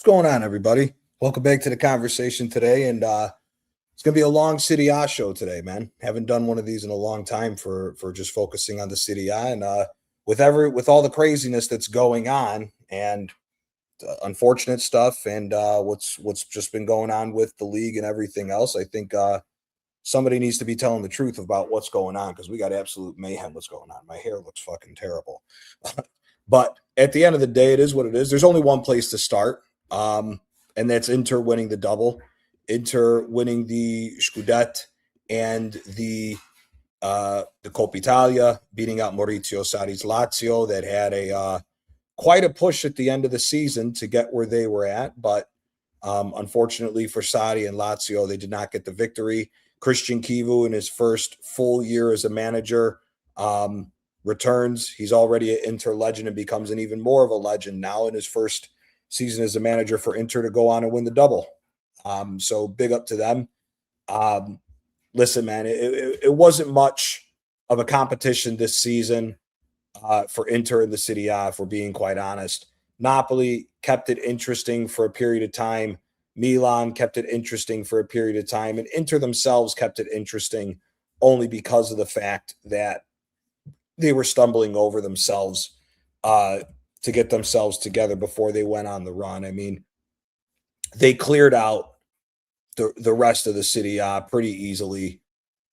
What's going on, everybody? Welcome back to the conversation today, and it's gonna be a long Serie A show today, man. Haven't done one of these in a long time for just focusing on the Serie A, and with all the craziness that's going on and unfortunate stuff, and what's just been going on with the league and everything else, I think somebody needs to be telling the truth about what's going on because we got absolute mayhem. What's going on? My hair looks fucking terrible. But at the end of the day, it is what it is. There's only one place to start, and that's Inter winning the double, Inter winning the Scudetto and the Coppa Italia, beating out Maurizio Sarri's Lazio that had a quite a push at the end of the season to get where they were at, but unfortunately for Sarri and Lazio, they did not get the victory. Christian Kivu in his first full year as a manager returns. He's already an Inter legend and becomes an even more of a legend now in his first season as a manager for Inter to go on and win the double. So big up to them. Listen, man, it wasn't much of a competition this season for Inter in the Serie A, if we're being quite honest. Napoli kept it interesting for a period of time. Milan kept it interesting for a period of time. And Inter themselves kept it interesting only because of the fact that they were stumbling over themselves to get themselves together before they went on the run. I mean, they cleared out the rest of the Serie A pretty easily.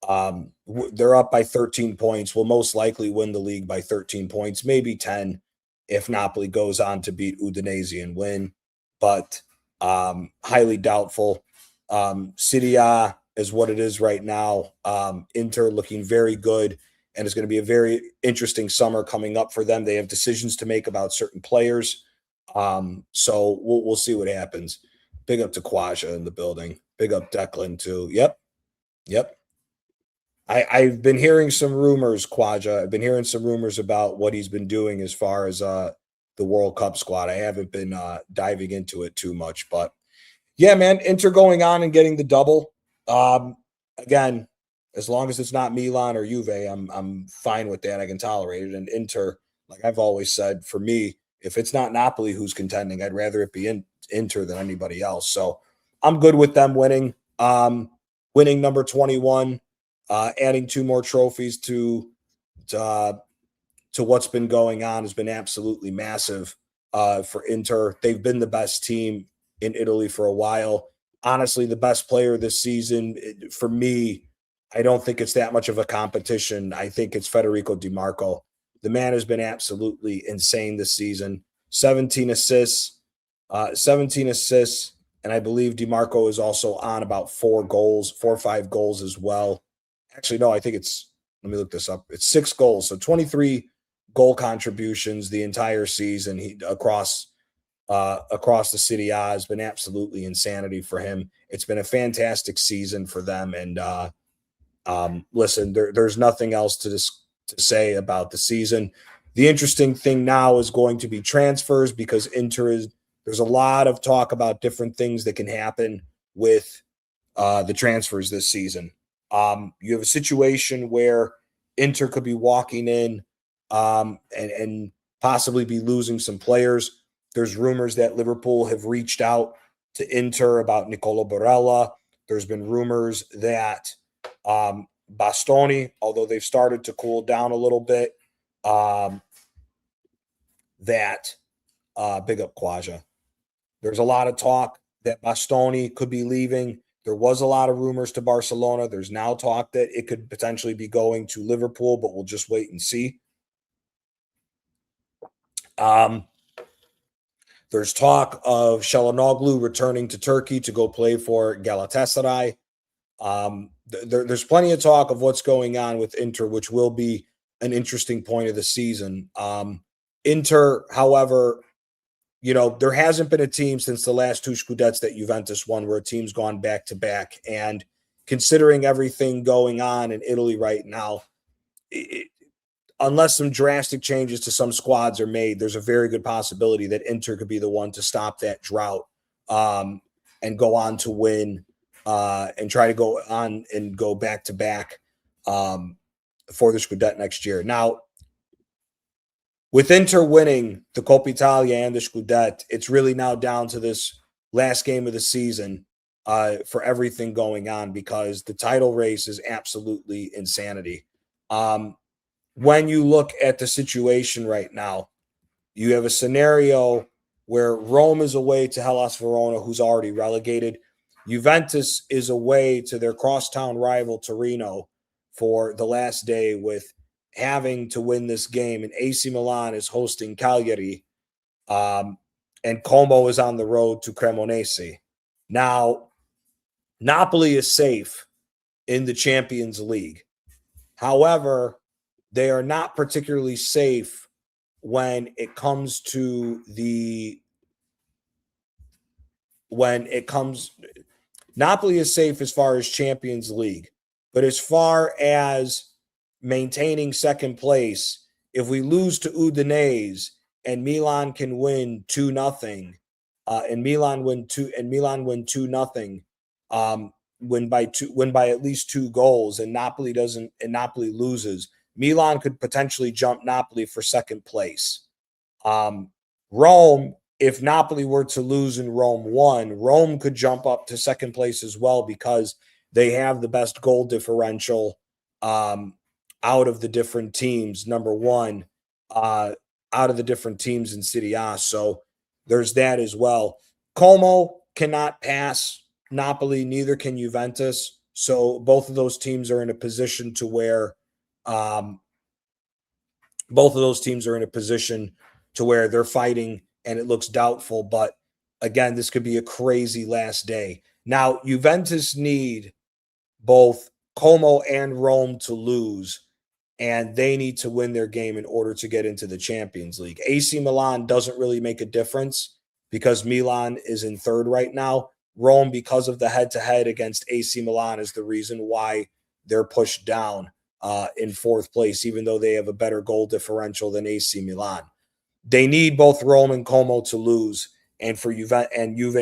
They're up by 13 points. Will most likely win the league by 13 points, maybe 10 if Napoli goes on to beat Udinese and win, but highly doubtful. Serie A is what it is right now. Inter looking very good, and it's going to be a very interesting summer coming up for them. They have decisions to make about certain players, so we'll see what happens. Big up to Quaja in the building. Big up Declan too. Yep. I've been hearing some rumors, Quaja. I've been hearing some rumors about what he's been doing as far as the World Cup squad. I haven't been diving into it too much, but yeah, man, Inter going on and getting the double. Again, as long as it's not Milan or Juve, I'm fine with that. I can tolerate it. And Inter, like I've always said, for me, if it's not Napoli who's contending, I'd rather it be Inter than anybody else. So I'm good with them winning. Winning number 21. Adding two more trophies to what's been going on has been absolutely massive for Inter. They've been the best team in Italy for a while. Honestly, the best player this season, for me, I don't think it's that much of a competition. I think it's Federico Di Marco. The man has been absolutely insane this season. 17 assists, and I believe Di Marco is also on about 4 or 5 goals as well. Actually, no, I think let me look this up. It's 6 goals. So 23 goal contributions the entire season across the Serie A has been absolutely insanity for him. It's been a fantastic season for them. And listen, there's nothing else to say about the season. The interesting thing now is going to be transfers because there's a lot of talk about different things that can happen with the transfers this season. You have a situation where Inter could be walking in and possibly be losing some players. There's rumors that Liverpool have reached out to Inter about Nicola Barella. There's been rumors that Bastoni, although they've started to cool down a little bit, that big up Quaja. There's a lot of talk that Bastoni could be leaving. There was a lot of rumors to Barcelona. There's now talk that it could potentially be going to Liverpool, but we'll just wait and see. There's talk of Çalhanoğlu returning to Turkey to go play for Galatasaray. There's plenty of talk of what's going on with Inter, which will be an interesting point of the season. Inter, however, there hasn't been a team since the last 2 Scudettos that Juventus won where a team's gone back to back. And considering everything going on in Italy right now, unless some drastic changes to some squads are made, there's a very good possibility that Inter could be the one to stop that drought and go on to win and try to go on and go back to back for the Scudetto next year. Now, with Inter winning the Coppa Italia and the Scudetto, it's really now down to this last game of the season for everything going on, because the title race is absolutely insanity. When you look at the situation right now, you have a scenario where Rome is away to Hellas Verona, who's already relegated. Juventus is away to their crosstown rival Torino for the last day, with having to win this game. And AC Milan is hosting Cagliari, and Como is on the road to Cremonese. Now, Napoli is safe in the Champions League. However, they are not particularly safe when it comes to Napoli is safe as far as Champions League, but as far as maintaining second place, if we lose to Udinese and Milan can win 2-0, and Milan win 2-0, win by at least 2 goals, and Napoli loses, Milan could potentially jump Napoli for second place. Rome, if Napoli were to lose and Rome won, Rome could jump up to second place as well, because they have the best goal differential out of the different teams, number one, out of the different teams in Serie A. So there's that as well. Como cannot pass Napoli, neither can Juventus. So both of those teams are in a position to where they're fighting, and it looks doubtful. But again, this could be a crazy last day. Now, Juventus need both Como and Rome to lose, and they need to win their game in order to get into the Champions League. AC Milan doesn't really make a difference because Milan is in third right now. Rome, because of the head-to-head against AC Milan, is the reason why they're pushed down in fourth place, even though they have a better goal differential than AC Milan. They need both Rome and Como to lose, and for Juve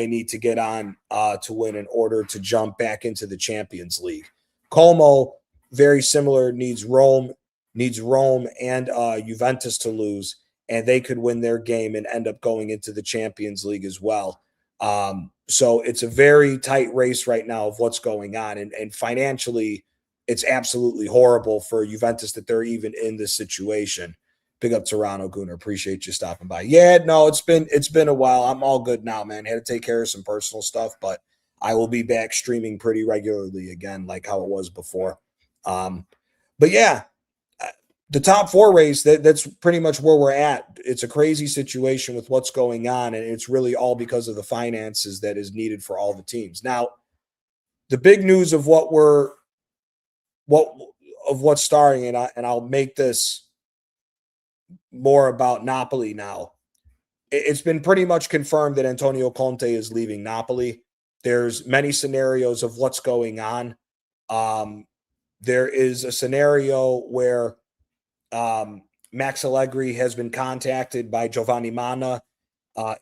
need to get on to win in order to jump back into the Champions League. Como, very similar, needs Rome and Juventus to lose, and they could win their game and end up going into the Champions League as well. So it's a very tight race right now of what's going on, and financially, it's absolutely horrible for Juventus that they're even in this situation. Big up Toronto, Gunnar. Appreciate you stopping by. Yeah, no, it's been a while. I'm all good now, man. Had to take care of some personal stuff, but I will be back streaming pretty regularly again, like how it was before. But yeah, the top 4 race, that's pretty much where we're at. It's a crazy situation with what's going on, and it's really all because of the finances that is needed for all the teams. Now, the big news of what's starting, and I'll make this more about Napoli now. It's been pretty much confirmed that Antonio Conte is leaving Napoli. There's many scenarios of what's going on. There is a scenario where Max Allegri has been contacted by Giovanni Manna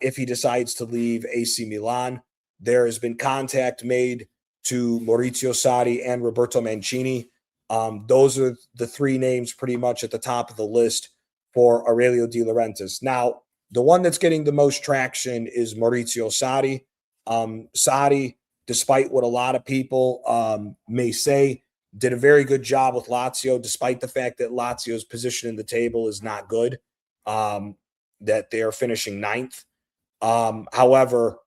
if he decides to leave AC Milan. There has been contact made to Maurizio Sarri and Roberto Mancini. Those are the 3 names pretty much at the top of the list for Aurelio De Laurentiis. Now, the one that's getting the most traction is Maurizio Sarri. Sarri, despite what a lot of people may say, did a very good job with Lazio, despite the fact that Lazio's position in the table is not good, that they are finishing 9th. However,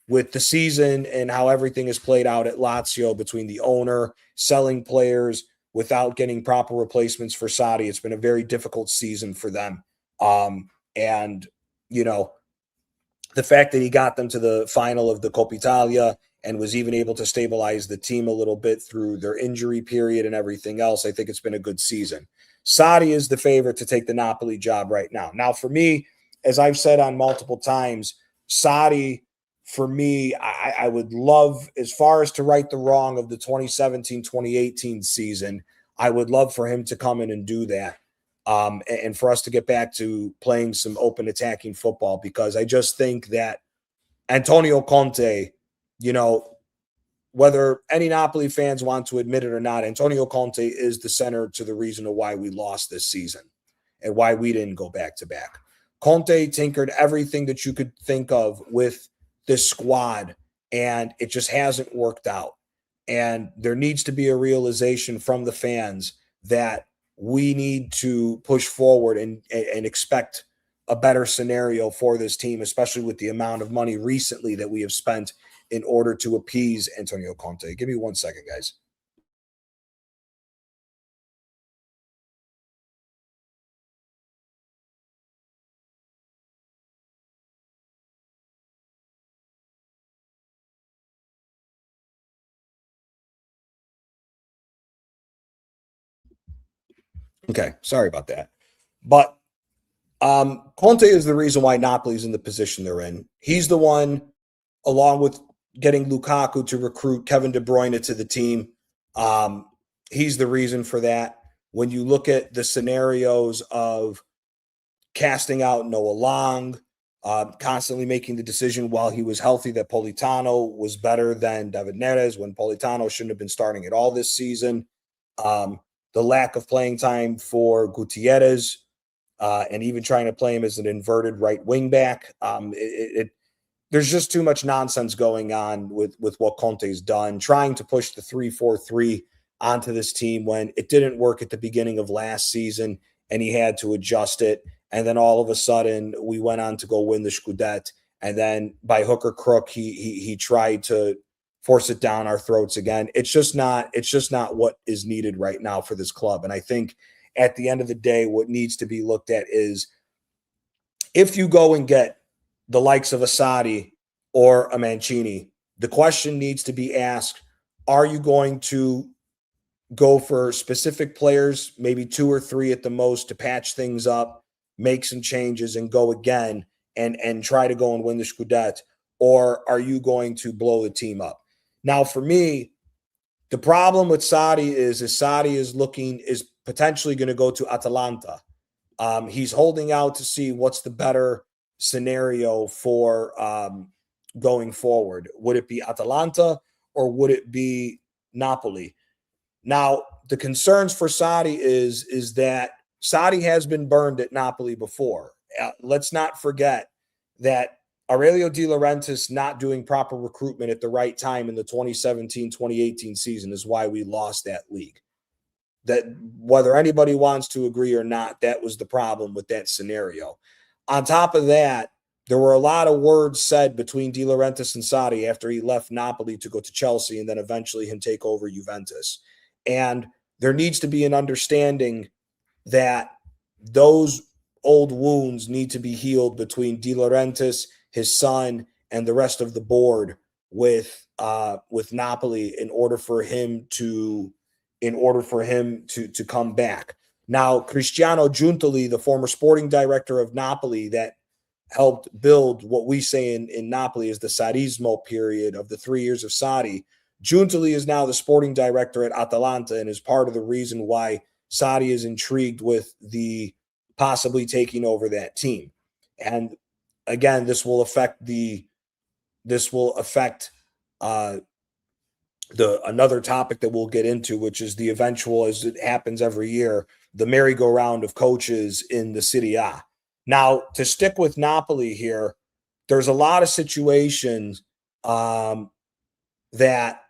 with the season and how everything is played out at Lazio between the owner, selling players without getting proper replacements for Sarri, it's been a very difficult season for them. And, you know, the fact that he got them to the final of the Coppa Italia and was even able to stabilize the team a little bit through their injury period and everything else, I think it's been a good season. Sarri is the favorite to take the Napoli job right now. Now, for me, as I've said on multiple times, Sarri, for me, I would love, as far as to right the wrong of the 2017-2018 season, I would love for him to come in and do that. And for us to get back to playing some open attacking football, because I just think that Antonio Conte, you know, whether any Napoli fans want to admit it or not, Antonio Conte is the center to the reason of why we lost this season. and why we didn't go back to back. Conte tinkered everything that you could think of with this squad, and it just hasn't worked out. And there needs to be a realization from the fans that we need to push forward and expect a better scenario for this team, especially with the amount of money recently that we have spent in order to appease Antonio Conte. Give me 1 second, guys. Okay, sorry about that. But Conte is the reason why Napoli's in the position they're in. He's the one, along with getting Lukaku to recruit Kevin De Bruyne to the team. Um, he's the reason for that. When you look at the scenarios of casting out Noah Long, constantly making the decision while he was healthy that Politano was better than David Neres when Politano shouldn't have been starting at all this season. The lack of playing time for Gutierrez, and even trying to play him as an inverted right wing back. There's just too much nonsense going on with what Conte's done, trying to push the 3-4-3 onto this team when it didn't work at the beginning of last season and he had to adjust it. And then all of a sudden we went on to go win the Scudetto. And then by hook or crook, he tried to force it down our throats again. It's just not what is needed right now for this club. And I think at the end of the day, what needs to be looked at is if you go and get the likes of a Sadi or a Mancini, the question needs to be asked, are you going to go for specific players, maybe 2 or 3 at the most, to patch things up, make some changes, and go again and try to go and win the Scudetto? Or are you going to blow the team up? Now, for me, the problem with Sadi is Sadi is potentially going to go to Atalanta. He's holding out to see what's the better scenario for going forward. Would it be Atalanta or would it be Napoli? Now, the concerns for Sadi is that Sadi has been burned at Napoli before. Let's not forget that Aurelio De Laurentiis not doing proper recruitment at the right time in the 2017-2018 season is why we lost that league. That whether anybody wants to agree or not, that was the problem with that scenario. On top of that, there were a lot of words said between De Laurentiis and Sadi after he left Napoli to go to Chelsea and then eventually him take over Juventus. And there needs to be an understanding that those old wounds need to be healed between De Laurentiis, his son, and the rest of the board with Napoli in order for him to come back. Now, Cristiano Giuntoli, the former sporting director of Napoli that helped build what we say in Napoli is the Sadismo period of the 3 years of Sadi. Giuntoli is now the sporting director at Atalanta and is part of the reason why Sadi is intrigued with the possibly taking over that team. And again, this will affect another topic that we'll get into, which is the eventual, as it happens every year, the merry-go-round of coaches in the Serie A. Now, to stick with Napoli here, there's a lot of situations that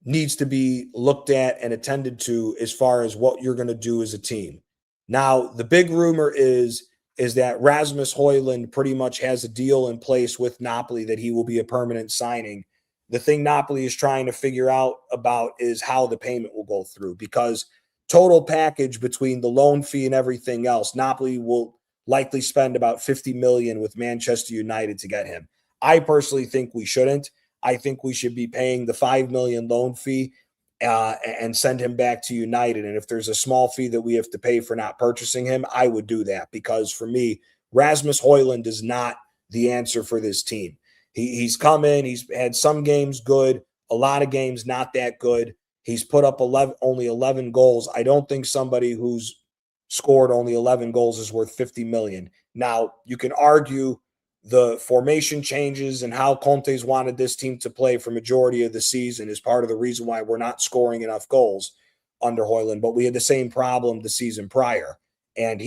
needs to be looked at and attended to as far as what you're going to do as a team. Now, the big rumor is that Rasmus Højlund pretty much has a deal in place with Napoli that he will be a permanent signing. The thing Napoli is trying to figure out about is how the payment will go through, because total package between the loan fee and everything else, Napoli will likely spend about 50 million with Manchester United to get him. I personally think we shouldn't. I think we should be paying the 5 million loan fee and send him back to United. And if there's a small fee that we have to pay for not purchasing him, I would do that, because for me, Rasmus Højlund is not the answer for this team. He's come in, he's had some games good, a lot of games not that good. He's put up only 11 goals. I don't think somebody who's scored only 11 goals is worth 50 million. Now, you can argue the formation changes and how Conte's wanted this team to play for majority of the season is part of the reason why we're not scoring enough goals under Højlund. But we had the same problem the season prior. and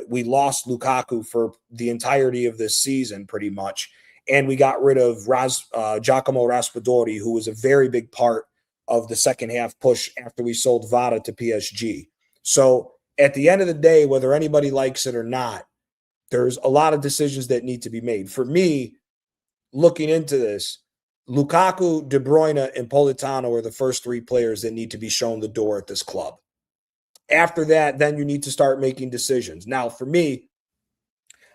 we lost Lukaku for the entirety of this season pretty much, and we got rid of Giacomo Raspadori, who was a very big part of the second half push after we sold Vada to PSG. So at the end of the day, whether anybody likes it or not, there's a lot of decisions that need to be made. For me, looking into this, Lukaku, De Bruyne, and Politano are the first three players that need to be shown the door at this club. After that, then you need to start making decisions. Now, for me,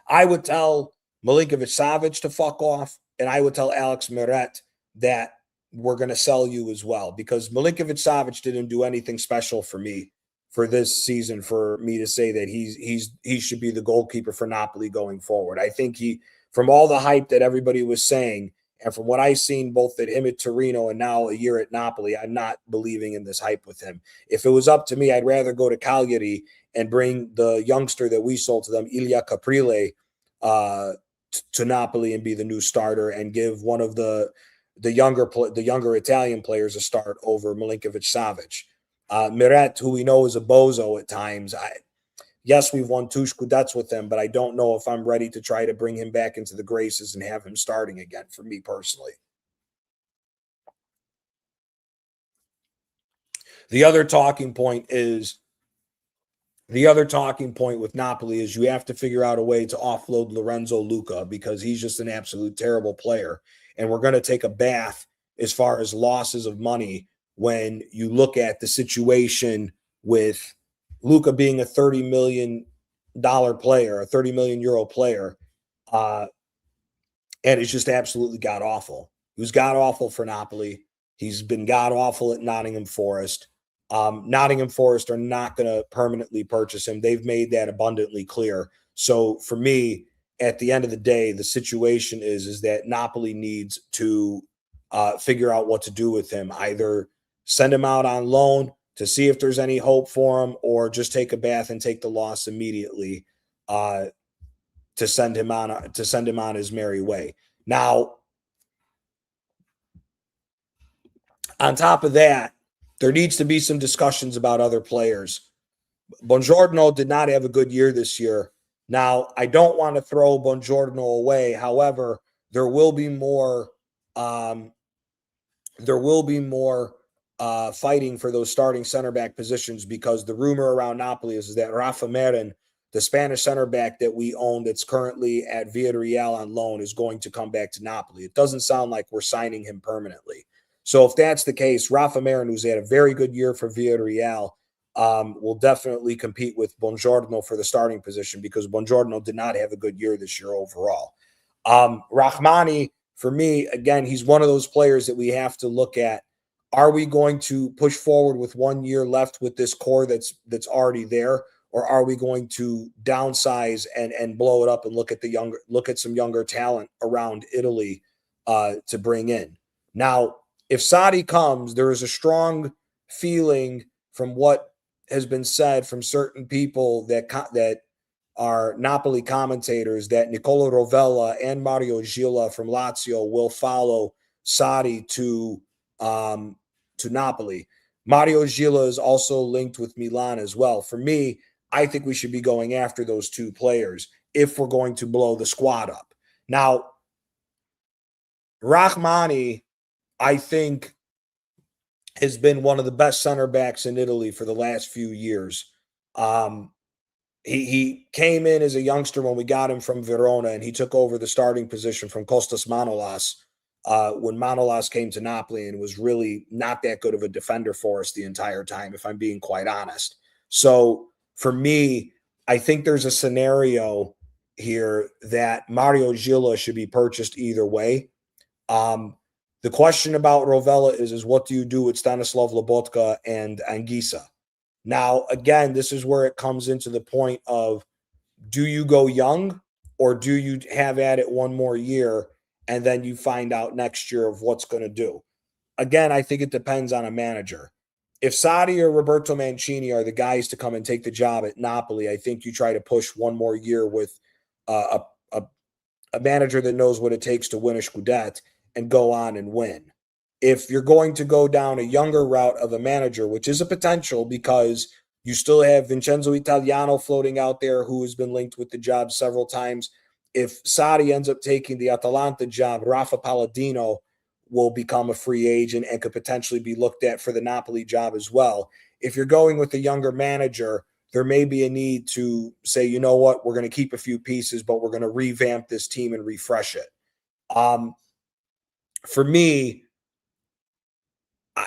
I would tell Milinkovic-Savic to fuck off, and I would tell Alex Meret that we're going to sell you as well, because Milinkovic-Savic didn't do anything special for me for this season for me to say that he should be the goalkeeper for Napoli going forward. I think from all the hype that everybody was saying, and from what I've seen both at him at Torino and now a year at Napoli, I'm not believing in this hype with him. If it was up to me, I'd rather go to Cagliari and bring the youngster that we sold to them, Ilya Caprile, to Napoli and be the new starter, and give one of the younger Italian players a start over Milinkovic-Savic. Meret, who we know is a bozo at times. Yes, we've won 2 Scudettes with him, but I don't know if I'm ready to try to bring him back into the graces and have him starting again, for me personally. The other talking point with Napoli is you have to figure out a way to offload Lorenzo Luca, because he's just an absolute terrible player. And we're going to take a bath as far as losses of money when you look at the situation with Luca being a $30 million player, a 30 million euro player. And it's just absolutely god awful. He was god awful for Napoli. He's been god awful at Nottingham Forest. Nottingham Forest are not going to permanently purchase him. They've made that abundantly clear. So for me, at the end of the day, the situation is that Napoli needs to figure out what to do with him. Either send him out on loan to see if there's any hope for him, or just take a bath and take the loss immediately to send him on his merry way. Now, on top of that, there needs to be some discussions about other players. Buongiorno did not have a good year this year. Now, I don't want to throw Buongiorno away. However, there will be more fighting for those starting center back positions, because the rumor around Napoli is that Rafa Marin, the Spanish center back that we own that's currently at Villarreal on loan, is going to come back to Napoli. It doesn't sound like we're signing him permanently. So if that's the case, Rafa Marin, who's had a very good year for Villarreal, will definitely compete with Buongiorno for the starting position, because Buongiorno did not have a good year this year overall. Rahmani, for me, again, he's one of those players that we have to look at. Are we going to push forward with 1 year left with this core that's already there, or are we going to downsize and blow it up and look at some younger talent around Italy to bring in? Now, if Sadi comes, there is a strong feeling from what has been said from certain people that are Napoli commentators that Nicola Rovella and Mario Gila from Lazio will follow Sadi to Napoli. Mario Gila is also linked with Milan as well. For me, I think we should be going after those two players if we're going to blow the squad up. Now, Rahmani, I think, has been one of the best center backs in Italy for the last few years. He came in as a youngster when we got him from Verona, and he took over the starting position from Kostas Manolas when Manolas came to Napoli, and was really not that good of a defender for us the entire time, if I'm being quite honest. So for me, I think there's a scenario here that Mario Gila should be purchased either way. The question about Rovella is what do you do with Stanislav Lobotka and Anguissa? Now, again, this is where it comes into the point of, do you go young, or do you have at it one more year and then you find out next year of what's going to do? Again, I think it depends on a manager. If Sadi or Roberto Mancini are the guys to come and take the job at Napoli, I think you try to push one more year with a manager that knows what it takes to win a Scudette and go on and win. If you're going to go down a younger route of a manager, which is a potential because You still have Vincenzo Italiano floating out there, who has been linked with the job several times. If Sarri ends up taking the Atalanta job, Rafa Palladino will become a free agent and could potentially be looked at for the Napoli job as well. If you're going with a younger manager, there may be a need to say, you know what, we're going to keep a few pieces, but we're going to revamp this team and refresh it. For me,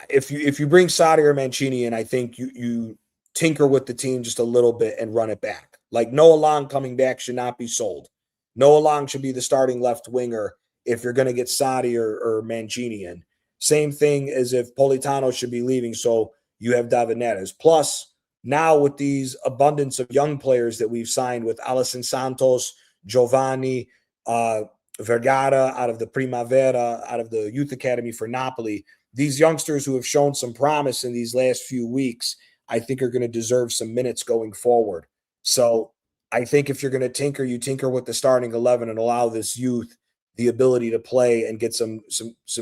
if you bring Sarri or Mancini in, I think you tinker with the team just a little bit and run it back. Like Noah Long coming back should not be sold. Noah Long should be the starting left winger if you're going to get Sarri or Mancini in. Same thing as if Politano should be leaving, so you have David Neres. Plus, now with these abundance of young players that we've signed with Alisson Santos, Giovanni, Vergara out of the Primavera, out of the youth academy for Napoli, these youngsters who have shown some promise in these last few weeks, I think are going to deserve some minutes going forward. So I think if you're going to tinker, you tinker with the starting 11 and allow this youth the ability to play and get some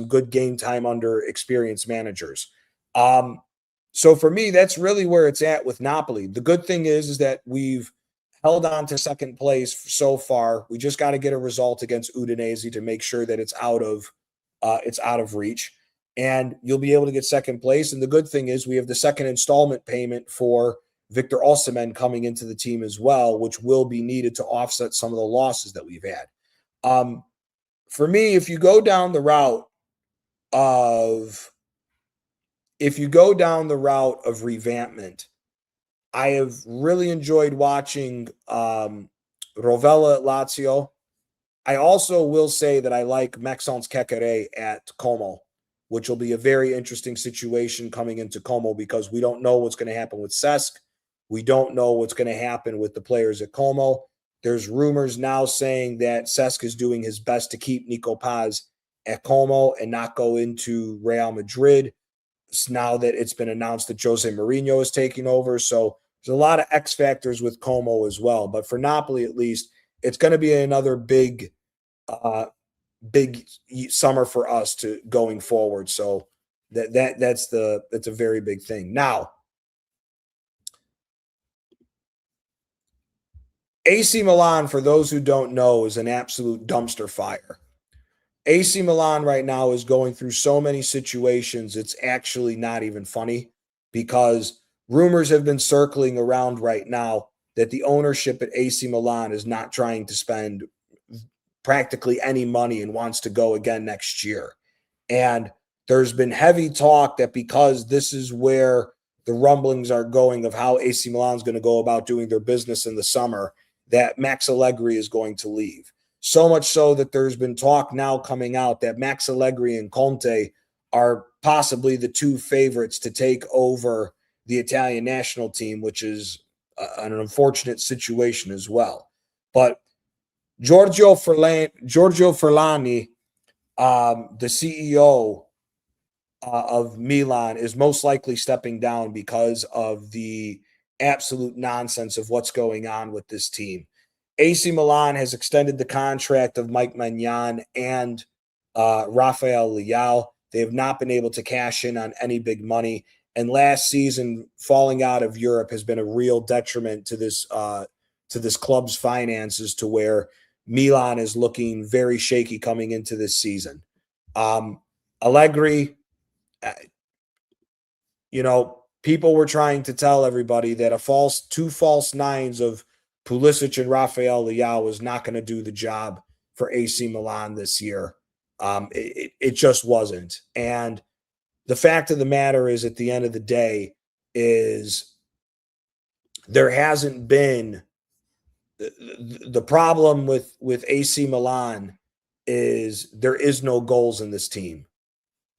good game time under experienced managers. So for me, that's really where it's at with Napoli. The good thing is that we've held on to second place so far. We just got to get a result against Udinese to make sure that it's out of reach, and you'll be able to get second place. And the good thing is we have the second installment payment for Victor Osimhen coming into the team as well, which will be needed to offset some of the losses that we've had. For me, if you go down the route of revampment, I have really enjoyed watching Rovella at Lazio. I also will say that I like Maxence Kekere at Como, which will be a very interesting situation coming into Como because we don't know what's going to happen with Cesc. We don't know what's going to happen with the players at Como. There's rumors now saying that Cesc is doing his best to keep Nico Paz at Como and not go into Real Madrid. It's now that it's been announced that Jose Mourinho is taking over. So there's a lot of X factors with Como as well. But for Napoli, at least, it's going to be another big summer for us to going forward. So that's a very big thing. Now, AC Milan, for those who don't know, is an absolute dumpster fire. AC Milan right now is going through so many situations, it's actually not even funny because rumors have been circling around right now that the ownership at AC Milan is not trying to spend practically any money and wants to go again next year. And there's been heavy talk that because this is where the rumblings are going of how AC Milan is going to go about doing their business in the summer, that Max Allegri is going to leave. So much so that there's been talk now coming out that Max Allegri and Conte are possibly the two favorites to take over the Italian national team, which is an unfortunate situation as well. But Giorgio Furlani, the CEO of Milan, is most likely stepping down because of the absolute nonsense of what's going on with this team. AC Milan has extended the contract of Mike Maignan and Rafael Leao. They have not been able to cash in on any big money. And last season, falling out of Europe has been a real detriment to this club's finances, to where Milan is looking very shaky coming into this season. Allegri, people were trying to tell everybody that two false nines of Pulisic and Rafael Leao was not going to do the job for AC Milan this year. It just wasn't. And the fact of the matter is, at the end of the day, is there hasn't been the problem with AC Milan is there is no goals in this team.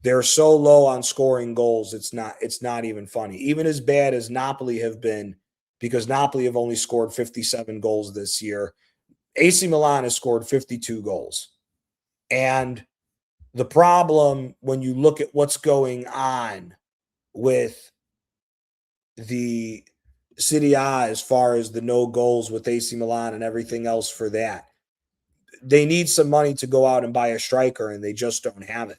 They're so low on scoring goals, it's not even funny. Even as bad as Napoli have been, because Napoli have only scored 57 goals this year, AC Milan has scored 52 goals. And the problem, when you look at what's going on with the Serie A as far as the no goals with AC Milan and everything else for that, they need some money to go out and buy a striker, and they just don't have it.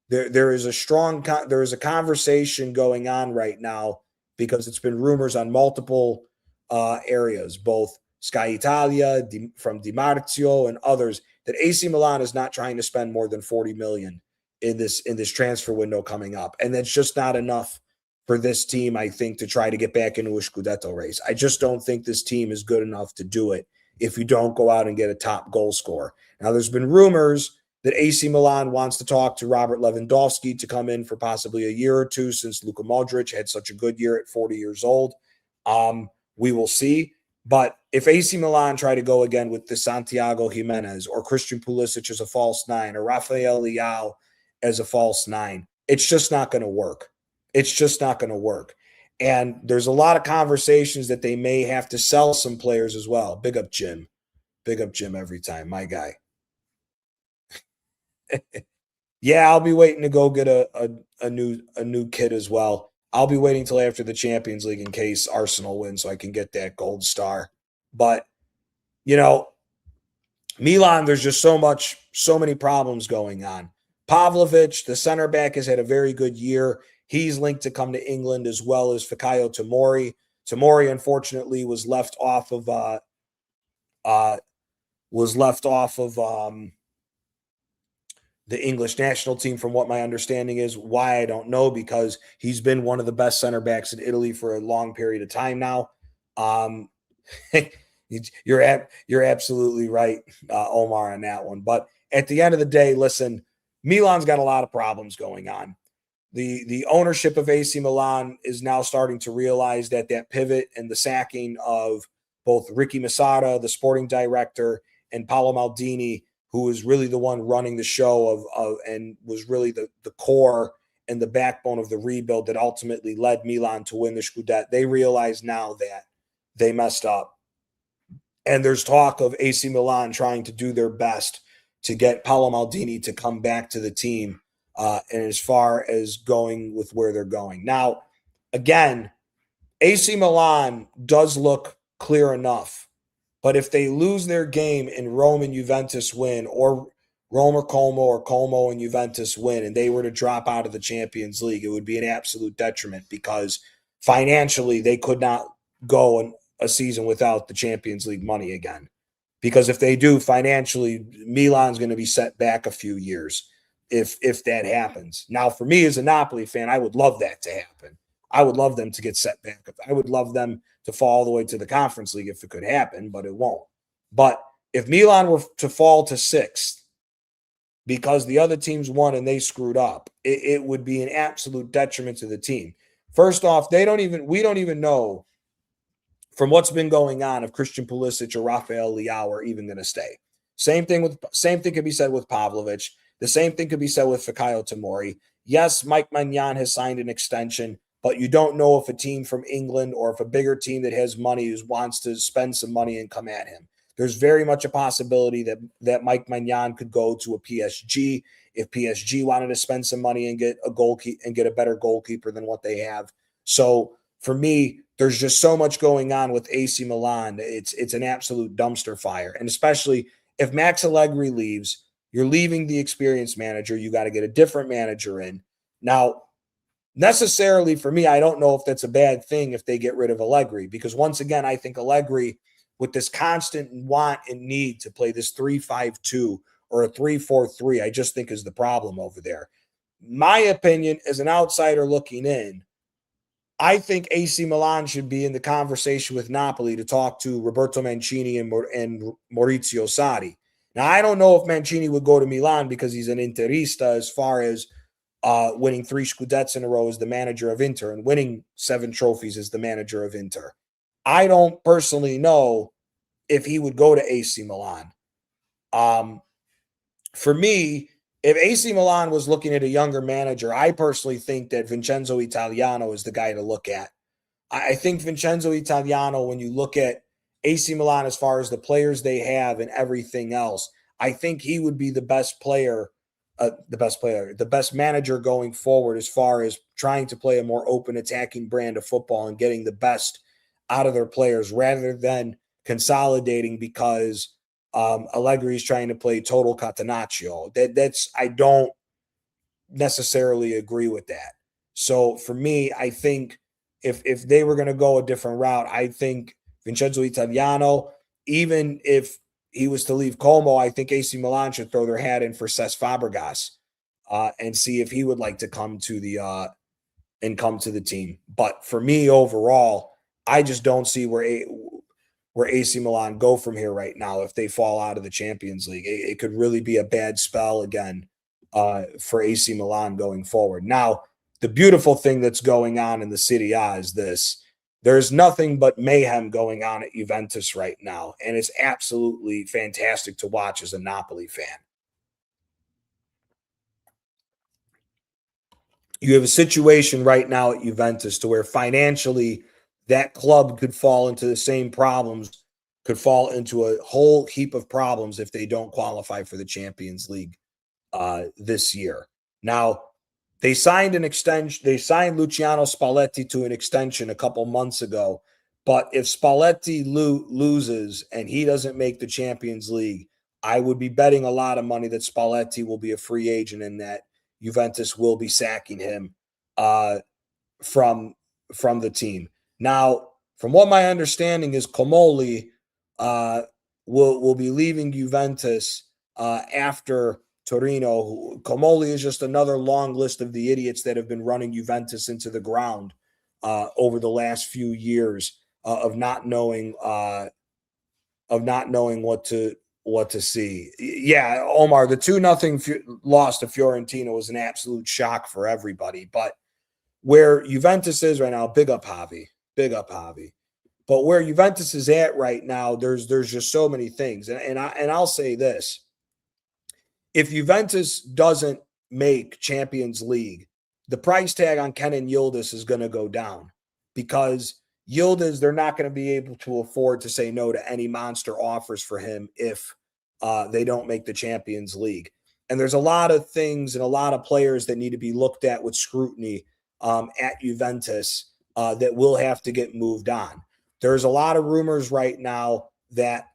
There is a conversation going on right now because it's been rumors on multiple areas, both Sky Italia, from Di Marzio and others, that AC Milan is not trying to spend more than 40 million in this transfer window coming up. And that's just not enough for this team, I think, to try to get back into a Scudetto race. I just don't think this team is good enough to do it if you don't go out and get a top goal scorer. Now, there's been rumors that AC Milan wants to talk to Robert Lewandowski to come in for possibly a year or two, since Luka Modric had such a good year at 40 years old. We will see. But if AC Milan try to go again with the Santiago Jimenez or Christian Pulisic as a false nine or Rafael Leao as a false nine, it's just not going to work. It's just not going to work. And there's a lot of conversations that they may have to sell some players as well. Big up Jim. Big up Jim every time, my guy. Yeah, I'll be waiting to go get a new kit as well. I'll be waiting till after the Champions League in case Arsenal wins so I can get that gold star. But, you know, Milan, there's just so many problems going on. Pavlovic, the center back, has had a very good year. He's linked to come to England, as well as Fikayo Tomori. Tomori, unfortunately, was left off of the English national team, from what my understanding is. Why, I don't know, because he's been one of the best center backs in Italy for a long period of time now. You're absolutely right, Omar, on that one. But at the end of the day, listen, Milan's got a lot of problems going on. The ownership of AC Milan is now starting to realize that pivot and the sacking of both Ricky Masada, the sporting director, and Paolo Maldini, who was really the one running the show and was really the core and the backbone of the rebuild that ultimately led Milan to win the Scudetto. They realize now that they messed up. And there's talk of AC Milan trying to do their best to get Paolo Maldini to come back to the team, and as far as going with where they're going. Now, again, AC Milan does look clear enough. But if they lose their game and Rome and Juventus win, or Rome or Como and Juventus win, and they were to drop out of the Champions League, it would be an absolute detriment, because financially they could not go a season without the Champions League money again. Because if they do, financially, Milan's going to be set back a few years if that happens. Now, for me as a Napoli fan, I would love that to happen. I would love them to get set back. I would love them to fall all the way to the Conference League if it could happen, but it won't. But if Milan were to fall to sixth because the other teams won and they screwed up, it would be an absolute detriment to the team. First off, we don't even know from what's been going on if Christian Pulisic or Rafael Leao are even going to stay. Same thing could be said with Pavlovic. The same thing could be said with Fikayo Tomori. Yes, Mike Maignan has signed an extension, but you don't know if a team from England or if a bigger team that has money wants to spend some money and come at him. There's very much a possibility that Mike Maignan could go to a PSG if PSG wanted to spend some money and get a better goalkeeper than what they have. So for me, there's just so much going on with AC Milan. It's an absolute dumpster fire. And especially if Max Allegri leaves, you're leaving the experienced manager. You got to get a different manager in. Now, necessarily for me, I don't know if that's a bad thing if they get rid of Allegri, because once again, I think Allegri, with this constant want and need to play this 3-5-2 or a 3-4-3, I just think is the problem over there. My opinion, as an outsider looking in, I think AC Milan should be in the conversation with Napoli to talk to Roberto Mancini and Maurizio Sarri. Now, I don't know if Mancini would go to Milan because he's an Interista, as far as winning 3 Scudettos in a row as the manager of Inter and winning 7 trophies as the manager of Inter. I don't personally know if he would go to AC Milan. For me, if AC Milan was looking at a younger manager, I personally think that Vincenzo Italiano is the guy to look at. I think Vincenzo Italiano, when you look at AC Milan as far as the players they have and everything else, I think he would be the best manager going forward, as far as trying to play a more open, attacking brand of football and getting the best out of their players, rather than consolidating because Allegri is trying to play total catenaccio. I don't necessarily agree with that. So for me, I think if they were going to go a different route, I think Vincenzo Italiano, even if he was to leave Como, I think AC Milan should throw their hat in for Cesc Fabregas and see if he would like to come to the team. But for me overall, I just don't see where AC Milan go from here right now if they fall out of the Champions League. It could really be a bad spell again for AC Milan going forward. Now, the beautiful thing that's going on in the Serie A is this. There's nothing but mayhem going on at Juventus right now, and it's absolutely fantastic to watch as a Napoli fan. You have a situation right now at Juventus to where financially that club could fall into the same problems, could fall into a whole heap of problems if they don't qualify for the Champions League this year. Now, they signed an extension. They signed Luciano Spalletti to an extension a couple months ago. But if Spalletti loses and he doesn't make the Champions League, I would be betting a lot of money that Spalletti will be a free agent and that Juventus will be sacking him from the team. Now, from what my understanding is, Comoli will be leaving Juventus after Torino. Comoli is just another long list of the idiots that have been running Juventus into the ground over the last few years of not knowing what to see. Yeah, Omar, the 2-0 loss to Fiorentina was an absolute shock for everybody. But where Juventus is right now, big up Javi. But where Juventus is at right now, there's just so many things. And I'll say this. If Juventus doesn't make Champions League, the price tag on Kenan Yildiz is going to go down because Yildiz, they're not going to be able to afford to say no to any monster offers for him if they don't make the Champions League. And there's a lot of things and a lot of players that need to be looked at with scrutiny at Juventus that will have to get moved on. There's a lot of rumors right now that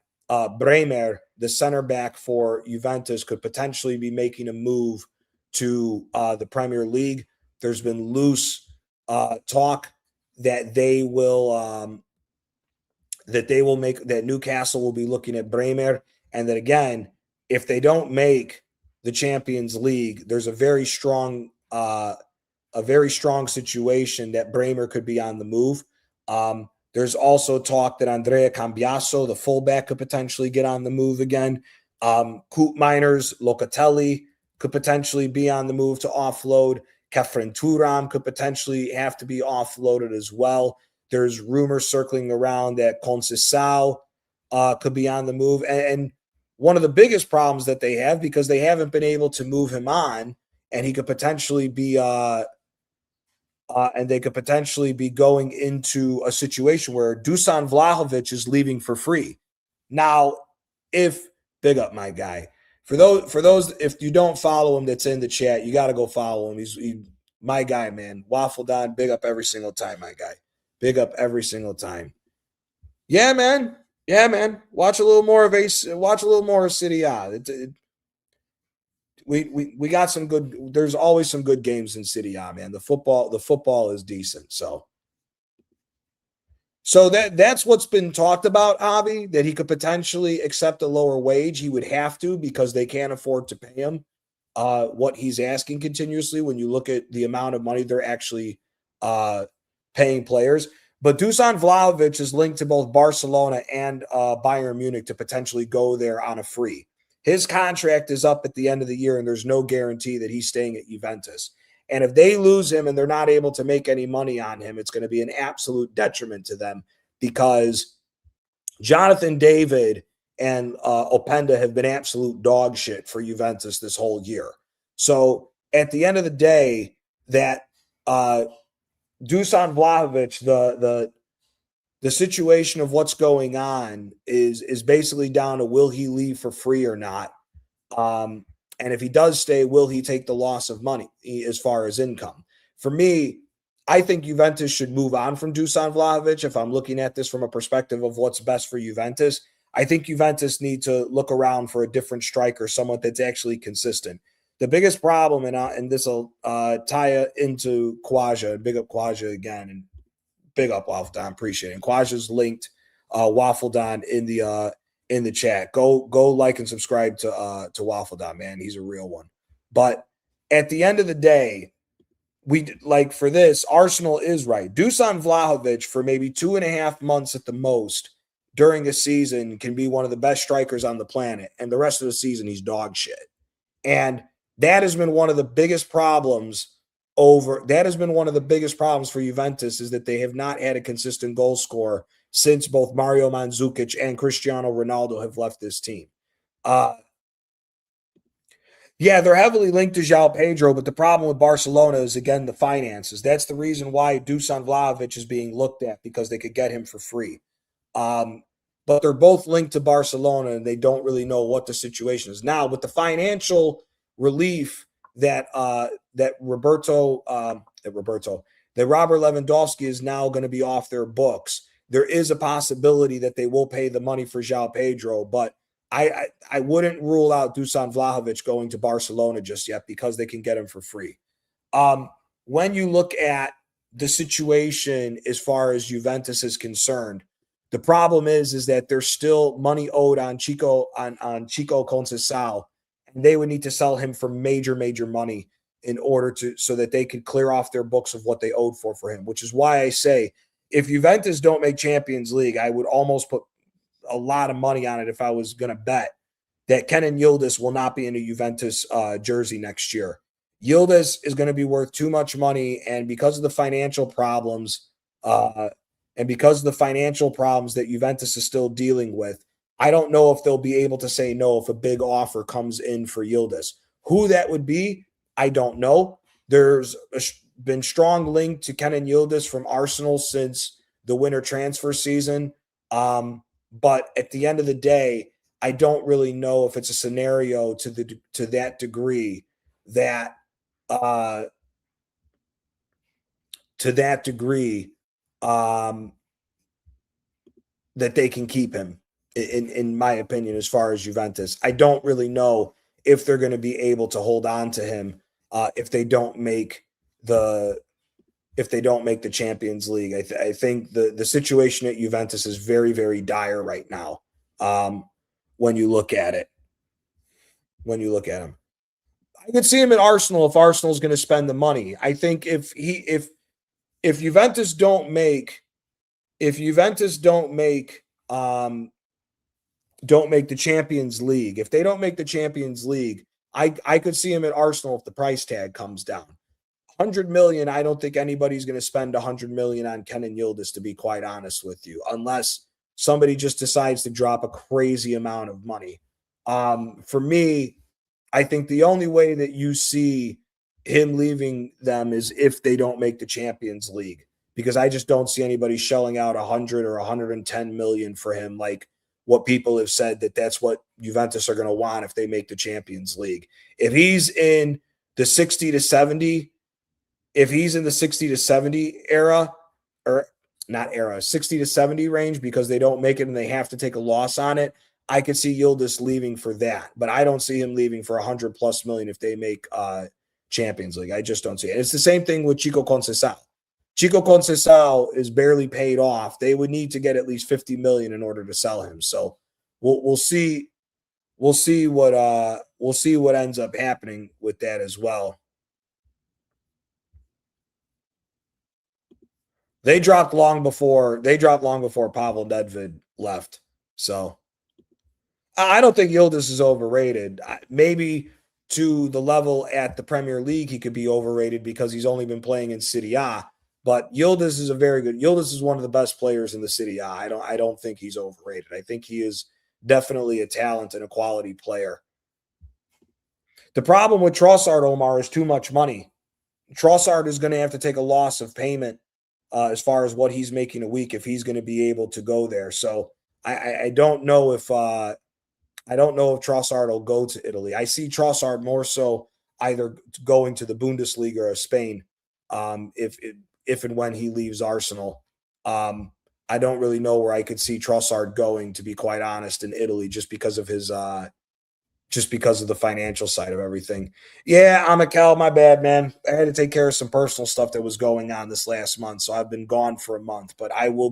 Bremer, the center back for Juventus, could potentially be making a move to the Premier League. There's been loose talk that they will make that Newcastle will be looking at Bremer, and that again, if they don't make the Champions League, there's a very strong situation that Bremer could be on the move. There's also talk that Andrea Cambiaso, the fullback, could potentially get on the move again. Koopmeiners, Locatelli could potentially be on the move to offload. Kefren Turam could potentially have to be offloaded as well. There's rumors circling around that Conceição could be on the move. And one of the biggest problems that they have, because they haven't been able to move him on, and he could potentially be and they could potentially be going into a situation where Dusan Vlahovic is leaving for free. Now, big up my guy. For those, if you don't follow him that's in the chat, you got to go follow him. He's my guy, man. Waffle Don, big up every single time, my guy. Big up every single time. Yeah, man. Watch a little more of Serie A. We got some good. There's always some good games in Serie A, man. The football is decent. So that's what's been talked about, Avi, that he could potentially accept a lower wage. He would have to because they can't afford to pay him what he's asking continuously when you look at the amount of money they're actually paying players. But Dusan Vlahovic is linked to both Barcelona and Bayern Munich to potentially go there on a free. His contract is up at the end of the year, and there's no guarantee that he's staying at Juventus. And if they lose him and they're not able to make any money on him, it's going to be an absolute detriment to them because Jonathan David and Openda have been absolute dog shit for Juventus this whole year. So at the end of the day, that Dusan Vlahovic, the situation of what's going on is basically down to will he leave for free or not? And if he does stay, will he take the loss of money as far as income? For me, I think Juventus should move on from Dusan Vlahovic. If I'm looking at this from a perspective of what's best for Juventus, I think Juventus need to look around for a different striker, someone that's actually consistent. The biggest problem, and this will tie into Quaja, big up Quaja again, and Big up, Waffle Don. Appreciate it. And Quaja's linked Waffle Don in the chat. Go like and subscribe to Waffle Don, man. He's a real one. But at the end of the day, we like for this, Arsenal is right. Dusan Vlahovic for maybe 2.5 months at the most during a season can be one of the best strikers on the planet, and the rest of the season he's dog shit. And that has been one of the biggest problems for Juventus, is that they have not had a consistent goal scorer since both Mario Mandzukic and Cristiano Ronaldo have left this team. Yeah, they're heavily linked to João Pedro, but the problem with Barcelona is, again, the finances. That's the reason why Dusan Vlahovic is being looked at, because they could get him for free. But they're both linked to Barcelona, and they don't really know what the situation is. Now, with the financial relief that Robert Lewandowski is now going to be off their books, there is a possibility that they will pay the money for João Pedro, but I wouldn't rule out Dusan Vlahovic going to Barcelona just yet, because they can get him for free. When you look at the situation as far as Juventus is concerned, the problem is that there's still money owed on Chico Conceição, and they would need to sell him for major money in order so that they could clear off their books of what they owed for him, which is why I say, if Juventus don't make Champions League, I would almost put a lot of money on it if I was going to bet that Kenan Yildiz will not be in a Juventus jersey next year. Yildiz is going to be worth too much money, and because of the financial problems that Juventus is still dealing with, I don't know if they'll be able to say no if a big offer comes in for Yildiz. Who that would be, I don't know. There's been strong link to Kenan Yildiz from Arsenal since the winter transfer season. But at the end of the day, I don't really know if it's a scenario to that degree that that they can keep him. In my opinion, as far as Juventus, I don't really know if they're going to be able to hold on to him if they don't make the Champions League. I think the situation at Juventus is very, very dire right now. When you look at him, I could see him at Arsenal if Arsenal's going to spend the money. I think if Juventus don't make the Champions League, if they don't make the Champions League, I could see him at Arsenal if the price tag comes down. 100 million, I don't think anybody's going to spend 100 million on Kenan Yildiz, to be quite honest with you, unless somebody just decides to drop a crazy amount of money. For me, I think the only way that you see him leaving them is if they don't make the Champions League, because I just don't see anybody shelling out 100 or 110 million for him, like what people have said that's what Juventus are going to want if they make the Champions League. If he's in the 60 to 70 era, or not era, 60 to 70 range, because they don't make it and they have to take a loss on it, I could see Yildiz leaving for that. But I don't see him leaving for 100+ million if they make Champions League. I just don't see it. It's the same thing with Chico Conceição. Chico Conceição is barely paid off. They would need to get at least 50 million in order to sell him. So we'll see what ends up happening with that as well. They dropped long before Pavel Nedved left. So I don't think Yildiz is overrated. Maybe to the level at the Premier League, he could be overrated because he's only been playing in Serie A. But Yildiz is one of the best players in the Serie A. I don't think he's overrated. I think he is definitely a talent and a quality player. The problem with Trossard, Omar, is too much money. Trossard is going to have to take a loss of payment as far as what he's making a week if he's going to be able to go there. So I don't know if Trossard will go to Italy. I see Trossard more so either going to the Bundesliga or Spain if and when he leaves Arsenal. I don't really know where I could see Trossard going, to be quite honest, in Italy, just because of his just because of the financial side of everything. Yeah, I'm a Cal. My bad, man. I had to take care of some personal stuff that was going on this last month, so I've been gone for a month. But I'll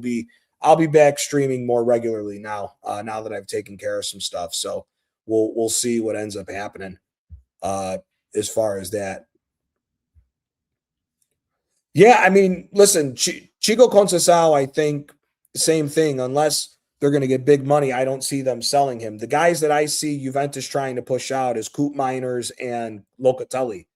be back streaming more regularly now. Now that I've taken care of some stuff, so we'll see what ends up happening uh, as far as that. Yeah, I mean, listen, Chico Conceição, I think same thing. Unless they're going to get big money, I don't see them selling him. The guys that I see Juventus trying to push out is Coop Miners and Locatelli.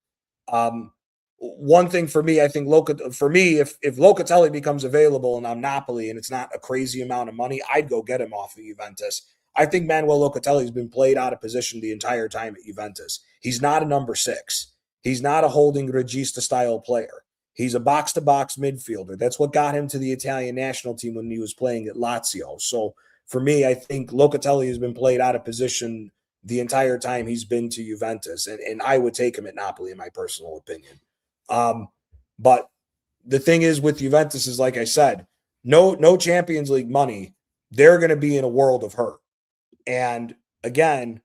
Um, One thing for me, I think for me, if Locatelli becomes available and I'm Napoli and it's not a crazy amount of money, I'd go get him off of Juventus. I think Manuel Locatelli has been played out of position the entire time at Juventus. He's not a number six. He's not a holding regista style player. He's a box to box midfielder. That's what got him to the Italian national team when he was playing at Lazio. So for me, I think Locatelli has been played out of position the entire time he's been to Juventus, and I would take him at Napoli in my personal opinion. Um, but the thing is with Juventus is like I said, no Champions League money. They're going to be in a world of hurt. And again,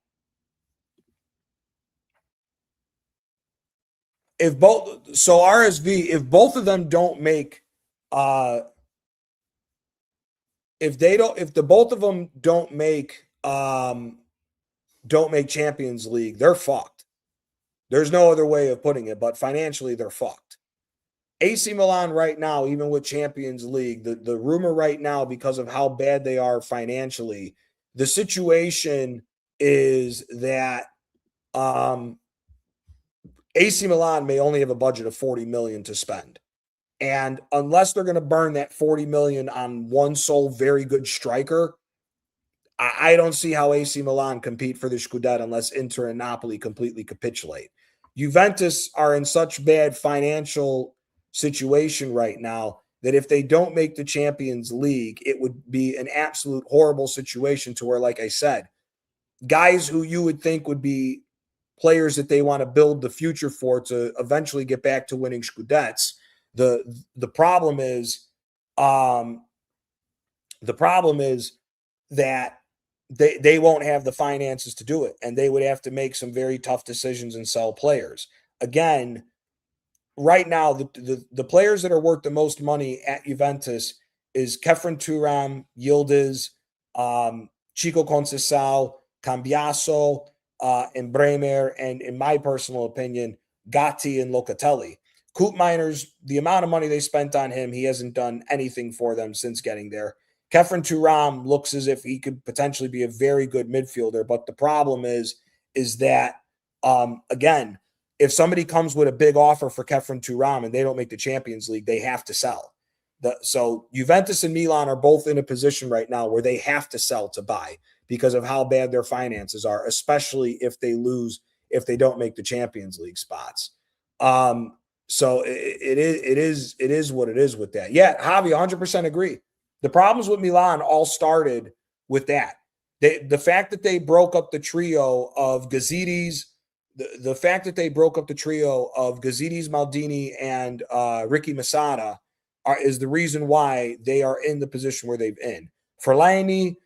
if both so RSV, if both of them don't make if the both of them don't make Champions League, they're fucked. There's no other way of putting it, but financially they're fucked. AC Milan right now, even with Champions League, the rumor right now, because of how bad they are financially, the situation is that AC Milan may only have a budget of 40 million to spend. And unless they're going to burn that 40 million on one sole very good striker, I don't see how AC Milan compete for the Scudetto unless Inter and Napoli completely capitulate. Juventus are in such bad financial situation right now that if they don't make the Champions League, it would be an absolute horrible situation to where, like I said, guys who you would think would be players that they want to build the future for to eventually get back to winning Scudettos. The problem is that they won't have the finances to do it, and they would have to make some very tough decisions and sell players. Again, right now, the players that are worth the most money at Juventus is Kefren Turam, Yildiz, Chico Conceição, Cambiaso, and Bremer, and in my personal opinion, Gatti and Locatelli. Coop Miners, the amount of money they spent on him, he hasn't done anything for them since getting there. Kefren Turam looks as if he could potentially be a very good midfielder, but the problem is that again, if somebody comes with a big offer for Kefren Turam and they don't make the Champions League, they have to sell. So Juventus and Milan are both in a position right now where they have to sell to buy because of how bad their finances are, especially if they don't make the Champions League spots. So it is what it is with that. Yeah, Javi, 100% agree. The problems with Milan all started with that. The fact that they broke up the trio of Gazidis, the fact that they broke up the trio of Gazidis, Maldini, and Ricky Masada is the reason why they are in the position where they've in. Ferlani,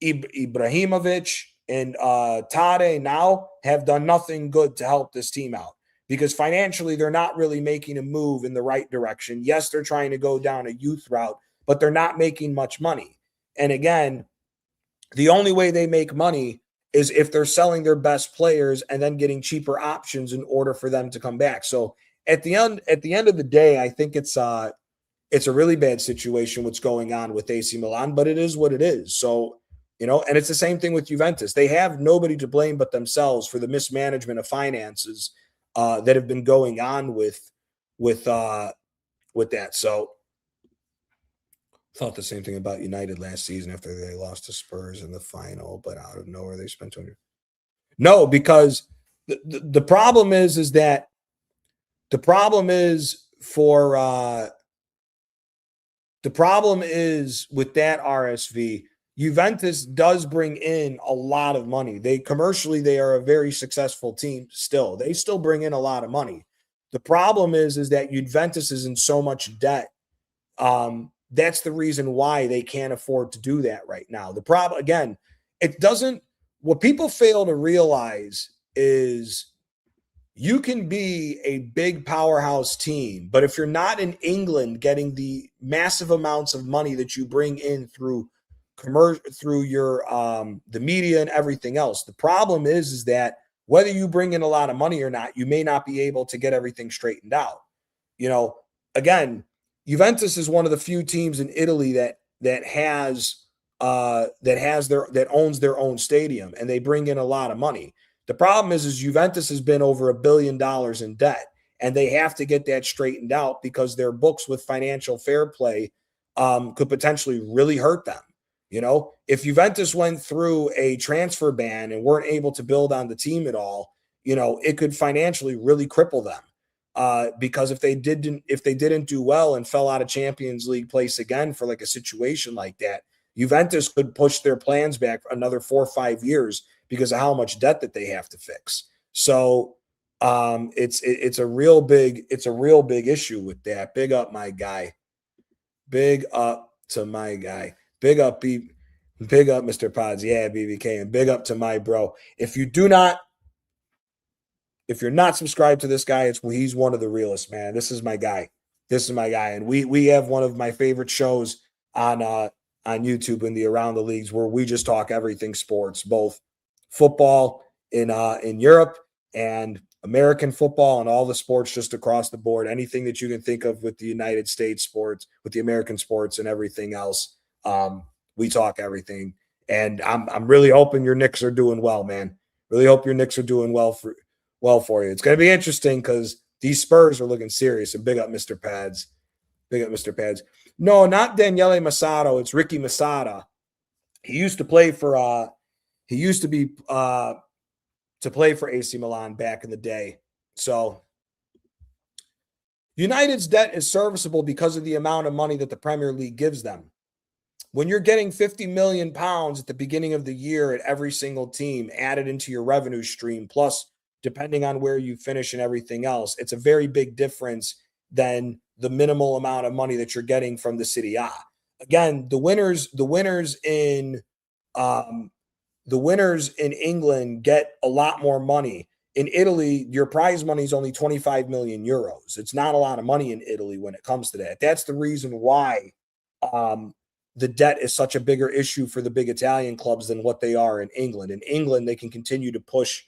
Ibrahimovic, and Tade now have done nothing good to help this team out because financially they're not really making a move in the right direction. Yes, they're trying to go down a youth route, but they're not making much money. And again, the only way they make money is if they're selling their best players and then getting cheaper options in order for them to come back. So at the end of the day, I think it's a really bad situation what's going on with AC Milan, but it is what it is. So, and it's the same thing with Juventus. They have nobody to blame but themselves for the mismanagement of finances that have been going on with that. So thought the same thing about United last season after they lost to Spurs in the final, but out of nowhere they spent 200. No, because the problem is that the problem is with that RSV. Juventus does bring in a lot of money. They are a very successful team still. They still bring in a lot of money. The problem is that Juventus is in so much debt. That's the reason why they can't afford to do that right now. The problem, again, it doesn't what people fail to realize is you can be a big powerhouse team, but if you're not in England getting the massive amounts of money that you bring in through through your the media and everything else, the problem is that whether you bring in a lot of money or not, you may not be able to get everything straightened out. You know, again, Juventus is one of the few teams in Italy that owns their own stadium, and they bring in a lot of money. The problem is Juventus has been over $1 billion in debt, and they have to get that straightened out because their books with financial fair play could potentially really hurt them. You know, if Juventus went through a transfer ban and weren't able to build on the team at all, you know, it could financially really cripple them. Because if they didn't do well and fell out of Champions League place again for like a situation like that, Juventus could push their plans back another 4 or 5 years because of how much debt that they have to fix. So it's a real big issue with that. Big up my guy. Big up to my guy. Big up Mr. Pods. Yeah, BBK, and big up to my bro. If you're not subscribed to this guy, he's one of the realest, man. This is my guy. And we have one of my favorite shows on YouTube in the Around the Leagues where we just talk everything sports, both football in Europe and American football and all the sports just across the board. Anything that you can think of with the United States sports, with the American sports and everything else. We talk everything. And I'm really hoping your Knicks are doing well, man. Really hope your Knicks are doing well for you. It's going to be interesting because these Spurs are looking serious. And big up Mr. Pads. Big up Mr. Pads. No, not Daniele Massato. It's Ricky Masada. He used to play for to play for AC Milan back in the day. So United's debt is serviceable because of the amount of money that the Premier League gives them. When you're getting 50 million pounds at the beginning of the year at every single team added into your revenue stream, plus depending on where you finish and everything else, it's a very big difference than the minimal amount of money that you're getting from the Serie A. Again, the winners in England get a lot more money. In Italy, your prize money is only 25 million euros. It's not a lot of money in Italy when it comes to that. That's the reason why the debt is such a bigger issue for the big Italian clubs than what they are in England. In England, they can continue to push,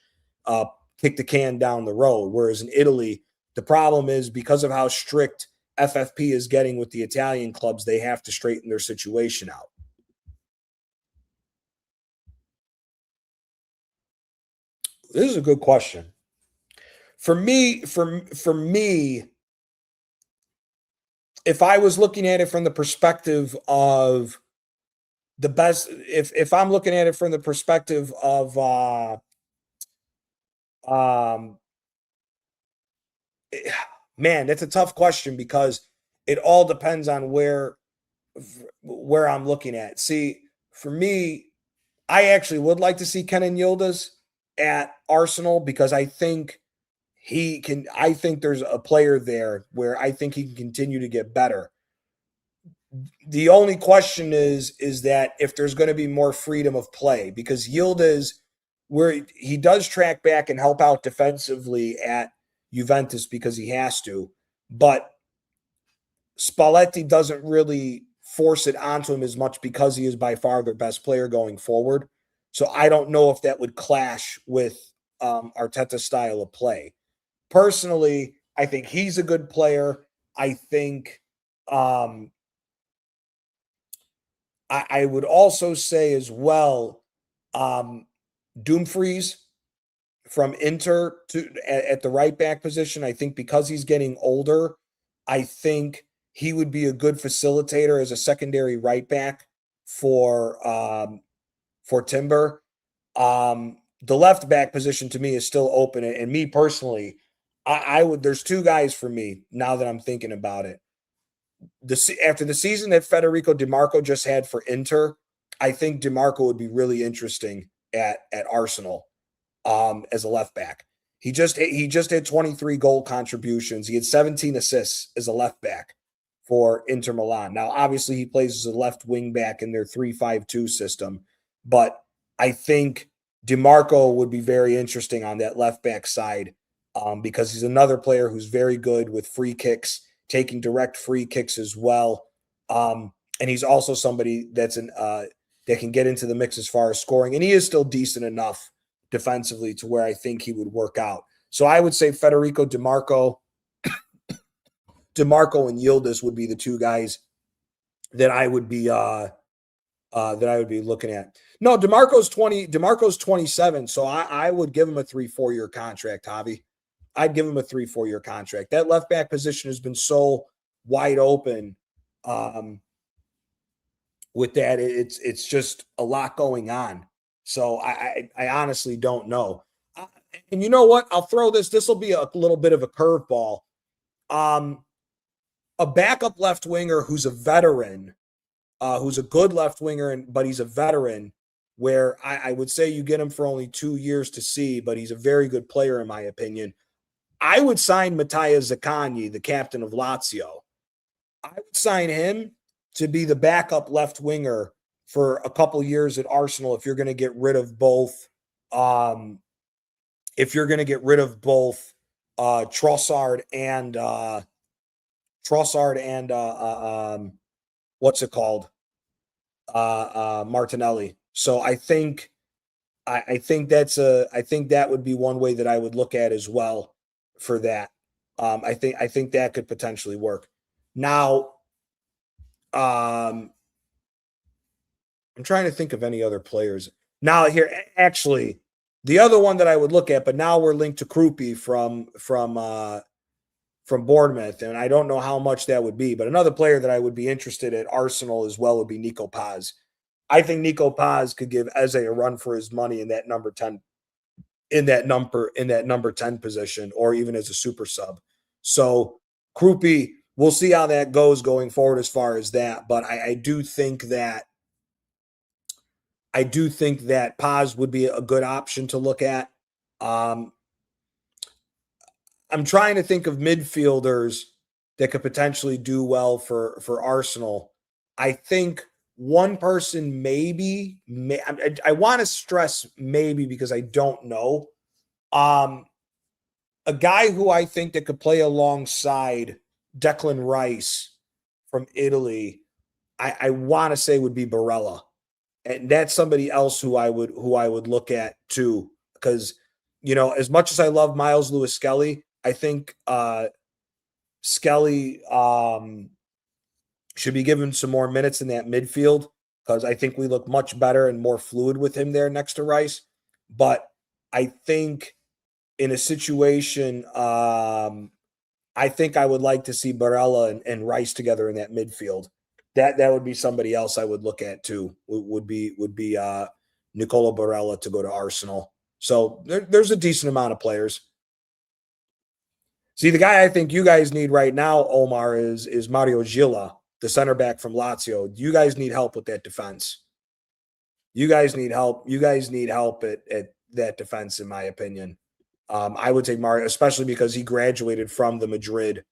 kick the can down the road. Whereas in Italy, the problem is because of how strict FFP is getting with the Italian clubs, they have to straighten their situation out. This is a good question. For me, if I was looking at it from the perspective of the best, if I'm looking at it from the perspective of man, that's a tough question because it all depends on where I'm looking at. See, for me, I actually would like to see Kenan Yildiz at Arsenal because I think there's a player there where I think he can continue to get better. The only question is that if there's going to be more freedom of play, because Yildiz, where he does track back and help out defensively at Juventus because he has to, but Spalletti doesn't really force it onto him as much because he is by far their best player going forward. So I don't know if that would clash with Arteta's style of play. Personally, I think he's a good player. I think I would also say as well, Dumfries from Inter at the right back position. I think because he's getting older, I think he would be a good facilitator as a secondary right back for Timber. The left back position to me is still open, and me personally, I would. There's two guys for me now that I'm thinking about it. After the season that Federico DiMarco just had for Inter, I think DiMarco would be really interesting at Arsenal as a left back. He just had 23 goal contributions. He had 17 assists as a left back for Inter Milan. Now, obviously, he plays as a left wing back in their 3-5-2 system, but I think DeMarco would be very interesting on that left back side because he's another player who's very good with free kicks, taking direct free kicks as well. And he's also somebody that can get into the mix as far as scoring, and he is still decent enough defensively to where I think he would work out. So I would say Federico DeMarco and Yildiz would be the two guys that I would be looking at. No, DeMarco's 27, so I would give him a 3-4 year contract, Javi. I'd give him a 3-4 year contract. That left back position has been so wide open. With that, it's just a lot going on. So I honestly don't know. And you know what? I'll throw this. This will be a little bit of a curveball. A backup left winger who's a veteran, who's a good left winger, but he's a veteran, where I would say you get him for only 2 years to see, but he's a very good player in my opinion. I would sign Mattia Zaccagni, the captain of Lazio. I would sign him to be the backup left winger for a couple years at Arsenal if you're going to get rid of both. Trossard and what's it called? Martinelli. So I think that would be one way that I would look at as well for that. I think that could potentially work. Now, I'm trying to think of any other players. Now here, actually, the other one that I would look at, but now we're linked to Krupi from Bournemouth, and I don't know how much that would be. But another player that I would be interested at Arsenal as well would be Nico Paz. I think Nico Paz could give Eze a run for his money in that number 10, in that number 10 position, or even as a super sub. So Krupi, we'll see how that goes going forward as far as that. But I do think that Paz would be a good option to look at. I'm trying to think of midfielders that could potentially do well for Arsenal. I think one person I want to stress maybe because I don't know. A guy who I think that could play alongside Declan Rice from Italy, I want to say would be Barella. And that's somebody else who I would look at too. Because, as much as I love Miles Lewis Skelly, I think Skelly should be given some more minutes in that midfield, because I think we look much better and more fluid with him there next to Rice. But I think in a situation, I think I would like to see Barella and Rice together in that midfield. That would be somebody else I would look at too. Would be Nicola Barella to go to Arsenal. So there's a decent amount of players. See, the guy I think you guys need right now, Omar, is Mario Gila, the center back from Lazio. You guys need help with that defense. You guys need help. You guys need help at that defense, in my opinion. I would take Mario, especially because he graduated from the Madrid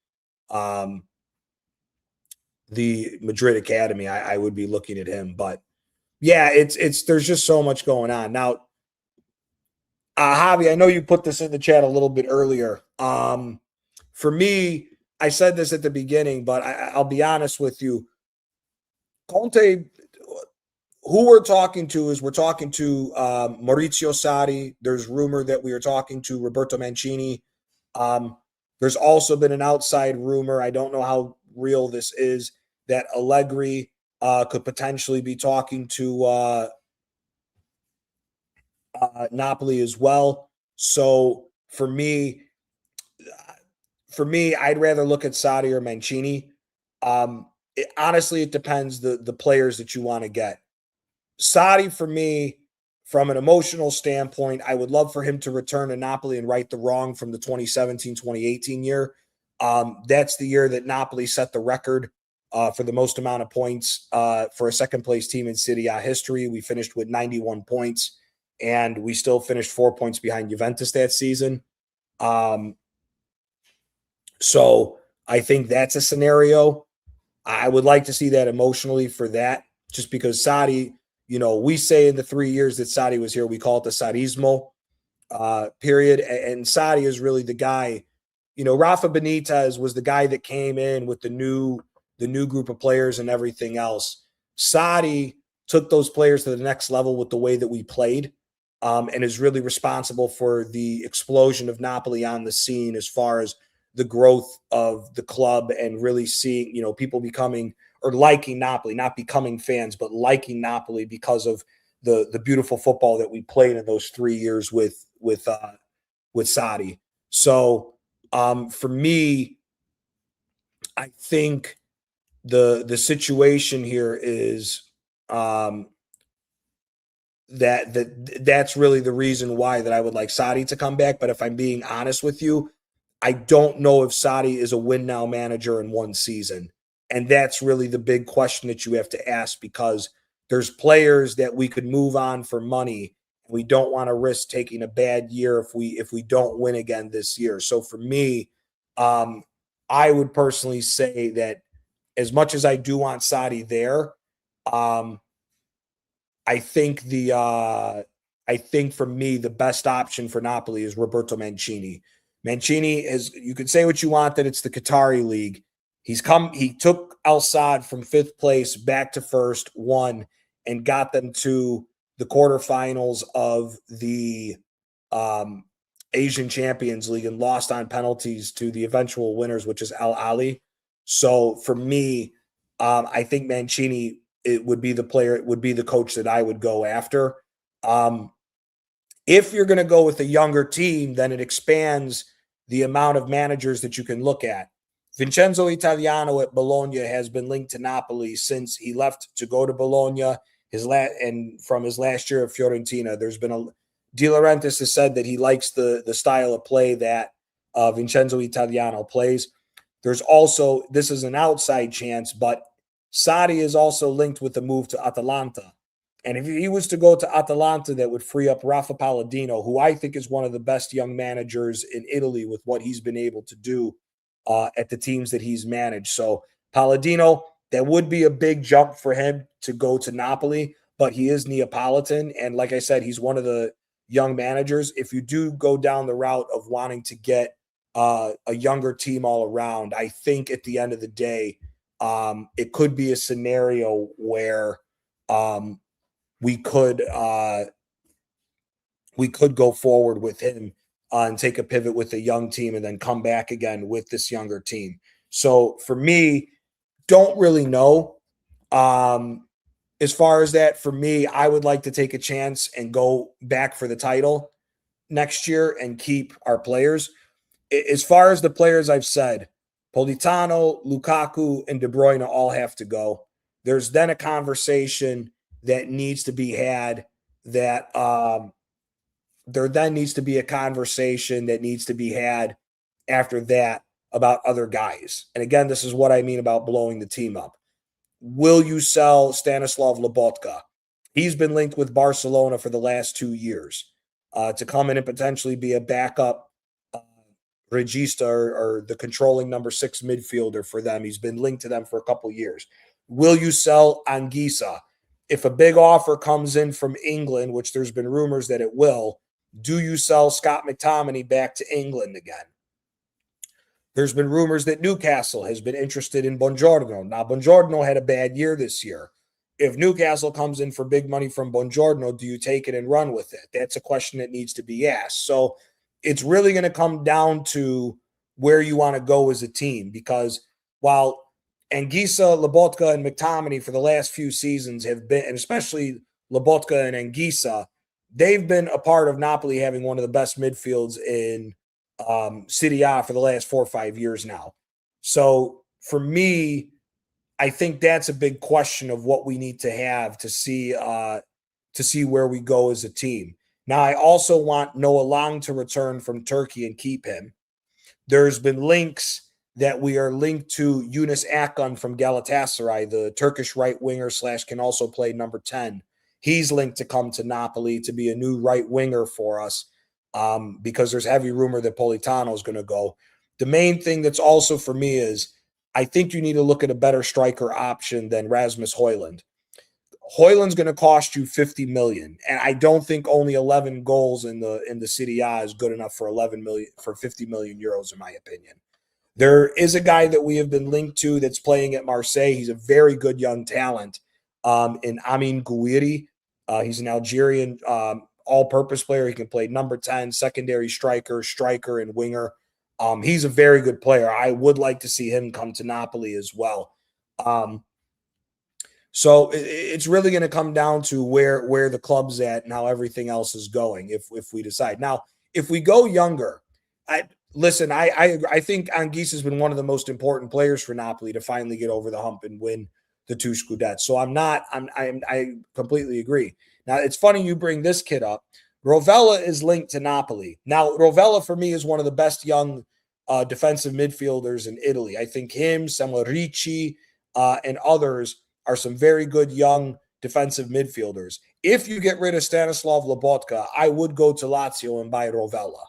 Academy. I would be looking at him. But yeah, there's just so much going on. Now, Javi, I know you put this in the chat a little bit earlier. For me, I said this at the beginning, but I'll be honest with you. Conte, who we're talking to Maurizio Sarri. There's rumor that we are talking to Roberto Mancini. There's also been an outside rumor, I don't know how real this is, that Allegri could potentially be talking to Napoli as well. So for me, I'd rather look at Sarri or Mancini. Honestly, it depends the players that you want to get. Sarri, for me, from an emotional standpoint, I would love for him to return to Napoli and right the wrong from the 2017-2018 year. That's the year that Napoli set the record for the most amount of points for a second-place team in Serie A history. We finished with 91 points, and we still finished 4 points behind Juventus that season. So I think that's a scenario. I would like to see that emotionally for that, just because Sarri, we say in the 3 years that Sarri was here, we call it the Sarrismo period. And Sarri is really the guy. Rafa Benitez was the guy that came in with the new group of players and everything else. Sarri took those players to the next level with the way that we played, and is really responsible for the explosion of Napoli on the scene as far as the growth of the club and really seeing, people becoming or liking Napoli, not becoming fans, but liking Napoli because of the beautiful football that we played in those 3 years with Sarri. So for me, I think the situation here is that's really the reason why that I would like Sarri to come back. But if I'm being honest with you, I don't know if Sarri is a win now manager in one season. And that's really the big question that you have to ask, because there's players that we could move on for money. We don't want to risk taking a bad year if we don't win again this year. So for me, I would personally say that as much as I do want Sarri there, I think for me, the best option for Napoli is Roberto Mancini. Mancini is, you could say what you want, that it's the Qatari league. He took Al Sadd from 5th place back to 1st, won, and got them to the quarterfinals of the Asian Champions League and lost on penalties to the eventual winners, which is Al Ahly. So for me, I think Mancini, it would be the coach that I would go after. If you're going to go with a younger team, then it expands the amount of managers that you can look at. Vincenzo Italiano at Bologna has been linked to Napoli since he left to go to Bologna and from his last year at Fiorentina. There's been De Laurentiis has said that he likes the style of play that Vincenzo Italiano plays. There's also, this is an outside chance, but Sarri is also linked with the move to Atalanta. And if he was to go to Atalanta, that would free up Rafa Palladino, who I think is one of the best young managers in Italy with what he's been able to do at the teams that he's managed. So Palladino, that would be a big jump for him to go to Napoli, but he is Neapolitan. And like I said, he's one of the young managers. If you do go down the route of wanting to get a younger team all around, I think at the end of the day, it could be a scenario where we could go forward with him and take a pivot with a young team and then come back again with this younger team. So for me, don't really know. As far as that, for me, I would like to take a chance and go back for the title next year and keep our players. As far as the players I've said, Politano, Lukaku, and De Bruyne all have to go. There's then a conversation that needs to be had that there then needs to be a conversation that needs to be had after that about other guys. And again, this is what I mean about blowing the team up. Will you sell Stanislav Lobotka? He's been linked with Barcelona for the last 2 years to come in and potentially be a backup regista or the controlling number 6 midfielder for them. He's been linked to them for a couple years. Will you sell Anguissa? If a big offer comes in from England, which there's been rumors that it will, do you sell Scott McTominay back to England again? There's been rumors that Newcastle has been interested in Buongiorno. Now, Buongiorno had a bad year this year. If Newcastle comes in for big money from Buongiorno, do you take it and run with it? That's a question that needs to be asked. So it's really going to come down to where you want to go as a team, because while Anguissa, Lobotka, and McTominay for the last few seasons have been, and especially Lobotka and Anguissa, they've been a part of Napoli having one of the best midfields in Serie A for the last 4 or 5 years now. So for me, I think that's a big question of what we need to have to see where we go as a team. Now, I also want Noah Lang to return from Turkey and keep him. There's been links that we are linked to Yunus Akgün from Galatasaray, the Turkish right winger / can also play number 10. He's linked to come to Napoli to be a new right winger for us because there's heavy rumor that Politano is going to go. The main thing that's also for me is I think you need to look at a better striker option than Rasmus Højlund. Højlund's going to cost you 50 million, and I don't think only 11 goals in the Serie A is good enough for 11 million for 50 million euros, in my opinion. There is a guy that we have been linked to that's playing at Marseille. He's a very good young talent, in Amin Gouiri. He's an Algerian all-purpose player. He can play number 10, secondary striker, and winger. He's a very good player. I would like to see him come to Napoli as well. So it's really going to come down to where the club's at and how everything else is going if we decide. Now, if we go younger, I think Anguissa has been one of the most important players for Napoli to finally get over the hump and win the 2 Scudettes. So I completely agree. Now, it's funny you bring this kid up. Rovella is linked to Napoli. Now, Rovella for me is one of the best young defensive midfielders in Italy. I think him, Samuel Ricci, and others are some very good young defensive midfielders. If you get rid of Stanislav Lobotka, I would go to Lazio and buy Rovella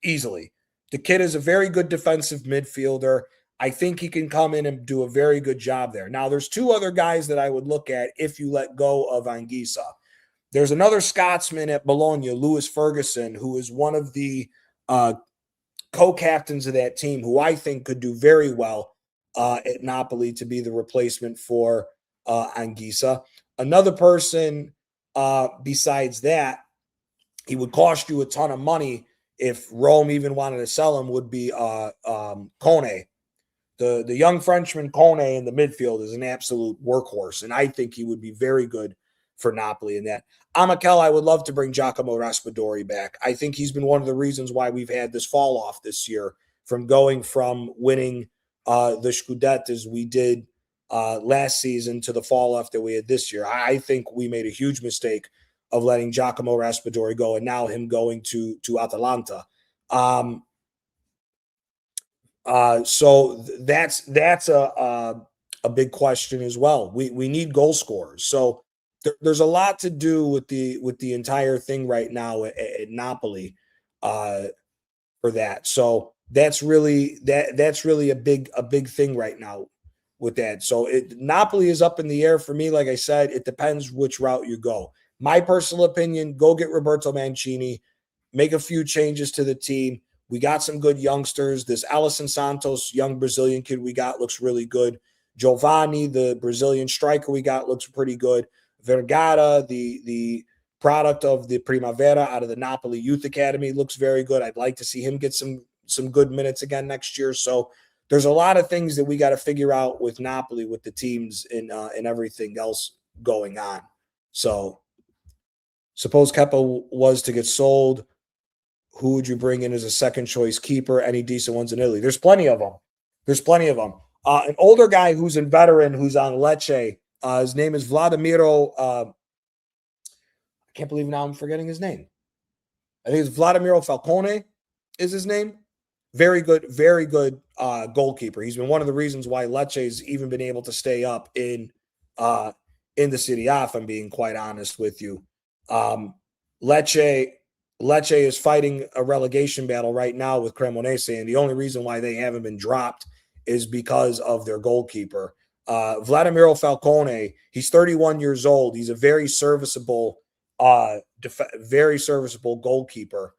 easily. The kid is a very good defensive midfielder. I think he can come in and do a very good job there. Now, there's 2 other guys that I would look at if you let go of Anguissa. There's another Scotsman at Bologna, Lewis Ferguson, who is one of the co-captains of that team, who I think could do very well at Napoli to be the replacement for Anguissa. Another person besides that, he would cost you a ton of money if Rome even wanted to sell him, would be Kone. The young Frenchman Kone in the midfield is an absolute workhorse, and I think he would be very good for Napoli in that. Amakel, I would love to bring Giacomo Raspadori back. I think he's been one of the reasons why we've had this fall off this year from going from winning the Scudetto as we did last season to the fall off that we had this year. I think we made a huge mistake of letting Giacomo Raspadori go and now him going to Atalanta. So that's a big question as well. We need goal scorers. So there's a lot to do with the entire thing right now at Napoli for that. So that's really a big thing right now with that. So Napoli is up in the air for me. Like I said, it depends which route you go. My personal opinion, go get Roberto Mancini, make a few changes to the team. We got some good youngsters. This Alisson Santos, young Brazilian kid we got, looks really good. Giovanni, the Brazilian striker we got, looks pretty good. Vergara, the product of the Primavera out of the Napoli Youth Academy, looks very good. I'd like to see him get some good minutes again next year. So there's a lot of things that we got to figure out with Napoli, with the teams and everything else going on. So suppose Kepa was to get sold, who would you bring in as a second choice keeper? Any decent ones in Italy? There's plenty of them. An older guy who's a veteran who's on Lecce. His name is Vladimiro. I can't believe now I'm forgetting his name. I think it's Vladimiro Falcone is his name. Very good goalkeeper. He's been one of the reasons why Lecce's even been able to stay up in the Serie A, if I'm being quite honest with you. Lecce is fighting a relegation battle right now with Cremonese, and the only reason why they haven't been dropped is because of their goalkeeper. Vladimiro Falcone, he's 31 years old. He's a very serviceable goalkeeper.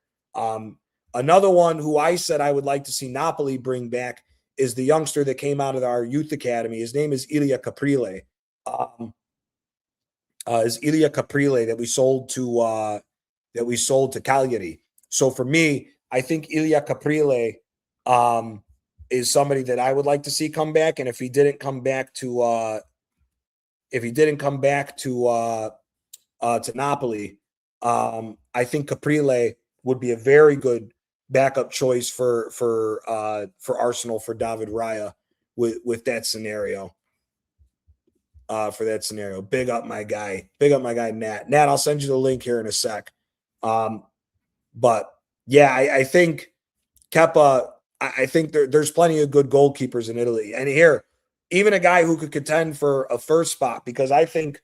Another one who I said I would like to see Napoli bring back is the youngster that came out of our youth academy. His name is Ilya Caprile. Is Ilya Caprile that we sold to Cagliari. So for me, I think Ilya Caprile is somebody that I would like to see come back. And if he didn't come back to Napoli, I think Caprile would be a very good backup choice for Arsenal for David Raya with that scenario. Big up my guy, Nat. Nat, I'll send you the link here in a sec. But yeah, I think Kepa, I think there's plenty of good goalkeepers in Italy. And here, even a guy who could contend for a first spot, because I think,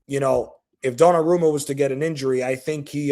if Donnarumma was to get an injury, I think he's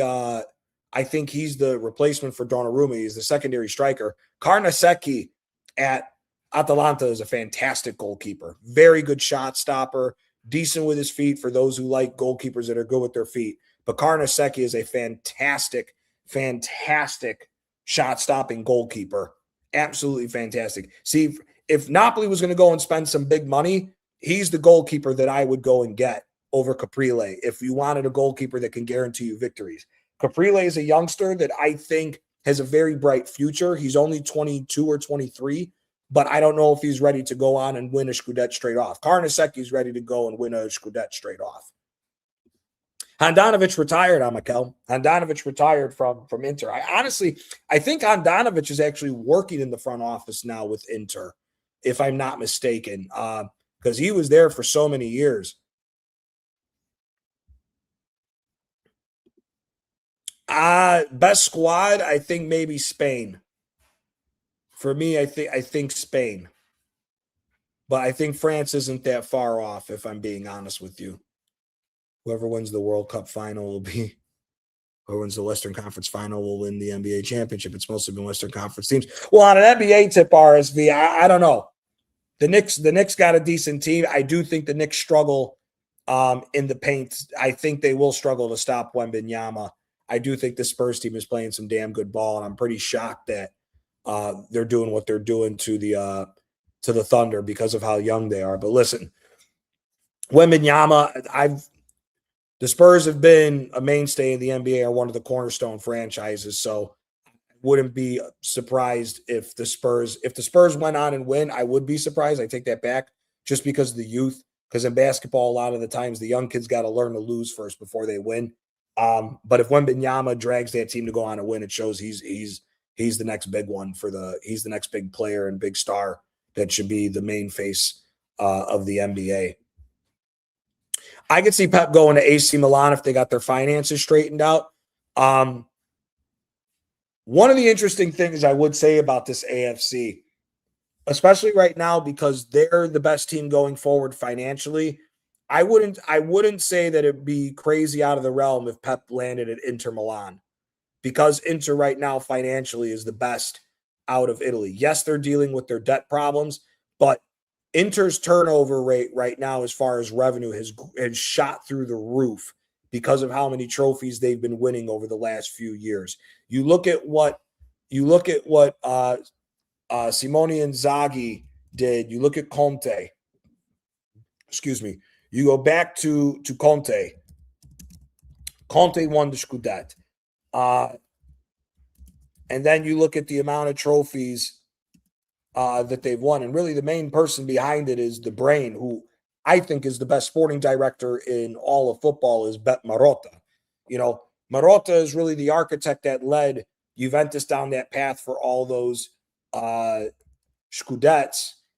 the replacement for Donnarumma. He's the secondary striker. Carnesecchi at Atalanta is a fantastic goalkeeper. Very good shot stopper, decent with his feet for those who like goalkeepers that are good with their feet. But Carnesecchi is a fantastic, fantastic shot-stopping goalkeeper. Absolutely fantastic. See, if Napoli was going to go and spend some big money, he's the goalkeeper that I would go and get over Caprile if you wanted a goalkeeper that can guarantee you victories. Caprile is a youngster that I think has a very bright future. He's only 22 or 23, but I don't know if he's ready to go on and win a Scudetto straight off. Carnesecchi's ready to go and win a Scudetto straight off. Handanovic retired, Amakel. Handanovic retired from Inter. I think Handanovic is actually working in the front office now with Inter, if I'm not mistaken, because he was there for so many years. Best squad, I think maybe Spain. For me, I think Spain. But I think France isn't that far off, if I'm being honest with you. Whoever wins the World Cup final will be, whoever wins the Western Conference final will win the NBA championship. It's mostly been Western Conference teams. Well, on an NBA tip, RSV, I don't know. The Knicks got a decent team. I do think the Knicks struggle in the paint. I think they will struggle to stop Wembanyama. I do think the Spurs team is playing some damn good ball, and I'm pretty shocked that they're doing what they're doing to the Thunder because of how young they are. But listen, Wembanyama, the Spurs have been a mainstay in the NBA, are one of the cornerstone franchises. So I wouldn't be surprised if the Spurs went on and win. I would be surprised. I take that back just because of the youth. Because in basketball, a lot of the times the young kids got to learn to lose first before they win. But if Wembanyama drags that team to go on and win, it shows he's the next big one he's the next big player and big star that should be the main face of the NBA. I could see Pep going to AC Milan if they got their finances straightened out. One of the interesting things I would say about this AFC, especially right now because they're the best team going forward financially, I wouldn't say that it'd be crazy out of the realm if Pep landed at Inter Milan, because Inter right now financially is the best out of Italy. Yes, they're dealing with their debt problems, but Inter's turnover rate right now, as far as revenue, has shot through the roof because of how many trophies they've been winning over the last few years. You look at what Simone Inzaghi did. You look at Conte. Excuse me. You go back to Conte. Conte won the Scudetto. And then you look at the amount of trophies that they've won. And really the main person behind it is the brain, who I think is the best sporting director in all of football, is Beppe Marotta. You know, Marotta is really the architect that led Juventus down that path for all those Scudettos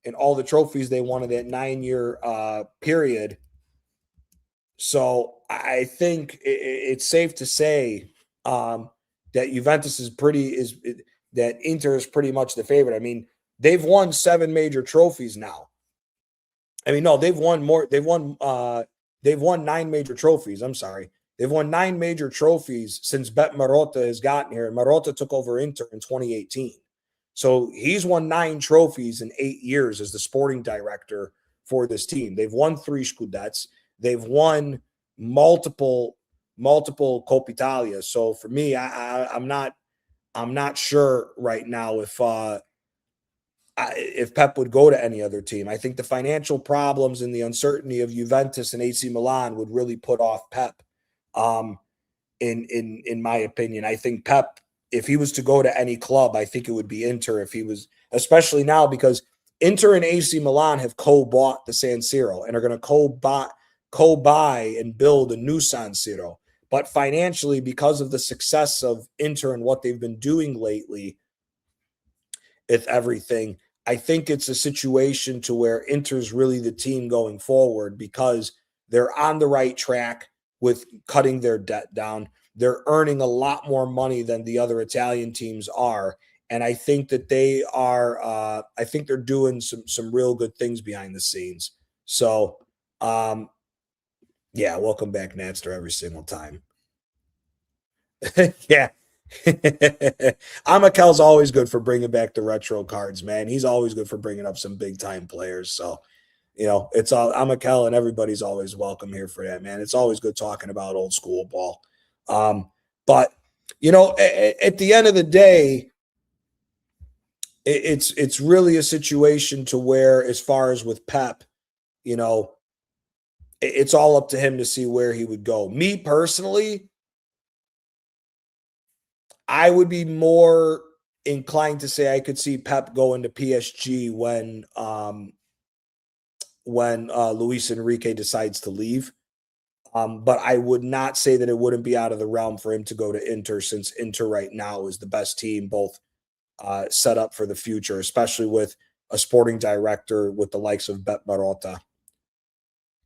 and all the trophies they won in that 9-year period. So I think it's safe to say that Juventus that Inter is pretty much the favorite. I mean, they've won 7 major trophies now. I mean, no, they've won more. They've won 9 major trophies. I'm sorry. They've won 9 major trophies since Beppe Marotta has gotten here. And Marotta took over Inter in 2018. So he's won 9 trophies in 8 years as the sporting director for this team. They've won 3 Scudettos. They've won multiple Coppa Italia. So for me, I'm not sure right now if Pep would go to any other team. I think the financial problems and the uncertainty of Juventus and AC Milan would really put off Pep. In my opinion, I think Pep, if he was to go to any club, I think it would be Inter. If he was, especially now because Inter and AC Milan have co-bought the San Siro and are going to co-buy and build a new San Siro. But financially, because of the success of Inter and what they've been doing lately, with everything, I think it's a situation to where Inter's really the team going forward because they're on the right track with cutting their debt down. They're earning a lot more money than the other Italian teams are. And I think that they are, I think they're doing some real good things behind the scenes. So, yeah, welcome back, Natster, every single time. Yeah. Amakel's always good for bringing back the retro cards, man. He's always good for bringing up some big time players. So, it's all I'm a Kel, and everybody's always welcome here for that, man. It's always good talking about old school ball. But at the end of the day, it's really a situation to where, as far as with Pep, it's all up to him to see where he would go. Me personally, I would be more inclined to say I could see Pep go into PSG when Luis Enrique decides to leave. But I would not say that it wouldn't be out of the realm for him to go to Inter, since Inter right now is the best team, both set up for the future, especially with a sporting director with the likes of Bet Marotta.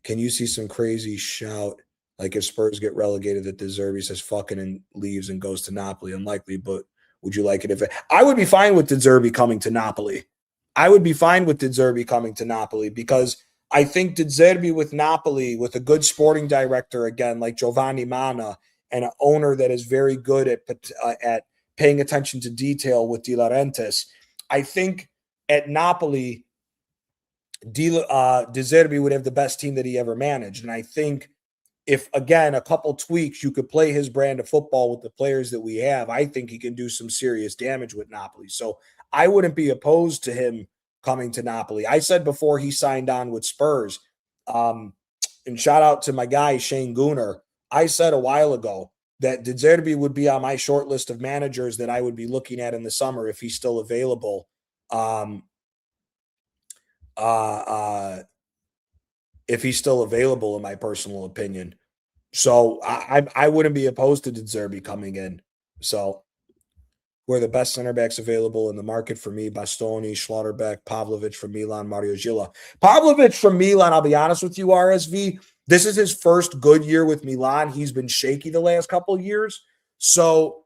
Can you see some crazy shout like if Spurs get relegated that De Zerbi says fucking and leaves and goes to Napoli? Unlikely, but would you like it if I would be fine with De Zerbi coming to Napoli. I would be fine with De Zerbi coming to Napoli, because I think De Zerbi with Napoli, with a good sporting director again like Giovanni Manna, and an owner that is very good at paying attention to detail with De Laurentiis, I think at Napoli, De Zerbi would have the best team that he ever managed. And I think if, again, a couple tweaks, you could play his brand of football with the players that we have, I think he can do some serious damage with Napoli. So I wouldn't be opposed to him coming to Napoli. I said before he signed on with Spurs, and shout out to my guy, Shane Gooner, I said a while ago that De Zerbi would be on my short list of managers that I would be looking at in the summer if he's still available. If he's still available, in my personal opinion. So I wouldn't be opposed to De Zerbi coming in. So who are the best center backs available in the market for me? Bastoni, Schlotterbeck, Pavlovic from Milan, Mario Gila. Pavlovic from Milan, I'll be honest with you, RSV. This is his first good year with Milan. He's been shaky the last couple of years. So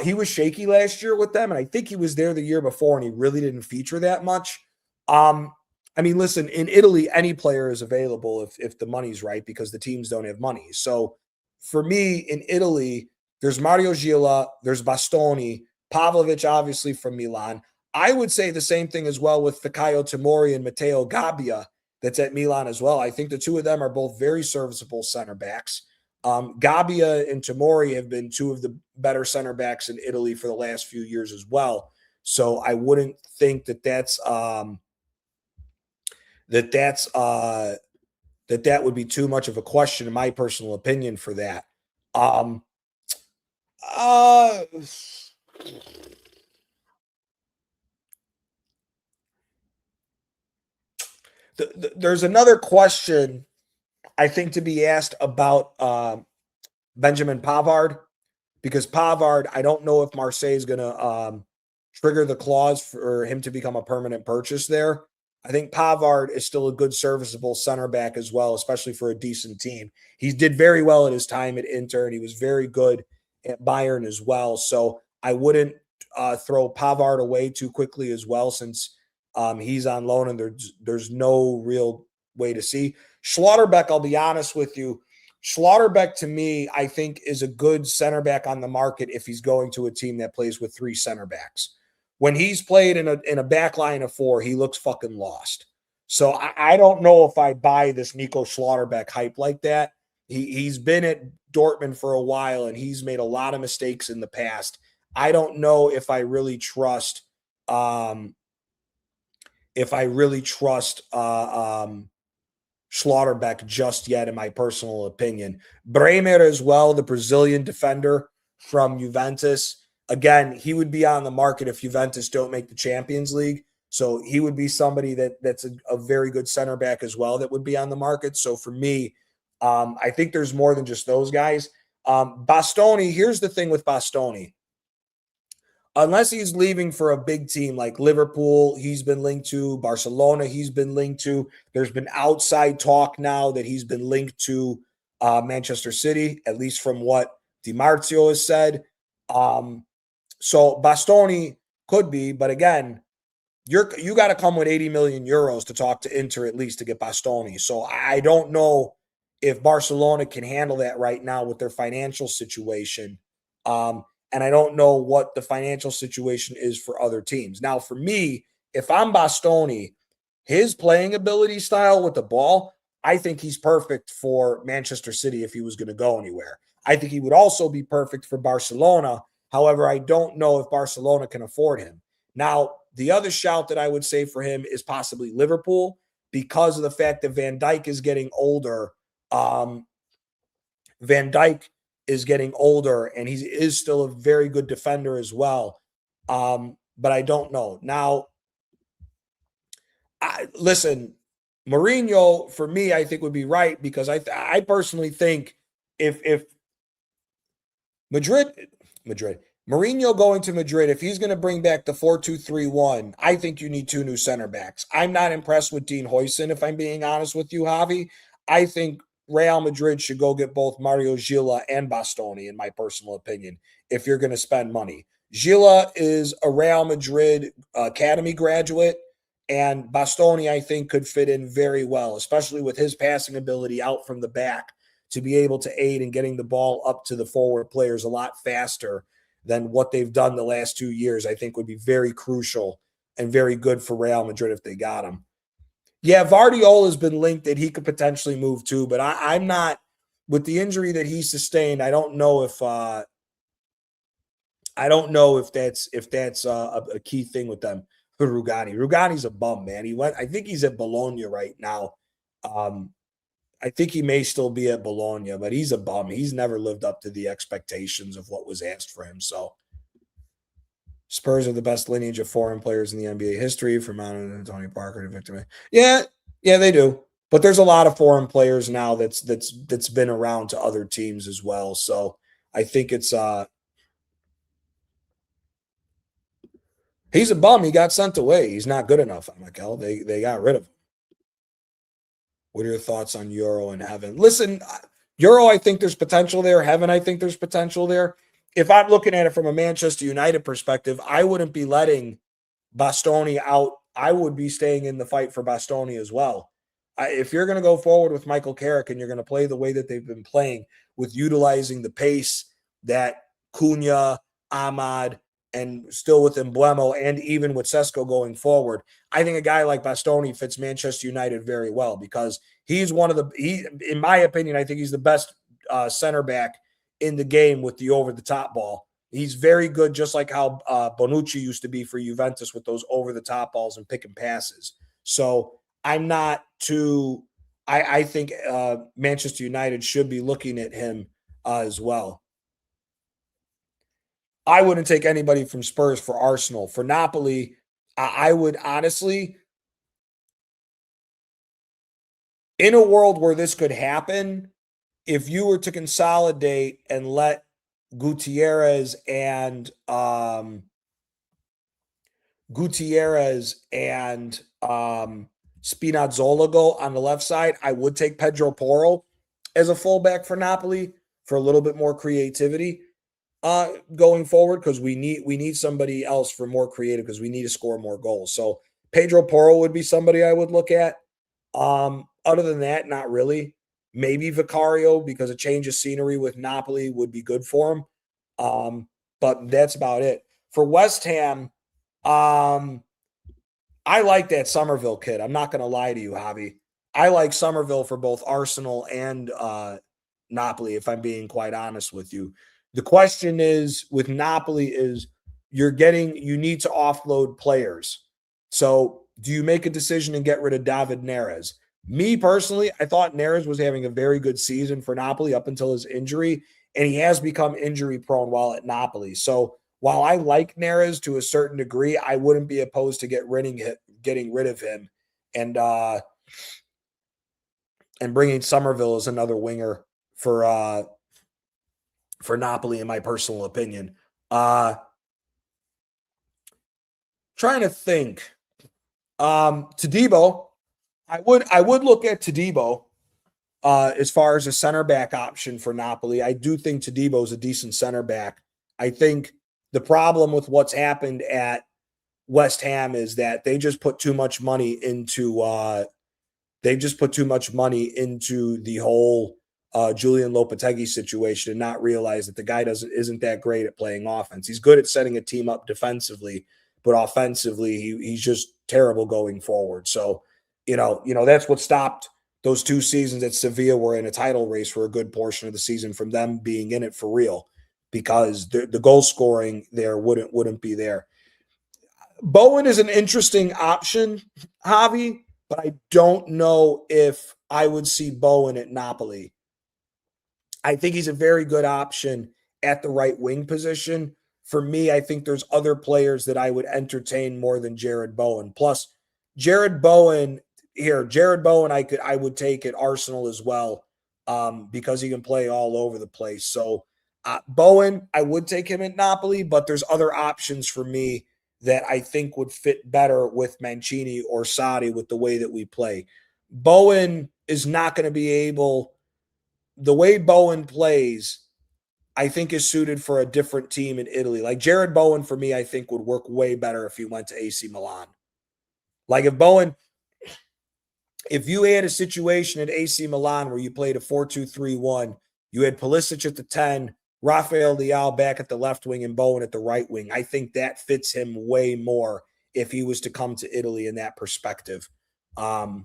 he was shaky last year with them, and I think he was there the year before, and he really didn't feature that much. I mean, listen, in Italy, any player is available if the money's right, because the teams don't have money. So for me, in Italy, there's Mario Gila, there's Bastoni, Pavlovic, obviously from Milan. I would say the same thing as well with Fikayo Tomori and Matteo Gabbia, that's at Milan as well. I think the two of them are both very serviceable center backs. Gabbia and Tomori have been two of the better center backs in Italy for the last few years as well. So I wouldn't think that that would be too much of a question, in my personal opinion, for that. There's another question I think to be asked about Benjamin Pavard, because Pavard, I don't know if Marseille is going to trigger the clause for him to become a permanent purchase there. I think Pavard is still a good serviceable center back as well, especially for a decent team. He did very well at his time at Inter, and he was very good at Bayern as well. So I wouldn't throw Pavard away too quickly as well, since he's on loan and there's no real way to see. Schlotterbeck, I'll be honest with you, Schlotterbeck to me, I think, is a good center back on the market if he's going to a team that plays with three center backs. When he's played in a back line of four, he looks fucking lost. So I don't know if I buy this Nico Schlotterbeck hype like that. He's been at Dortmund for a while, and he's made a lot of mistakes in the past. I don't know if I really trust Schlotterbeck just yet, in my personal opinion. Bremer as well, the Brazilian defender from Juventus. Again, he would be on the market if Juventus don't make the Champions League. So he would be somebody that's a very good center back as well that would be on the market. So for me, I think there's more than just those guys. Bastoni, here's the thing with Bastoni. Unless he's leaving for a big team like Liverpool, he's been linked to. Barcelona, he's been linked to. There's been outside talk now that he's been linked to Manchester City, at least from what Di Marzio has said. So Bastoni could be, but again, you got to come with 80 million euros to talk to Inter at least to get Bastoni. So I don't know if Barcelona can handle that right now with their financial situation. And I don't know what the financial situation is for other teams. Now, for me, if I'm Bastoni, his playing ability style with the ball, I think he's perfect for Manchester City if he was going to go anywhere. I think he would also be perfect for Barcelona. However, I don't know if Barcelona can afford him. Now, the other shout that I would say for him is possibly Liverpool because of the fact that Van Dijk is getting older. Van Dijk is getting older, and he is still a very good defender as well. But I don't know. Now, listen, Mourinho for me, I think would be right because I personally think if Madrid Mourinho going to Madrid, if he's going to bring back the 4-2-3-1, I think you need two new center backs. I'm not impressed with Dean Huijsen, if I'm being honest with you, Javi. I think Real Madrid should go get both Mario Gila and Bastoni, in my personal opinion, if you're going to spend money. Gila is a Real Madrid academy graduate, and Bastoni, I think, could fit in very well, especially with his passing ability out from the back to be able to aid in getting the ball up to the forward players a lot faster than what they've done the last 2 years. I think would be very crucial and very good for Real Madrid if they got him. Yeah, Vardiol has been linked that he could potentially move too, but I'm not with the injury that he sustained. I don't know if that's a key thing with them for Rugani. Rugani's a bum, man. I think he's at Bologna right now. I think he may still be at Bologna, but he's a bum. He's never lived up to the expectations of what was asked for him. So Spurs are the best lineage of foreign players in the NBA history, from Mount and Tony Parker to Victor. Yeah, they do. But there's a lot of foreign players now that's been around to other teams as well. So I think it's he's a bum. He got sent away. He's not good enough, Mikel. They got rid of him. What are your thoughts on Euro and Heaven? Listen, Euro, I think there's potential there. Heaven, I think there's potential there. If I'm looking at it from a Manchester United perspective, I wouldn't be letting Bastoni out. I would be staying in the fight for Bastoni as well. If you're going to go forward with Michael Carrick and you're going to play the way that they've been playing with utilizing the pace that Cunha, Ahmad, and still with Emblemo and even with Sesko going forward, I think a guy like Bastoni fits Manchester United very well because he's in my opinion, I think he's the best center back in the game with the over-the-top ball. He's very good, just like how Bonucci used to be for Juventus with those over-the-top balls and pick and passes. So I'm not too – I think Manchester United should be looking at him as well. I wouldn't take anybody from Spurs for Arsenal. For Napoli, I would honestly, in a world where this could happen, if you were to consolidate and let Gutierrez and Spinazzola go on the left side, I would take Pedro Porro as a fullback for Napoli for a little bit more creativity going forward, because we need somebody else for more creative, because we need to score more goals. So Pedro Porro would be somebody I would look at. Other than that, not really. Maybe Vicario, because a change of scenery with Napoli would be good for him. But that's about it. For West Ham, I like that Somerville kid. I'm not going to lie to you, Javi. I like Somerville for both Arsenal and Napoli, if I'm being quite honest with you. The question is with Napoli is you need to offload players. So do you make a decision and get rid of David Neres? Me personally, I thought Neres was having a very good season for Napoli up until his injury, and he has become injury prone while at Napoli. So while I like Neres to a certain degree, I wouldn't be opposed to getting rid of him and bringing Somerville as another winger for Napoli, in my personal opinion. Trying to think. Todibo, I would look at Todibo as far as a center back option for Napoli. I do think Todibo is a decent center back. I think the problem with what's happened at West Ham is that they just put too much money into the whole Julian Lopetegui situation and not realize that the guy isn't that great at playing offense. He's good at setting a team up defensively, but offensively he's just terrible going forward. So That's what stopped those 2 seasons at Sevilla were in a title race for a good portion of the season from them being in it for real, because the goal scoring there wouldn't be there. Bowen is an interesting option, Javi, but I don't know if I would see Bowen at Napoli. I think he's a very good option at the right wing position. For me, I think there's other players that I would entertain more than Jared Bowen. Plus, Jared Bowen I would take at Arsenal as well, because he can play all over the place. So Bowen, I would take him at Napoli, but there's other options for me that I think would fit better with Mancini or Sarri with the way that we play. Bowen is not going to be able, the way Bowen plays, I think is suited for a different team in Italy. Like Jared Bowen for me, I think would work way better if he went to AC Milan. Like if you had a situation at AC Milan where you played a 4-2-3-1, you had Pulisic at the 10, Rafael Leao back at the left wing, and Bowen at the right wing. I think that fits him way more if he was to come to Italy in that perspective. Yeah,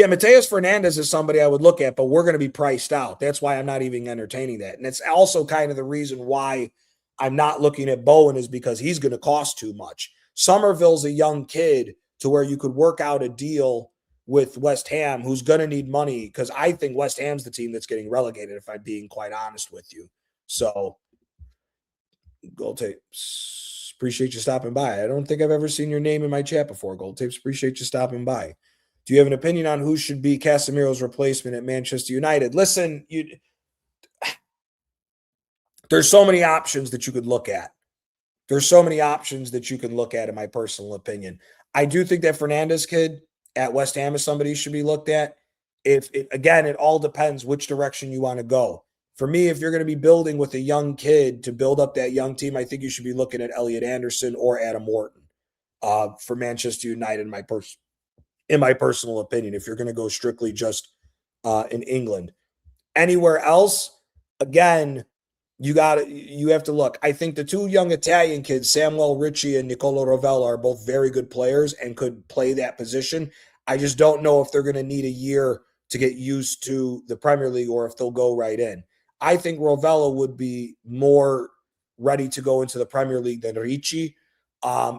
Mateus Fernandez is somebody I would look at, but we're going to be priced out. That's why I'm not even entertaining that. And it's also kind of the reason why I'm not looking at Bowen, is because he's going to cost too much. Somerville's a young kid to where you could work out a deal with West Ham, who's going to need money, because I think West Ham's the team that's getting relegated, if I'm being quite honest with you. So, Gold Tapes, appreciate you stopping by. I don't think I've ever seen your name in my chat before, Gold Tapes. Appreciate you stopping by. Do you have an opinion on who should be Casemiro's replacement at Manchester United? Listen, there's so many options that you could look at. There's so many options that you can look at, in my personal opinion. I do think that Fernandez kid at West Ham is somebody who should be looked at. It all depends which direction you want to go. For me, if you're going to be building with a young kid to build up that young team, I think you should be looking at Elliot Anderson or Adam Wharton for Manchester United, in my personal opinion, if you're going to go strictly just in England. Anywhere else, again, you have to look. I think the 2 young Italian kids, Samuel Ricci and Nicolo Rovella, are both very good players and could play that position. I just don't know if they're going to need a year to get used to the Premier League or if they'll go right in. I think Rovella would be more ready to go into the Premier League than Ricci,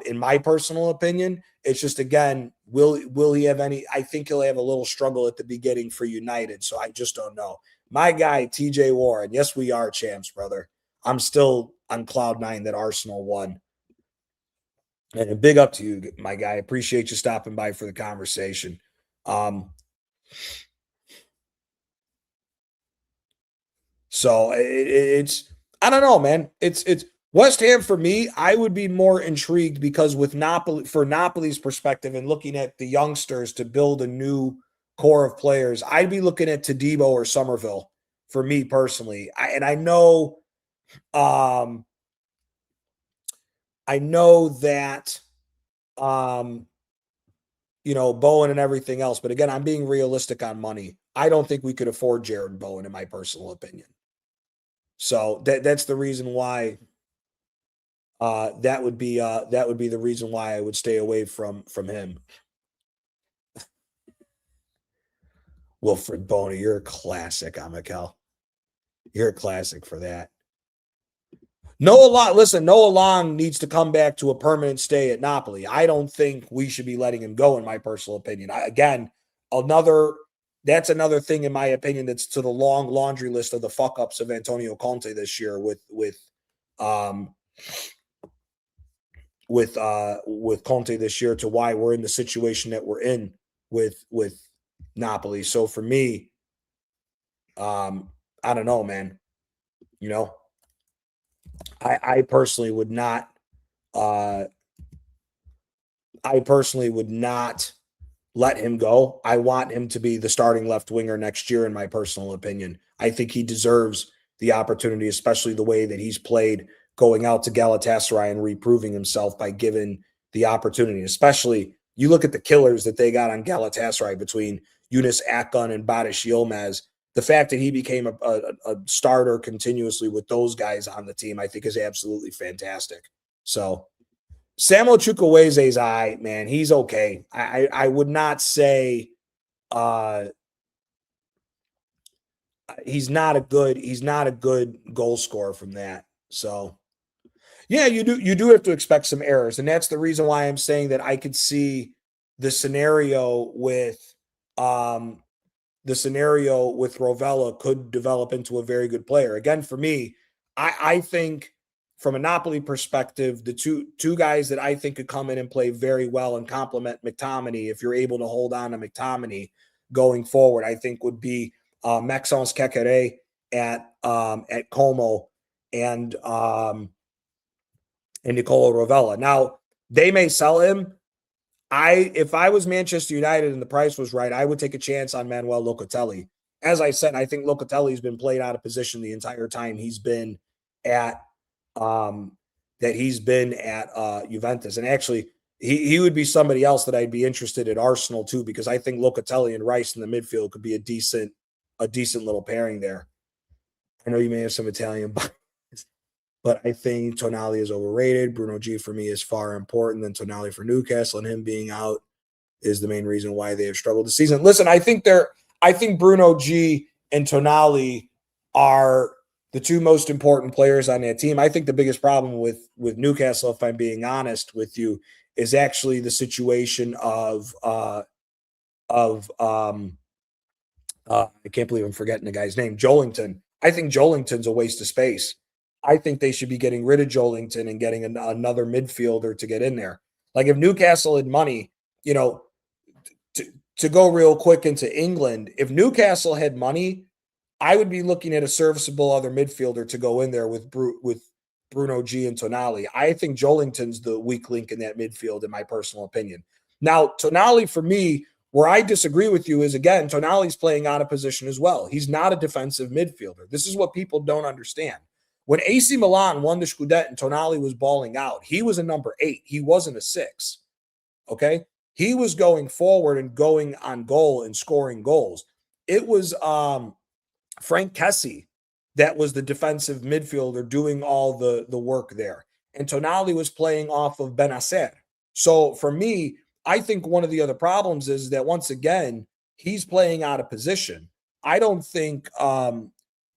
in my personal opinion. It's just, again, will he have any? I think he'll have a little struggle at the beginning for United, so I just don't know. My guy, TJ Warren. Yes, we are champs, brother. I'm still on cloud 9 that Arsenal won. And a big up to you, my guy. Appreciate you stopping by for the conversation. So it's I don't know, man. It's West Ham for me. I would be more intrigued because with Napoli, for Napoli's perspective and looking at the youngsters to build a new core of players, I'd be looking at Todibo or Somerville for me personally. I know that Bowen and everything else, but again, I'm being realistic on money. I don't think we could afford Jared Bowen, in my personal opinion. So that's the reason why that would be the reason why I would stay away from him. Wilfred Boney, you're a classic, Amikel. You're a classic for that. Noah Long needs to come back to a permanent stay at Napoli. I don't think we should be letting him go, in my personal opinion. That's another thing, in my opinion, that's to the long laundry list of the fuck ups of Antonio Conte this year with Conte this year, to why we're in the situation that we're in with Napoli. So for me, I don't know, man. I personally would not let him go. I want him to be the starting left winger next year, in my personal opinion. I think he deserves the opportunity, especially the way that he's played going out to Galatasaray and reproving himself by giving the opportunity. Especially, you look at the killers that they got on Galatasaray between Yunus Akgun and Badish Yilmaz. The fact that he became a starter continuously with those guys on the team, I think, is absolutely fantastic. So Samuel Chukwueze's man. He's okay. I would not say uh he's not a good goal scorer from that. So yeah, you do have to expect some errors, and that's the reason why I'm saying that I could see the scenario with um Rovella could develop into a very good player. Again, for me, I think from a Napoli perspective, the two guys that I think could come in and play very well and complement McTominay, if you're able to hold on to McTominay going forward, I think would be Maxence Kekere at Como and Nicola Rovella. Now they may sell him. If I was Manchester United and the price was right, I would take a chance on Manuel Locatelli. As I said, I think Locatelli's been played out of position the entire time he's been at um Juventus. And actually he would be somebody else that I'd be interested at Arsenal too, because I think Locatelli and Rice in the midfield could be a decent little pairing there. I know you may have some Italian bias, but I think Tonali is overrated. Bruno G for me is far important than Tonali for Newcastle, and him being out is the main reason why they have struggled this season. Listen, I think Bruno G and Tonali are the two most important players on that team. I think the biggest problem with Newcastle, if I'm being honest with you, is actually the situation of I can't believe I'm forgetting the guy's name, Joelinton. I think Joelinton's a waste of space. I think they should be getting rid of Joelinton and getting another midfielder to get in there. Like if Newcastle had money, you know, to go real quick into England, if Newcastle had money, I would be looking at a serviceable other midfielder to go in there with Bruno G and Tonali. I think Joelinton's the weak link in that midfield, in my personal opinion. Now, Tonali, for me, where I disagree with you is, again, Tonali's playing out of position as well. He's not a defensive midfielder. This is what people don't understand. When AC Milan won the Scudetto and Tonali was balling out, he was a number 8. He wasn't a 6. Okay? He was going forward and going on goal and scoring goals. It was Frank Kessie that was the defensive midfielder doing all the work there. And Tonali was playing off of Benacer. So for me, I think one of the other problems is that, once again, he's playing out of position. I don't think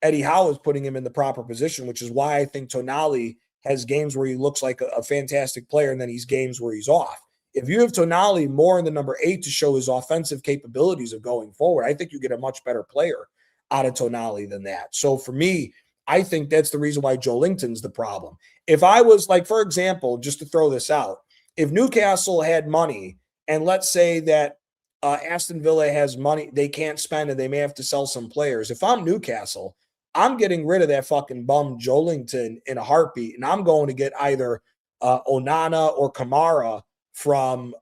Eddie Howe is putting him in the proper position, which is why I think Tonali has games where he looks like a fantastic player, and then he's games where he's off. If you have Tonali more in the number 8 to show his offensive capabilities of going forward, I think you get a much better player out of Tonali than that. So for me, I think that's the reason why Joelinton's the problem. If I was, like, for example, just to throw this out, if Newcastle had money, and let's say that Aston Villa has money they can't spend and they may have to sell some players. If I'm Newcastle, I'm getting rid of that fucking bum Joelinton in a heartbeat, and I'm going to get either Onana or Kamara from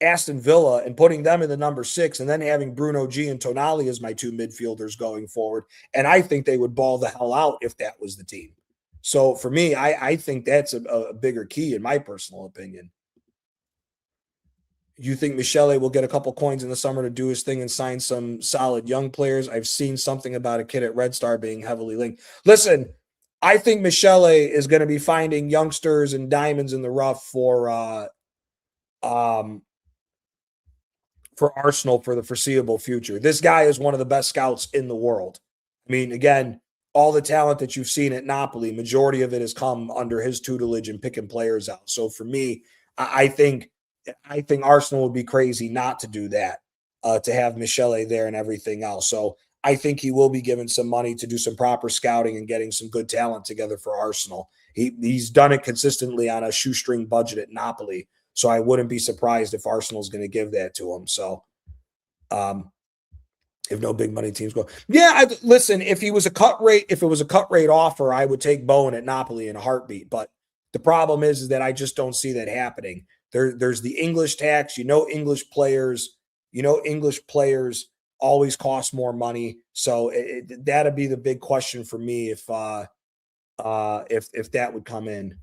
Aston Villa and putting them in the number 6, and then having Bruno G and Tonali as my two midfielders going forward. And I think they would ball the hell out if that was the team. So for me, I think that's a bigger key, in my personal opinion. You think Michele will get a couple coins in the summer to do his thing and sign some solid young players? I've seen something about a kid at Red Star being heavily linked. Listen, I think Michele is going to be finding youngsters and diamonds in the rough for Arsenal for the foreseeable future. This guy is one of the best scouts in the world. I mean, again, all the talent that you've seen at Napoli, majority of it has come under his tutelage and picking players out. So for me, I think Arsenal would be crazy not to do that, to have Michele there and everything else. So I think he will be given some money to do some proper scouting and getting some good talent together for Arsenal. He's done it consistently on a shoestring budget at Napoli. So I wouldn't be surprised if Arsenal's going to give that to him. So if no big money teams go. Yeah, listen, if it was a cut rate offer, I would take Bowen at Napoli in a heartbeat. But the problem is that I just don't see that happening. There's the English tax. English players always cost more money. So that'd be the big question for me if that would come in.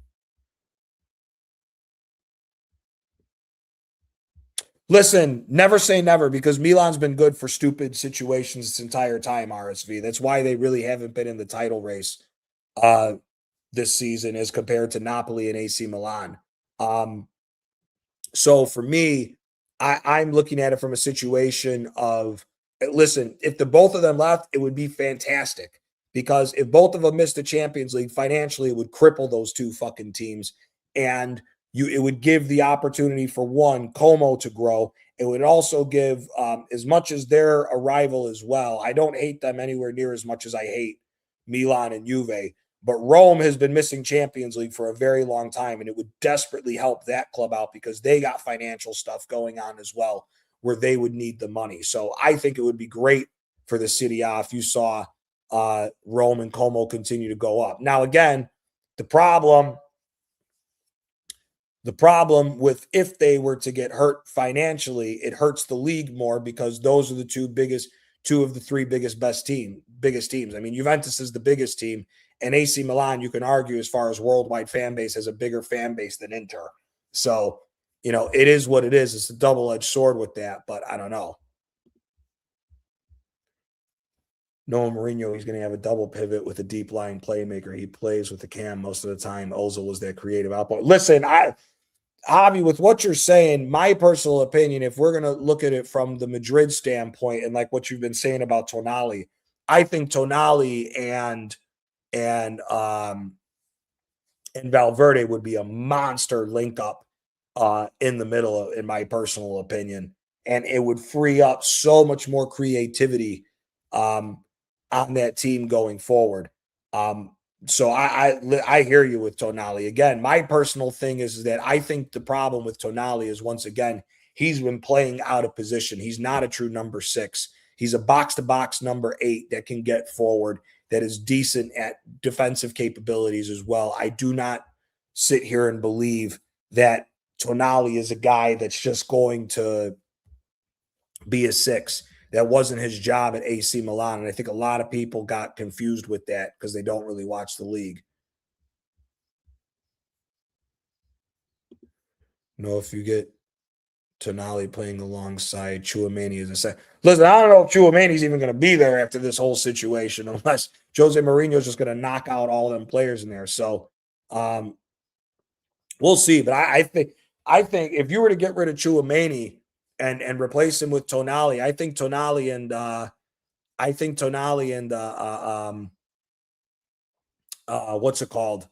Listen, never say never, because Milan's been good for stupid situations this entire time, RSV. That's why they really haven't been in the title race. this season as compared to Napoli and AC Milan. Um, so for me, I'm looking at it from a situation of listen, if the both of them left, it would be fantastic because if both of them missed the Champions League financially, it would cripple those two fucking teams. And it would give the opportunity for one, Como to grow. It would also give as much as their arrival as well. I don't hate them anywhere near as much as I hate Milan and Juve. But Rome has been missing Champions League for a very long time, and it would desperately help that club out because they got financial stuff going on as well where they would need the money. So I think it would be great for the Serie A if you saw Rome and Como continue to go up. Now, again, the problem with if they were to get hurt financially, it hurts the league more because those are the two of the three biggest teams. I mean, Juventus is the biggest team, and AC Milan, you can argue as far as worldwide fan base, has a bigger fan base than Inter. So, it is what it is. It's a double-edged sword with that, but I don't know. Noah Mourinho, he's going to have a double pivot with a deep line playmaker. He plays with the cam most of the time. Ozil was that creative output. Listen, Javi, with what you're saying, my personal opinion, if we're going to look at it from the Madrid standpoint and like what you've been saying about Tonali, I think Tonali and Valverde would be a monster link up in the middle, in my personal opinion, and it would free up so much more creativity on that team going forward. So I hear you with Tonali. Again, my personal thing is that I think the problem with Tonali is, once again, he's been playing out of position. He's not a true number 6. He's a box-to-box number 8 that can get forward, that is decent at defensive capabilities as well. I do not sit here and believe that Tonali is a guy that's just going to be a 6. That wasn't his job at AC Milan. And I think a lot of people got confused with that because they don't really watch the league. If you get Tonali playing alongside Tchouaméni as a set. Listen, I don't know if Tchouaméni's even going to be there after this whole situation unless Jose Mourinho's just going to knock out all them players in there. So we'll see. But I think if you were to get rid of Tchouaméni and replace him with Tonali, I think Tonali and what's it called?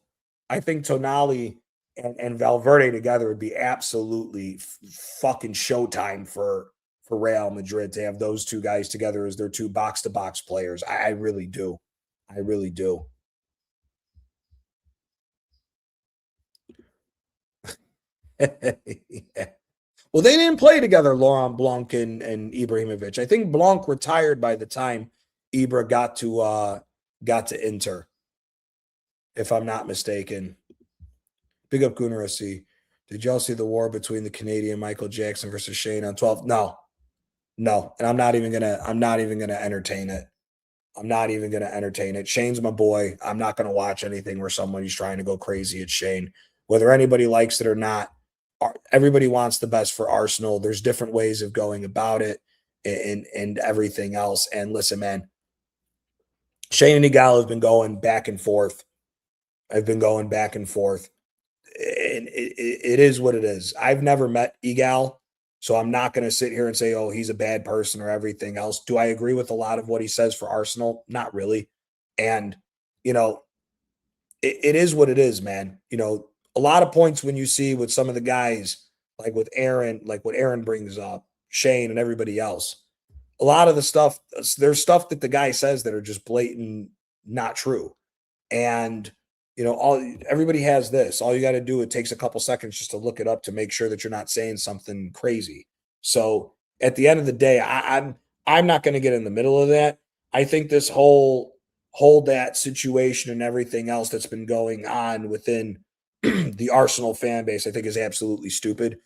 I think Tonali and Valverde together would be absolutely fucking showtime for Real Madrid to have those two guys together as their two box-to-box players. I really do. I really do. Yeah. Well, they didn't play together, Laurent Blanc and Ibrahimovic. I think Blanc retired by the time Ibra got to Inter, if I'm not mistaken. Big up Gunnar SC. Did y'all see the war between the Canadian Michael Jackson versus Shane on 12? No. And I'm not even gonna entertain it. I'm not even gonna entertain it. Shane's my boy. I'm not gonna watch anything where somebody's trying to go crazy at Shane. Whether anybody likes it or not, everybody wants the best for Arsenal. There's different ways of going about it and everything else. And listen, man, Shane and Igal have been going back and forth. I've been going back and forth. And it is what it is. I've never met Igal, so I'm not going to sit here and say, oh, he's a bad person or everything else. Do I agree with a lot of what he says for Arsenal? Not really. And, it is what it is, man. A lot of points when you see with some of the guys, like with Aaron, like what Aaron brings up, Shane and everybody else, a lot of the stuff, there's stuff that the guy says that are just blatant not true. And everybody has this. All you got to do, it takes a couple seconds just to look it up to make sure that you're not saying something crazy. So at the end of the day, I'm not going to get in the middle of that. I think this whole that situation and everything else that's been going on within the Arsenal fan base, I think is absolutely stupid.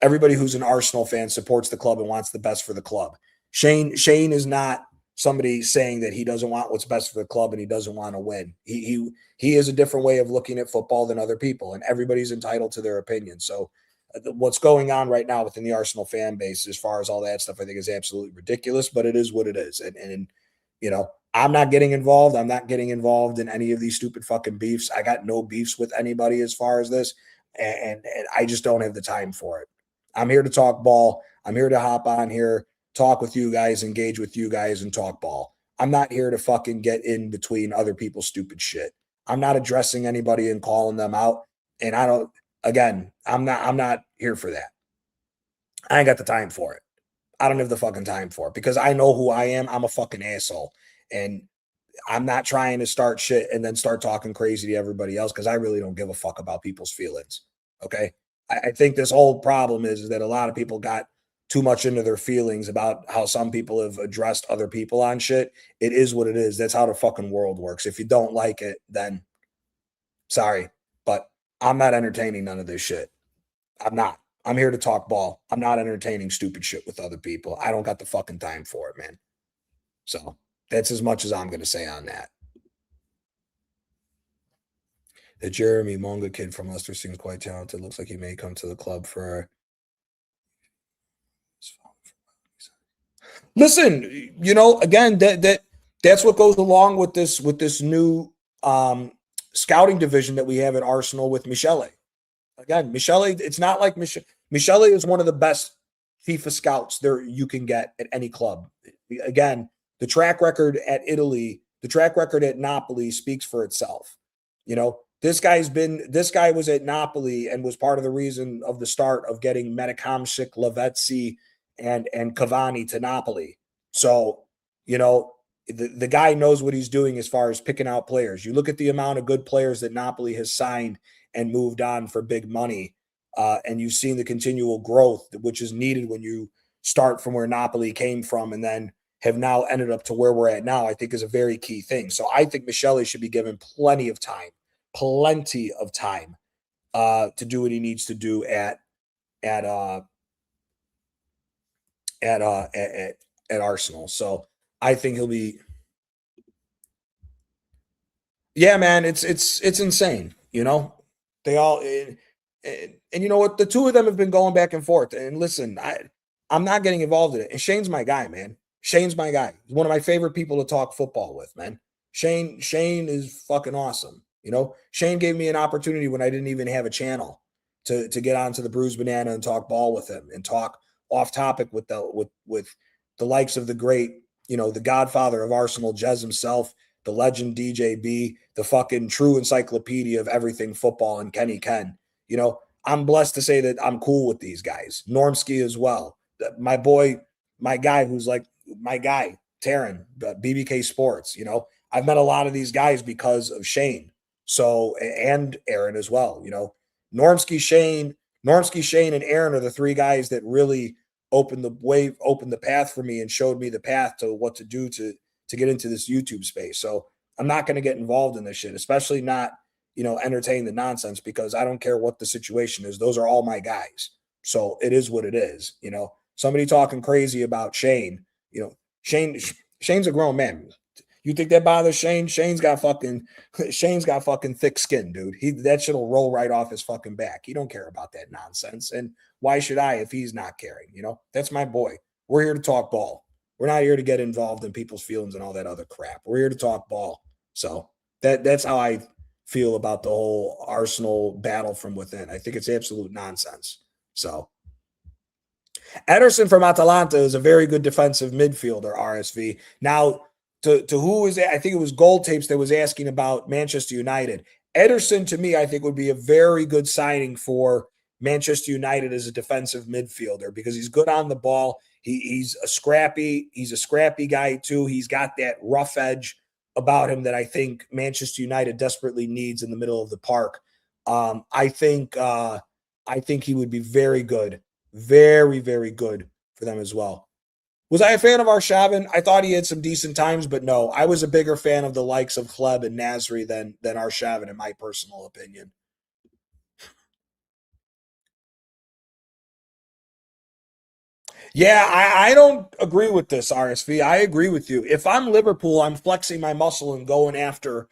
Everybody who's an Arsenal fan supports the club and wants the best for the club. Shane is not somebody saying that he doesn't want what's best for the club and he doesn't want to win. He has a different way of looking at football than other people, and everybody's entitled to their opinion. So what's going on right now within the Arsenal fan base, as far as all that stuff, I think is absolutely ridiculous, but it is what it is. And I'm not getting involved. I'm not getting involved in any of these stupid fucking beefs. I got no beefs with anybody as far as this, and I just don't have the time for it. I'm here to talk ball. I'm here to hop on here, talk with you guys, engage with you guys, and talk ball. I'm not here to fucking get in between other people's stupid shit. I'm not addressing anybody and calling them out. And I don't, again, I'm not here for that. I ain't got the time for it. I don't have the fucking time for it because I know who I am. I'm a fucking asshole. And I'm not trying to start shit and then start talking crazy to everybody else because I really don't give a fuck about people's feelings. Okay. I think this whole problem is that a lot of people got too much into their feelings about how some people have addressed other people on shit. It is what it is. That's how the fucking world works. If you don't like it, then sorry, but I'm not entertaining none of this shit. I'm not. I'm here to talk ball. I'm not entertaining stupid shit with other people. I don't got the fucking time for it, man. So that's as much as I'm going to say on that. The Jeremy Monga kid from Leicester seems quite talented. Looks like he may come to the club for. Listen, again, that's what goes along with this new scouting division that we have at Arsenal with Michele. Again, Michele, it's not like Michele is one of the best FIFA scouts there you can get at any club. Again, the track record at Italy, the track record at Napoli speaks for itself. This guy was at Napoli and was part of the reason of the start of getting Metakamsik, Lavezzi, and Cavani to Napoli. So, the guy knows what he's doing as far as picking out players. You look at the amount of good players that Napoli has signed and moved on for big money, and you've seen the continual growth, which is needed when you start from where Napoli came from and then have now ended up to where we're at now, I think is a very key thing. So I think Michele should be given plenty of time to do what he needs to do at Arsenal. So I think he'll be. Yeah, man, it's insane. They all and you know what? The two of them have been going back and forth. And listen, I'm not getting involved in it. And Shane's my guy, man. Shane's my guy. He's one of my favorite people to talk football with, man. Shane is fucking awesome. Shane gave me an opportunity when I didn't even have a channel to get onto the Bruised Banana and talk ball with him and talk off topic with the likes of the great, the godfather of Arsenal, Jez himself, the legend DJB, the fucking true encyclopedia of everything football, and Kenny Ken. I'm blessed to say that I'm cool with these guys. Normsky as well. My boy, my guy who's like my guy, Taryn, BBK Sports. I've met a lot of these guys because of Shane. So, and Aaron as well. Normsky, Shane, and Aaron are the three guys that really opened the path for me and showed me the path to what to do to get into this YouTube space. So I'm not going to get involved in this shit, especially not, entertain the nonsense because I don't care what the situation is. Those are all my guys. So it is what it is. Somebody talking crazy about Shane, Shane's a grown man. You think that bothers Shane? Shane's got fucking thick skin, dude. That shit'll roll right off his fucking back. He don't care about that nonsense. And why should I if he's not caring? That's my boy. We're here to talk ball. We're not here to get involved in people's feelings and all that other crap. We're here to talk ball. So that's how I feel about the whole Arsenal battle from within. I think it's absolute nonsense. So Ederson from Atalanta is a very good defensive midfielder, RSV. Now, to who is I think it was Gold Tapes that was asking about Manchester United. Ederson, to me, I think would be a very good signing for Manchester United as a defensive midfielder because he's good on the ball. He's a scrappy guy too. He's got that rough edge about him that I think Manchester United desperately needs in the middle of the park. I think he would be very good, very, very good for them as well. Was I a fan of Arshavin? I thought he had some decent times, but no, I was a bigger fan of the likes of Kleb and Nasri than Arshavin, in my personal opinion. Yeah, I don't agree with this, RSV. I agree with you. If I'm Liverpool, I'm flexing my muscle and going after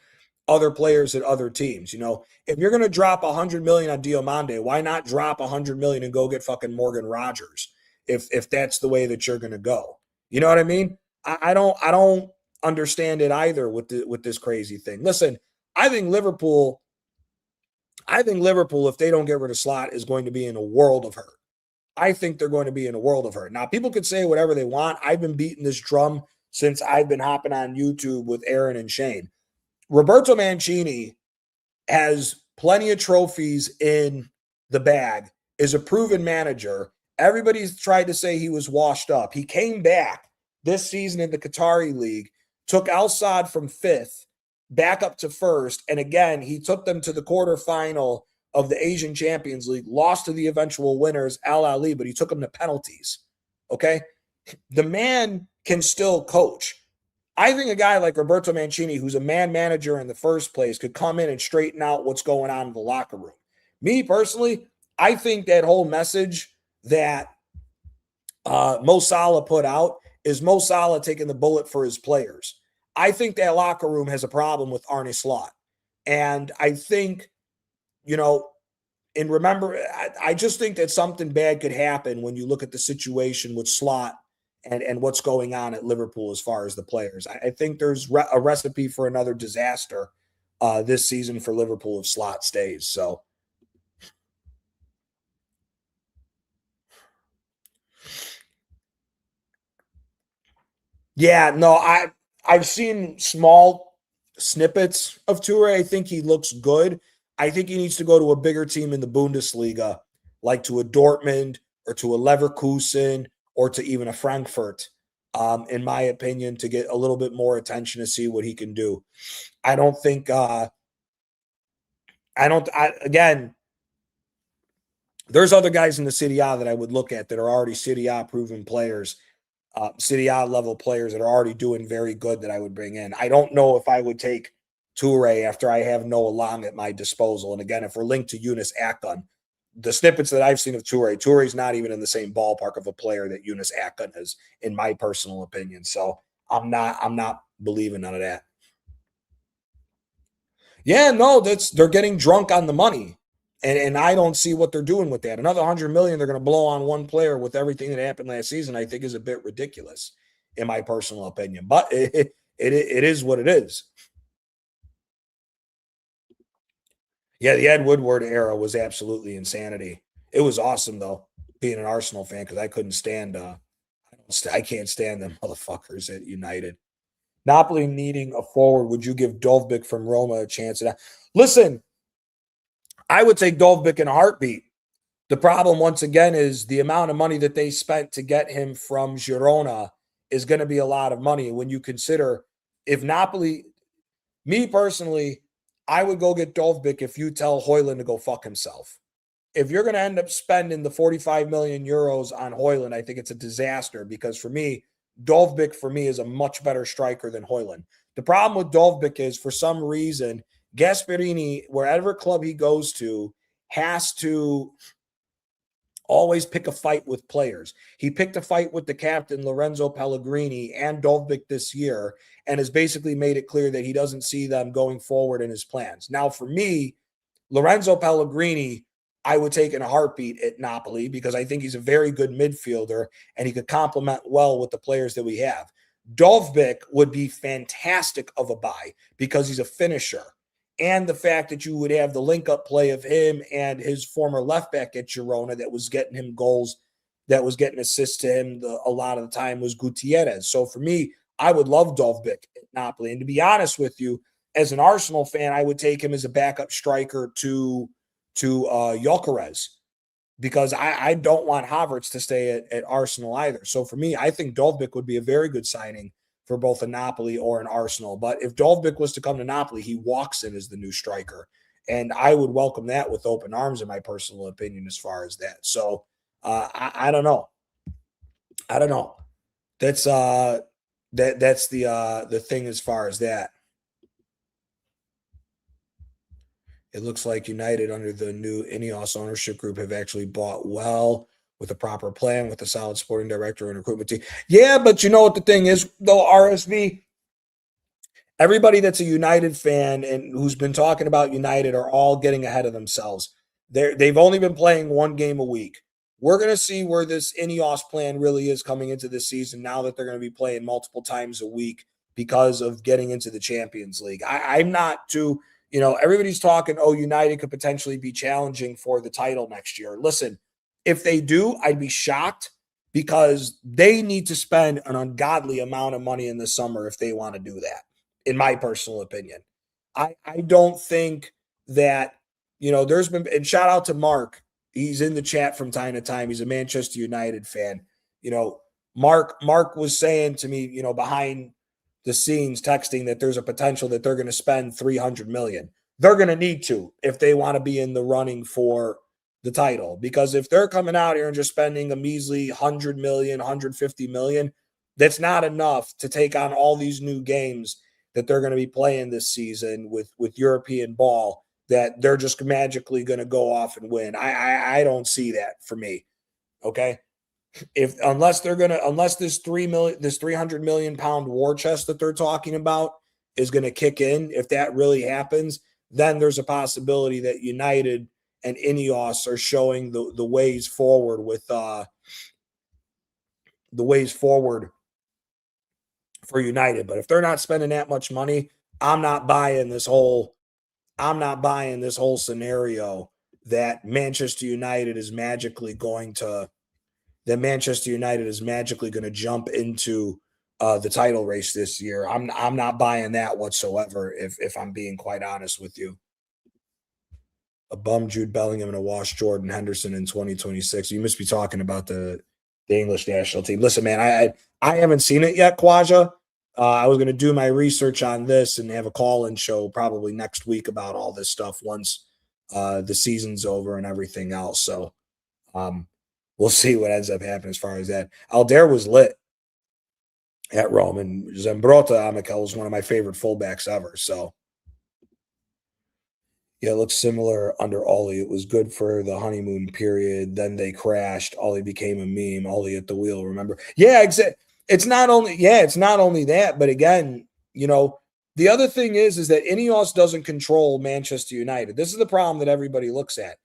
other players at other teams. If you're going to drop 100 million on Diomande, why not drop 100 million and go get fucking Morgan Rogers? If that's the way that you're going to go, you know what I mean? I don't understand it either with this crazy thing. Listen, I think Liverpool, if they don't get rid of Slot, is going to be in a world of hurt. I think they're going to be in a world of hurt. Now, people could say whatever they want. I've been beating this drum since I've been hopping on YouTube with Aaron and Shane. Roberto Mancini has plenty of trophies in the bag, is a proven manager. Everybody's tried to say he was washed up. He came back this season in the Qatari League, took Al Sadd from 5th back up to 1st, and again, he took them to the quarterfinal of the Asian Champions League, lost to the eventual winners, Al Ali, but he took them to penalties. Okay? The man can still coach. I think a guy like Roberto Mancini, who's a man manager in the first place, could come in and straighten out what's going on in the locker room. Me personally, I think that whole message that Mo Salah put out is Mo Salah taking the bullet for his players. I think that locker room has a problem with Arne Slot. And I think, and remember, I just think that something bad could happen when you look at the situation with Slot and what's going on at Liverpool as far as the players. I think there's a recipe for another disaster this season for Liverpool if Slot stays. So, yeah, no, I've seen small snippets of Toure. I think he looks good. I think he needs to go to a bigger team in the Bundesliga, like to a Dortmund or to a Leverkusen or to even a Frankfurt, in my opinion, to get a little bit more attention to see what he can do. I don't think, again, there's other guys in the Serie A that I would look at that are already Serie A proven players, Serie A level players that are already doing very good that I would bring in. I don't know if I would take Toure after I have Noah Long at my disposal. And again, if we're linked to Yunus Akgün, the snippets that I've seen of Toure's not even in the same ballpark of a player that Yunus Akgün is, in my personal opinion. So I'm not believing none of that. Yeah, no, they're getting drunk on the money. And I don't see what they're doing with that. Another 100 million they're going to blow on one player with everything that happened last season, I think is a bit ridiculous, in my personal opinion. But it is what it is. Yeah, the Ed Woodward era was absolutely insanity. It was awesome though, being an Arsenal fan, because I couldn't stand. I can't stand them motherfuckers at United. Napoli needing a forward. Would you give Dovbyk from Roma a chance at that? Listen, I would take Dovbyk in a heartbeat. The problem, once again, is the amount of money that they spent to get him from Girona is going to be a lot of money. When you consider if Napoli, me personally, I would go get Dovbyk if you tell Højlund to go fuck himself. If you're going to end up spending the 45 million euros on Højlund, I think it's a disaster, because for me, Dovbyk for me is a much better striker than Højlund. The problem with Dovbyk is, for some reason, Gasperini, wherever club he goes to, has to always pick a fight with players. He picked a fight with the captain, Lorenzo Pellegrini, and Dovbyk this year, and has basically made it clear that he doesn't see them going forward in his plans. Now, for me, Lorenzo Pellegrini, I would take in a heartbeat at Napoli, because I think he's a very good midfielder and he could complement well with the players that we have. Dovbyk would be fantastic of a buy because he's a finisher. And the fact that you would have the link-up play of him and his former left back at Girona that was getting him goals, that was getting assists to him a lot of the time, was Gutierrez. So for me, I would love Dovbyk at Napoli. And to be honest with you, as an Arsenal fan, I would take him as a backup striker to Gyökeres, because I don't want Havertz to stay at Arsenal either. So for me, I think Dovbyk would be a very good signing for both a Napoli or an Arsenal. But if Dovbyk was to come to Napoli, he walks in as the new striker. And I would welcome that with open arms, in my personal opinion, as far as that. So I don't know. I don't know. That's that's the thing as far as that. It looks like United, under the new Ineos ownership group, have actually bought well, with a proper plan, with a solid sporting director and recruitment team. Yeah, but you know what the thing is, though, RSV, everybody that's a United fan and who's been talking about United are all getting ahead of themselves. They've only been playing one game a week. We're going to see where this Ineos plan really is coming into this season, now that they're going to be playing multiple times a week because of getting into the Champions League. I'm not too, everybody's talking, oh, United could potentially be challenging for the title next year. Listen, if they do, I'd be shocked because they need to spend an ungodly amount of money in the summer if they want to do that, in my personal opinion. I don't think that, there's been, and shout out to Mark. He's in the chat from time to time. He's a Manchester United fan. Mark was saying to me, behind the scenes texting that there's a potential that they're going to spend 300 million. They're going to need to if they want to be in the running for the title, because if they're coming out here and just spending a measly 100 million, 150 million, that's not enough to take on all these new games that they're going to be playing this season with European ball, that they're just magically going to go off and win. I don't see that for me. Okay. Unless this 300 million pound war chest that they're talking about is going to kick in, if that really happens, then there's a possibility that United and Ineos are showing the ways forward with the ways forward for United. But if they're not spending that much money, I'm not buying this whole scenario that Manchester United is magically going to jump into the title race this year. I'm not buying that whatsoever, if I'm being quite honest with you. A bum Jude Bellingham and a wash Jordan Henderson in 2026. You must be talking about the English national team. Listen, man, I haven't seen it yet, Kwaja. I was going to do my research on this and have a call-in show probably next week about all this stuff once the season's over and everything else. So we'll see what ends up happening as far as that. Aldair was lit at Rome, and Zambrotta Amikel was one of my favorite fullbacks ever. So, yeah, it looks similar under Ollie. It was good for the honeymoon period. Then they crashed. Ollie became a meme. Ollie at the wheel, remember? Yeah, exactly. It's not only that, but again, the other thing is that Ineos doesn't control Manchester United. This is the problem that everybody looks at.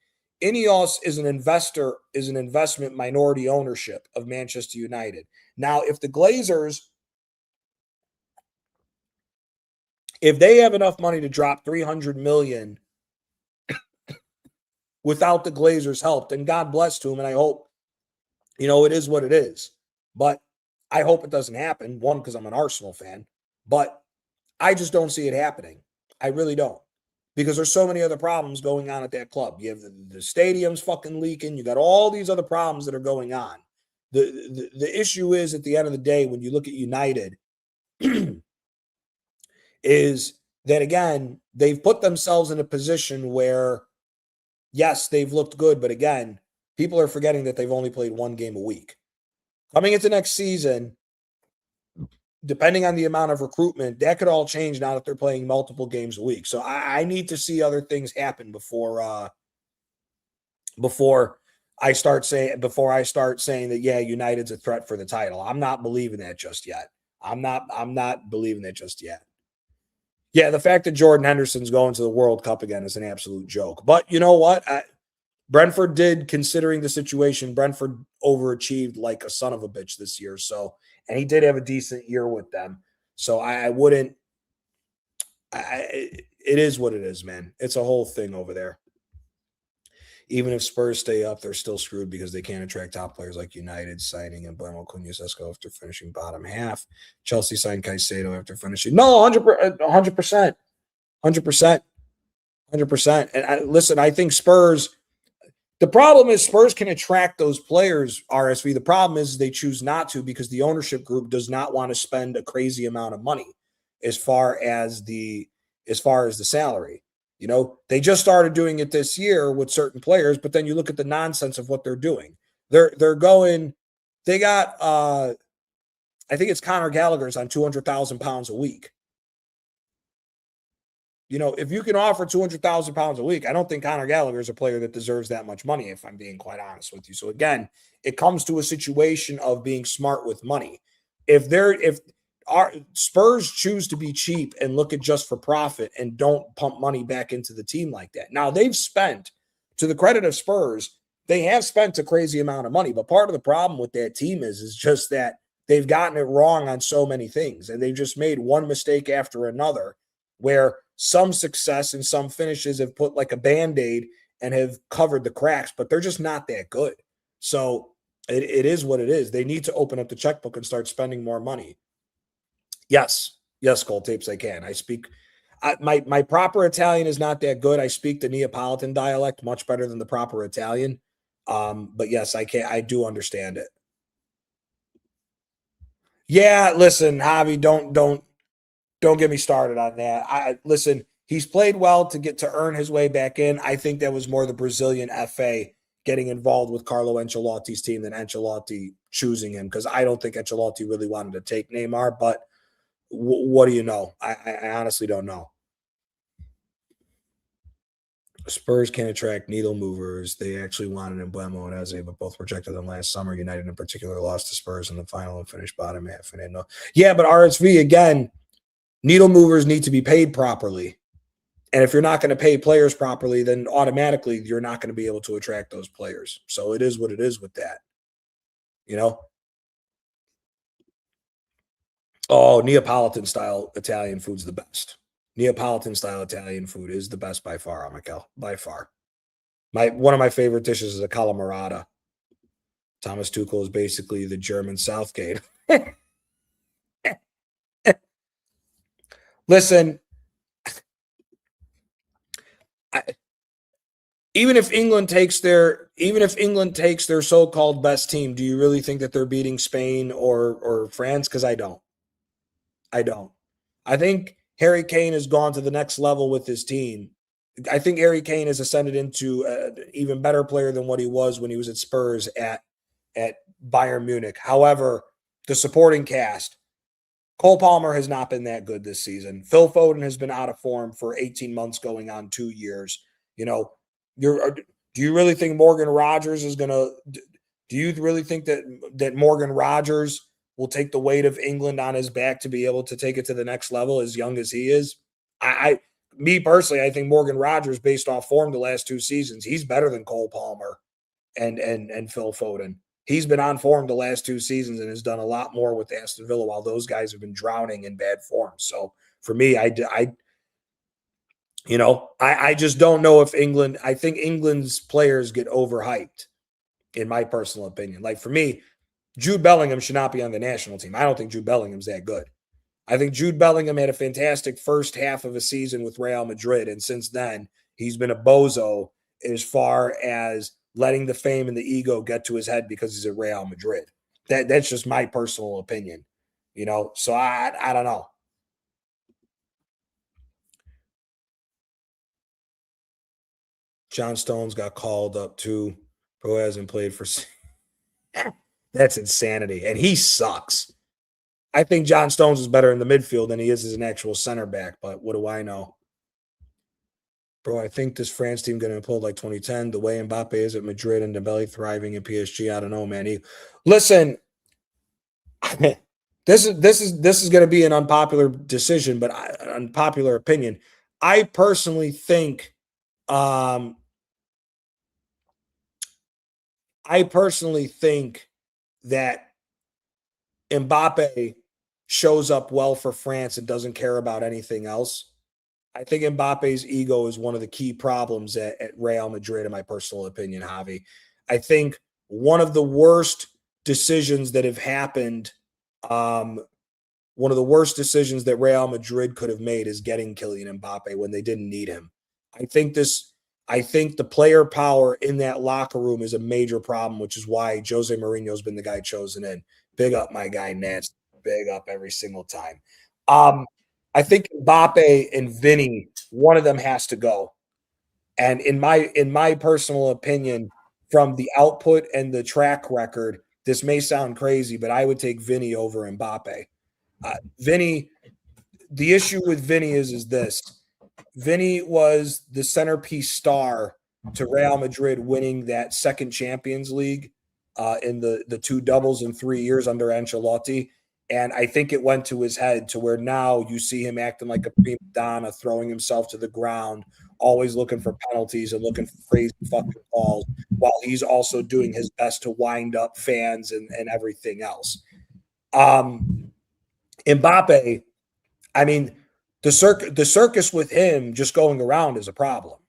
Ineos is an investment minority ownership of Manchester United. Now, if the Glazers, if they have enough money to drop 300 million without the Glazers' help, then God bless to them. And I hope, it is what it is. But I hope it doesn't happen. One, because I'm an Arsenal fan, but I just don't see it happening. I really don't. Because there's so many other problems going on at that club. You have the stadium's fucking leaking. You got all these other problems that are going on. The issue is, at the end of the day, when you look at United, is that, again, they've put themselves in a position where, yes, they've looked good, but again, people are forgetting that they've only played one game a week. Coming into next season, depending on the amount of recruitment, that could all change now that they're playing multiple games a week. So I need to see other things happen before I start saying that, yeah, United's a threat for the title. I'm not believing that just yet. I'm not believing that just yet. Yeah, the fact that Jordan Henderson's going to the World Cup again is an absolute joke. But you know what? Brentford did, considering the situation, Brentford overachieved like a son of a bitch this year. So, and he did have a decent year with them. So it is what it is, man. It's a whole thing over there. Even if Spurs stay up, they're still screwed because they can't attract top players like United signing Emblemo Cunha-Sesko after finishing bottom half. Chelsea signed Caicedo after finishing. No, 100%. 100%. And listen, I think Spurs, the problem is Spurs can attract those players, RSV. The problem is they choose not to because the ownership group does not want to spend a crazy amount of money as far as the salary. They just started doing it this year with certain players, but then you look at the nonsense of what they're doing. They got I think it's Conor Gallagher's on £200,000 a week. If you can offer £200,000 a week, I don't think Conor Gallagher is a player that deserves that much money, if I'm being quite honest with you. So again, it comes to a situation of being smart with money. If our Spurs choose to be cheap and look at just for profit and don't pump money back into the team like that. Now, they've spent, to the credit of Spurs, they have spent a crazy amount of money. But part of the problem with that team is just that they've gotten it wrong on so many things, and they've just made one mistake after another, where some success and some finishes have put like a band-aid and have covered the cracks, but they're just not that good. So it is what it is. They need to open up the checkbook and start spending more money. Yes, yes, Gold Tapes, I can. I speak. My proper Italian is not that good. I speak the Neapolitan dialect much better than the proper Italian. But yes, I can. I do understand it. Yeah, listen, Javi, don't get me started on that. I listen. He's played well to get to earn his way back in. I think that was more the Brazilian FA getting involved with Carlo Ancelotti's team than Ancelotti choosing him, because I don't think Ancelotti really wanted to take Neymar. But what do you know? I honestly don't know. Spurs can attract needle movers. They actually wanted Embuemo and Eze, but both rejected them last summer. United, in particular, lost to Spurs in the final and finished bottom half. And no, yeah, but RSV again. Needle movers need to be paid properly, and if you're not going to pay players properly, then automatically you're not going to be able to attract those players. So it is what it is with that. You know. Oh, Neapolitan style Italian food's the best. Neapolitan style Italian food is the best by far, Michael. By far. One of my favorite dishes is a calamarata. Thomas Tuchel is basically the German Southgate. Listen, I, even if England takes their so-called best team, do you really think that they're beating Spain or France? Because I don't. I don't. I think Harry Kane has gone to the next level with his team. I think Harry Kane has ascended into an even better player than what he was when he was at Spurs at Bayern Munich. However, the supporting cast, Cole Palmer has not been that good this season. Phil Foden has been out of form for 18 months, going on 2 years. You know, do you really think Morgan Rogers is going to? Do you really think that Morgan Rogers will take the weight of England on his back to be able to take it to the next level as young as he is? Me personally, I think Morgan Rogers, based off form the last 2 seasons, he's better than Cole Palmer and Phil Foden. He's been on form the last 2 seasons and has done a lot more with Aston Villa while those guys have been drowning in bad form. So for me, I just don't know if England. I think England's players get overhyped, in my personal opinion. Like for me, Jude Bellingham should not be on the national team. I don't think Jude Bellingham's that good. I think Jude Bellingham had a fantastic first half of a season with Real Madrid, and since then he's been a bozo as far as letting the fame and the ego get to his head because he's at Real Madrid. That's just my personal opinion, So I don't know. John Stones got called up too. Bro hasn't played for. That's insanity, and he sucks. I think John Stones is better in the midfield than he is as an actual center back, but what do I know? Bro, I think this France team going to implode like 2010. The way Mbappe is at Madrid and Dembele thriving in PSG, I don't know, man. Listen, this is going to be an unpopular decision, but unpopular opinion. I personally think, I personally think that Mbappe shows up well for France and doesn't care about anything else. I think Mbappe's ego is one of the key problems at Real Madrid, in my personal opinion, Javi. I think one of the worst decisions that have happened, one of the worst decisions that Real Madrid could have made is getting Kylian Mbappe when they didn't need him. I think the player power in that locker room is a major problem, which is why Jose Mourinho has been the guy chosen in. Big up my guy, Nance. Big up every single time. I think Mbappe and Vinny, one of them has to go. And in my personal opinion, from the output and the track record, this may sound crazy, but I would take Vinny over Mbappe. Vinny, the issue with Vinny is this. Vinny was the centerpiece star to Real Madrid winning that second Champions League in the two doubles in 3 years under Ancelotti. And I think it went to his head to where now you see him acting like a prima donna, throwing himself to the ground, always looking for penalties and looking for crazy fucking calls, while he's also doing his best to wind up fans and everything else. Mbappe, I mean, the circus with him just going around is a problem.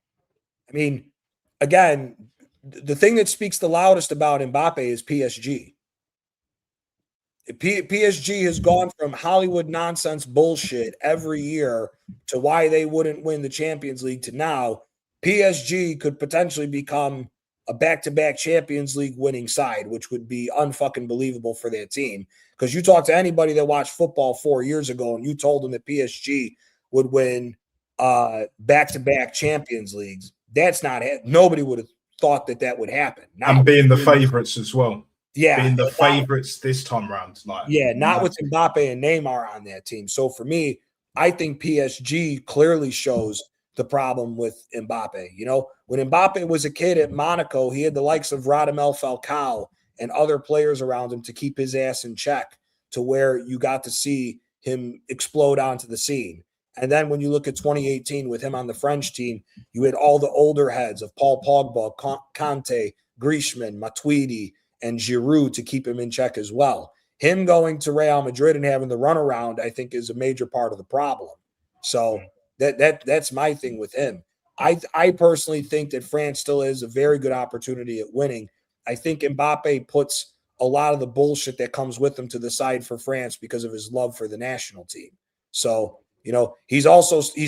I mean, again, the thing that speaks the loudest about Mbappe is PSG. PSG has gone from Hollywood nonsense bullshit every year to why they wouldn't win the Champions League to now PSG could potentially become a back-to-back Champions League winning side, which would be unfucking believable for their team. Because you talk to anybody that watched football 4 years ago and you told them that PSG would win back-to-back Champions Leagues, that's not it. Nobody would have thought that would happen. Now, and being the favorites as well. Yeah. Being the favorites this time around. Not with Mbappe and Neymar on that team. So for me, I think PSG clearly shows the problem with Mbappe. You know, when Mbappe was a kid at Monaco, he had the likes of Radamel Falcao and other players around him to keep his ass in check to where you got to see him explode onto the scene. And then when you look at 2018 with him on the French team, you had all the older heads of Paul Pogba, Kanté, Griezmann, Matuidi, and Giroud to keep him in check as well. Him going to Real Madrid and having the runaround, I think, is a major part of the problem. So that's my thing with him. I personally think that France still has a very good opportunity at winning. I think Mbappe puts a lot of the bullshit that comes with him to the side for France because of his love for the national team. So, you know, he's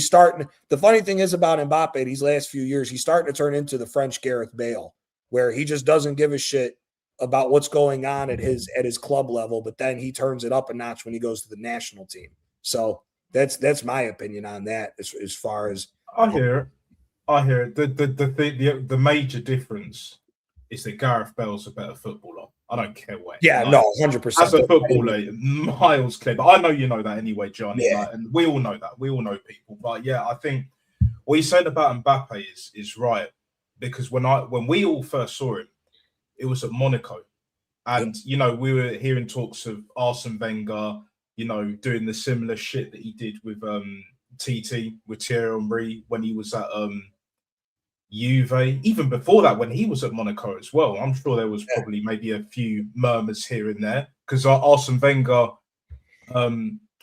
starting. The funny thing is about Mbappe these last few years, he's starting to turn into the French Gareth Bale, where he just doesn't give a shit about what's going on at his club level, but then he turns it up a notch when he goes to the national team. So that's my opinion on that. As far as I hear it. The major difference is that Gareth Bale's a better footballer. I don't care what. Yeah, no, 100%. As a footballer, miles clear. But I know you know that anyway, Johnny. Yeah. And we all know that. We all know people. But yeah, I think what you said about Mbappe is right, because when we all first saw him, it was at Monaco. And, you know, we were hearing talks of Arsene Wenger, you know, doing the similar shit that he did with TT, with Thierry Henry when he was at Juve. Even before that, when he was at Monaco as well, I'm sure there was probably maybe a few murmurs here and there. Because Arsene Wenger,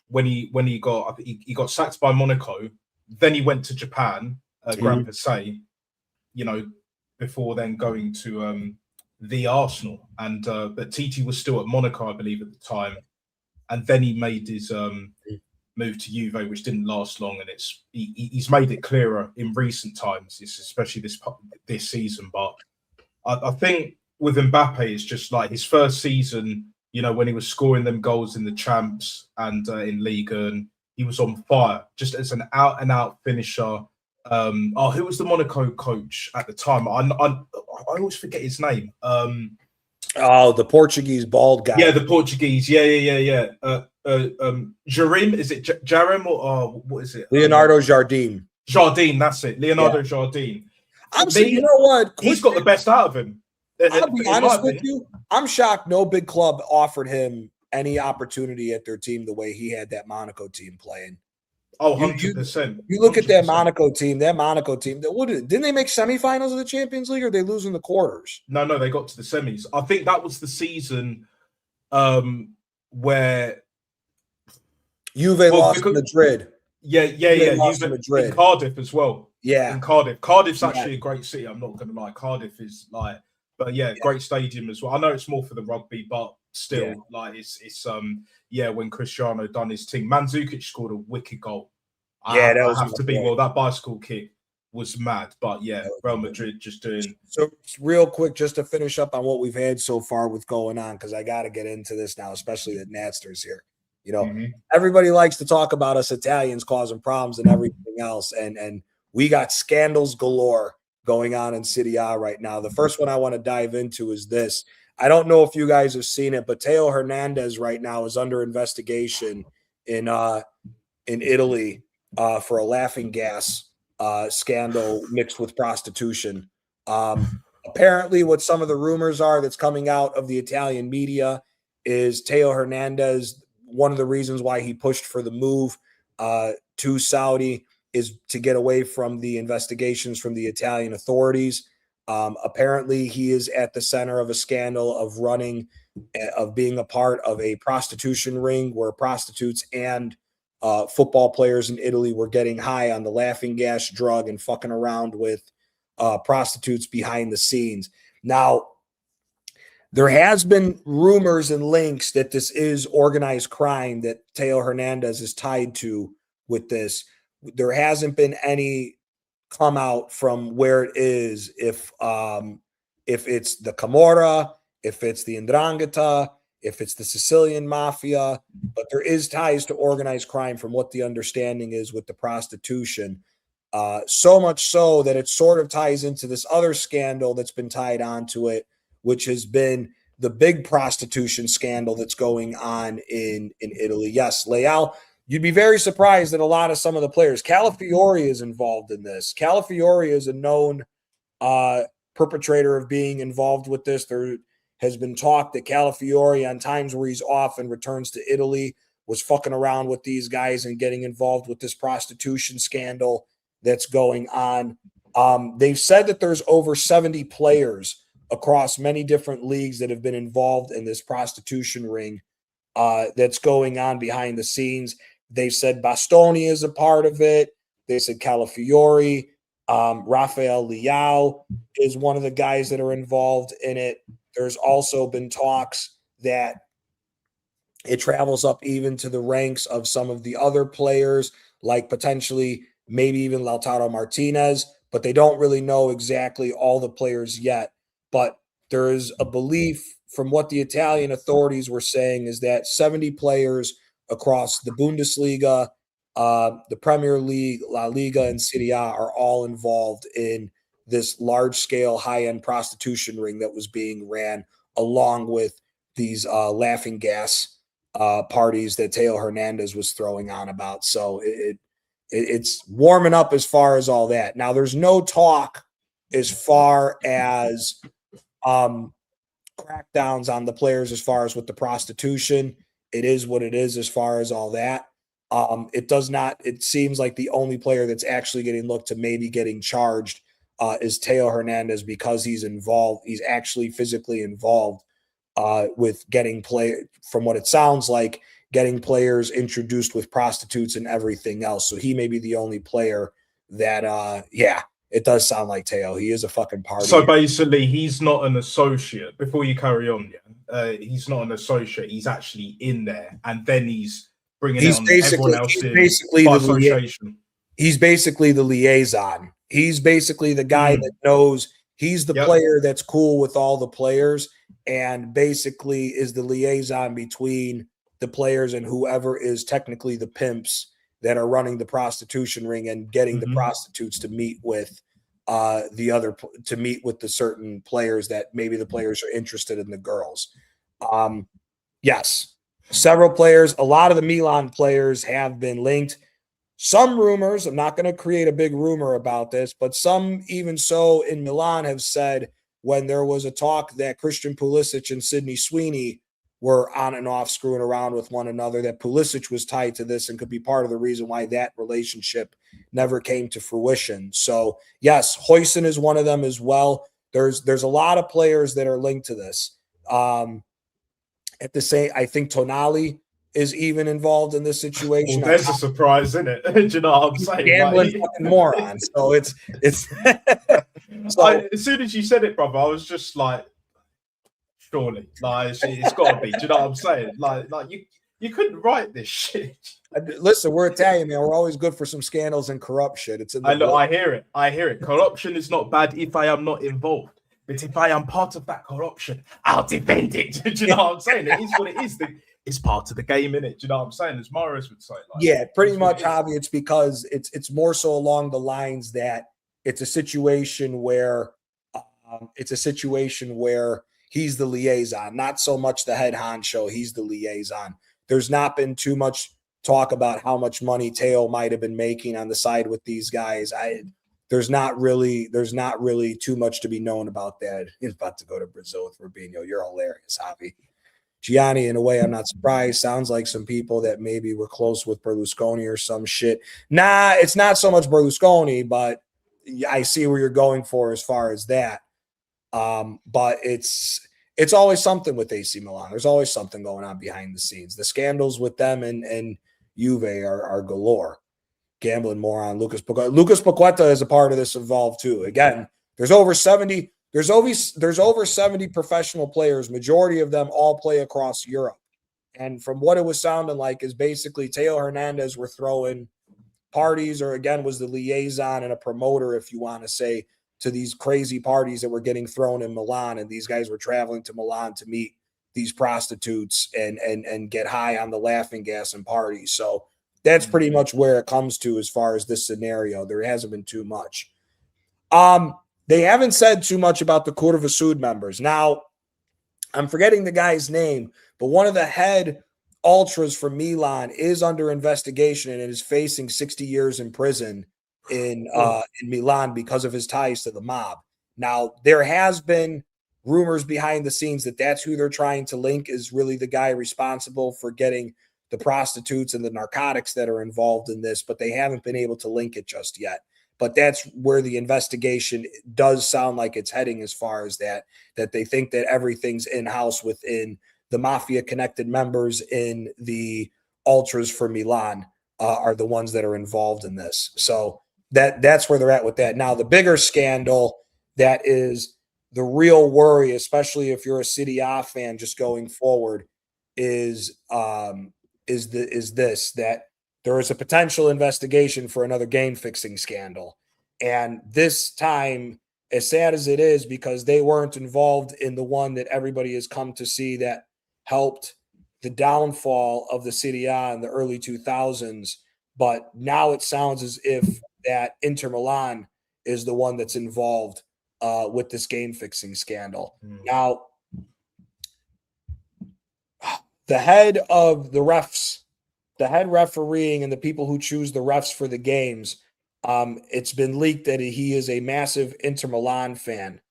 when he got sacked by Monaco, then he went to Japan, Grand Passé, you know, before then going to the Arsenal, and but TT was still at Monaco, I believe, at the time, and then he made his move to Juve, which didn't last long, and he's made it clearer in recent times, especially this season. But I think with Mbappe, it's just like his first season, you know, when he was scoring them goals in the Champs and in Liga, and he was on fire, just as an out and out finisher. Who was the Monaco coach at the time? I always forget his name. The Portuguese bald guy. Yeah, the Portuguese. Yeah. Jarim, is it Jarim or what is it? Leonardo Jardim. Jardim, that's it. Leonardo Jardim. I'm saying, you know what? He's got the best out of him. I'll be honest with you. I'm shocked no big club offered him any opportunity at their team the way he had that Monaco team playing. Oh, 100%. You look 100%. At that Monaco team, didn't they make semifinals of the Champions League, or they lose in the quarters? No, they got to the semis. I think that was the season where Juve lost to Madrid. Yeah. Juve Madrid. In Cardiff as well. Yeah. In Cardiff. Cardiff's actually a great city, I'm not going to lie. Cardiff is like, but great stadium as well. I know it's more for the rugby, but still, like it's when Cristiano done his thing. Mandzukic scored a wicked goal. Yeah, that have to be. Well, that bicycle kick was mad, but Real Madrid just doing. So real quick, just to finish up on what we've had so far with going on, because I got to get into this now, especially the Natsters here. You know, everybody likes to talk about us Italians causing problems and everything else, and we got scandals galore going on in Serie A right now. The first one I want to dive into is this. I don't know if you guys have seen it, but Teo Hernandez right now is under investigation in Italy for a laughing gas scandal mixed with prostitution. Apparently, what some of the rumors are that's coming out of the Italian media is Teo Hernandez, one of the reasons why he pushed for the move to Saudi is to get away from the investigations from the Italian authorities. Apparently, he is at the center of a scandal of running of being a part of a prostitution ring where prostitutes and football players in Italy were getting high on the laughing gas drug and fucking around with prostitutes behind the scenes. Now, there has been rumors and links that this is organized crime that Teo Hernandez is tied to with this. There hasn't been any come out from where it is, if it's the Camorra, if it's the 'Ndrangheta, if it's the Sicilian mafia, but there is ties to organized crime from what the understanding is with the prostitution. So much so that it sort of ties into this other scandal that's been tied onto it, which has been the big prostitution scandal that's going on in Italy. Yes, Leal, you'd be very surprised that a lot of some of the players, Calafiori is involved in this. Calafiori is a known perpetrator of being involved with this. There has been talk that Calafiori, on times where he's off and returns to Italy, was fucking around with these guys and getting involved with this prostitution scandal that's going on. They've said that there's over 70 players across many different leagues that have been involved in this prostitution ring that's going on behind the scenes. They said Bastoni is a part of it. They said Calafiori. Rafael Leao is one of the guys that are involved in it. There's also been talks that it travels up even to the ranks of some of the other players, like potentially maybe even Lautaro Martinez, but they don't really know exactly all the players yet. But there is a belief from what the Italian authorities were saying is that 70 players across the Bundesliga, the Premier League, La Liga, and Serie A are all involved in this large-scale, high-end prostitution ring that was being ran, along with these laughing gas parties that Teo Hernandez was throwing on about. So it's warming up as far as all that. Now, there's no talk as far as crackdowns on the players as far as with the prostitution. It is what it is as far as all that. It seems like the only player that's actually getting looked to maybe getting charged is Teo Hernandez, because he's involved. He's actually physically involved with getting from what it sounds like, getting players introduced with prostitutes and everything else. So he may be the only player that, it does sound like Teo. He is a fucking party. So basically, he's not an associate. Before you carry on, he's not an associate. He's actually in there, and then he's bringing it on everyone else in by association. He's basically the liaison. He's basically the guy that knows. He's the player that's cool with all the players, and basically is the liaison between the players and whoever is technically the pimps that are running the prostitution ring and getting the prostitutes to meet with the certain players that maybe the players are interested in the girls. Yes, several players, a lot of the Milan players have been linked. Some rumors, I'm not going to create a big rumor about this, but some even so in Milan have said when there was a talk that Christian Pulisic and Sidney Sweeney were on and off screwing around with one another, that Pulisic was tied to this and could be part of the reason why that relationship never came to fruition. So yes, Huijsen is one of them as well. There's a lot of players that are linked to this. I think Tonali is even involved in this situation. Well, there's a surprise, isn't it? Do you know what I'm saying? Gambling fucking moron. So it's so, as soon as you said it, brother, I was just like, surely, like it's got to be. Do you know what I'm saying? Like you couldn't write this shit. Listen, we're Italian, man. We're always good for some scandals and corruption. It's in the I hear it. Corruption is not bad if I am not involved. But if I am part of that corruption, I'll defend it. Do you know what I'm saying? It is what it is. It's part of the game, innit? Do you know what I'm saying? As Morris would say. Pretty much, Javi. It's because it's more so along the lines that it's a situation where he's the liaison, not so much the head honcho. He's the liaison. There's not been too much talk about how much money Teo might have been making on the side with these guys. There's not really too much to be known about that. He's about to go to Brazil with Rubinho. You're hilarious, Javi. Gianni, in a way, I'm not surprised. Sounds like some people that maybe were close with Berlusconi or some shit. Nah, it's not so much Berlusconi, but I see where you're going for as far as that. But it's it's always something with AC Milan. There's always something going on behind the scenes. The scandals with them and Juve are galore. Gambling moron Lucas Paqueta. Lucas Paqueta is a part of this involved too. Again, there's over 70 professional players. Majority of them all play across Europe. And from what it was sounding like is basically Teo Hernandez were throwing parties, or again was the liaison and a promoter, if you want to say, to these crazy parties that were getting thrown in Milan, and these guys were traveling to Milan to meet these prostitutes and get high on the laughing gas and parties. So that's pretty much where it comes to as far as this scenario. There hasn't been too much. They haven't said too much about the Curva Sud members. Now, I'm forgetting the guy's name, but one of the head ultras from Milan is under investigation and is facing 60 years in prison in Milan because of his ties to the mob. Now, there has been rumors behind the scenes that that's who they're trying to link is really the guy responsible for getting the prostitutes and the narcotics that are involved in this, but they haven't been able to link it just yet. But that's where the investigation does sound like it's heading as far as that they think that everything's in-house within the mafia-connected members in the ultras for Milan are the ones that are involved in this. So that's where they're at with that. Now, the bigger scandal that is the real worry, especially if you're a Serie A fan just going forward, is this, that there is a potential investigation for another game fixing scandal. And this time, as sad as it is, because they weren't involved in the one that everybody has come to see that helped the downfall of the Serie A in the early 2000s. But now it sounds as if that Inter Milan is the one that's involved with this game fixing scandal. Now, the head of the refs, the head refereeing and the people who choose the refs for the games, it's been leaked that he is a massive Inter Milan fan,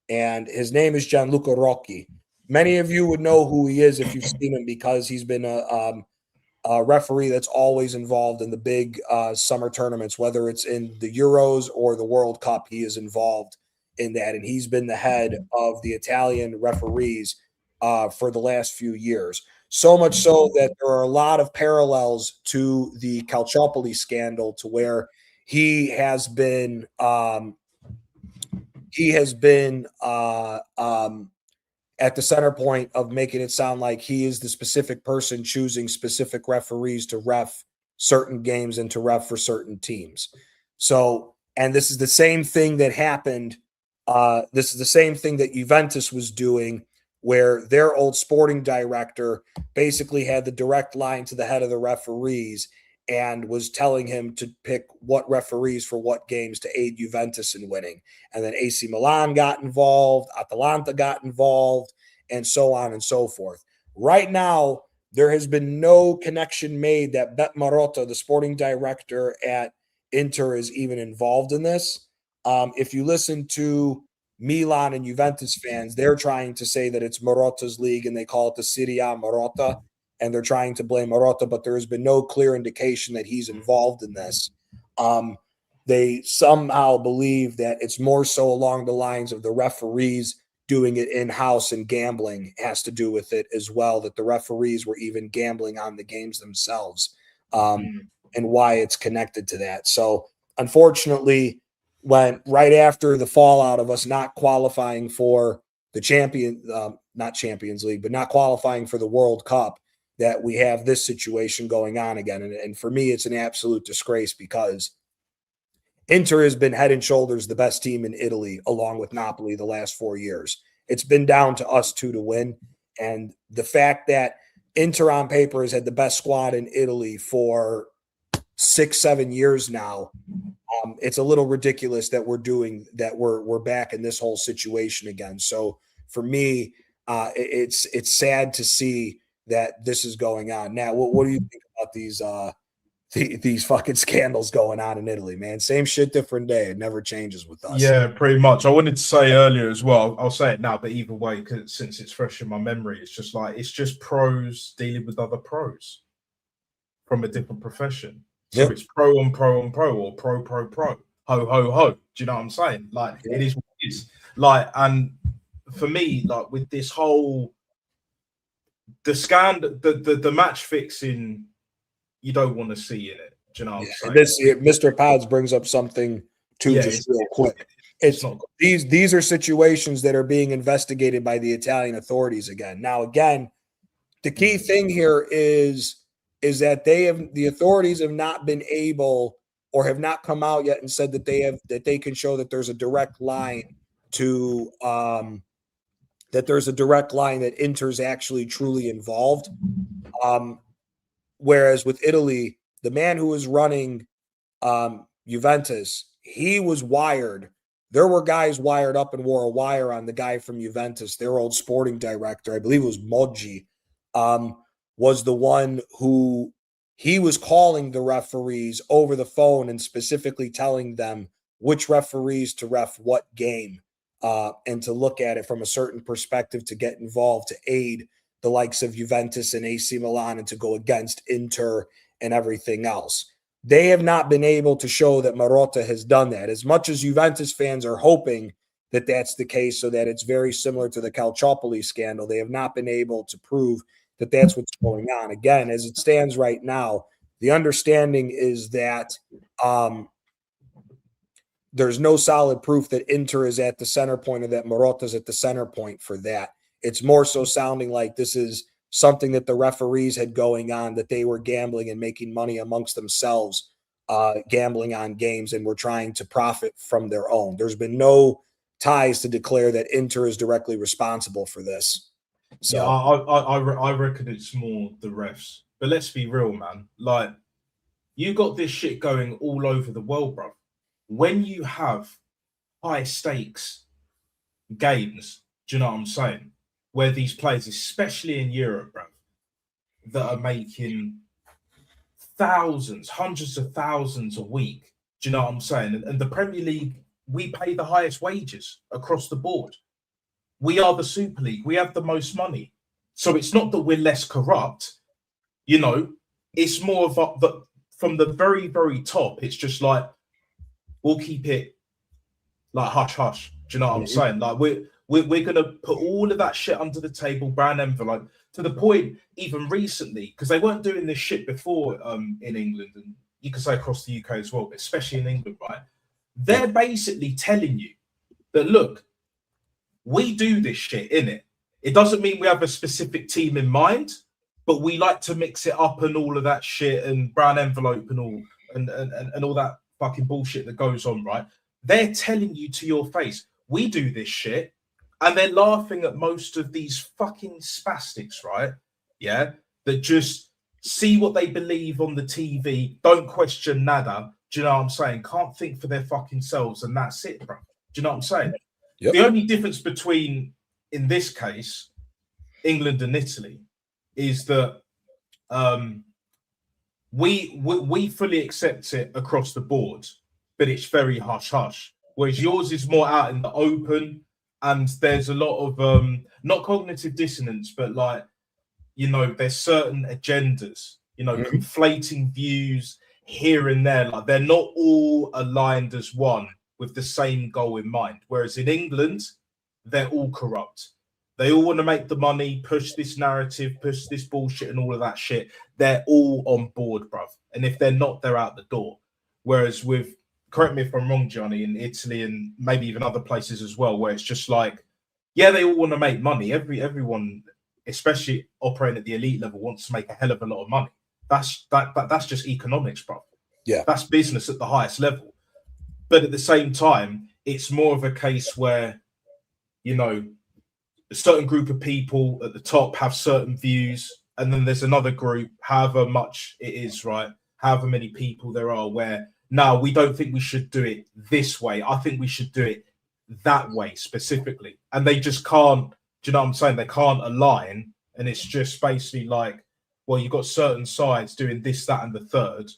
and his name is Gianluca Rocchi. Many of you would know who he is if you've seen him, because he's been a referee that's always involved in the big summer tournaments, whether it's in the Euros or the World Cup. He is involved in that, and he's been the head of the Italian referees for the last few years. So much so that there are a lot of parallels to the Calciopoli scandal, to where he has been at the center point of making it sound like he is the specific person choosing specific referees to ref certain games and to ref for certain teams. So, and this is the same thing that happened. This is the same thing that Juventus was doing, where their old sporting director basically had the direct line to the head of the referees and was telling him to pick what referees for what games to aid Juventus in winning. And then AC Milan got involved, Atalanta got involved, and so on and so forth. Right now, there has been no connection made that Bet Marotta, the sporting director at Inter, is even involved in this. If you listen to Milan and Juventus fans, they're trying to say that it's Marotta's league and they call it the Serie A Marotta, and they're trying to blame Marotta, but there has been no clear indication that he's involved in this. They somehow believe that it's more so along the lines of the referees doing it in-house, and gambling has to do with it as well, that the referees were even gambling on the games themselves, and why it's connected to that. So unfortunately, when right after the fallout of us not qualifying for the not Champions League, but not qualifying for the World Cup, that we have this situation going on again. And for me, it's an absolute disgrace, because Inter has been head and shoulders the best team in Italy, along with Napoli, the last 4 years. It's been down to us two to win. And the fact that Inter on paper has had the best squad in Italy for 6-7 years now, it's a little ridiculous that we're back in this whole situation again. So for me, it's sad to see that this is going on. Now, what do you think about these fucking scandals going on in Italy, man? Same shit, different day. It never changes with us. Yeah, pretty much. I wanted to say earlier as well, I'll say it now, but either way, because since it's fresh in my memory, it's just pros dealing with other pros from a different profession. So It's pro on pro on pro, or pro pro pro, ho ho ho. Do you know what I'm saying? Like, it is what it is. Like, and for me, like with this whole the match fixing, you don't want to see in it. Do you know what I'm saying? This Mr. Pods brings up something too, just real quick. It's not these are situations that are being investigated by the Italian authorities again. Now, again, the key thing here is that the authorities have not been able or have not come out yet and said that they can show that there's a direct line to that Inter's actually truly involved. Whereas with Italy, the man who was running Juventus, he was wired. There were guys wired up and wore a wire on the guy from Juventus. Their old sporting director, I believe it was Moggi, was the one who he was calling the referees over the phone and specifically telling them which referees to ref what game and to look at it from a certain perspective to get involved, to aid the likes of Juventus and AC Milan and to go against Inter and everything else. They have not been able to show that Marotta has done that. As much as Juventus fans are hoping that that's the case, so that it's very similar to the Calciopoli scandal, they have not been able to prove that that's what's going on. Again, as it stands right now, the understanding is that there's no solid proof that Inter is at the center point or that Marotta is at the center point for that. It's more so sounding like this is something that the referees had going on, that they were gambling and making money amongst themselves, gambling on games, and were trying to profit from their own. There's been no ties to declare that Inter is directly responsible for this. So yeah, I reckon it's more the refs. But let's be real, man. Like, you got this shit going all over the world, bro. When you have high stakes games, do you know what I'm saying? Where these players, especially in Europe, bro, that are making thousands, hundreds of thousands a week. Do you know what I'm saying? And the Premier League, we pay the highest wages across the board. We are the Super League. We have the most money. So it's not that we're less corrupt. You know, it's more of from the very, very top, it's just like, we'll keep it like hush hush. Do you know what I'm saying? Like we're gonna put all of that shit under the table, brown envelope, to the point even recently, because they weren't doing this shit before in England, and you could say across the UK as well, but especially in England, right? They're basically telling you that, look, we do this shit, innit? It doesn't mean we have a specific team in mind, but we like to mix it up and all of that shit and brown envelope and all and all that fucking bullshit that goes on, right? They're telling you to your face, we do this shit, and they're laughing at most of these fucking spastics, right? Yeah, that just see what they believe on the TV, don't question nada. Do you know what I'm saying? Can't think for their fucking selves, and that's it, bro. Do you know what I'm saying? Yep. The only difference between, in this case, England and Italy is that we fully accept it across the board, but it's very hush hush. Whereas yours is more out in the open, and there's a lot of not cognitive dissonance, but like, you know, there's certain agendas, you know, conflating views here and there. Like, they're not all aligned as one with the same goal in mind. Whereas in England, they're all corrupt. They all want to make the money, push this narrative, push this bullshit and all of that shit. They're all on board, bruv. And if they're not, they're out the door. Whereas with, correct me if I'm wrong, Johnny, in Italy and maybe even other places as well, where it's just like, yeah, they all want to make money. Everyone, especially operating at the elite level, wants to make a hell of a lot of money. That's just economics, bruv. Yeah. That's business at the highest level. But at the same time, it's more of a case where, you know, a certain group of people at the top have certain views, and then there's another group, however much it is, right? However many people there are, where, no, we don't think we should do it this way. I think we should do it that way specifically. And they just can't, do you know what I'm saying? They can't align. And it's just basically like, well, you've got certain sides doing this, that, and the third,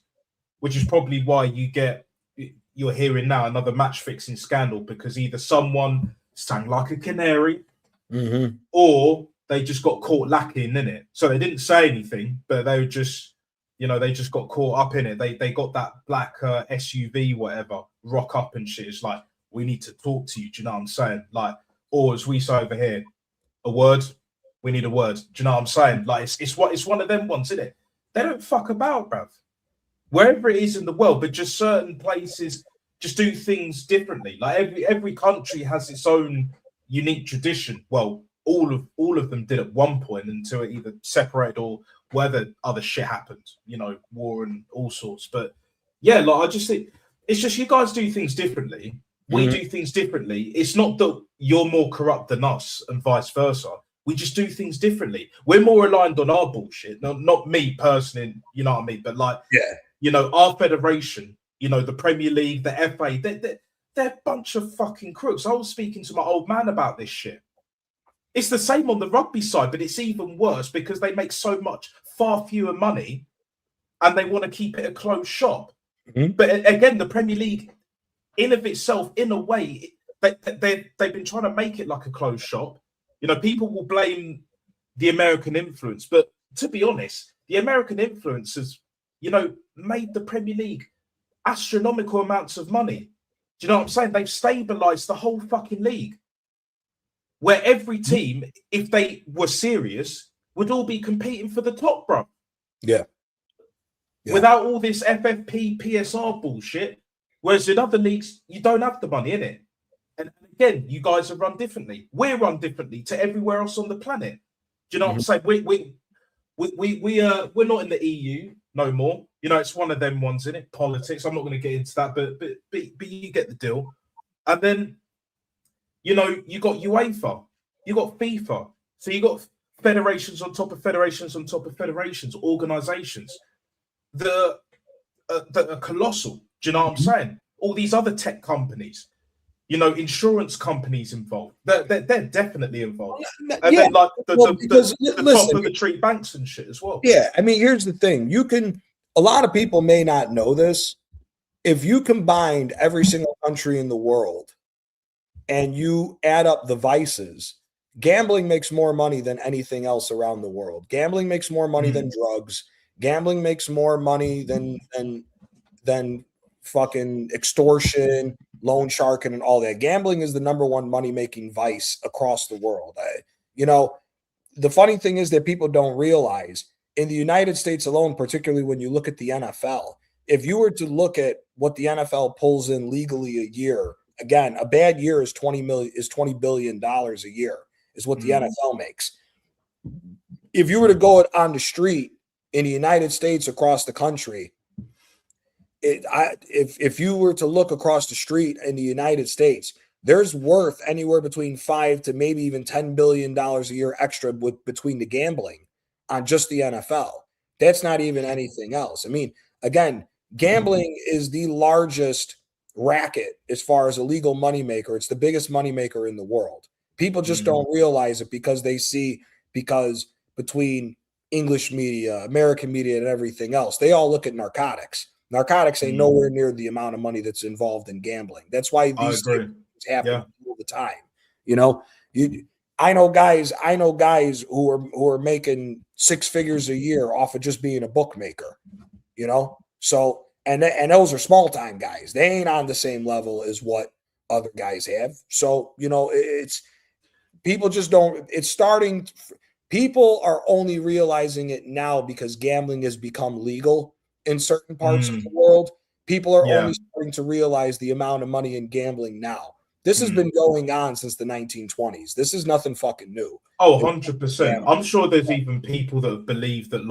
which is probably why you're hearing now another match fixing scandal, because either someone sang like a canary, or they just got caught lacking in it. So they didn't say anything, but they were just, you know, they just got caught up in it. They got that black SUV, whatever, rock up and shit. It's like, we need to talk to you. Do you know what I'm saying? Like, or as we say over here, a word. We need a word. Do you know what I'm saying? Like it's one of them ones, isn't it? They don't fuck about, bruv. Wherever it is in the world, but just certain places just do things differently. Like every country has its own unique tradition. Well, all of them did at one point until it either separated or whether other shit happened, war and all sorts. But yeah, like I just think it's just you guys do things differently. We do things differently. It's not that you're more corrupt than us and vice versa. We just do things differently. We're more aligned on our bullshit. No, not me personally, you know what I mean? But like, our federation, the Premier League, the FA, they're a bunch of fucking crooks. I was speaking to my old man about this shit. It's the same on the rugby side, but it's even worse because they make far fewer money, and they want to keep it a closed shop. But again, the Premier League, in of itself, in a way, they've been trying to make it like a closed shop. People will blame the American influence, but to be honest, the American influence has, made the Premier League astronomical amounts of money. Do you know what I'm saying? They've stabilized the whole fucking league, where every team, if they were serious, would all be competing for the top, bro. Yeah. Without all this FFP, PSR bullshit, whereas in other leagues, you don't have the money in it. And again, you guys are run differently. We're run differently to everywhere else on the planet. Do you know what I'm saying? We're not in the EU no more. It's one of them ones, in it. Politics. I'm not going to get into that, but you get the deal. And then, you got UEFA, you got FIFA, so you got federations on top of federations on top of federations, organizations that are colossal. Do you know what I'm saying? All these other tech companies. Insurance companies involved. They're definitely involved. And then like the top of the tree banks and shit as well. Yeah, I mean, here's the thing. A lot of people may not know this. If you combined every single country in the world and you add up the vices, gambling makes more money than anything else around the world. Gambling makes more money than drugs. Gambling makes more money than fucking extortion, loan sharking, and all that. Gambling is the number one money-making vice across the world. The funny thing is that people don't realize in the United States alone, particularly when you look at the NFL, if you were to look at what the NFL pulls in legally a year, again, a bad year is $20 billion a year is what the NFL makes. If you were to go on the street in the United States across the country, if you were to look across the street in the United States, there's worth anywhere between $5 to maybe even $10 billion a year extra between the gambling on just the NFL. That's not even anything else. I mean, again, gambling is the largest racket as far as a legal moneymaker. It's the biggest moneymaker in the world. People just don't realize it because between English media, American media, and everything else, they all look at narcotics. Narcotics ain't nowhere near the amount of money that's involved in gambling. That's why these things happen all the time. I know guys who are making six figures a year off of just being a bookmaker. So and those are small time guys. They ain't on the same level as what other guys have. So it's people just don't. It's starting. People are only realizing it now because gambling has become legal in certain parts of the world. People are only starting to realize the amount of money in gambling now. This has been going on since the 1920s. This is nothing fucking new. Oh, 100%. I'm sure there's even people that believe that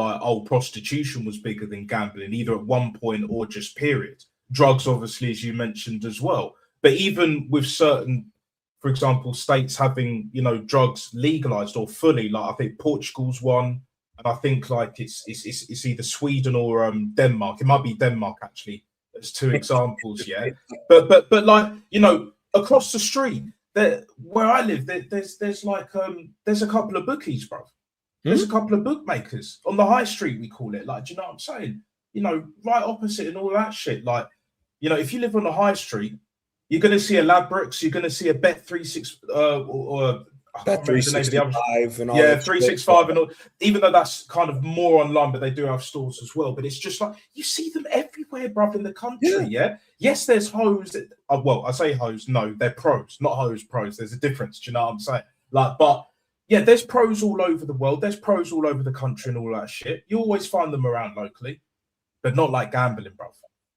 prostitution was bigger than gambling, either at one point or just period. Drugs, obviously, as you mentioned as well. But even with certain, for example, states having, drugs legalized or fully, like I think Portugal's one. And I think it's either Sweden or Denmark. It might be Denmark actually. There's two examples, yeah. But across the street, where I live, there's a couple of bookies, bro. There's a couple of bookmakers on the high street. We call it. Do you know what I'm saying? Right opposite and all that shit. If you live on the high street, you're going to see a Ladbrokes, you're going to see a Bet36 or I That can't remember the name of the other. 365 and all Yeah, that 365 and all. Even though that's kind of more online, but they do have stores as well. But it's just like you see them everywhere, bruv, in the country. Yeah. Yes, there's hoes. Well, I say hoes. No, they're pros, not hoes. Pros. There's a difference. Do you know what I'm saying? Like, but yeah, there's pros all over the world. There's pros all over the country and all that shit. You always find them around locally, but not like gambling, bruv.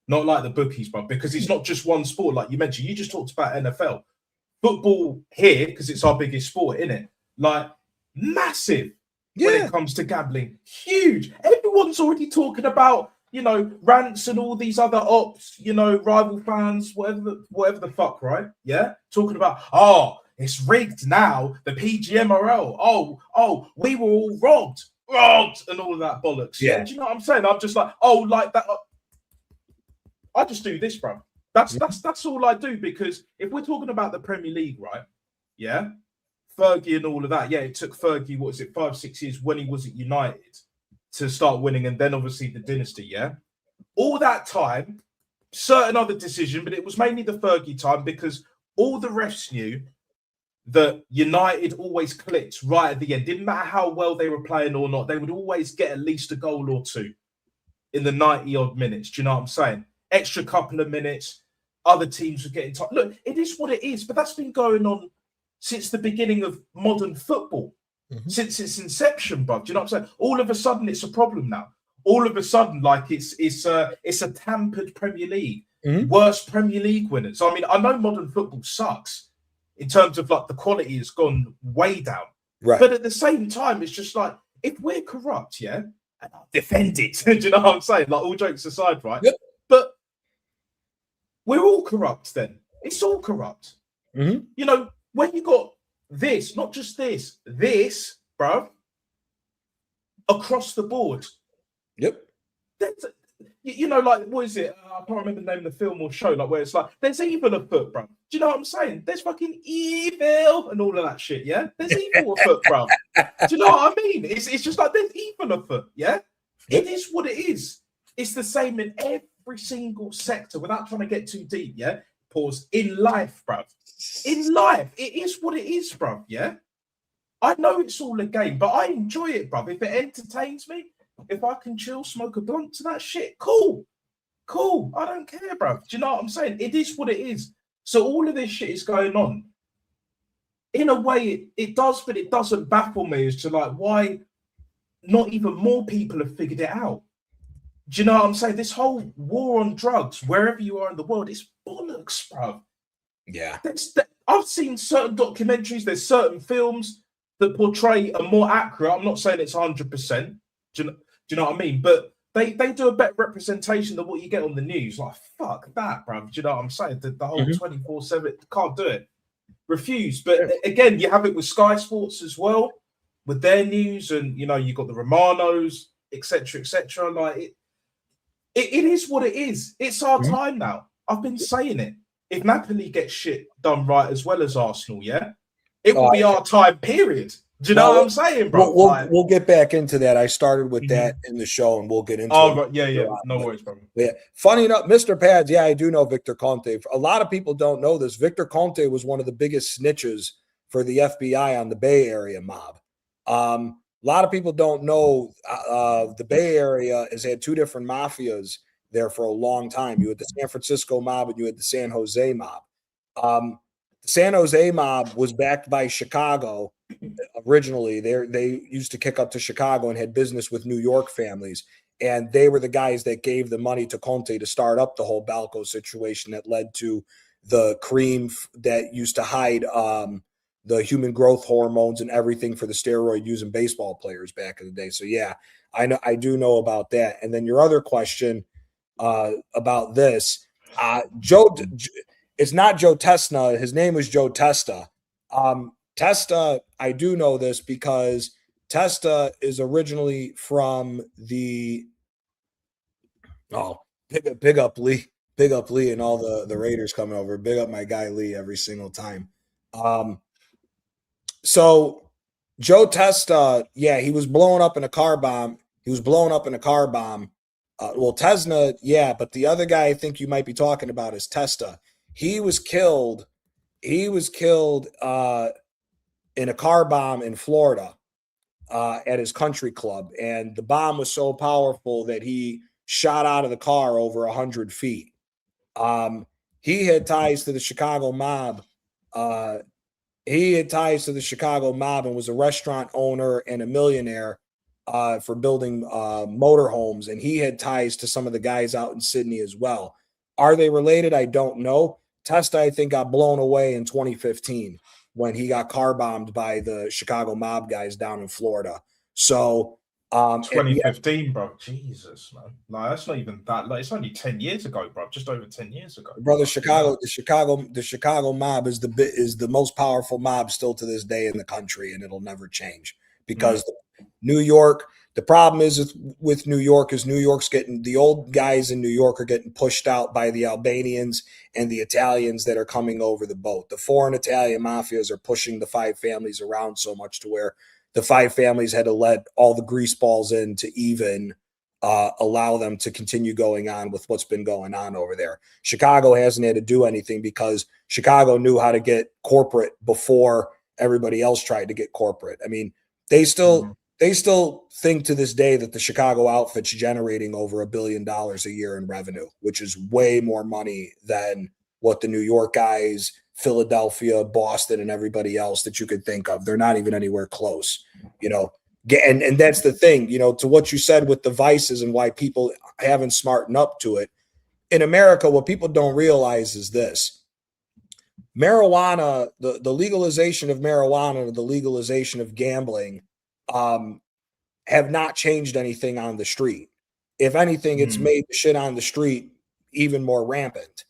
Not like the bookies, bruv, because it's not just one sport. Like you mentioned, you just talked about NFL. Football here, because it's our biggest sport, innit? Like, massive when it comes to gambling. Huge. Everyone's already talking about, you know, rants and all these other ops, you know, rival fans, whatever the fuck, right? Yeah? Talking about, oh, it's rigged now, the PGMRL. Oh, we were all robbed, and all of that bollocks. Yeah. Do you know what I'm saying? I'm just like, oh, like that. I just do this, bro. That's all I do, because if we're talking about the Premier League, right? Yeah. Fergie and all of that. Yeah, it took Fergie, 5-6 years when he was at United to start winning, and then obviously the dynasty, yeah. All that time, certain other decision, but it was mainly the Fergie time, because all the refs knew that United always clicked right at the end. Didn't matter how well they were playing or not, they would always get at least a goal or two in the 90-odd minutes. Do you know what I'm saying? Extra couple of minutes, other teams were getting tired. Look, it is what it is, but that's been going on since the beginning of modern football, since its inception, bro. Do you know what I'm saying? All of a sudden, it's a problem now. All of a sudden, like it's a tampered Premier League, worst Premier League winners. I mean, I know modern football sucks in terms of like the quality has gone way down, right? But at the same time, it's just like, if we're corrupt, yeah, and I'll defend it. Do you know what I'm saying? Like, all jokes aside, right? Yep. But we're all corrupt. Then it's all corrupt. You know, when you got this, not just this, bruv, across the board. Yep. You know, like, what is it? I can't remember the name of the film or show, like, where it's like, there's evil afoot, bruv. Do you know what I'm saying? There's fucking evil and all of that shit, yeah? There's evil afoot, bruv. Do you know what I mean? It's just like, there's evil afoot, yeah? It is what it is. It's the same in every single sector, without trying to get too deep, yeah? Pause. In life, bruv. In life, it is what it is, bruv, yeah? I know it's all a game, but I enjoy it, bruv. If it entertains me, if I can chill, smoke a blunt to that shit, cool. I don't care, bruv. Do you know what I'm saying? It is what it is. So all of this shit is going on. In a way, it does, but it doesn't baffle me as to, like, why not even more people have figured it out. Do you know what I'm saying? This whole war on drugs, wherever you are in the world, is bollocks, bruv. Yeah. I've seen certain documentaries, there's certain films that portray a more accurate, I'm not saying it's 100%, do you know what I mean? But they do a better representation than what you get on the news. Like, fuck that, bruv. Do you know what I'm saying? The whole 24/7, can't do it. Refuse. But again, you have it with Sky Sports as well, with their news, and, you know, you got the Romanos, etc., etc. Like, it is what it is. It's our time now. I've been saying it. If Napoli gets shit done right as well as Arsenal, yeah, it will be our time, period. Do you know what I'm saying, bro? We'll get back into that. I started with that in the show, and we'll get into it. Right. Yeah. No worries, bro. Yeah. Funny enough, Mr. Pads, yeah, I do know Victor Conte. A lot of people don't know this. Victor Conte was one of the biggest snitches for the FBI on the Bay Area mob. A lot of people don't know the Bay Area has had two different mafias there for a long time. You had the San Francisco mob and you had the San Jose mob. The San Jose mob was backed by Chicago originally. They used to kick up to Chicago and had business with New York families. And they were the guys that gave the money to Conte to start up the whole Balco situation that led to the cream that used to hide the human growth hormones and everything for the steroid using baseball players back in the day. So yeah, I do know about that. And then your other question about this, it's not Joe Testa. His name was Joe Testa. Testa, I do know this because Testa is originally from the big up Lee and all the Raiders coming over. Big up my guy Lee every single time. So Joe Testa, yeah, he was blown up in a car bomb. Well, Tesna, yeah, but the other guy I think you might be talking about is Testa. He was killed in a car bomb in Florida at his country club. And the bomb was so powerful that he shot out of the car over 100 feet. He had ties to the Chicago mob. He had ties to the Chicago mob and was a restaurant owner and a millionaire for building motorhomes. And he had ties to some of the guys out in Sydney as well. Are they related? I don't know. Testa, I think, got blown away in 2015 when he got car bombed by the Chicago mob guys down in Florida. So 2015, bro. Jesus, man. Like, that's not even that. Like, it's only 10 years ago, bro. Just over 10 years ago. Brother, the Chicago mob is the most powerful mob still to this day in the country, and it'll never change because New York. The problem is with New York is New York's getting, the old guys in New York are getting pushed out by the Albanians and the Italians that are coming over the boat. The foreign Italian mafias are pushing the five families around so much to where the five families had to let all the grease balls in to even allow them to continue going on with what's been going on over there. Chicago hasn't had to do anything because Chicago knew how to get corporate before everybody else tried to get corporate. I mean, they still think to this day that the Chicago outfit's generating over $1 billion a year in revenue, which is way more money than what the New York guys, Philadelphia, Boston, and everybody else that you could think of. They're not even anywhere close, and that's the thing, to what you said with the vices and why people haven't smartened up to it. In America, what people don't realize is this. Marijuana, the legalization of marijuana and the legalization of gambling have not changed anything on the street. If anything, it's made the shit on the street even more rampant.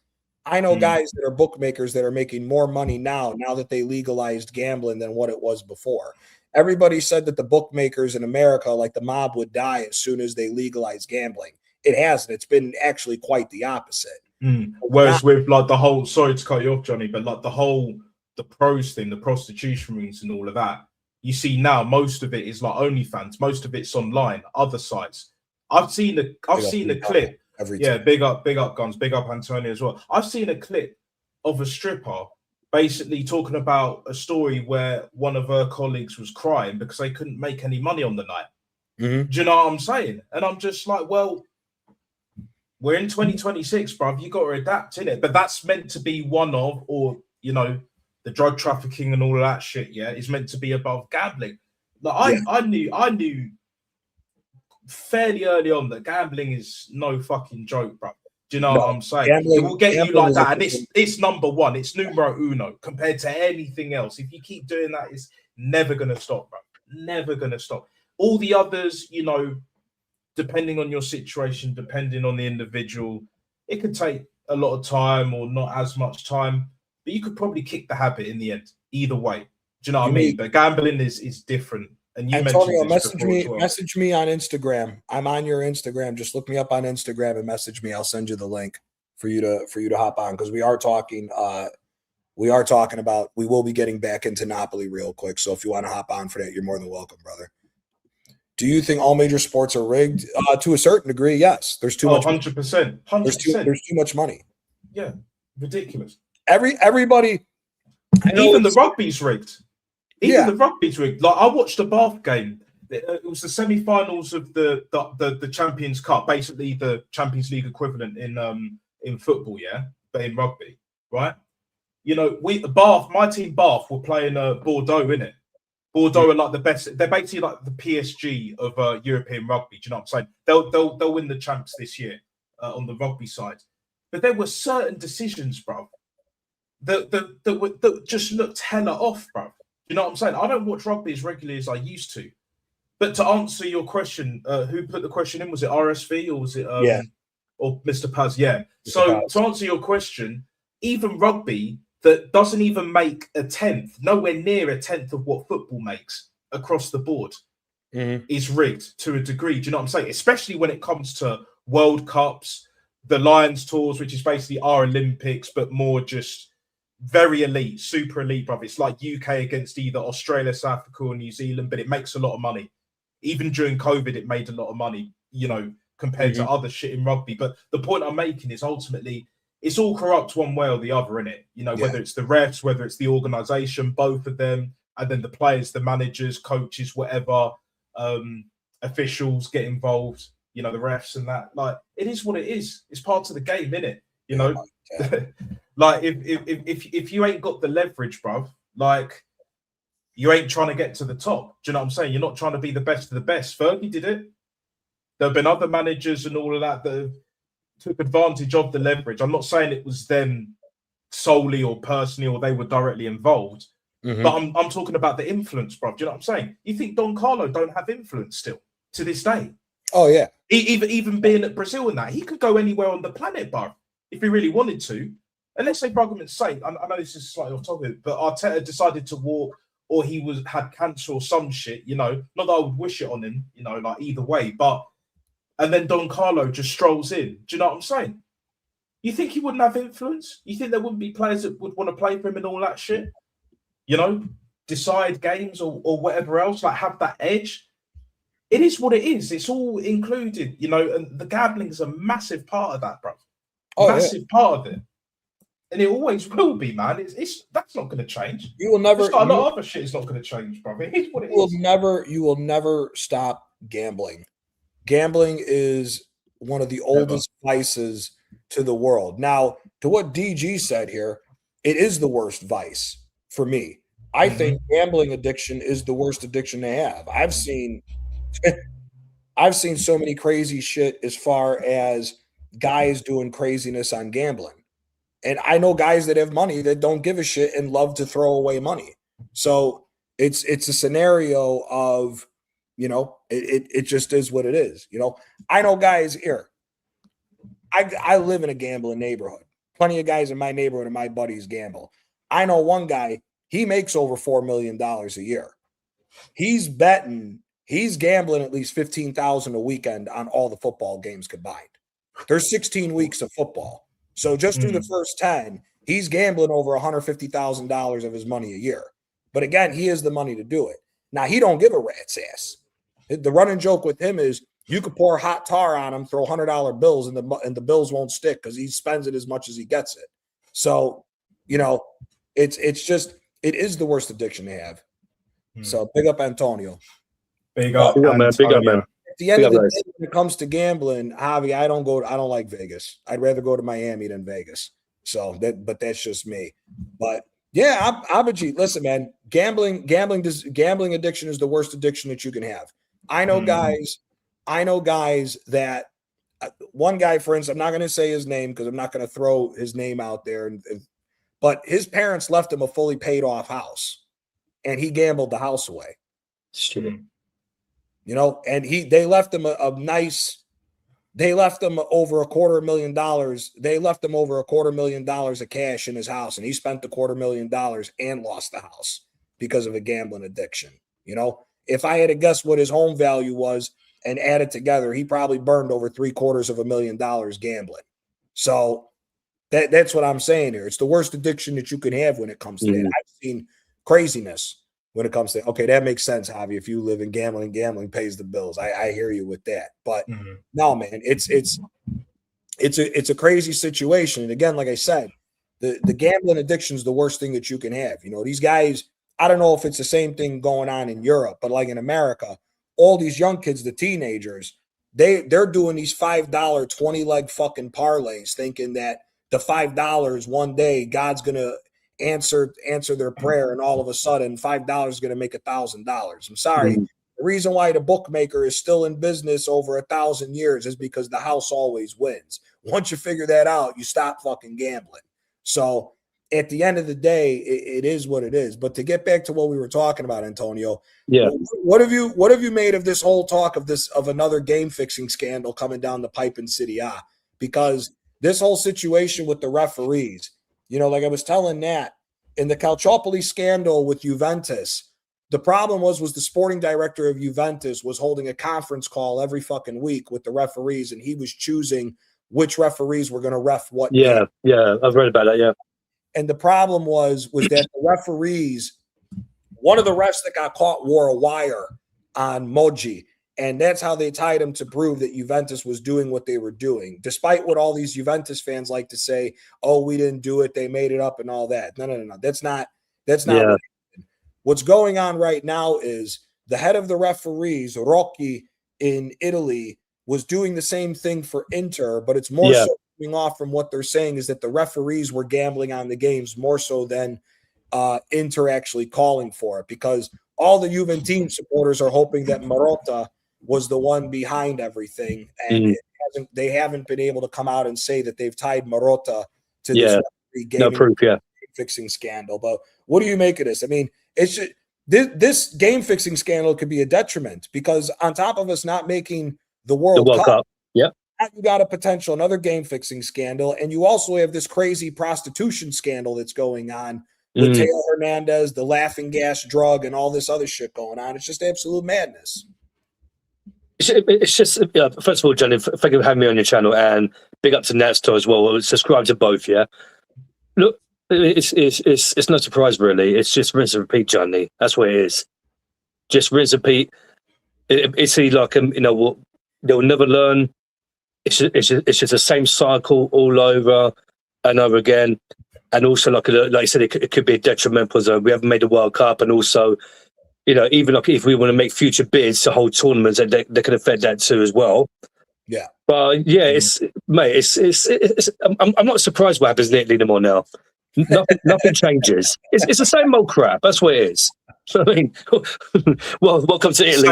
I know guys that are bookmakers that are making more money now that they legalized gambling than what it was before. Everybody said that the bookmakers in America, like the mob, would die as soon as they legalized gambling. It hasn't. It's been actually quite the opposite. Whereas with like the whole, sorry to cut you off, Johnny, but like the pros thing, the prostitution rings and all of that, you see now most of it is like OnlyFans. Most of it's online, other sites. I've seen a clip. Big up Guns, big up Antonio as well. I've seen a clip of a stripper basically talking about a story where one of her colleagues was crying because they couldn't make any money on the night. Do you know what I'm saying? And I'm just like, well, we're in 2026, bruv. You got to adapt in it. But that's meant to be one of, or the drug trafficking and all of that shit, is meant to be above gambling. Like I knew fairly early on that gambling is no fucking joke, bro. Do you know what I'm saying? It will get you like that, and it's number one. It's numero uno compared to anything else. If you keep doing that, it's never gonna stop, bro. Never gonna stop. All the others, depending on your situation, depending on the individual, it could take a lot of time or not as much time. But you could probably kick the habit in the end, either way. Do you know what I mean? But gambling is different. And you Antonio, message me on Instagram. I'm on your Instagram. Just look me up on Instagram and message me. I'll send you the link for you to hop on, because we are talking about, we will be getting back into Napoli real quick. So if you want to hop on for that, you're more than welcome, brother. Do you think all major sports are rigged? To a certain degree, yes. There's too much. 100%. There's too much money. Yeah, ridiculous. Everybody, even the rugby's rigged. The rugby's rigged. Like, I watched the Bath game. It was the semi-finals of the Champions Cup, basically the Champions League equivalent in football, but in rugby, right? My team Bath were playing Bordeaux, innit? Bordeaux are like the best. They're basically like the PSG of European rugby. Do you know what I'm saying? They'll win the champs this year on the rugby side. But there were certain decisions, bro, that just looked hella off, bro. You know what I'm saying? I don't watch rugby as regularly as I used to. But to answer your question, who put the question in? Was it RSV or was it or Mr. Paz? Yeah. So to answer your question, even rugby that doesn't even make nowhere near a tenth of what football makes across the board, is rigged to a degree. Do you know what I'm saying? Especially when it comes to World Cups, the Lions Tours, which is basically our Olympics, but more just very elite, super elite, bruv. It's like UK against either Australia, South Africa, or New Zealand, but it makes a lot of money. Even during COVID, it made a lot of money, compared to other shit in rugby. But the point I'm making is ultimately it's all corrupt one way or the other, innit? Whether it's the refs, whether it's the organisation, both of them, and then the players, the managers, coaches, whatever, officials get involved. You know, the refs and that. Like, it is what it is. It's part of the game, innit? You know, like if you ain't got the leverage, bruv, like you ain't trying to get to the top. Do you know what I'm saying? You're not trying to be the best of the best. Fergie did it. There have been other managers and all of that that took advantage of the leverage. I'm not saying it was them solely or personally or they were directly involved, but I'm talking about the influence, bro. Do you know what I'm saying? You think Don Carlo don't have influence still to this day? Oh yeah. Even being at Brazil and that, he could go anywhere on the planet, bro, if he really wanted to. And let's say, for argument's sake, I know this is slightly off topic, but Arteta decided to walk, or he had cancer or some shit. You know, not that I would wish it on him. You know, like either way, but. And then Don Carlo just strolls in. Do you know what I'm saying? You think he wouldn't have influence? You think there wouldn't be players that would want to play for him and all that shit? You know, decide games or whatever else, like have that edge. It is what it is. It's all included, you know, and the gambling is a massive part of that, bro. Massive part of it. And it always will be, man. It's that's not going to change. You will never. A lot of other shit is not going to change, bro. It is what it is. You will never stop gambling. Gambling is one of the oldest vices to the world. Now, to what DG said here, it is the worst vice for me. I think gambling addiction is the worst addiction to have. I've seen so many crazy shit as far as guys doing craziness on gambling. And I know guys that have money that don't give a shit and love to throw away money. So it's a scenario of, you know, it just is what it is. You know, I know guys here. I live in a gambling neighborhood. Plenty of guys in my neighborhood and my buddies gamble. I know one guy, he makes over $4 million a year. He's gambling at least $15,000 a weekend on all the football games combined. There's 16 weeks of football. So just through the first 10, he's gambling over $150,000 of his money a year. But again, he has the money to do it. Now, he don't give a rat's ass. The running joke with him is you could pour hot tar on him, throw $100 bills, and the bills won't stick because he spends it as much as he gets it. So, you know, it is the worst addiction to have. So big up Antonio. Big up, man. Big up, man. At the end of the day, when it comes to gambling, Javi, I don't like Vegas. I'd rather go to Miami than Vegas. So but that's just me. But yeah, Abhijit, listen, man, gambling addiction is the worst addiction that you can have. I know guys that one guy, for instance, I'm not going to say his name because I'm not going to throw his name out there. But his parents left him a fully paid off house and he gambled the house away. Stupid. You know, and they left him they left him over $250,000. They left him over $250,000 of cash in his house, and he spent the $250,000 and lost the house because of a gambling addiction. You know, if I had to guess what his home value was and add it together, he probably burned over $750,000 gambling. So that's what I'm saying here. It's the worst addiction that you can have when it comes to that. I've seen craziness when it comes to, okay, that makes sense, Javi. If you live in gambling pays the bills. I hear you with that. But no, man, it's a crazy situation. And again, like I said, the gambling addiction is the worst thing that you can have. You know, these guys, I don't know if it's the same thing going on in Europe, but like in America, all these young kids, the teenagers, they're doing these $5 20-leg fucking parlays, thinking that the $5 one day God's gonna answer their prayer, and all of a sudden $5 is going to make $1,000. I'm sorry. The reason why the bookmaker is still in business over 1,000 years is because the house always wins. Once you figure that out, you stop fucking gambling. So at the end of the day, it is what it is. But to get back to what we were talking about, Antonio, what have you made of this whole talk of another game fixing scandal coming down the pipe in Serie A? Because this whole situation with the referees, you know, like I was telling Nat, in the Calciopoli scandal with Juventus, the problem was the sporting director of Juventus was holding a conference call every fucking week with the referees, and he was choosing which referees were going to ref what game. Yeah, I've read about that, yeah. And the problem was that the referees, one of the refs that got caught wore a wire on Moji, and that's how they tied him to prove that Juventus was doing what they were doing, despite what all these Juventus fans like to say, oh, we didn't do it, they made it up and all that. No. That's not what happened. what's going on right now is the head of the referees, Rocchi in Italy, was doing the same thing for Inter, but it's more so coming off from what they're saying is that the referees were gambling on the games more so than Inter actually calling for it, because all the Juventus supporters are hoping that Marotta was the one behind everything, and they haven't been able to come out and say that they've tied Marotta to this no proof, fixing scandal. But what do you make of this? I mean, it's just, this game fixing scandal could be a detriment, because on top of us not making the World Cup, you got a potential another game fixing scandal, and you also have this crazy prostitution scandal that's going on with Teo Hernandez, the laughing gas drug, and all this other shit going on. It's just absolute madness. It's just, first of all, Johnny, thank you for having me on your channel, and big up to Natsto as well. Subscribe to both, yeah? Look, it's no surprise, really. It's just rinse and repeat, Johnny. That's what it is. Just rinse and repeat. It's like, they'll never learn. It's just the same cycle all over and over again. And also, like I said, it could be a detriment because we haven't made the World Cup, and also, even like if we want to make future bids to hold tournaments, they can affect that too as well. Yeah, but yeah, I'm not surprised what happens in Italy anymore now. Nothing changes. It's the same old crap. That's what it is. I mean, well, welcome to Italy.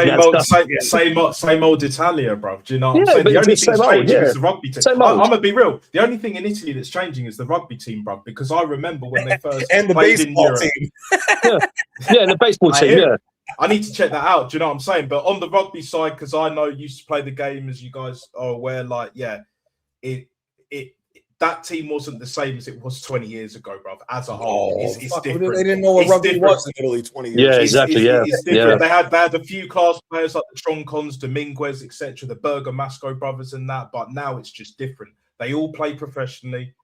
Same old Italia, bro. Do you know what I'm saying? The only thing that's changing is the rugby team. I'm gonna be real. The only thing in Italy that's changing is the rugby team, bro. Because I remember when they first and the played in Europe. Team. And the baseball team. Yeah, I need to check that out. Do you know what I'm saying? But on the rugby side, because I know you used to play the game, as you guys are aware. Like, that team wasn't the same as it was 20 years ago, bro. As a whole, it's different. They didn't know what rugby was in Italy 20 years ago. Yeah, exactly. It's different. They had a few class players like the Troncons, Dominguez, etc., the Bergamasco brothers and that, but now it's just different. They all play professionally.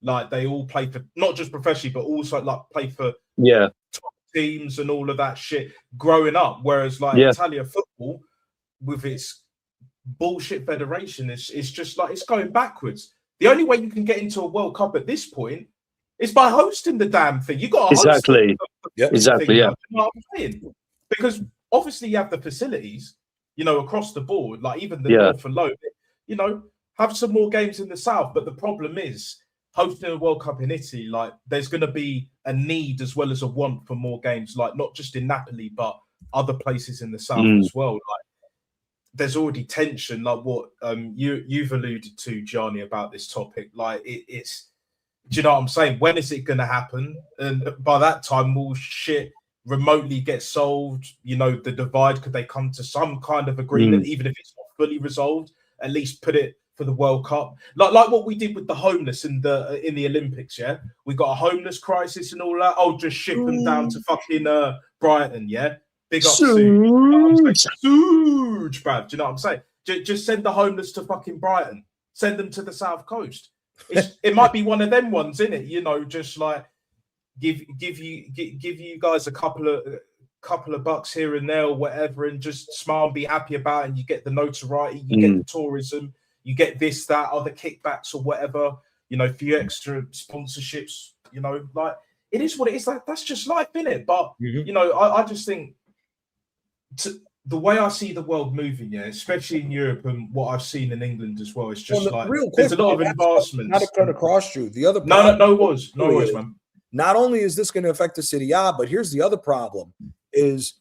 Like, they all play for, not just professionally, but also like play for top teams and all of that shit growing up. Whereas like Italia football, with its bullshit federation, it's just like, it's going backwards. The only way you can get into a World Cup at this point is by hosting the damn thing. You got to host it. Exactly. You know what I'm saying? Because obviously you have the facilities, across the board, like even the North and Low, have some more games in the South. But the problem is hosting a World Cup in Italy, like there's going to be a need as well as a want for more games, like not just in Napoli, but other places in the South as well. Like, there's already tension, like what you've alluded to, Johnny, about this topic. Like it's, do you know what I'm saying? When is it going to happen? And by that time, will shit remotely get solved? The divide, could they come to some kind of agreement, even if it's not fully resolved? At least put it for the World Cup, like what we did with the homeless in the Olympics. Yeah, we got a homeless crisis and all that. Oh, just ship them down to fucking Brighton. Yeah. Big up Suge, bruv. Do you know what I'm saying? Just send the homeless to fucking Brighton. Send them to the South Coast. It might be one of them ones, innit? Just like give you guys a couple of bucks here and there or whatever, and just smile and be happy about it. And you get the notoriety, you get the tourism, you get this, that, other kickbacks or whatever. A few extra sponsorships. Like it is what it is. Like that's just life, innit? But I just think. The way I see the world moving, especially in Europe and what I've seen in England as well, it's just there's a lot of advancements. Not to cut across you. The other no worries, man. Not only is this going to affect the Serie A, but here's the other problem: is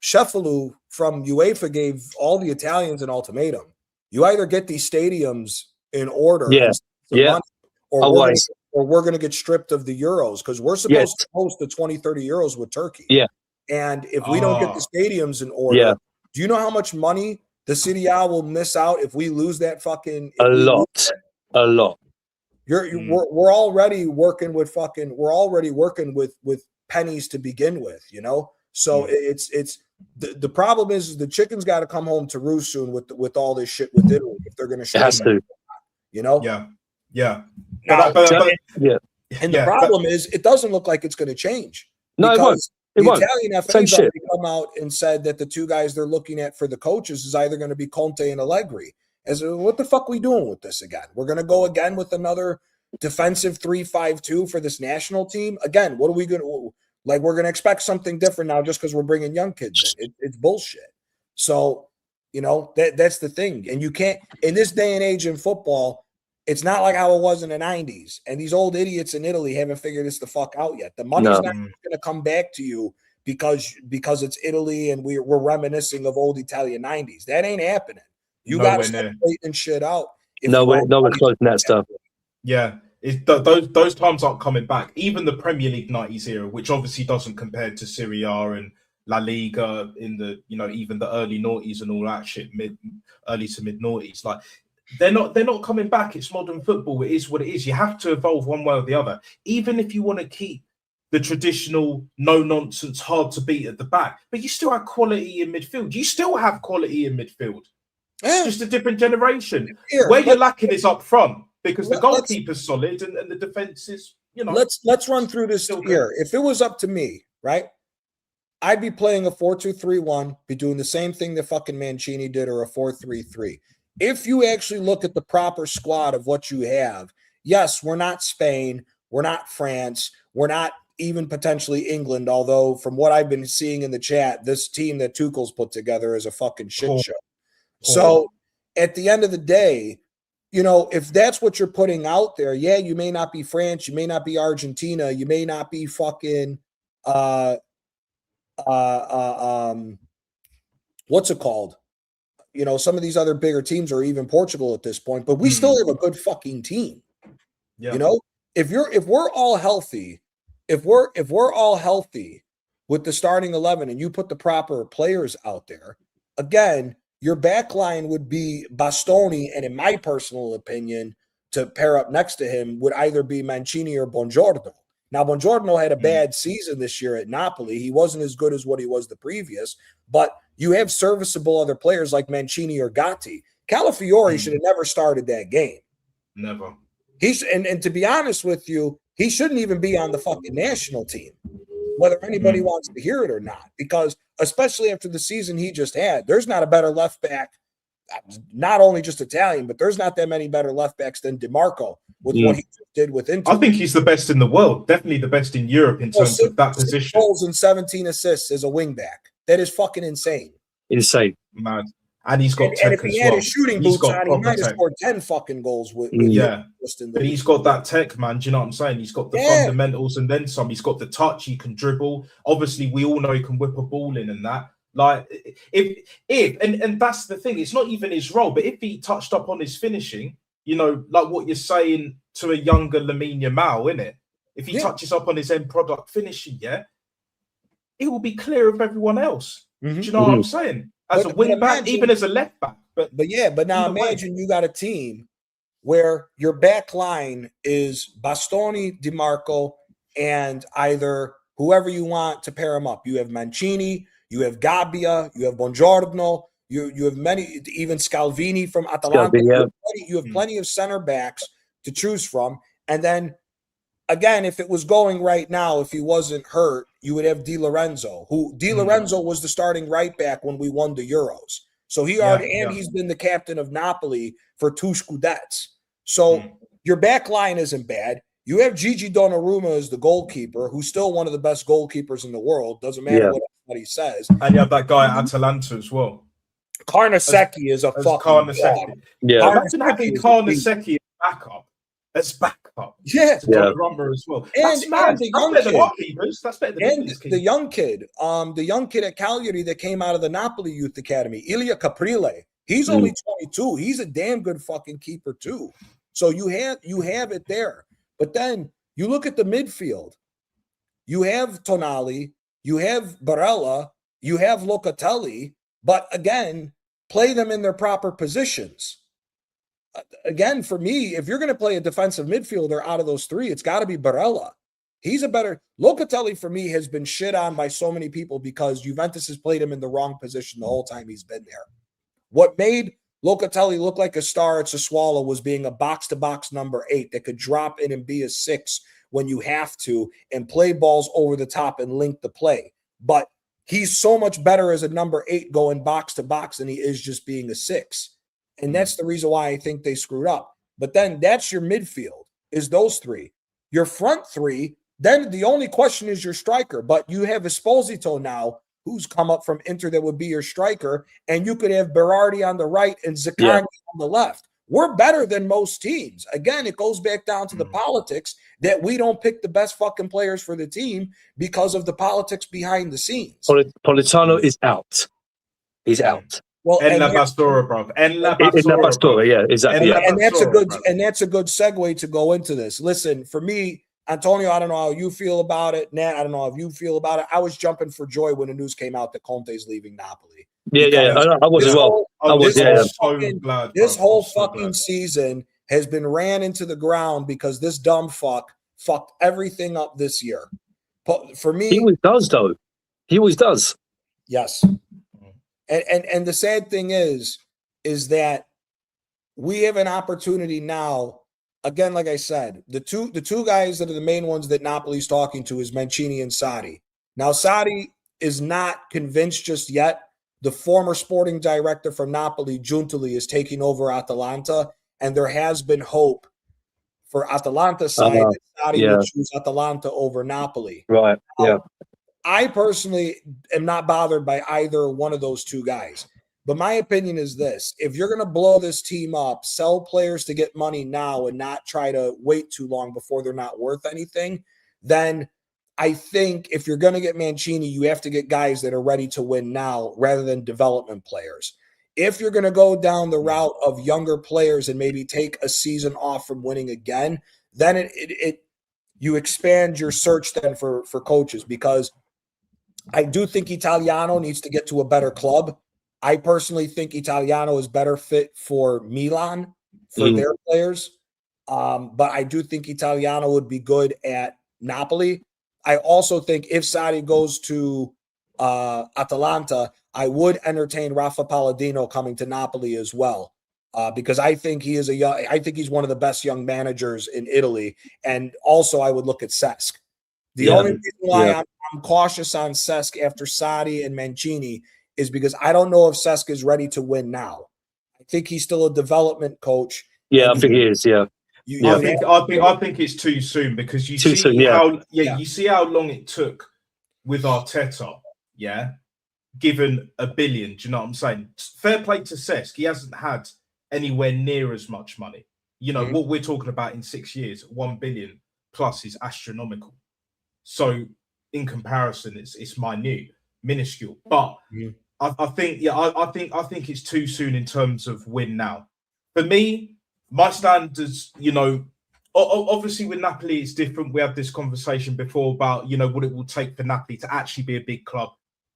Sheffield from UEFA gave all the Italians an ultimatum. You either get these stadiums in order, money, or we're going to get stripped of the Euros, because we're supposed to host the 2030 Euros with Turkey. And if we don't get the stadiums in order, do you know how much money the Serie A will miss out if we lose that fucking? A lot. We're already working with pennies to begin with, So it's the problem is the chicken's got to come home to roost soon with all this shit with Italy if they're going to. It has to. Yeah. And the problem is it doesn't look like it's going to change. No, it won't. The Italian FA's already come out and said that the two guys they're looking at for the coaches is either going to be Conte and Allegri. What the fuck are we doing with this again? We're going to go again with another defensive 3-5-2 for this national team? Again, what are we going to Like we're going to expect something different now just because we're bringing young kids in. It's bullshit. So, that's the thing. And you can't, in this day and age in football, it's not like how it was in the 90s. And these old idiots in Italy haven't figured this the fuck out yet. The money's not going to come back to you because it's Italy and we're reminiscing of old Italian 90s. That ain't happening. You got to start straightening shit out. No, we're closing that stuff. Yeah. Those times aren't coming back. Even the Premier League 90s era, which obviously doesn't compare to Serie A and La Liga in the, even the early noughties and all that shit, early to mid noughties, like they're not coming back. It's modern football. It is what it is. You have to evolve one way or the other. Even if you want to keep the traditional no nonsense, hard to beat at the back, but you still have quality in midfield. You still have quality in midfield. Yeah. Just a different generation. Where you're lacking is up front because the goalkeeper's solid and the defense is, Let's run through this here. If it was up to me, right? I'd be playing a 4-2-3-1, be doing the same thing that fucking Mancini did, or a 4-3-3. If you actually look at the proper squad of what you have, yes, we're not Spain, we're not France, we're not even potentially England, although from what I've been seeing in the chat, this team that Tuchel's put together is a fucking shit show. So at the end of the day, if that's what you're putting out there, yeah, you may not be France, you may not be Argentina, you may not be fucking what's it called? Some of these other bigger teams, or even Portugal at this point, but we still have a good fucking team. Yeah. If we're all healthy with the starting 11 and you put the proper players out there, again, your back line would be Bastoni, and in my personal opinion, to pair up next to him would either be Mancini or Buongiorno. Now, Buongiorno had a bad season this year at Napoli. He wasn't as good as what he was the previous, but you have serviceable other players like Mancini or Gatti. Calafiori should have never started that game. Never. And to be honest with you, he shouldn't even be on the fucking national team, whether anybody wants to hear it or not, because especially after the season he just had, there's not a better left back, not only just Italian, but there's not that many better left backs than DiMarco with what he did with Inter. I think he's the best in the world, definitely the best in Europe in terms of that position. 6 goals and 17 assists as a wing back. That is fucking insane. Insane. Mad. And he's got tech and if he had his shooting boots on, he might have tech. Scored 10 fucking goals with But he's got that tech, man. Do you know what I'm saying? He's got the fundamentals and then some. He's got the touch. He can dribble. Obviously, we all know he can whip a ball in and that. Like, and that's the thing. It's not even his role, but if he touched up on his finishing, like what you're saying to a younger Lamine Yamal, innit? If he touches up on his end product finishing, it will be clear of everyone else. Do you know what I'm saying? As a wing back, even as a left back. But now imagine you got a team where your back line is Bastoni, DiMarco, and either whoever you want to pair them up. You have Mancini, you have Gabbia, you have Buongiorno, you have many, even Scalvini from Atalanta. You have plenty of center backs to choose from. And then, again, if it was going right now, if he wasn't hurt, you would have Di Lorenzo, Lorenzo was the starting right back when we won the Euros. So he's been the captain of Napoli for 2 Scudettes. So your back line isn't bad. You have Gigi Donnarumma as the goalkeeper, who's still one of the best goalkeepers in the world. Doesn't matter what anybody says. And you have that guy at Atalanta as well. Carnesecchi is a fucking Carnesecchi. Yeah. Imagine having Carnesecchi as backup. Yeah. Donnarumma as well. That's mad. That's better than the young kid. The young kid at Cagliari that came out of the Napoli Youth Academy, Ilya Caprile. He's only 22. He's a damn good fucking keeper too. So you have it there. But then you look at the midfield. You have Tonali, you have Barella, you have Locatelli, but again, play them in their proper positions. Again, for me, if you're going to play a defensive midfielder out of those 3, it's got to be Barella. He's a better Locatelli for me has been shit on by so many people because Juventus has played him in the wrong position the whole time he's been there. What made Locatelli look like a star at Sassuolo was being a box-to-box number 8 that could drop in and be a 6 when you have to and play balls over the top and link the play. But he's so much better as a number 8 going box-to-box than he is just being a 6. And that's the reason why I think they screwed up. But then that's your midfield, is those 3. Your front 3, then the only question is your striker. But you have Esposito now, who's come up from Inter that would be your striker, and you could have Berardi on the right and Zaccagni on the left. We're better than most teams. Again, it goes back down to the politics that we don't pick the best fucking players for the team because of the politics behind the scenes. Politano is out. He's out. Well, En la Pastora, bro. En la In La Pastora, yeah, exactly. And that's a good segue to go into this. Listen, for me, Antonio, I don't know how you feel about it. Nat, I don't know how you feel about it. I was jumping for joy when the news came out that Conte's leaving Napoli. Yeah, I was as well. This whole fucking season has been ran into the ground because this dumb fuck fucked everything up this year. But for me, he always does, though. He always does. Yes. And the sad thing is that we have an opportunity now. Again, like I said, the two guys that are the main ones that Napoli's talking to is Mancini and Sarri. Now, Sarri is not convinced just yet. The former sporting director from Napoli, Giuntoli, is taking over Atalanta, and there has been hope for Atalanta's side that Sarri would choose Atalanta over Napoli. Right, yeah. I personally am not bothered by either one of those two guys. But my opinion is this. If you're going to blow this team up, sell players to get money now and not try to wait too long before they're not worth anything, then I think if you're going to get Mancini, you have to get guys that are ready to win now rather than development players. If you're going to go down the route of younger players and maybe take a season off from winning again, then you expand your search then for coaches, because I do think Italiano needs to get to a better club. I personally think Italiano is better fit for Milan for their players. But I do think Italiano would be good at Napoli. I also think if Sarri goes to Atalanta, I would entertain Rafa Palladino coming to Napoli as well. Because I think he is I think he's one of the best young managers in Italy. And also I would look at Cesc. The only reason why I'm cautious on Cesc after Sarri and Mancini is because I don't know if Cesc is ready to win now. I think he's still a development coach. Yeah, I think he is. Yeah, I think it's too soon, because you see how long it took with Arteta. Yeah, given $1 billion. Do you know what I'm saying? Fair play to Cesc. He hasn't had anywhere near as much money. You know what we're talking about in 6 years. 1 billion plus is astronomical. So in comparison, it's minuscule. But I think it's too soon in terms of win now. For me, my standards, obviously with Napoli it's different. We had this conversation before about what it will take for Napoli to actually be a big club,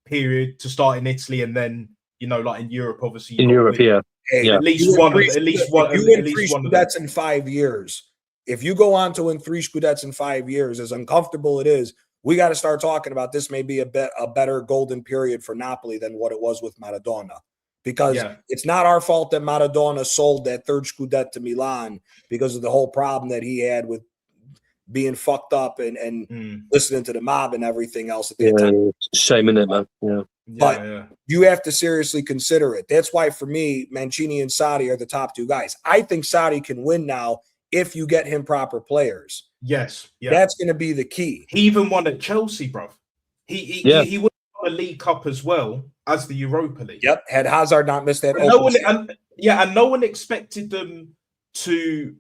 period, to start in Italy, and then like in Europe, obviously in Europe, at least one. That's in 5 years. If you go on to win 3 Scudettes in 5 years, as uncomfortable it is, we got to start talking about this may be a better golden period for Napoli than what it was with Maradona. Because it's not our fault that Maradona sold that 3rd Scudetto to Milan because of the whole problem that he had with being fucked up and listening to the mob and everything else at the time. Shame in it, man. Yeah. But you have to seriously consider it. That's why, for me, Mancini and Sarri are the top 2 guys. I think Sarri can win now if you get him proper players. Yes. Yeah. That's going to be the key. He even won at Chelsea, bro. He won the League Cup as well as the Europa League. Yep. Had Hazard not missed that. And no one expected them to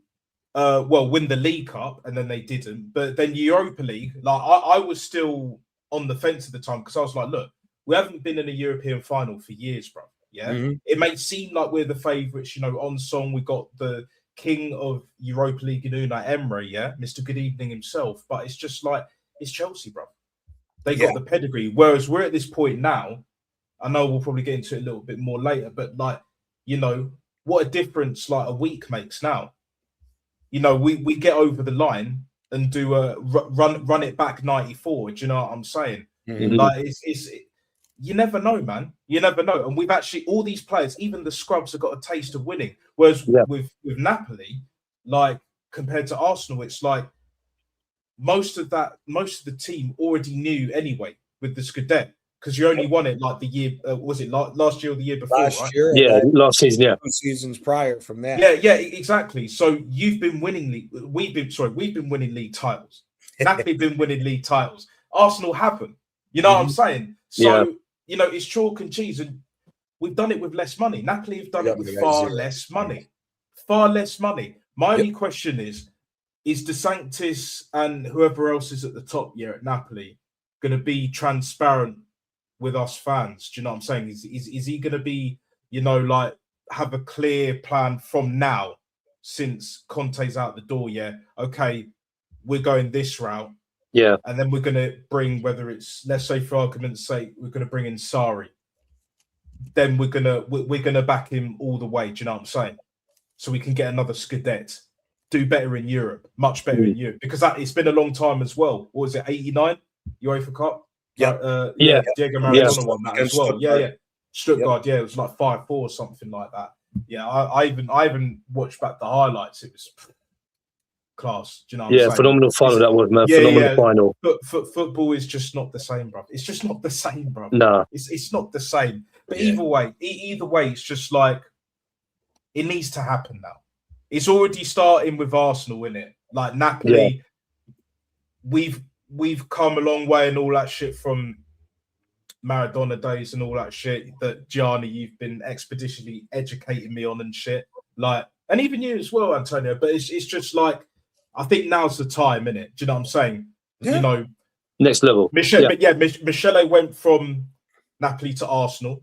win the League Cup, and then they didn't. But then Europa League, like I was still on the fence at the time, because I was like, look, we haven't been in a European final for years, bro. Yeah. It may seem like we're the favourites, on song. We got the king of Europa League, Unai Emery, Mr. Good Evening himself. But it's just like, it's Chelsea, bro. They got the pedigree. Whereas we're at this point now, I know we'll probably get into it a little bit more later, but like, what a difference like a week makes now. We get over the line and do a run it back 94. Do you know what I'm saying? Like you never know, man. You never know. And we've actually, all these players, even the scrubs, have got a taste of winning. Whereas with Napoli, like compared to Arsenal, it's like most of the team already knew anyway with the Scudetto, because you only won it like the year, was it last year or the year before? Last year, last season, 2 seasons prior from that. Yeah, exactly. So you've been winning league. We've been winning league titles. Napoli have been winning league titles. Arsenal haven't. You know what I'm saying? So, you know, it's chalk and cheese. And we've done it with less money. Napoli have done it with far less money. Far less money. My only question is De Sanctis and whoever else is at the top here at Napoli going to be transparent with us fans? Do you know what I'm saying? Is he going to be, you know, like have a clear plan from now since Conte's out the door? Yeah, okay, we're going this route. Yeah. And then we're going to bring, whether it's, let's say for argument's sake, we're going to bring in Sarri. Then we're gonna back him all the way. Do you know what I'm saying? So we can get another Scudetto, do better in Europe, much better in Europe, because it's been a long time as well. What was it, 89 UEFA Cup? Yeah, Diego Maradona won that as well. Stuttgart. Yeah, it was like 5-4 or something like that. Yeah, I even watched back the highlights. It was class. Do you know what I'm saying? Phenomenal final that was, man. Phenomenal final. But football is just not the same, bro. It's just not the same, bro. No, it's not the same. But either way, it's just like it needs to happen now. It's already starting with Arsenal, isn't it? Like Napoli, we've come a long way and all that shit from Maradona days and all that shit that Gianni, you've been expeditiously educating me on and shit. Like, and even you as well, Antonio. But it's just like, I think now's the time, innit? Do you know what I'm saying? Yeah. You know, next level. Michele went from Napoli to Arsenal,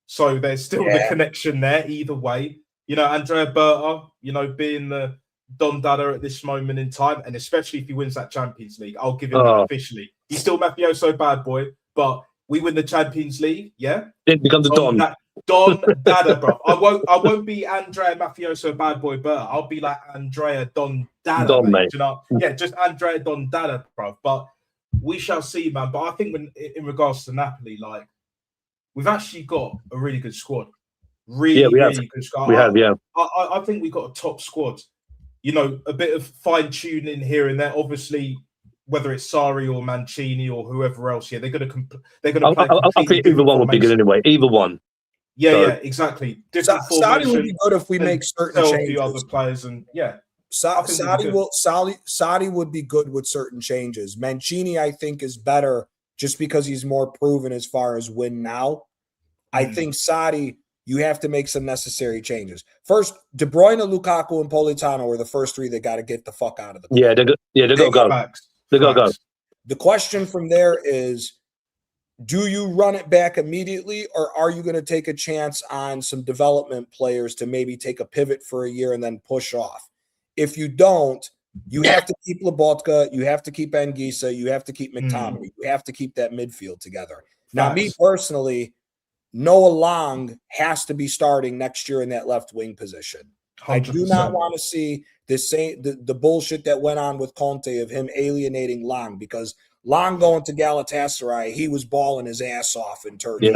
so there's still the connection there. Either way, you know, Andrea Berta, you know, being the Don Dada at this moment in time, and especially if he wins that Champions League, I'll give him that officially. He's still mafioso bad boy, but we win the Champions League, it becomes a Don. Don Dada, bro. I won't be Andrea Mafioso bad boy Berta. I'll be like Andrea Don Dada, mate. You know, just Andrea Don Dada, bro. But we shall see, man. But I think in regards to Napoli, like, we've actually got a really good squad. Really good squad. I think we've got a top squad. You know, a bit of fine tuning here and there. Obviously, whether it's Sarri or Mancini or whoever else, they're going to play. I think either one would be good anyway. Either one. Exactly. Different Sarri would be good if we make certain changes. Other players and Sarri would be good with certain changes. Mancini, I think, is better just because he's more proven as far as win now. I think Sarri, you have to make some necessary changes. First, De Bruyne, Lukaku, and Politano are the first three that got to get the fuck out of the club. They got to go. They got to go. The question from there is, do you run it back immediately, or are you going to take a chance on some development players to maybe take a pivot for a year and then push off? If you don't, you have to keep Lobotka, you have to keep Anguissa, you have to keep McTominay, you have to keep that midfield together. Now, me personally, Noah Long has to be starting next year in that left wing position. 100%. I do not want to see the bullshit that went on with Conte of him alienating Long, because Long going to Galatasaray, he was balling his ass off in Turkey.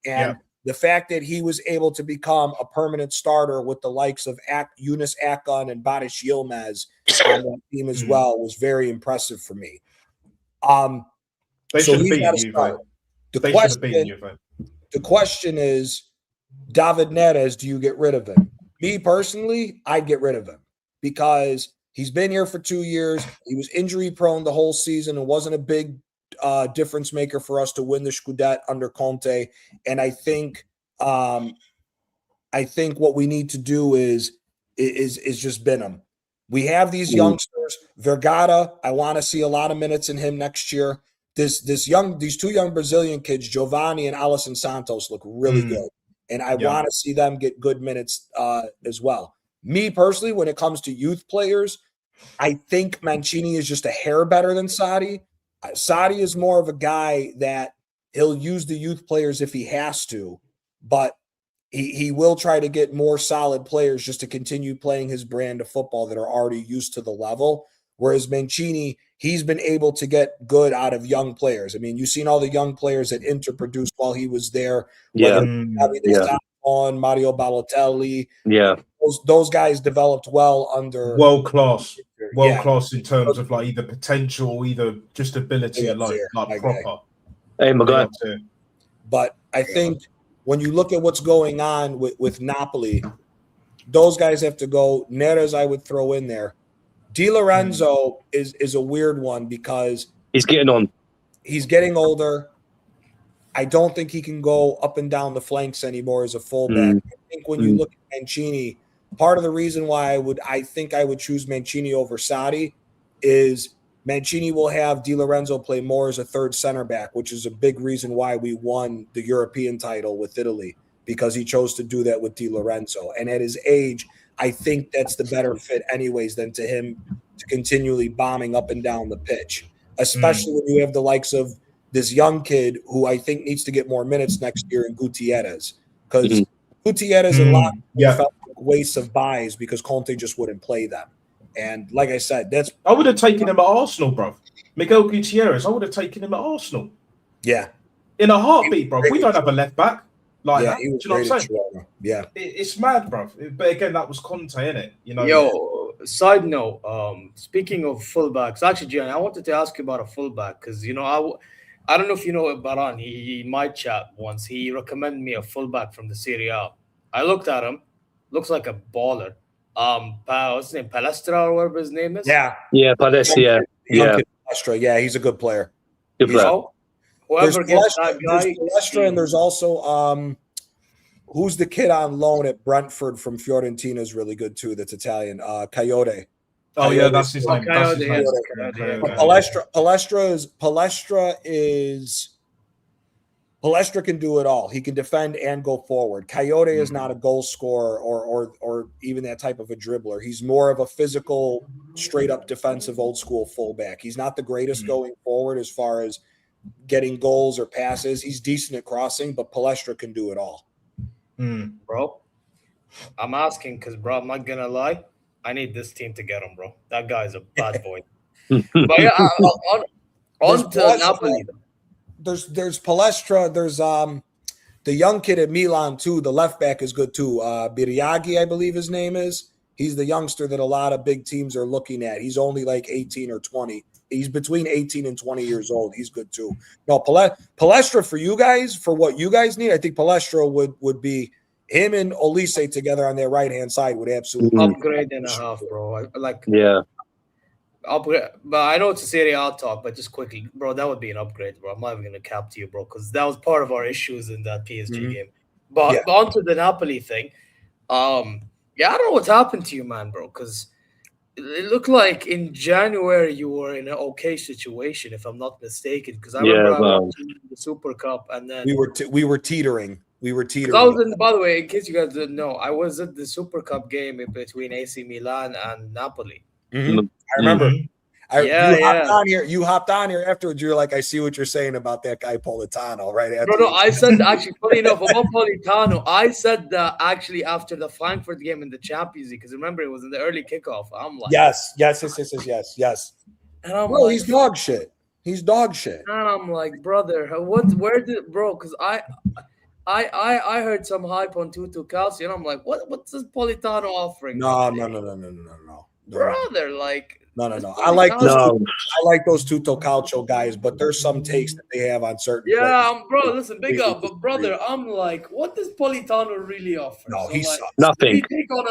And the fact that he was able to become a permanent starter with the likes of Yunus Akun and Barış Yilmaz on that team as well was very impressive for me. They should have beaten Juve. The question is, David Neres, do you get rid of him? Me personally, I'd get rid of him because he's been here for 2 years. He was injury prone the whole season and wasn't a big difference maker for us to win the Scudetto under Conte. And I think what we need to do is just bin him. We have these youngsters. Vergara, I want to see a lot of minutes in him next year. These two young Brazilian kids, Giovanni and Alisson Santos, look really good. And I want to see them get good minutes as well. Me personally, when it comes to youth players, I think Mancini is just a hair better than Sarri. Sarri is more of a guy that he'll use the youth players if he has to, but he will try to get more solid players just to continue playing his brand of football that are already used to the level. Whereas Mancini, he's been able to get good out of young players. I mean, you've seen all the young players that Inter produced while he was there. On Mario Balotelli. Those guys developed well under world class in terms of like either potential or either just ability alone, like proper. Hey, my guy. But I think when you look at what's going on with Napoli, those guys have to go. Neres, I would throw in there. Di Lorenzo is a weird one because He's getting on. he's getting older. I don't think he can go up and down the flanks anymore as a fullback. I think when you look at Mancini, part of the reason why I think I would choose Mancini over Sadi is Mancini will have Di Lorenzo play more as a third center back, which is a big reason why we won the European title with Italy, because he chose to do that with Di Lorenzo. And at his age, I think that's the better fit anyways than to him to continually bombing up and down the pitch, especially when you have the likes of this young kid who I think needs to get more minutes next year in Gutierrez, because Gutierrez and Locke felt like wastes of buys because Conte just wouldn't play them. And like I said, I would have taken him at Arsenal, bro. Miguel Gutierrez, I would have taken him at Arsenal. Yeah. In a heartbeat, bro. We don't have a left back like that. He was Do you know what I'm saying? Toronto. Yeah. It's mad, bro. But again, that was Conte, innit? You know. Yo, side note, speaking of fullbacks, actually, Gian, I wanted to ask you about a fullback because, you know, I don't know if you know Baran. He might chat once. He recommended me a fullback from the Serie A. I looked at him. Looks like a baller. What's his name? Palestra or whatever his name is? Yeah. Yeah, Palestra. Yeah. Palestra. Yeah, he's a good player. Good player. So, whoever gets that guy. There's Palestra, and there's also who's the kid on loan at Brentford from Fiorentina is really good too. That's Italian. Coyote. Oh yeah, that's his name. That's his name. Palestra can do it all. He can defend and go forward. Coyote is not a goal scorer or even that type of a dribbler. He's more of a physical, straight up defensive old school fullback. He's not the greatest going forward as far as getting goals or passes. He's decent at crossing, but Palestra can do it all. Bro, I'm asking because, bro, I'm not gonna lie. I need this team to get him, bro. That guy's a bad boy. But yeah, on to Napoli. There's Palestra. There's the young kid at Milan too. The left back is good too. Biriaghi, I believe his name is. He's the youngster that a lot of big teams are looking at. He's only like 18 or 20. He's between 18 and 20 years old. He's good too. No, Palestra for you guys, for what you guys need, I think Palestra would be him and Olise together on their right-hand side would absolutely upgrade and a half, bro. Upgrade, but I know it's a Serie A talk, but just quickly, bro, that would be an upgrade, bro. I'm not even gonna cap to you, bro, because that was part of our issues in that PSG game. But on to the Napoli thing. I don't know what's happened to you, man, bro, because it looked like in January you were in an okay situation, if I'm not mistaken. Because I remember I watched the Super Cup, and then we were teetering. We were teetering. I was by the way, in case you guys didn't know, I was at the Super Cup game between AC Milan and Napoli. I remember. You hopped on here afterwards. You're like, I see what you're saying about that guy Politano, right? No, I said actually, funny enough, about Politano, I said that actually after the Frankfurt game in the Champions League, because remember it was in the early kickoff. I'm like, yes. And I'm like, he's dog shit. And I'm like, brother, because I heard some hype on Tutu Calci, and I'm like, what's this Politano offering? No. Brother, like. No. I like those Tuto Calcio guys, but there's some takes that they have on certain. Bro, listen, big up, but brother, I'm like, what does Politano really offer? No, he's like, nothing.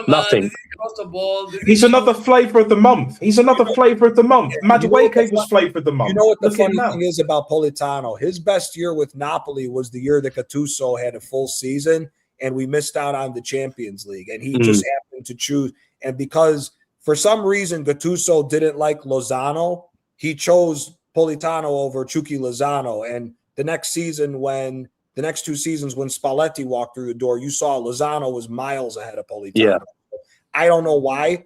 Nothing. Does he cross the ball? He's another flavor of the month. Madueke was flavor of the month. You know what the funny thing is about Politano? His best year with Napoli was the year that Gattuso had a full season, and we missed out on the Champions League, and he just happened to choose, and because for some reason, Gattuso didn't like Lozano. He chose Politano over Chucky Lozano. And the next two seasons, when Spalletti walked through the door, you saw Lozano was miles ahead of Politano. Yeah. I don't know why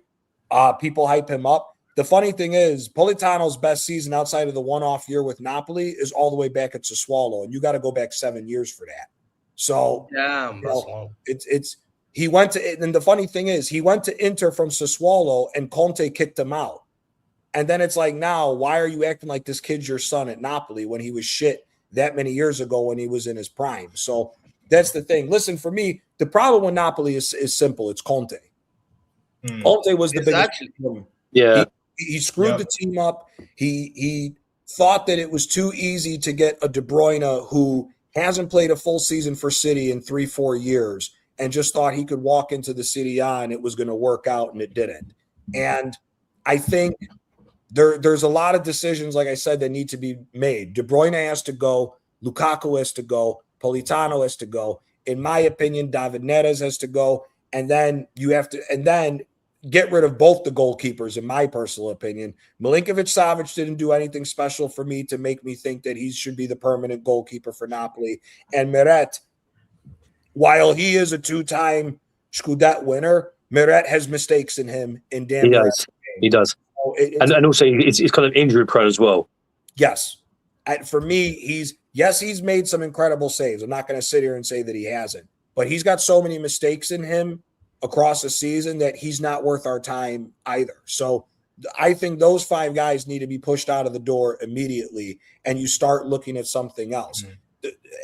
people hype him up. The funny thing is, Politano's best season outside of the one-off year with Napoli is all the way back at Sassuolo, and you got to go back 7 years for that. So, damn, he went to, and the funny thing is, he went to Inter from Sassuolo, and Conte kicked him out. And then it's like, now, why are you acting like this kid's your son at Napoli when he was shit that many years ago when he was in his prime? So that's the thing. Listen, for me, the problem with Napoli is simple. It's Conte. Conte was the biggest problem. Yeah. He screwed the team up. He thought that it was too easy to get a De Bruyne who hasn't played a full season for City in 3-4 years, and just thought he could walk into the Serie A and it was going to work out, and it didn't. And I think there's a lot of decisions, like I said, that need to be made. De Bruyne has to go. Lukaku has to go. Politano has to go. In my opinion, David Neres has to go. And then you have to, and then get rid of both the goalkeepers, in my personal opinion. Milinkovic-Savic didn't do anything special for me to make me think that he should be the permanent goalkeeper for Napoli. And Meret, while he is a 2-time Scudetto winner, Meret has mistakes in him in damn near every game. He does. So and also, he's kind of injury prone as well. Yes. For me, he's made some incredible saves. I'm not going to sit here and say that he hasn't. But he's got so many mistakes in him across the season that he's not worth our time either. So I think those 5 guys need to be pushed out of the door immediately, and you start looking at something else.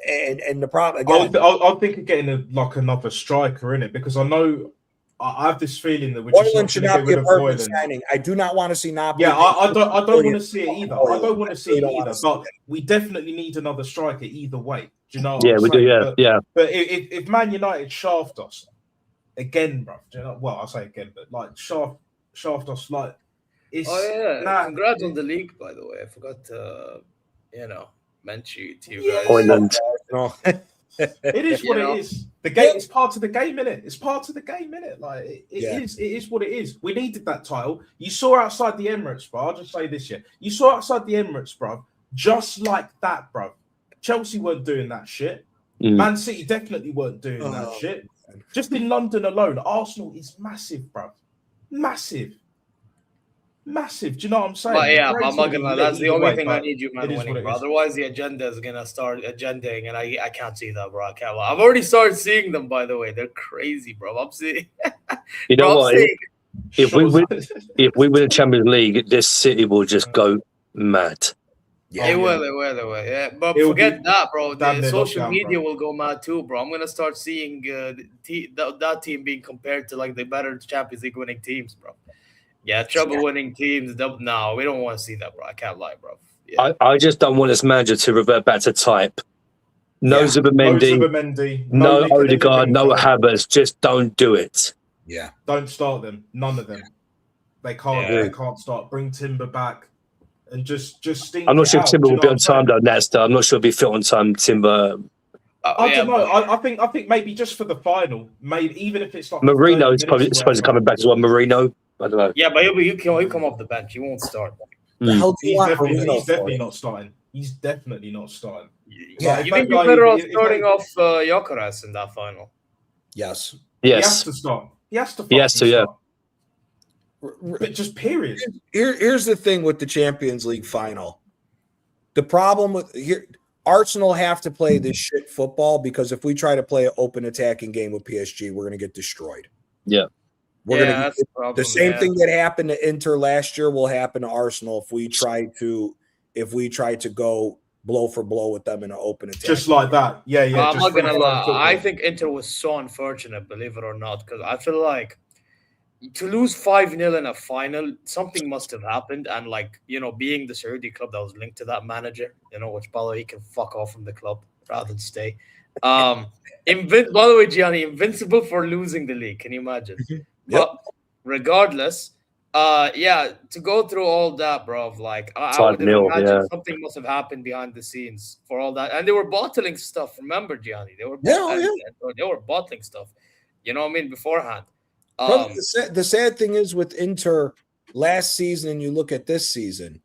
And the problem again, I'll think of getting another striker in it, because I know I have this feeling that we're just Boylan should not be a permanent signing. I do not want to see Napoli. Yeah, I don't want to see it either. I don't want to see it either. But we definitely need another striker either way. Do you know? Yeah, we do. Yeah. But if Man United shaft us again, bro, do you know? Well, I'll say again, but like shaft us, like it's. Congrats on the league, by the way. I forgot to, mention you to you guys. Poland. It is what it is. The game is part of the game, innit? It's part of the game, innit? Like it is what it is. We needed that title. You saw outside the Emirates, bro. I'll just say this year. You saw outside the Emirates, bro. Just like that, bro. Chelsea weren't doing that shit. Man City definitely weren't doing that shit. Just in London alone, Arsenal is massive, bro. Massive. Do you know what I'm saying? But yeah, I'm not gonna. That's the only thing I need you, man, winning, bro. Otherwise, the agenda is gonna start agendaing, and I can't see that, bro. I can't. I've already started seeing them, by the way. They're crazy, bro. I'm seeing. You know what? If we win the Champions League, this city will just go mad. Yeah, they will. Yeah, but forget that, bro. The social media will go mad too, bro. I'm gonna start seeing that team being compared to like the better Champions League winning teams, bro. Yeah, trouble-winning teams. No, we don't want to see that, bro. I can't lie, bro. Yeah. I just don't want this manager to revert back to type. No Zubimendi, no Odegaard, no Havertz. Just don't do it. Yeah. Don't start them. None of them. They can't. They can't start. Bring Timber back, and just stink. I'm not sure if Timber will be on time though. Nesta. I'm not sure if he'll be fit on time. Timber. I don't know. I think maybe just for the final, maybe even if it's like Marino is probably supposed to coming back as well. Marino. I don't know. Yeah, but he'll come off the bench. He won't start. He's definitely not starting. He's definitely not starting. Yeah, you think you're better off starting off Gyökeres in that final? Yes. He has to start. He has to. Yeah. But just period. Here's the thing with the Champions League final. The problem with Arsenal have to play this shit football, because if we try to play an open attacking game with PSG, we're going to get destroyed. Yeah. The same thing that happened to Inter last year will happen to Arsenal if we try to go blow for blow with them in an open attack. Just like that. Yeah. I'm not gonna lie. I think Inter was so unfortunate, believe it or not, because I feel like to lose 5-0 in a final, something must have happened. And being the Saudi club that was linked to that manager, which by the way, he can fuck off from the club rather than stay. By the way, Gianni, invincible for losing the league. Can you imagine? But regardless, to go through all that, bro, I would imagine something must have happened behind the scenes for all that. And they were bottling stuff. Remember, Gianni? They were bottling stuff. You know what I mean? Beforehand. The sad thing is with Inter last season, and you look at this season,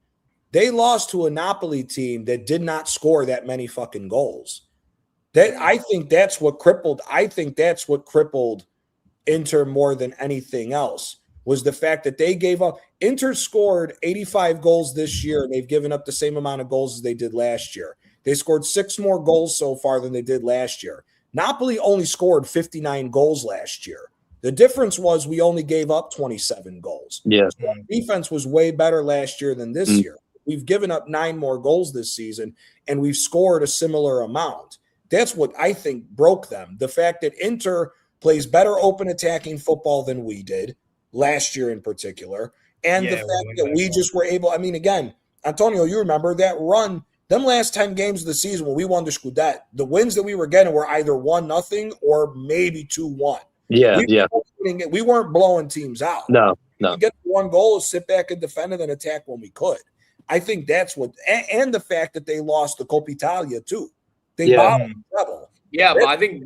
they lost to a Napoli team that did not score that many fucking goals. I think that's what crippled Inter more than anything else, was the fact that they gave up. Inter scored 85 goals this year, and they've given up the same amount of goals as they did last year. They scored 6 more goals so far than they did last year. Napoli only scored 59 goals last year. The difference was we only gave up 27 goals. Yeah. So defense was way better last year than this year. We've given up 9 more goals this season, and we've scored a similar amount. That's what I think broke them. The fact that Inter plays better open attacking football than we did last year in particular. And the fact that we just were able, again, Antonio, you remember that run, them last 10 games of the season when we won the Scudetto, the wins that we were getting were either 1-0 or maybe 2-1. Yeah. We were we weren't blowing teams out. No. We get one goal, sit back and defend and then attack when we could. I think that's what, and the fact that they lost the Coppa Italia too. They bottled trouble. Yeah, but I think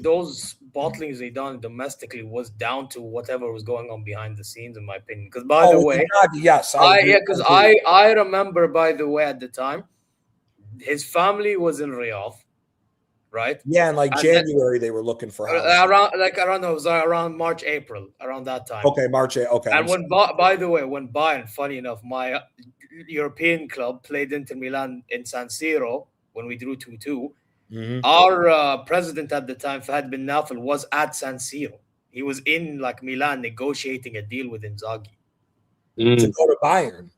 those bottlings they done domestically was down to whatever was going on behind the scenes, in my opinion. Because by the way, yes, I remember, by the way, at the time, his family was in Riyadh, right? Yeah, and like January they were looking for around March, April, around that time. Okay, March, okay. And when Bayern, funny enough, my European club played Inter Milan in San Siro when we drew 2-2. Our president at the time, Fahad bin Nafel, was at San Siro. He was in Milan negotiating a deal with Inzaghi to go to Bayern.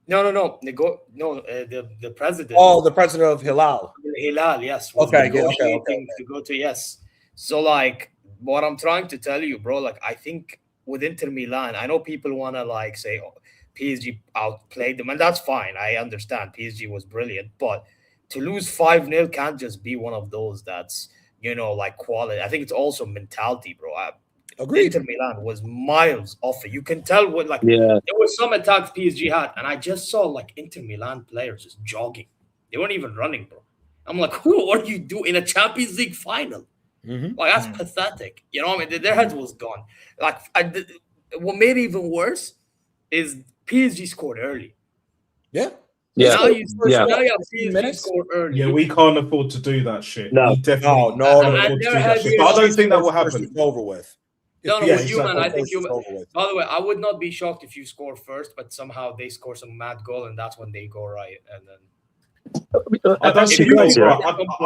No. The president. Oh, the president of Hilal. Hilal, yes. To go to, yes. So what I'm trying to tell you, bro, I think with Inter Milan, I know people want to say, oh, PSG outplayed them, and that's fine. I understand PSG was brilliant, but to lose 5-0 can't just be one of those that's, quality. I think it's also mentality, bro. Agreed. Inter Milan was miles off it. You can tell when there were some attacks PSG had, and I just saw Inter Milan players just jogging. They weren't even running, bro. I'm like, what are you doing in a Champions League final? That's pathetic. You know what I mean? Their heads was gone. What made it even worse is PSG scored early. Yeah. Yeah. Now you PSG scored early. Yeah, we can't afford to do that shit. No. We definitely no. can't afford to do that shit. But I don't think that will happen. It's over with. No, Yeah, with you, man. I think it's over with. By the way, I would not be shocked if you score first, but somehow they score some mad goal, and that's when they go right. And then I don't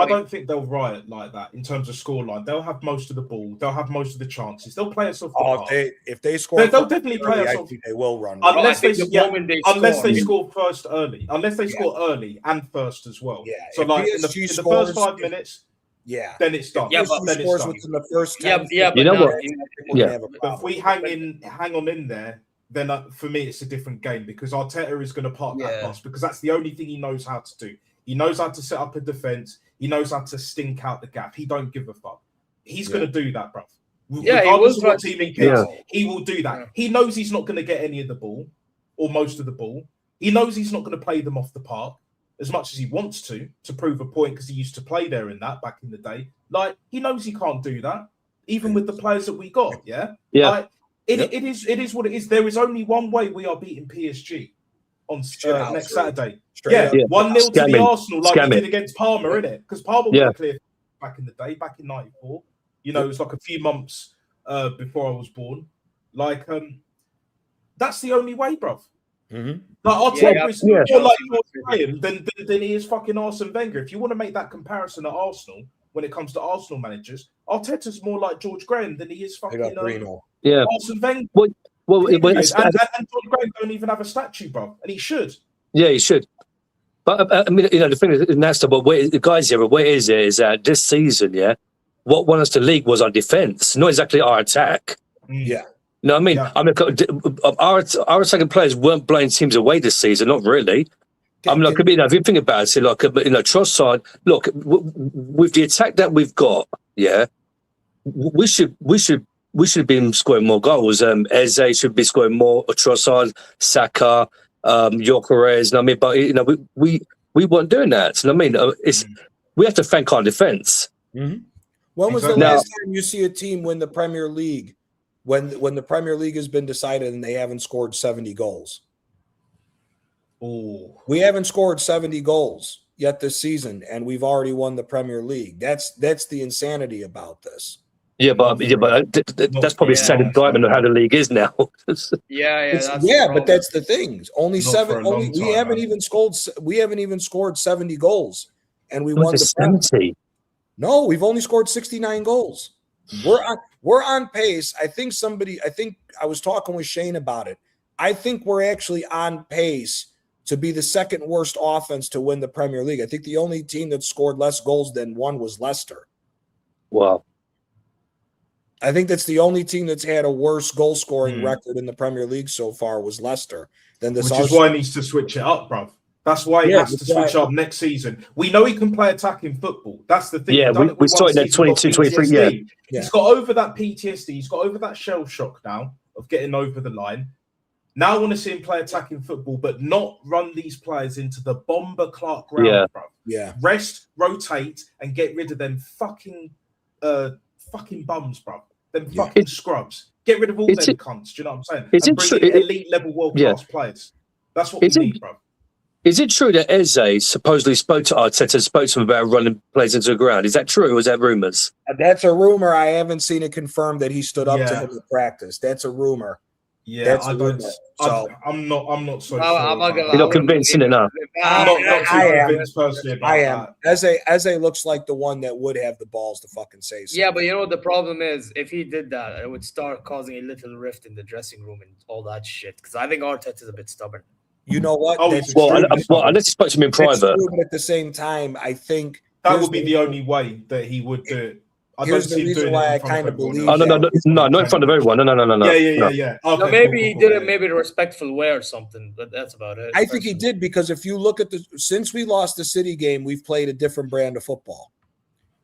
I think they'll riot like that in terms of scoreline. They'll have most of the ball. They'll have most of the chances. They'll play us off the park. If they score, they'll definitely play us off. I think they will run. Unless they score first early. Unless they score early and first as well. Yeah. So in the first 5 minutes, then it's done. Yeah, but then scores within the first 10. You know what? But if we hang on in there, then for me it's a different game because Arteta is going to park that bus because that's the only thing he knows how to do. He knows how to set up a defense. He knows how to stink out the gap. He don't give a fuck. He's going to do that, bro. Regardless of what team he picks, he will do that. He knows he's not going to get any of the ball or most of the ball. He knows he's not going to play them off the park as much as he wants to prove a point because he used to play there in that back in the day. He knows he can't do that, even with the players that we got. Yeah. It is what it is. There is only one way we are beating PSG on next Saturday. 1-0 to the Arsenal, like we did against Parma, innit? Because Parma was clear back in the day, back in '94. It was a few months before I was born. That's the only way, bruv. Arteta is more like Graham than he is fucking Arsene Wenger. If you want to make that comparison at Arsenal, when it comes to Arsenal managers, Arteta's more like George Graham than he is fucking Arsene Wenger. And George Graham don't even have a statue, bro, and he should. Yeah, he should. But the thing is, that's the guys here. What is it is that this season, what won us the league was our defense, not exactly our attack. Yeah. No, I mean, our attacking players weren't blowing teams away this season, not really. If you think about it, Trossard, look, with the attack that we've got, we should have been scoring more goals. Eze should be scoring more. Trossard, Saka, Gyökeres. But we weren't doing that. We have to thank our defense. When was the last time you see a team win the Premier League? When the Premier League has been decided and they haven't scored 70 goals. Oh, we haven't scored 70 goals yet this season, and we've already won the Premier League. That's the insanity about this. But that's probably a sad indictment of how the league is now. But that's the thing. We haven't even scored 70 goals, and we won the 70. No, we've only scored 69 goals. We're on pace. I think I was talking with Shane about it. I think we're actually on pace to be the second worst offense to win the Premier League. I think the only team that scored less goals than one was Leicester. Wow. I think that's the only team that's had a worse goal scoring record in the Premier League so far was Leicester. Which is why he needs to switch it up, bruv. That's why he has to switch up next season. We know he can play attacking football. That's the thing. Yeah, we saw it in 22, 23. Yeah. He's got over that PTSD. He's got over that shell shock now of getting over the line. Now I want to see him play attacking football, but not run these players into the Bomber Clark ground, bro. Yeah. Rest, rotate, and get rid of them fucking bums, bro. Them fucking scrubs. Get rid of all them cunts. Do you know what I'm saying? And bring in elite level world class players. That's what we need, bro. Is it true that Eze supposedly spoke to Arteta, spoke to him about running players into the ground? Is that true, or is that rumours? That's a rumor. I haven't seen it confirmed that he stood up to him in practice. That's a rumor. Yeah, that's I don't. So I'm not so. You're not convincing enough. I'm not convinced personally about I am. that. Eze looks like the one that would have the balls to fucking say something. Yeah, but you know what the problem is? If he did that, it would start causing a little rift in the dressing room and all that shit. Because I think Arteta is a bit stubborn. You know what? Unless he spoke to him in private. True, but at the same time, I think that would be the only way that he would do it. Here's the reason why I kind of believe. Oh, no, not in front of everyone. No. Yeah. Okay, no, maybe he did it maybe in a respectful way or something, but that's about it. I think he did, because if you look at since we lost the City game, we've played a different brand of football.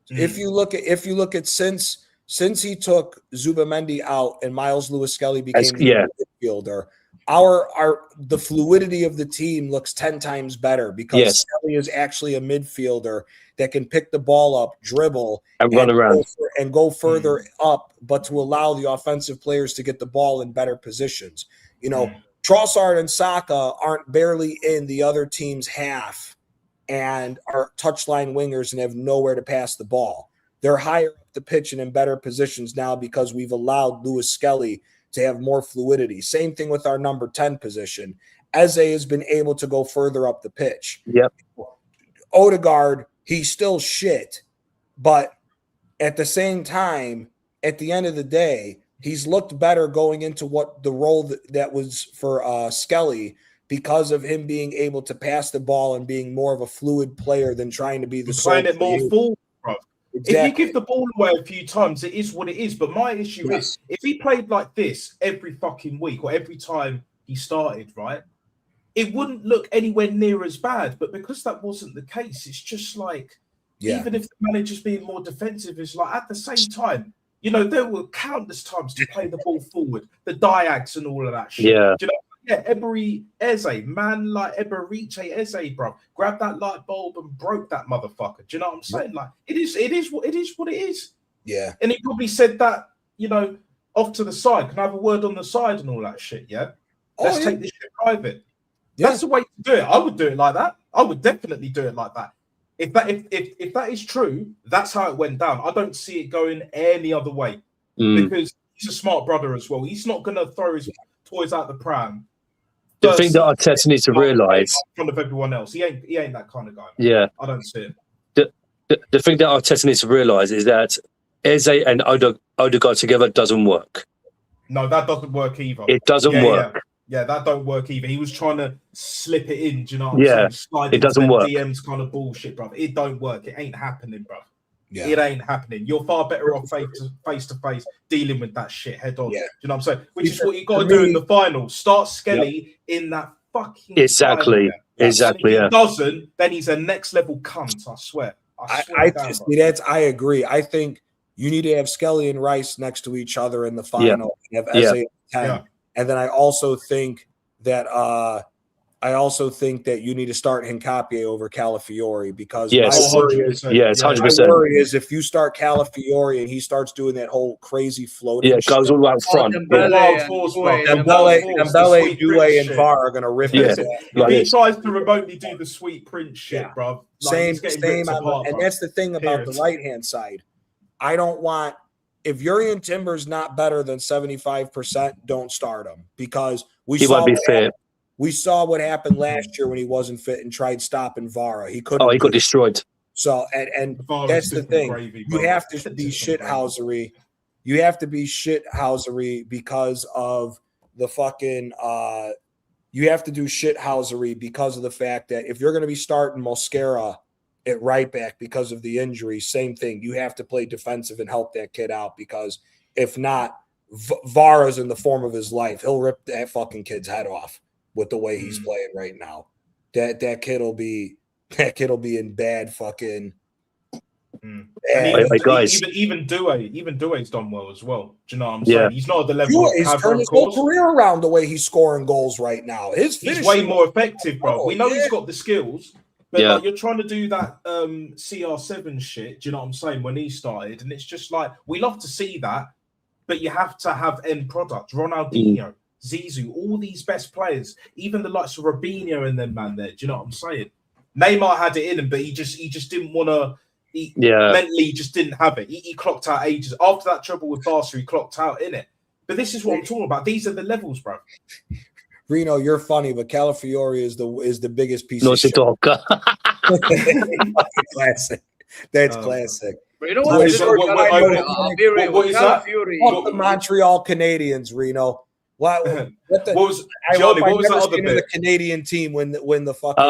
If you look at since he took Zubimendi out and Miles Lewis-Skelly became the midfielder, the fluidity of the team looks 10 times better, because Skelly is actually a midfielder that can pick the ball up, dribble, and run around and go further up, but to allow the offensive players to get the ball in better positions. You know, Trossard and Saka aren't barely in the other team's half and are touchline wingers and have nowhere to pass the ball. They're higher up the pitch and in better positions now because we've allowed Lewis-Skelly to have more fluidity. Same thing with our number 10 position. Eze has been able to go further up the pitch. Yep. Odegaard, he's still shit, but at the same time, at the end of the day, he's looked better going into what the role that was for Skelly, because of him being able to pass the ball and being more of a fluid player than trying to be the playing it more full, bro. Exactly. If you give the ball away a few times, it is what it is. But my issue is, if he played like this every fucking week or every time he started, right, it wouldn't look anywhere near as bad. But because that wasn't the case, it's just like, even if the manager's being more defensive, it's like at the same time, you know, there were countless times to play the ball forward, the diags and all of that shit. Yeah. Do you know? Yeah, Ebery Eze, man like Eberiche Eze, bro, grabbed that light bulb and broke that motherfucker. Do you know what I'm saying? Like, it is what it is. Yeah. And he probably said that, you know, off to the side. Can I have a word on the side and all that shit? Yeah. Let's take this shit private. Yeah. That's the way to do it. I would do it like that. I would definitely do it like that. If that is true, that's how it went down. I don't see it going any other way because he's a smart brother as well. He's not going to throw his toys out the pram. The thing that Arteta needs to realise in front of everyone else, he ain't that kind of guy. Man. Yeah, I don't see it. The thing that Arteta needs to realise is that Eze and Odegaard together doesn't work. No, that doesn't work either. It doesn't work. Yeah, that don't work either. He was trying to slip it in. Do you know what I'm saying? Slide it doesn't work. DMs kind of bullshit, bro. It don't work. It ain't happening, bro. Yeah. It ain't happening. You're far better off face to face dealing with that shit head on. Yeah. Do you know what I'm saying? Which is what you got to do in the final. Start Skelly in that fucking exactly. Final. Exactly. And if he doesn't, then he's a next level cunt. I swear. I agree. I think you need to have Skelly and Rice next to each other in the final. And have Eze at 10. And then I also think that you need to start Hincapié over Calafiori, because it's 100%. My worry is if you start Calafiori and he starts doing that whole crazy floating, it goes all out front. Dembele, Doué, and VAR are going to rip it. If he tries to remotely do the sweet Prince shit, bro, same. And that's the thing about the right hand side. I don't want. If Jurrien Timber's not better than 75%, don't start him, because he won't be fit. We saw what happened last year when he wasn't fit and tried stopping Vara. He couldn't. Oh, he got destroyed. So and that's the thing. You have to be shithousery. You have to be shithousery because of the fucking. You have to do shithousery because of the fact that if you're going to be starting Mosquera at right back because of the injury, same thing. You have to play defensive and help that kid out, because if not, Vara's in the form of his life. He'll rip that fucking kid's head off with the way he's playing right now. that kid'll be in bad fucking. And guys. even Doué's done well as well. Do you know what I'm Yeah. saying? He's not at the level of He's Cavra, turned of his whole course. career around the way he's scoring goals right now. His He's finishing way more effective, bro. We know yeah. he's got the skills, but Yeah. like you're trying to do that CR7 shit. Do you know what I'm saying? When he started, and it's just like we love to see that, but you have to have end product. Ronaldinho, Zizou, all these best players, even the likes of Robinho and them man there. Do you know what I'm saying? Neymar had it in him, but he just didn't want to. Mentally just didn't have it. He clocked out ages after that trouble with Barca. He clocked out in it. But this is what I'm talking about. These are the levels, bro. Reno, you're funny, but Calafiori is the biggest piece of shit. Classic. That's classic. But you know what? What is that? Fuck the Montreal Canadiens, Reno. What was that other bit? The Canadian team when the fucking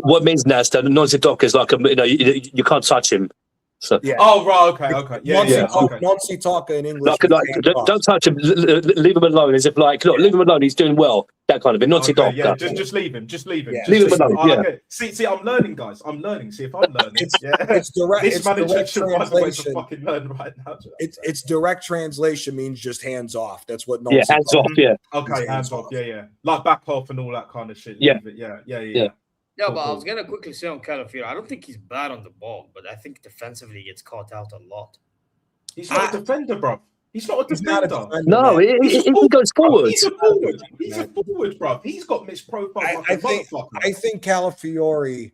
what means Nasta? Noisy Doc is like you can't touch him. So yeah. Oh right, okay, yeah. Nonsi talk in English. Don't touch him. Leave him alone. As if leave him alone. He's doing well. That kind of thing. Nonsi Doc. Yeah, just leave him. Yeah. Leave him alone. Yeah. Okay. See, I'm learning, guys. I'm learning. See if I'm learning. It's direct. This it's manager direct should find a way to translation. fucking learn right now. It's direct translation means just hands off. That's what. Yeah, hands off. Yeah. Okay, hands off. Yeah. Like back off and all that kind of shit. Yeah. Yeah, but I was gonna quickly say on Calafiori, I don't think he's bad on the ball, but I think defensively he gets caught out a lot. He's not a defender, bro. He's not a defender. No, he goes forward. He's a forward. He's a forward, bro. He's got mixed profile. I think Calafiori.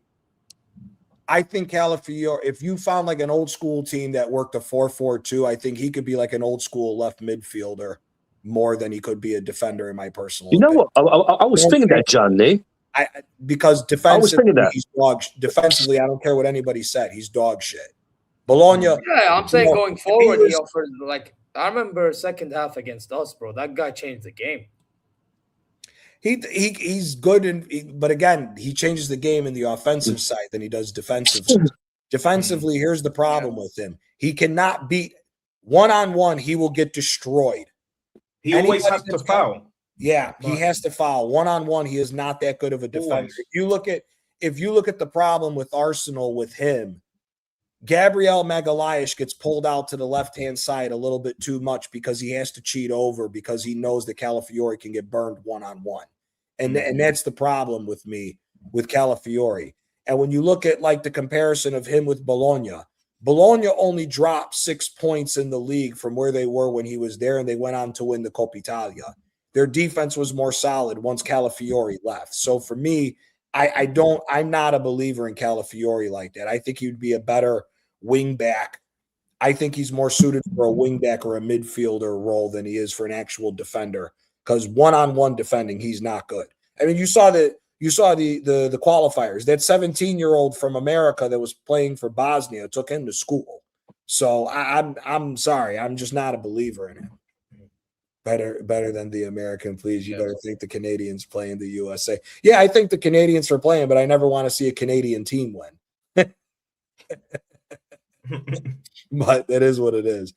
If you found like an old school team that worked a 4-4-2, I think he could be like an old school left midfielder more than he could be a defender, in my personal. You know what? I was thinking that, Johnny. Because defensively, he's dog. Defensively, I don't care what anybody said. He's dog shit. Bologna. Yeah, I'm saying going forward, he offered like I remember second half against us, bro. That guy changed the game. He's good, but again, he changes the game in the offensive side than he does defensively. Defensively, here's the problem with him: he cannot beat one-on-one. He will get destroyed. He always has to foul. Yeah, he has to foul. One-on-one, he is not that good of a defender. If you look at the problem with Arsenal with him, Gabriel Magalhaes gets pulled out to the left-hand side a little bit too much because he has to cheat over because he knows that Calafiori can get burned one-on-one. And that's the problem with me with Calafiori. And when you look at like the comparison of him with Bologna only dropped 6 points in the league from where they were when he was there, and they went on to win the Coppa Italia. Their defense was more solid once Calafiori left. So for me, I'm not a believer in Calafiori like that. I think he would be a better wing back. I think he's more suited for a wing back or a midfielder role than he is for an actual defender, because one-on-one defending, he's not good. I mean, you saw the qualifiers. That 17-year-old from America that was playing for Bosnia took him to school. So I'm sorry, I'm just not a believer in him. Better than the American, please. You better think the Canadians play in the USA. Yeah, I think the Canadians are playing, but I never want to see a Canadian team win. But that is what it is.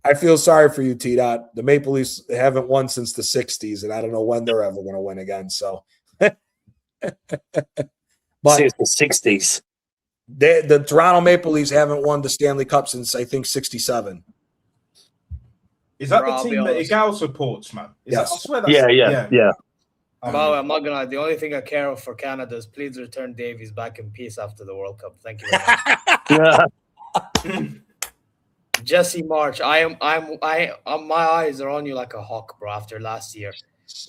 I feel sorry for you, T-Dot. The Maple Leafs haven't won since the 60s, and I don't know when they're ever going to win again. So, but since the 60s. The Toronto Maple Leafs haven't won the Stanley Cup since, I think, 67. Is that the team that Igal supports, man? Yes. I swear that's Yeah. Well, I'm not gonna. The only thing I care for Canada is please return Davies back in peace after the World Cup. Thank you very much. Jesse March, my eyes are on you like a hawk, bro. After last year,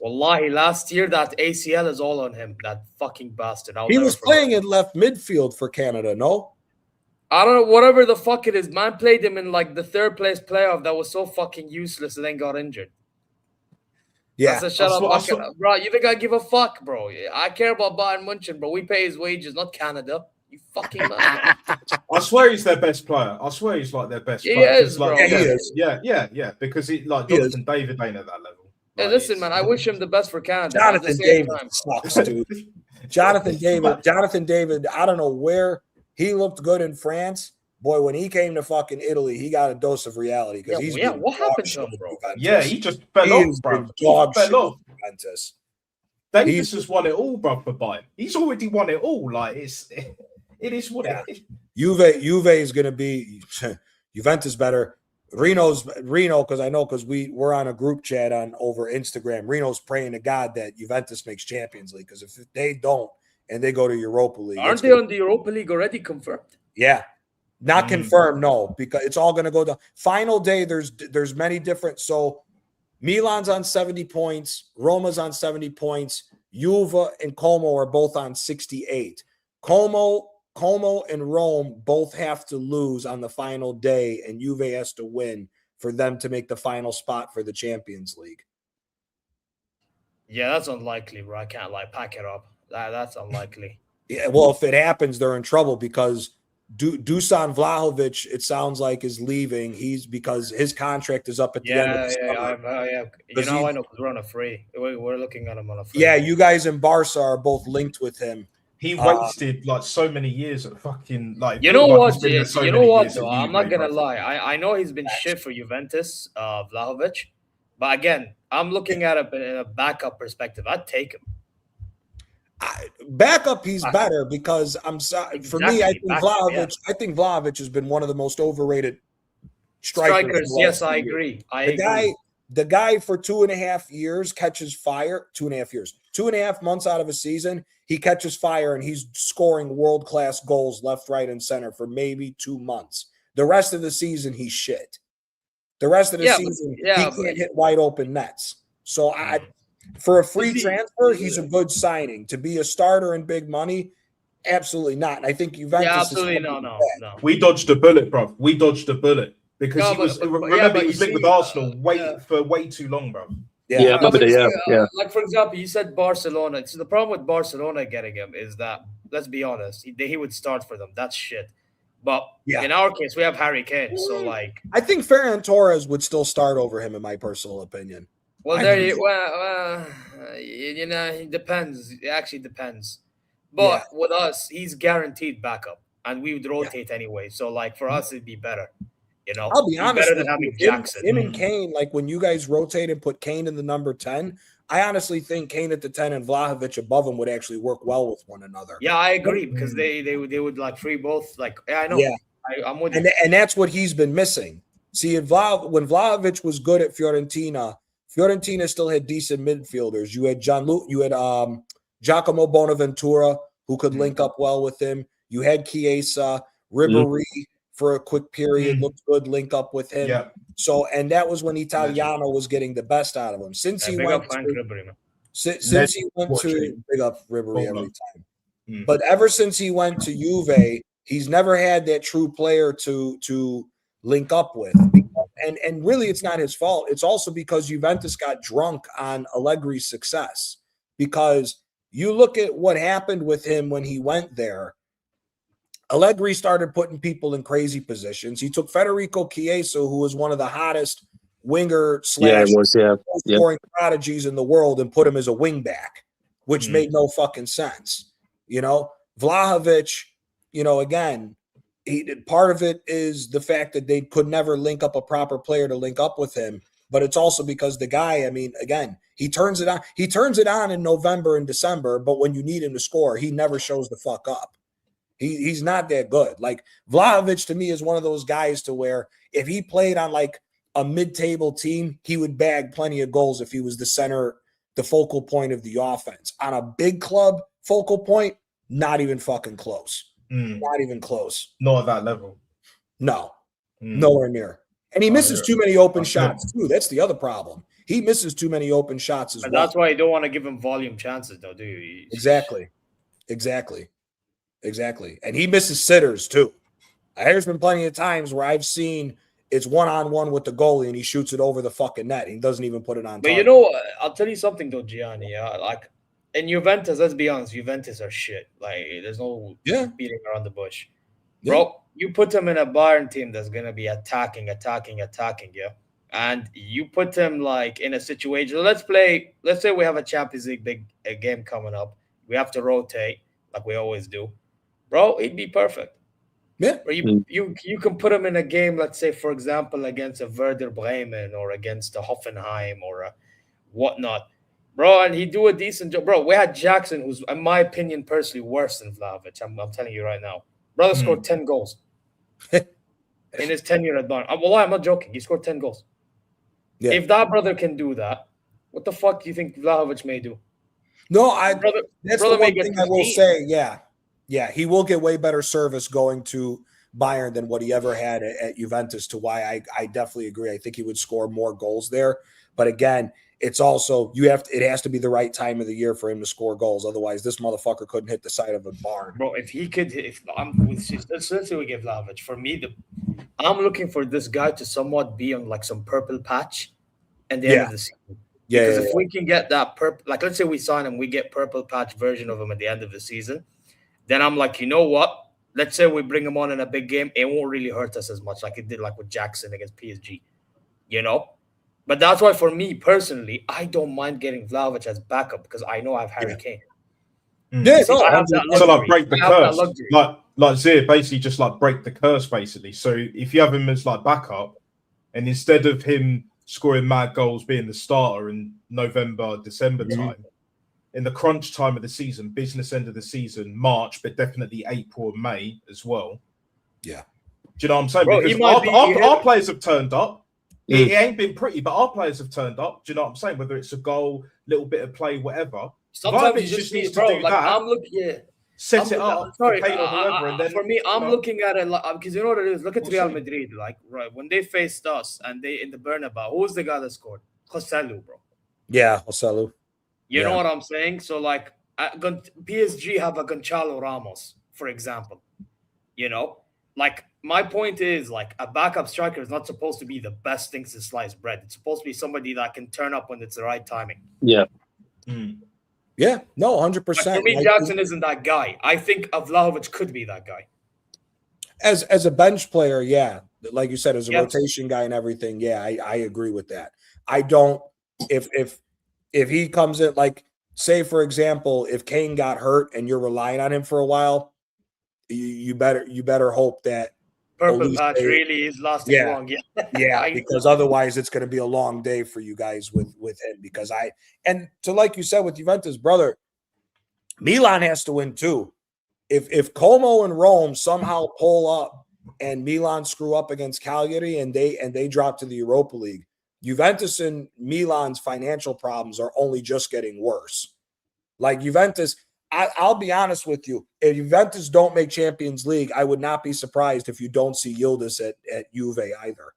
wallahi, last year that ACL is all on him. That fucking bastard. He was playing in left midfield for Canada, no? I don't know, whatever the fuck it is. Man played him in like the third place playoff that was so fucking useless and then got injured. Yeah. Shut up, bro. You think I give a fuck, bro? I care about Bayern Munchen, bro. We pay his wages, not Canada. You fucking man. I swear he's their best player. I swear he's like their best player. He is, bro. Like, he is. Yeah. Because Jonathan David ain't at that level. Hey, listen, man. I wish him the best for Canada. Jonathan David sucks, dude. Jonathan David. I don't know where. He looked good in France. Boy, when he came to fucking Italy, he got a dose of reality because what happened to him, bro? Yeah, he just fell off, bro. Dog shit with Juventus. Davis has won it all, bro, for Bayern. He's already won it all. Like, it is what it is. Juve is going to be Juventus better. Reno, because we're on a group chat over Instagram. Reno's praying to God that Juventus makes Champions League, because if they don't and they go to Europa League, aren't they on the Europa League already confirmed? Yeah, not confirmed, no, because it's all going to go down. Final day, there's many different. So Milan's on 70 points, Roma's on 70 points, Juve and Como are both on 68. Como and Rome both have to lose on the final day, and Juve has to win for them to make the final spot for the Champions League. Yeah, that's unlikely, bro. I can't pack it up. That's unlikely. Yeah, well, if it happens, they're in trouble, because Dusan Vlahovic, it sounds like, is leaving. Because his contract is up at the end of the summer. I know, because we're on a free. We're looking at him on a free. Yeah, you guys in Barca are both linked with him. He wasted like so many years at fucking like. You know what? Though, I'm not gonna lie. I know he's been shit for Juventus, Vlahovic, but again, I'm looking at it in a backup perspective. I'd take him. Backup, he's better, because I'm sorry. For me, I think Vlahovic has been one of the most overrated strikers. Yes, I agree. The guy for 2.5 years catches fire. 2.5 years, 2.5 months out of a season, he catches fire, and he's scoring world-class goals left, right, and center for maybe 2 months. The rest of the season, he's shit. The rest of the season, he can't hit wide open nets. So for a free transfer, he's a good signing. To be a starter in big money, absolutely not. And I think Juventus. Yeah, absolutely no. We dodged a bullet, bro. We dodged a bullet, because he was linked with Arsenal for way too long, bro. Yeah. Like, for example, you said Barcelona. So the problem with Barcelona getting him is that, let's be honest, he would start for them. That's shit. But in our case, we have Harry Kane. So, like, I think Ferran Torres would still start over him, in my personal opinion. Well, it depends. It actually depends. But with us, he's guaranteed backup, and we would rotate anyway. So, like, for us, it'd be better. I'll be honest. Better than having Jackson. Him and Kane, like, when you guys rotate and put Kane in the number 10, I honestly think Kane at the 10 and Vlahovic above him would actually work well with one another. Yeah, I agree, because they would like free both. Like, I know. Yeah. I'm with you. And that's what he's been missing. See, when Vlahovic was good at Fiorentina still had decent midfielders. You had Giacomo Bonaventura, who could link up well with him. You had Chiesa, Ribéry for a quick period, looked good, link up with him. Yeah. So, and that was when Italiano was getting the best out of him. Since he went to big up Ribéry every time. But ever since he went to Juve, he's never had that true player to link up with. And really, it's not his fault. It's also because Juventus got drunk on Allegri's success. Because you look at what happened with him when he went there. Allegri started putting people in crazy positions. He took Federico Chiesa, who was one of the hottest winger scoring prodigies in the world, and put him as a wing back, which made no fucking sense. Vlahovic, again, part of it is the fact that they could never link up a proper player to link up with him. But it's also because the guy, I mean, again, he turns it on. He turns it on in November and December, but when you need him to score, he never shows the fuck up. He's not that good. Like, Vlahovic to me is one of those guys to where if he played on like a mid-table team, he would bag plenty of goals if he was the focal point of the offense. On a big club focal point, not even fucking close. Not even close. Not at that level. No, nowhere near. And he misses too many open shots too. That's the other problem. He misses too many open shots as well. That's why you don't want to give him volume chances, though, do you? Exactly. And he misses sitters too. There's been plenty of times where I've seen it's one-on-one with the goalie and he shoots it over the fucking net. He doesn't even put it on target. But I'll tell you something though, Gianni. Like, in Juventus, let's be honest, Juventus are shit. Like, there's no beating around the bush. Yeah. Bro, you put them in a Bayern team that's going to be attacking, yeah? And you put them, like, in a situation. Let's say we have a Champions League big game coming up. We have to rotate like we always do. Bro, it'd be perfect. Yeah. Or you can put them in a game, let's say, for example, against a Werder Bremen or against a Hoffenheim or a whatnot. Bro, and he do a decent job. Bro, we had Jackson, who's, in my opinion, personally worse than Vlahovic. I'm telling you right now. Brother scored 10 goals in his tenure at Bayern. I'm not joking. He scored 10 goals. Yeah. If that brother can do that, what the fuck do you think Vlahovic may do? No, that's the one thing I will say. Yeah, he will get way better service going to Bayern than what he ever had at Juventus, to why I definitely agree. I think he would score more goals there. But again, it's also it has to be the right time of the year for him to score goals. Otherwise, this motherfucker couldn't hit the side of a barn. Bro, if he could, let's say we give Vlahovic. For me, I'm looking for this guy to somewhat be on like some purple patch at the end of the season. Yeah, because if we can get that purple, like let's say we sign him, we get purple patch version of him at the end of the season, then I'm like, you know what? Let's say we bring him on in a big game, it won't really hurt us as much like it did like with Jackson against PSG, you know? But that's why for me personally, I don't mind getting Vlahovic as backup because I know I have Harry Kane. Yeah, so like break the curse. Like Zia basically just like break the curse basically. So if you have him as like backup, and instead of him scoring mad goals, being the starter in November, December time, in the crunch time of the season, business end of the season, March, but definitely April and May as well. Yeah. Do you know what I'm saying? Bro, because our players have turned up. It ain't been pretty, but our players have turned up. Do you know what I'm saying? Whether it's a goal, little bit of play, whatever. Sometimes you just needs to do that. I'm looking, set it up. Sorry, and then, for me, I'm looking at it because you know what it is. Look at Real Madrid. Like right when they faced us and they in the Bernabeu, who was the guy that scored? Joselu, bro. Yeah, Joselu. You know what I'm saying? So like, PSG have a Gonçalo Ramos, for example. You know, like my point is like a backup striker is not supposed to be the best thing to slice bread. It's supposed to be somebody that can turn up when it's the right timing. Yeah. Yeah, no, 100%. For me, Jackson isn't that guy. I think Vlahovic could be that guy. As a bench player, yeah. Like you said, as a rotation guy and everything, yeah, I agree with that. I don't if he comes in, like say for example, if Kane got hurt and you're relying on him for a while, you better hope that purple patch really is lasting long. Yeah, because otherwise it's going to be a long day for you guys with him. Because like you said with Juventus, brother, Milan has to win too. If Como and Rome somehow pull up and Milan screw up against Cagliari and they drop to the Europa League, Juventus and Milan's financial problems are only just getting worse. Like Juventus, I'll be honest with you. If Juventus don't make Champions League, I would not be surprised if you don't see Yildiz at Juve either.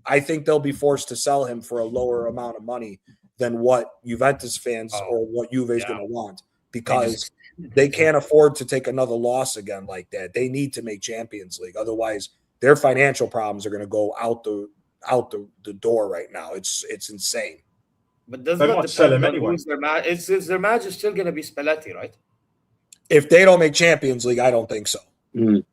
I think they'll be forced to sell him for a lower amount of money than what Juventus fans or what Juve is going to want, because they can't afford to take another loss again like that. They need to make Champions League. Otherwise, their financial problems are going to go out the door right now. It's insane. But doesn't that depend on who's their match? Is their match is still going to be Spalletti, right? If they don't make Champions League, I don't think so. If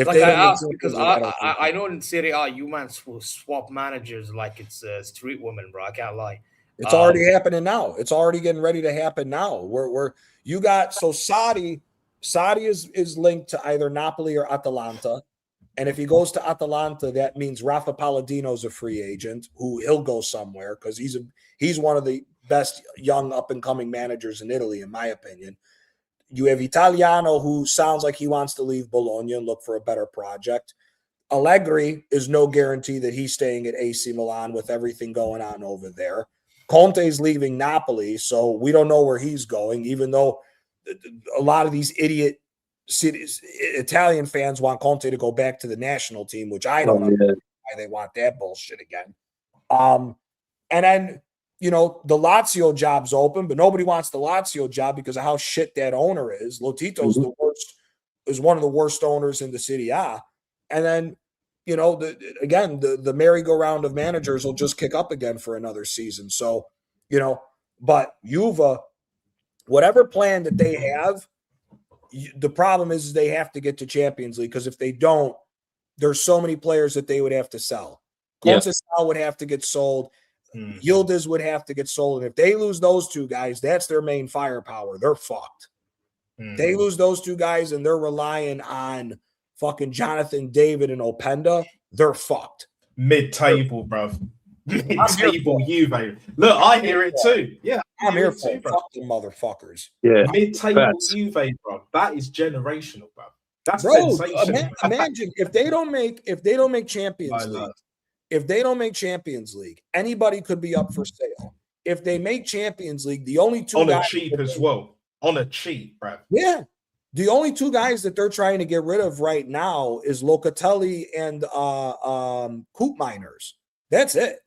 like they don't because I know in Serie A, you man will swap managers like it's street women, bro. I can't lie. It's already happening now. It's already getting ready to happen now. Sarri is linked to either Napoli or Atalanta. And if he goes to Atalanta, that means Rafa Palladino's a free agent who he'll go somewhere because he's one of the best young up-and-coming managers in Italy, in my opinion. You have Italiano, who sounds like he wants to leave Bologna and look for a better project. Allegri is no guarantee that he's staying at AC Milan with everything going on over there. Conte's leaving Napoli, so we don't know where he's going, even though a lot of these idiot Italian fans want Conte to go back to the national team, which I don't know why they want that bullshit again. And then, the Lazio job's open, but nobody wants the Lazio job because of how shit that owner is. Lotito's is one of the worst owners in the Serie A. And then, the merry-go-round of managers will just kick up again for another season. So, but Juve, whatever plan that they have, the problem is they have to get to Champions League, because if they don't, there's so many players that they would have to sell. Conceição would have to get sold. Yildiz would have to get sold. And if they lose those two guys, that's their main firepower. They're fucked. They lose those two guys and they're relying on fucking Jonathan David and Openda. They're fucked. Mid-table, bro. Mid-table Juve. Look, I hear it too. Yeah, I'm here for too, bro. fuck them motherfuckers. Yeah, Mid-table facts. Juve, bro. That is generational, bro. That's Bro, sensational. imagine if they don't make Champions League. If they don't make Champions League, anybody could be up for sale. If they make Champions League, the only two on guys a cheap as well. On a cheap, bro. Yeah. The only two guys that they're trying to get rid of right now is Locatelli and Coop Miners. That's it.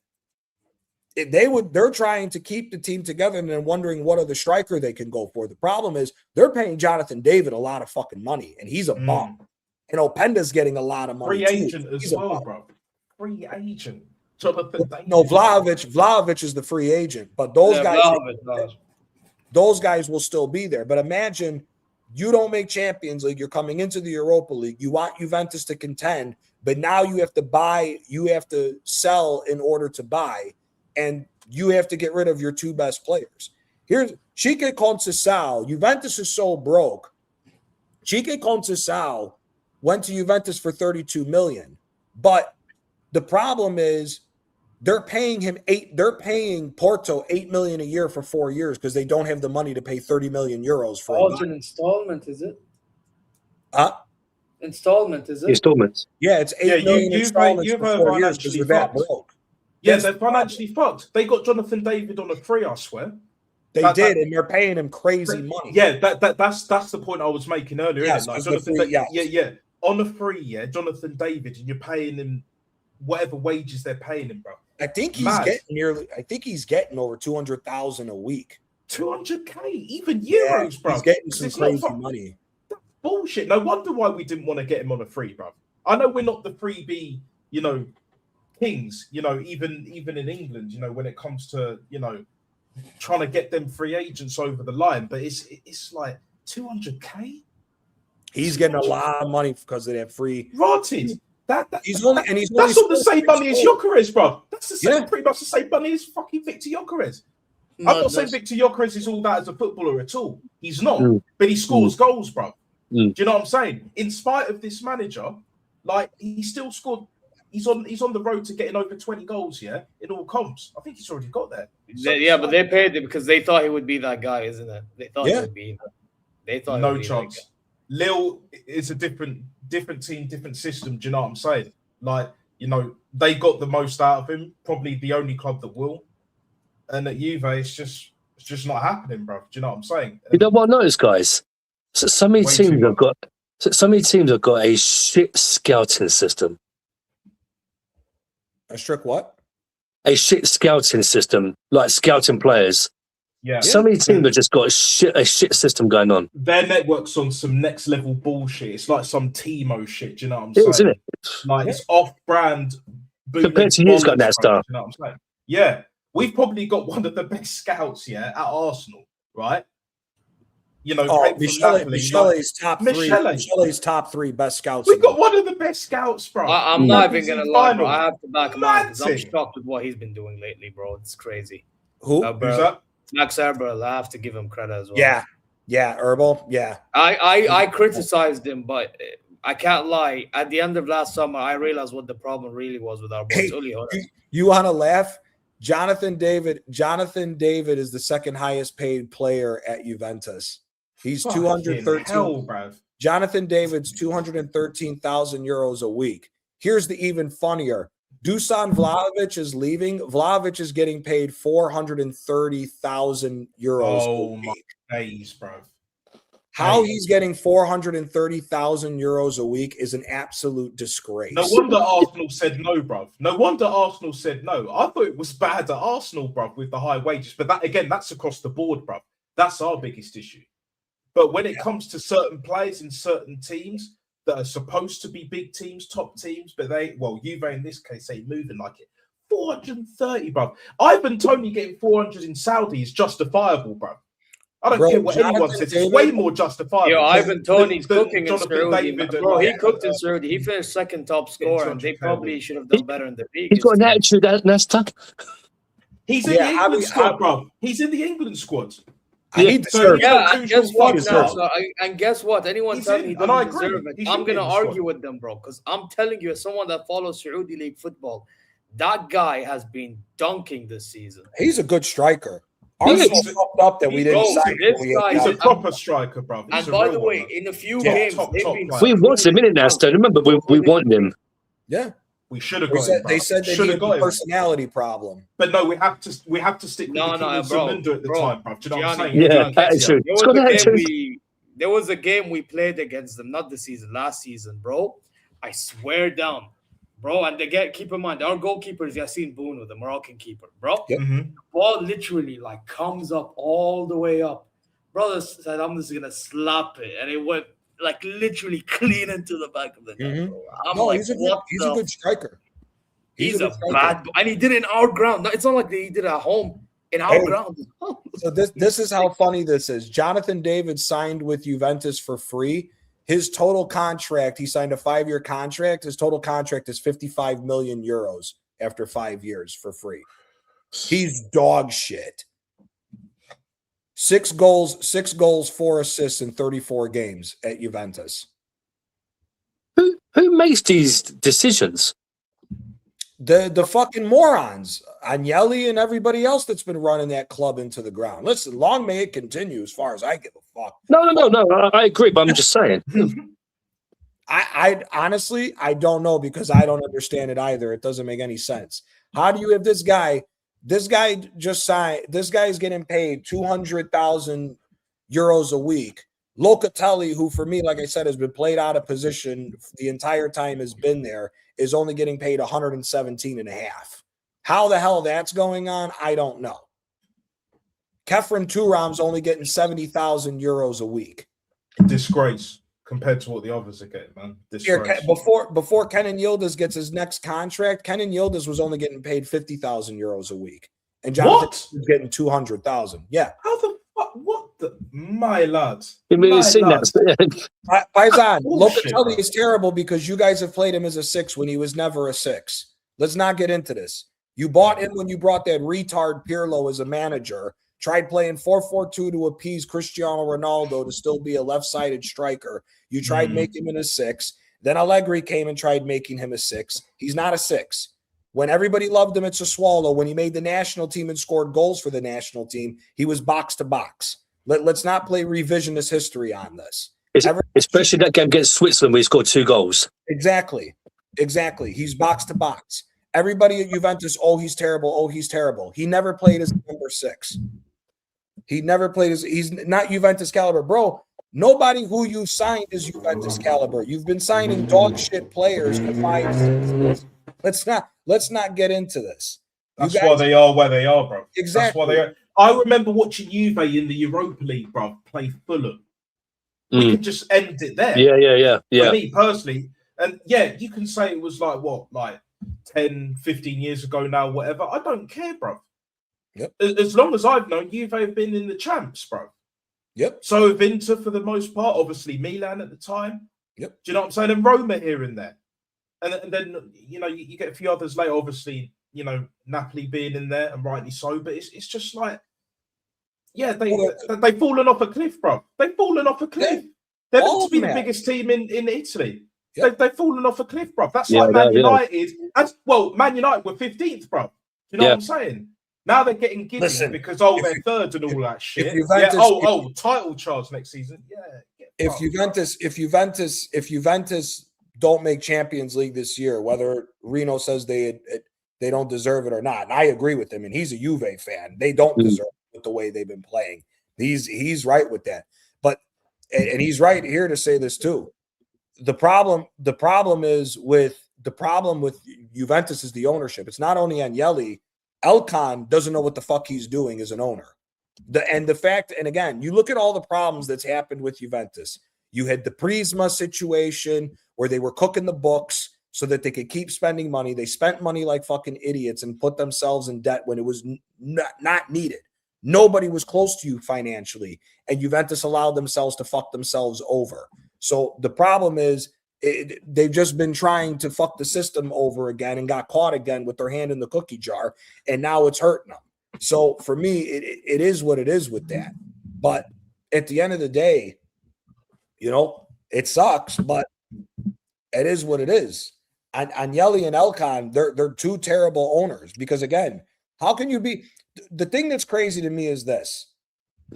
They're trying to keep the team together and then wondering what other striker they can go for. The problem is they're paying Jonathan David a lot of fucking money, and he's a bum. And Openda's getting a lot of money. Free agent as well, bro. Free agent. No, Vlahovic is the free agent, but those guys will still be there. But imagine you don't make Champions League, you're coming into the Europa League, you want Juventus to contend, but now you have to sell in order to buy, and you have to get rid of your two best players. Here's Chique Conceição. Juventus is so broke. Chique Conceição went to Juventus for 32 million, but the problem is they're paying Porto 8 million a year for 4 years because they don't have the money to pay 30 million euros for it's an installment, is it? Installment, is it? Installments. Yeah, it's 8 million installments for 4 years because they're that broke. Yeah, they're financially fucked. They got Jonathan David on a free, I swear. They did, and they're paying him crazy money. Yeah, that's the point I was making earlier. Yes, isn't it? Like, on a free, Jonathan David, and you're paying him whatever wages they're paying him, bro. I think he's getting over 200,000 a week. 200k, even euros, bro. He's getting some crazy money. That's bullshit. No wonder why we didn't want to get him on a free, bro. I know we're not the freebie, kings, even in England, when it comes to, trying to get them free agents over the line, but it's like 200k. He's getting a lot of money because of that free. Rotted. That's not the same money as Gyökeres, bro. That's the same, pretty much the same money as fucking Victor Gyökeres. I'm not saying Victor Gyökeres is all that as a footballer at all. He's not, but he scores goals, bro. Do you know what I'm saying? In spite of this manager, like he still scored. He's on the road to getting over 20 goals, in all comps. I think he's already got that. But they paid it because they thought he would be that guy, isn't it? They thought he would be. They thought no chance. Lille is a different team, different system. Do you know what I'm saying? Like, they got the most out of him. Probably the only club that will. And at Juve, it's just not happening, bro. Do you know what I'm saying? You know what I noticed, guys? So many teams have got a shit scouting system. A strict what? A shit scouting system, like scouting players. Yeah. So many teams have just got a shit system going on. Their network's on some next level bullshit. It's like some Timo shit. Do you know what I'm saying? Isn't it? Like it's off-brand. Compared to you's got that stuff. You know what I'm saying? Yeah, we've probably got one of the best scouts at Arsenal, right? Michele's top three. Michele's top three best scouts. We've got one of the best scouts, bro. I'm not even gonna lie, bro. I have to back him up because I'm shocked with what he's been doing lately, bro. It's crazy. Who's that? Max Eberl. I have to give him credit as well. Yeah, Erbel. Yeah. I criticized him, but I can't lie. At the end of last summer, I realized what the problem really was with our boys. You want to laugh? Jonathan David is the second highest paid player at Juventus. He's 213. Jonathan David's 213,000 euros a week. Here's the even funnier. Dusan Vlahovic is leaving. Vlahovic is getting paid 430,000 euros a week. My days, bro. How he's getting 430,000 euros a week is an absolute disgrace. No wonder Arsenal said no, bro. No wonder Arsenal said no. I thought it was bad at Arsenal, bro, with the high wages. But that's across the board, bro. That's our biggest issue. But when it comes to certain players in certain teams that are supposed to be big teams, top teams, but Juve in this case, ain't moving like it. 430, bro. Ivan Toney getting 400 in Saudi is justifiable, bro. I don't care what anyone says. It's way more justifiable. Yo, Ivan Toney's cooking in Saudi. Bro, he cooked in Saudi. He finished second top scorer, and they probably should have done better in the league. He's got an attitude, that's tough. He's in the England squad, bro. He's in the England squad. And guess what? Anyone telling me he doesn't deserve it, I'm going to argue with them, bro, because I'm telling you, as someone that follows Saudi League football, That guy has been dunking this season. He's a good striker. Arsenal fucked up that we didn't Bro, sign this him. guy- He's a proper striker, bro. And by the way, in a few games, top they've been player. We want him in it now, Stan. Remember, we want him. Yeah. We should have They got said, him, bro. they said they Should need have got a him. personality problem. But no, we have to stick with No, the no, King of bro, Zamundo at the bro. time, bro. Do you know what I'm Gianni, saying? Yeah, attitude. There It's got was, a attitude. game there was a game we played against them, not this season, last season, bro. I swear down, bro. And keep in mind, our goalkeeper is Yassine Bounou, the Moroccan keeper, bro. Yep. Mhm. Ball literally like comes up all the way up. Brother said, I'm just gonna slap it, and it went like literally clean into the back of the net. Bro. I'm like, he's a what good striker. He's good a striker. bad, and he did it in our ground. It's not like he did it at home. In our ground. So this is how funny this is. Jonathan David signed with Juventus for free. His total contract, he signed a 5-year contract. His total contract is 55 million euros after 5 years for free. He's dog shit. 6 goals, 4 assists in 34 games at Juventus. Who makes these decisions? The fucking morons, Agnelli and everybody else that's been running that club into the ground. Listen, long may it continue as far as I give a fuck. No. I agree, but I'm just saying. I honestly, I don't know because I don't understand it either. It doesn't make any sense. How do you have this guy just signed, this guy is getting paid 200,000 euros a week. Locatelli, who for me, like I said, has been played out of position the entire time has been there, is only getting paid 117 and a half. How the hell that's going on, I don't know. Kefren Turam's only getting 70,000 euros a week. Disgrace compared to what the others are getting, man. Here, Disgrace. before Kenan Yildiz gets his next contract, Kenan Yildiz was only getting paid 50,000 euros a week. And Jonathan was getting 200,000. Yeah. How the fuck? What the? My lads. Paisan, Bullshit, Locatelli bro. is terrible because you guys have played him as a 6 when he was never a 6. Let's not get into this. You bought him when you brought that retard Pirlo as a manager, tried playing 4-4-2 to appease Cristiano Ronaldo to still be a left-sided striker. You tried making him a 6. Then Allegri came and tried making him a 6. He's not a 6. When everybody loved him, it's a swallow. When he made the national team and scored goals for the national team, he was box to box. Let's not play revisionist history on this. Especially that game against Switzerland where he scored 2 goals. Exactly. He's box to box. Everybody at Juventus, he's terrible. He never played as number 6. He never played as, he's not Juventus caliber. Bro, nobody who you signed is Juventus caliber. You've been signing dog shit players for 5 seasons. Let's not get into this. That's why they are where they are, bro. Exactly. That's why they are. I remember watching Juve in the Europa League, bro, play Fulham. We could just end it there. Yeah. For me personally, and yeah, you can say it was like 10, 15 years ago now, whatever. I don't care, bro. Yep. As long as I've known, Juve have been in the champs, bro. Yep. So have Inter for the most part, obviously Milan at the time. Yep. Do you know what I'm saying? And Roma here and there. And then, you get a few others later, obviously, Napoli being in there, and rightly so. But it's just like, yeah, they've fallen off a cliff, bro. They've fallen off a cliff. They're meant to be the biggest team in Italy. Yep. They've fallen off a cliff, bro. That's like Man United. Man United were 15th, bro. Do you know what I'm saying? Now they're getting giddy because they're third and all that shit. Title charge next season. Yeah. If Juventus don't make Champions League this year, whether Reno says they don't deserve it or not, and I agree with him, and he's a Juve fan. They don't deserve it with the way they've been playing. He's right with that. But and he's right here to say this too. The problem with Juventus is the ownership. It's not only Agnelli. Elkan doesn't know what the fuck he's doing as an owner. And again, you look at all the problems that's happened with Juventus. You had the Prisma situation where they were cooking the books so that they could keep spending money. They spent money like fucking idiots and put themselves in debt when it was not needed. Nobody was close to you financially, and Juventus allowed themselves to fuck themselves over. So the problem is they've just been trying to fuck the system over again and got caught again with their hand in the cookie jar, and now it's hurting them. So for me, it is what it is with that. But at the end of the day, it sucks, but it is what it is. Agnelli and Elkan, they're two terrible owners because, again, how can you be – the thing that's crazy to me is this.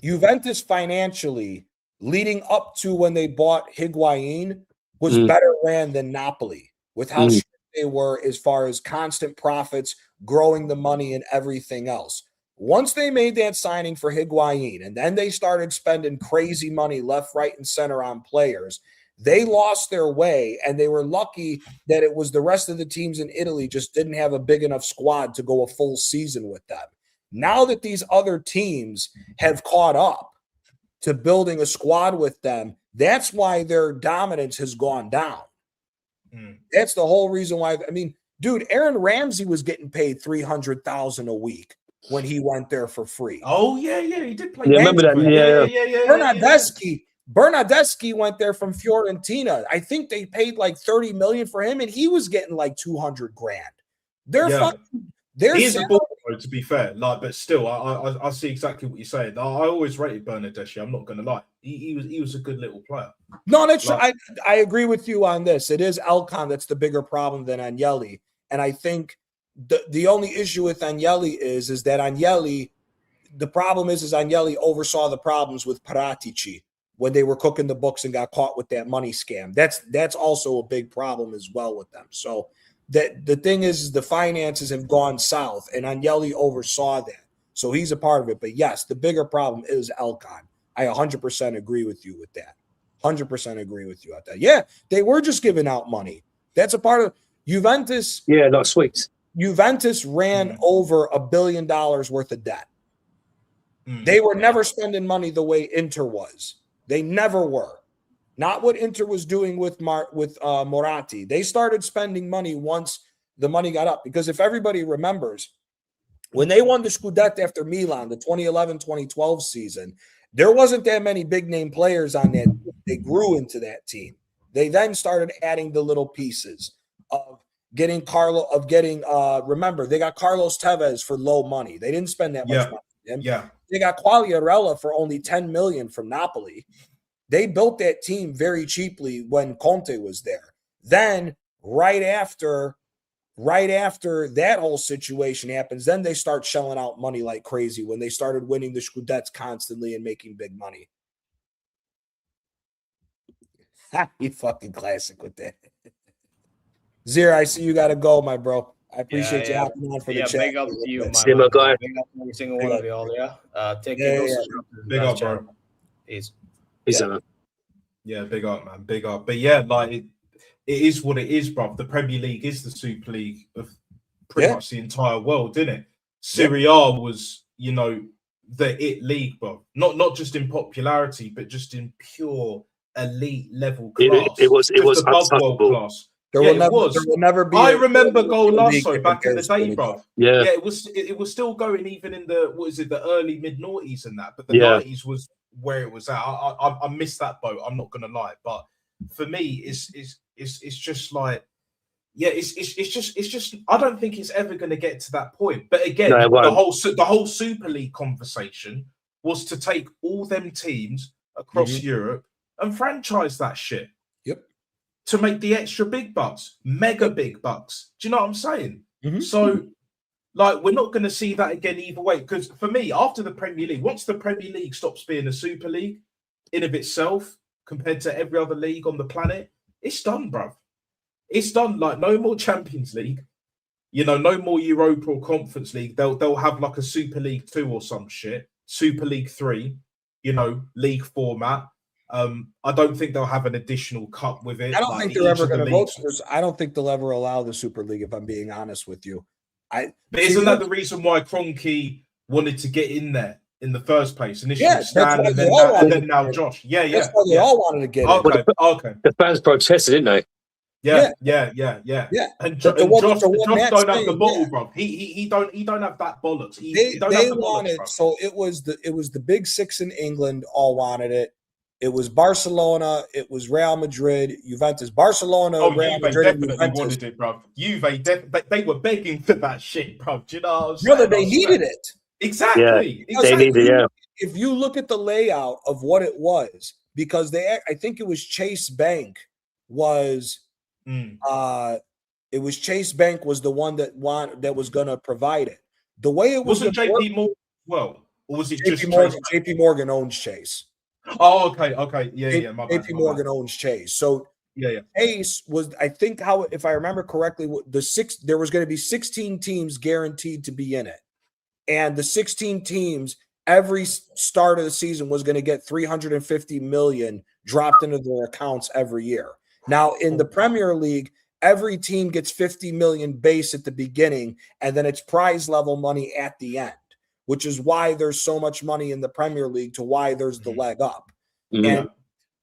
Juventus financially, leading up to when they bought Higuain, was better ran than Napoli with how strict they were as far as constant profits, growing the money and everything else. Once they made that signing for Higuain and then they started spending crazy money left, right, and center on players, they lost their way, and they were lucky that it was the rest of the teams in Italy just didn't have a big enough squad to go a full season with them. Now that these other teams have caught up to building a squad with them, that's why their dominance has gone down. That's the whole reason why. I mean, dude, Aaron Ramsey was getting paid $300,000 a week when he went there for free. Oh yeah, he did play. Yeah, remember that? Yeah. Bernardeschi went there from Fiorentina. I think they paid like $30 million for him, and he was getting like $200,000. He is a ball, to be fair. Like, but still, I see exactly what you're saying. I always rated Bernardeschi. I'm not going to lie. He was a good little player. No, that's like, I agree with you on this. It is Elkan that's the bigger problem than Agnelli, and I think the only issue with Agnelli is that Agnelli, the problem is Agnelli oversaw the problems with Paratici when they were cooking the books and got caught with that money scam. That's also a big problem as well with them. So the thing is the finances have gone south, and Agnelli oversaw that. So he's a part of it. But yes, the bigger problem is Elkan. I 100% agree with you with that. 100% agree with you at that. Yeah, they were just giving out money. That's a part of Juventus. Yeah, not sweet. Juventus ran over $1 billion worth of debt. They were never spending money the way Inter was. They never were. Not what Inter was doing with Moratti. They started spending money once the money got up. Because if everybody remembers, when they won the Scudetto after Milan, the 2011-2012 season, there wasn't that many big-name players on that team. They grew into that team. They then started adding the little pieces of getting remember, they got Carlos Tevez for low money. They didn't spend that much money. They got Quagliarella for only $10 million from Napoli. They built that team very cheaply when Conte was there. Then right after that whole situation happens, then they start shelling out money like crazy when they started winning the Scudettos constantly and making big money. You fucking classic with that. Zero, I see you got to go, my bro. I appreciate you hopping on for the chat. Big up to you, my guy. Big up to every single one of y'all, take care. Big up, bro. Peace. Yeah, big up, man. Big up. But yeah, like it is what it is, bro. The Premier League is the Super League of pretty much the entire world, didn't it? Serie A was, the league, bro. Not just in popularity, but just in pure elite level class. It was above world class. There will never be. I remember Golasso back in the day, bro. Yeah, it was still going even in the the early mid-noughties and that, but the 90s was where it was at. I missed that boat. I'm not gonna lie, but for me, it's just like, it's just. I don't think it's ever gonna get to that point. But again, the whole Super League conversation was to take all them teams across Europe and franchise that shit. Yep. To make the extra big bucks, mega big bucks. Do you know what I'm saying? So, like, we're not going to see that again either way. Because for me, after the Premier League, once the Premier League stops being a Super League in of itself compared to every other league on the planet, it's done, bruv. It's done. Like, no more Champions League, no more Europa or Conference League. They'll have like a Super League 2 or some shit, Super League 3, league format. I don't think they'll have an additional cup with it. I don't think they're ever going to vote. I don't think they'll ever allow the Super League, if I'm being honest with you. But isn't that the reason why Kroenke wanted to get in there in the first place? Initially Stan and then now Josh. That's why they all wanted to get in. Okay. The fans protested, didn't they? Yeah. And Josh don't have the bottle, bro. He don't have that bollocks. They wanted bollocks, so it was the big six in England all wanted it. It was Barcelona, it was Real Madrid, Juventus. Barcelona, Real Madrid, definitely wanted it, bro. Juve, they were begging for that shit, bro. Do you know what I'm saying? Brother, they needed it. Exactly. Yeah, they needed it, If you look at the layout of what it was, because I think it was Chase Bank was It was Chase Bank was the one that was going to provide it. The way it was wasn't JP Morgan well, or was it just Morgan? Chase? JP Morgan owns Chase. Oh, okay, yeah, my bad. JP Morgan owns Chase. So yeah. Chase was, I think, how, if I remember correctly, there was going to be 16 teams guaranteed to be in it, and the 16 teams every start of the season was going to get 350 million dropped into their accounts every year. Now in the Premier League, every team gets 50 million base at the beginning, and then it's prize level money at the end, which is why there's so much money in the Premier League, to why there's the leg up.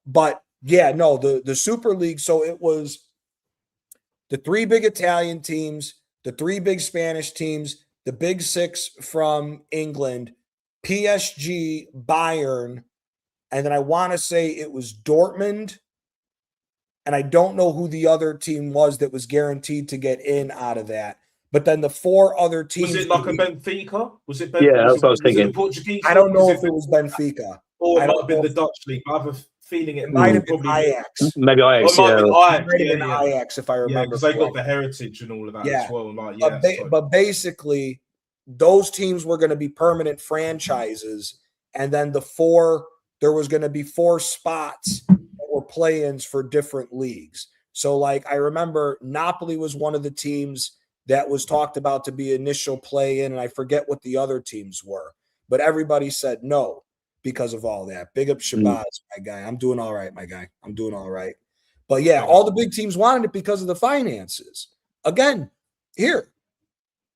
But yeah, no, the Super League. So it was the 3 big Italian teams, the 3 big Spanish teams, the big 6 from England, PSG, Bayern, and then I want to say it was Dortmund. And I don't know who the other team was that was guaranteed to get in out of that. But then the 4 other teams. Was it like a Benfica? Was it Benfica? Yeah, that's what I was thinking. Portuguese? I don't know if it was Benfica. Or it might have been the Dutch league. I have a feeling it might have been Ajax. Maybe Ajax. Might have been Ajax, if I remember. Because they got the heritage and all of that as well. But basically, those teams were going to be permanent franchises. And then there was going to be 4 spots that were play-ins for different leagues. So, like, I remember Napoli was one of the teams that was talked about to be initial play-in, and I forget what the other teams were. But everybody said no because of all that. Big up Shabazz, my guy. I'm doing all right, my guy. I'm doing all right. But, yeah, all the big teams wanted it because of the finances. Again, here,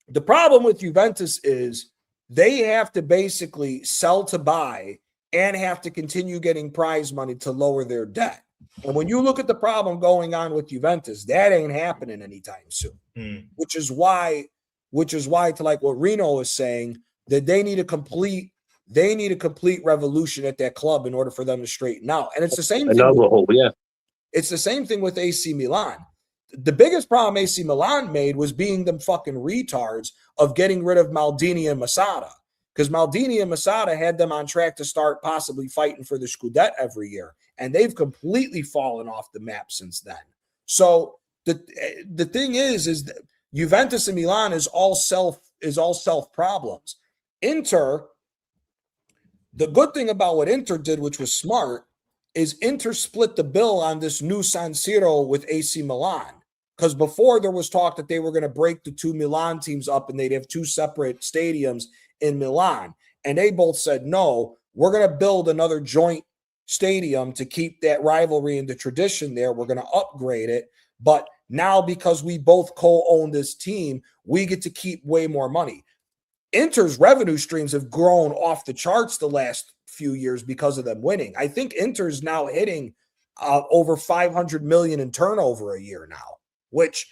the problem with Juventus is they have to basically sell to buy and have to continue getting prize money to lower their debt. And when you look at the problem going on with Juventus, that ain't happening anytime soon. Which is why, to like what Reno is saying, that they need a complete revolution at that club in order for them to straighten out. And it's the same thing. It's the same thing with AC Milan. The biggest problem AC Milan made was being them fucking retards of getting rid of Maldini and Masada. Because Maldini and Masada had them on track to start possibly fighting for the Scudetto every year. And they've completely fallen off the map since then. So the thing is that Juventus and Milan is all self problems. Inter, the good thing about what Inter did, which was smart, is Inter split the bill on this new San Siro with AC Milan. Because before there was talk that they were going to break the 2 Milan teams up and they'd have 2 separate stadiums in Milan. And they both said, no, we're going to build another joint stadium to keep that rivalry and the tradition there. We're going to upgrade it. But now, because we both co-own this team, we get to keep way more money. Inter's revenue streams have grown off the charts the last few years because of them winning. I think Inter's now hitting over 500 million in turnover a year now, which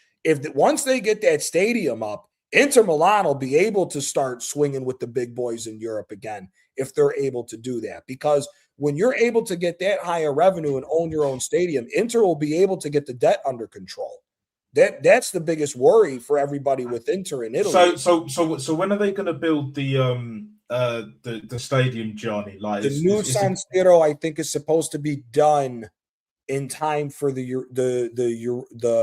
once they get that stadium up, Inter Milan will be able to start swinging with the big boys in Europe again if they're able to do that. Because when you're able to get that higher revenue and own your own stadium, Inter will be able to get the debt under control. That's the biggest worry for everybody with Inter in Italy. So when are they going to build the stadium, Johnny? Like the new San Siro, I think, is supposed to be done in time for the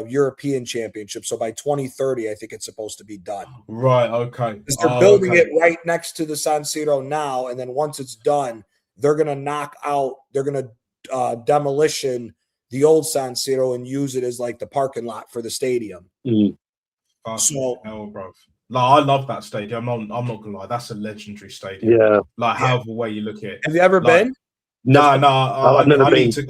European Championship. So by 2030, I think it's supposed to be done. Right. Okay. Because they're building it right next to the San Siro now, and then once it's done, they're going to demolition the old San Siro and use it as like the parking lot for the stadium. So, bro. Like, I love that stadium. I'm not gonna lie, that's a legendary stadium. Yeah. Like, however way you look at it. Have you ever been? No. I need to.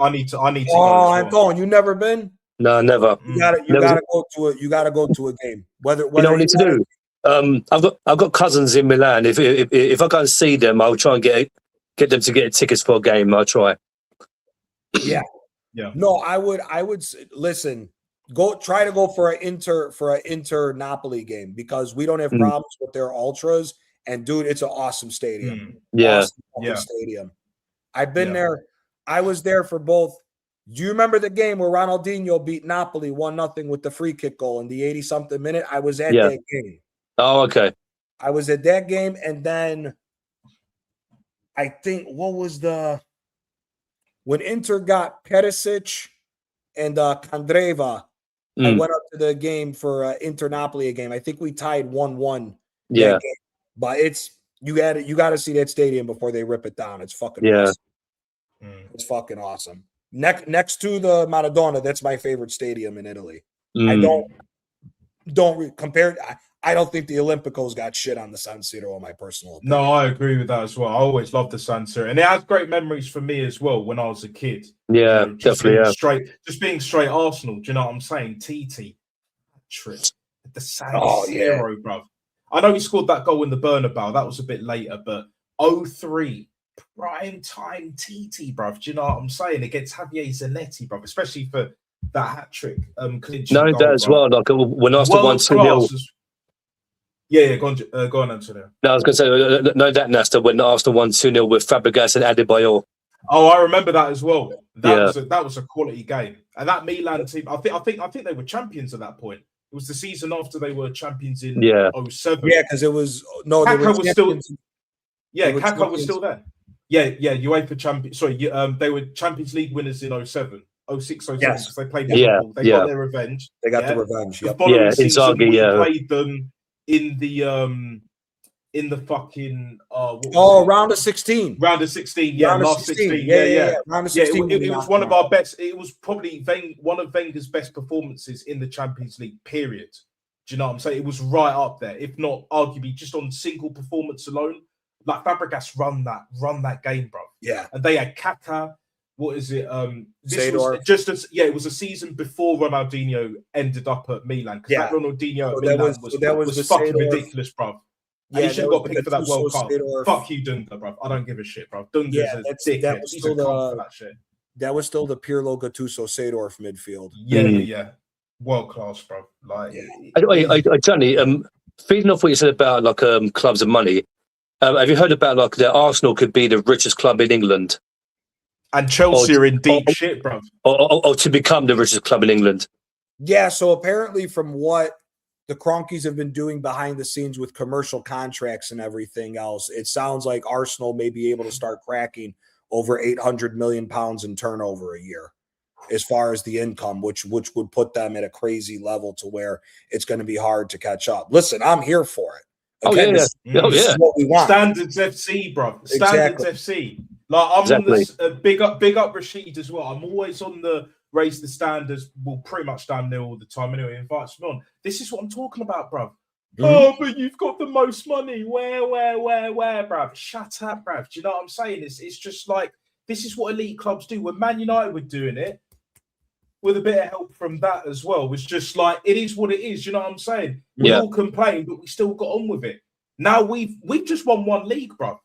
Oh, I'm going. You never been? No, never. You gotta go to it. You gotta go to a game. Whether you know what I need to do. I've got cousins in Milan. If I go and see them, I'll try and get them to get tickets for a game. I'll try. Yeah. No, I would listen. Try to go for an Inter Napoli game, because we don't have problems with their ultras. And dude, it's an awesome stadium. Awesome stadium. I've been there. I was there for both. Do you remember the game where Ronaldinho beat Napoli 1-0 with the free kick goal in the 80-something minute? I was at that game. Oh, okay. I was at that game, and then I think when Inter got Perisic and Kandreva, I went up to the game for Inter Napoli game. I think we tied 1-1. Yeah. Game. But you got to see that stadium before they rip it down. It's fucking awesome. It's fucking awesome. Next to the Maradona, that's my favorite stadium in Italy. I don't compare. I don't think the Olympicos got shit on the San Siro, in my personal opinion. No, I agree with that as well. I always loved the San Siro, and it has great memories for me as well when I was a kid. Yeah, definitely. Just being straight Arsenal. Do you know what I'm saying? TT trick at the San Siro, bro. I know he scored that goal in the Bernabeu. That was a bit later, but 0-3 prime time TT, bro. Do you know what I'm saying? Against Javier Zanetti, bro, especially for that hat trick. No, that as well. Like when Arsenal won 2-0. Yeah, go on, Antonio. No, I was going to say, no, that Nesta, when Arsenal won 2-0 with Fabregas and Adebayor. Oh, I remember that as well. That was a quality game. And that Milan team, I think they were champions at that point. It was the season after they were champions in 07. Yeah, because it was Kaká was still. Yeah, Kaká was still there. Yeah, UEFA champions. Sorry, they were Champions League winners in 07. 06, 07, because they played Liverpool. They got their revenge. They got the revenge. The following season, we played them in the fucking round of 16. Round of 16, yeah, last 16. Yeah. Round of 16. It was one of our best. It was probably one of Wenger's best performances in the Champions League, period. Do you know what I'm saying? It was right up there, if not arguably just on single performance alone. Like Fabregas run that game, bro. Yeah. And they had Kaká. What is it? This Sador. was just as it was a season before Ronaldinho ended up at Milan. Because that Ronaldinho at Milan was fucking ridiculous, bro. And he should have got picked for that World Cup. Fuck you, Dunga, bro. I don't give a shit, bro. Dunga's a dickhead. He's a cunt for that shit. That was still the Pirlo, Gattuso, Seedorf midfield. Yeah. World class, bro. Like, I Johnny, feeding off what you said about like clubs and money. Have you heard about like that Arsenal could be the richest club in England? And Chelsea are in deep shit, bro. Or to become the richest club in England. Yeah, so apparently from what the Cronkies have been doing behind the scenes with commercial contracts and everything else, it sounds like Arsenal may be able to start cracking over £800 million in turnover a year as far as the income, which would put them at a crazy level to where it's going to be hard to catch up. Listen, I'm here for it. Again, this is what we want. Standards FC, bro. Standards FC. Like I'm on this big up Rashid as well. I'm always on the raise the standards. Well, pretty much down there all the time. Anyway, he invites me on. This is what I'm talking about, bro. Oh, but you've got the most money. Where, bruv? Shut up, bruv. Do you know what I'm saying? It's just like this is what elite clubs do. When Man United were doing it, with a bit of help from that as well, was just like it is what it is. You know what I'm saying? We all complained, but we still got on with it. Now we've just won one league, bruv.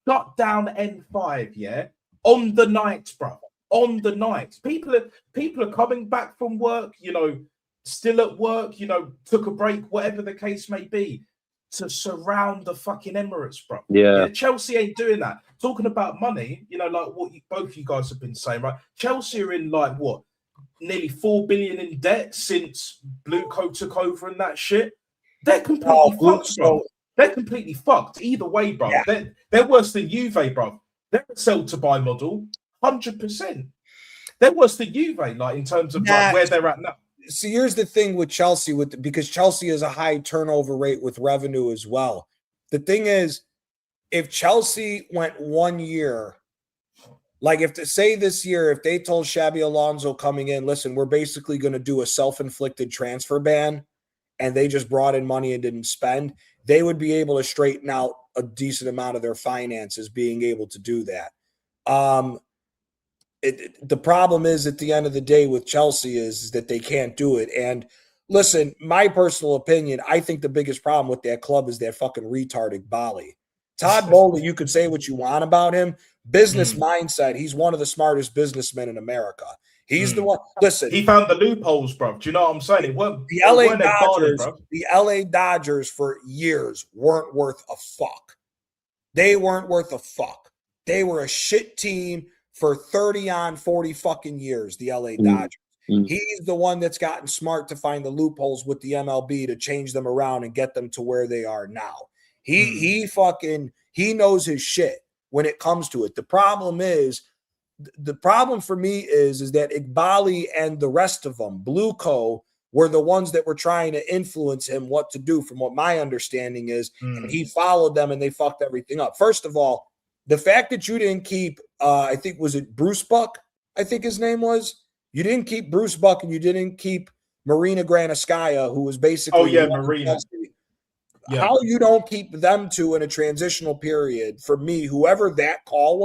Shut down N5, yeah, on the night, bruv. On the night, people are coming back from work, you know, still at work, you know, took a break, whatever the case may be, to surround the fucking Emirates, bro. Yeah, Chelsea ain't doing that. Talking about money, you know, like what both you guys have been saying, right? Chelsea are in like what, nearly 4 billion in debt since Blue Coat took over and that shit. They're completely fucked, bro. They're completely fucked. Either way, bro. Yeah. They're worse than Juve, bro. They're a sell to buy model. 100%. They're worse than Juve, like in terms of like, where they're at now. See, here's the thing with Chelsea, because Chelsea has a high turnover rate with revenue as well. The thing is, if Chelsea went 1 year, like this year, if they told Xabi Alonso coming in, listen, we're basically going to do a self-inflicted transfer ban, and they just brought in money and didn't spend, they would be able to straighten out a decent amount of their finances being able to do that. The problem is at the end of the day with Chelsea is that they can't do it. And listen, my personal opinion, I think the biggest problem with that club is that fucking retarded Bali. Todd Bowley, you could say what you want about him. Business mindset, he's one of the smartest businessmen in America. He's the one. Listen, he found the loopholes, bro. Do you know what I'm saying? The LA Dodgers for years weren't worth a fuck. They weren't worth a fuck. They were a shit team for 30 on 40 fucking years, the LA Dodgers. He's the one that's gotten smart to find the loopholes with the MLB to change them around and get them to where they are now. He knows his shit when it comes to it. The problem for me is that Iqbali and the rest of them, Blue Co, were the ones that were trying to influence him what to do, from what my understanding is. And he followed them and they fucked everything up. First of all, the fact that you didn't keep, I think, was it Bruce Buck? I think his name was. You didn't keep Bruce Buck and you didn't keep Marina Granovskaya, who was basically. Oh, yeah, Marina. Yeah. How you don't keep them two in a transitional period, for me, whoever that call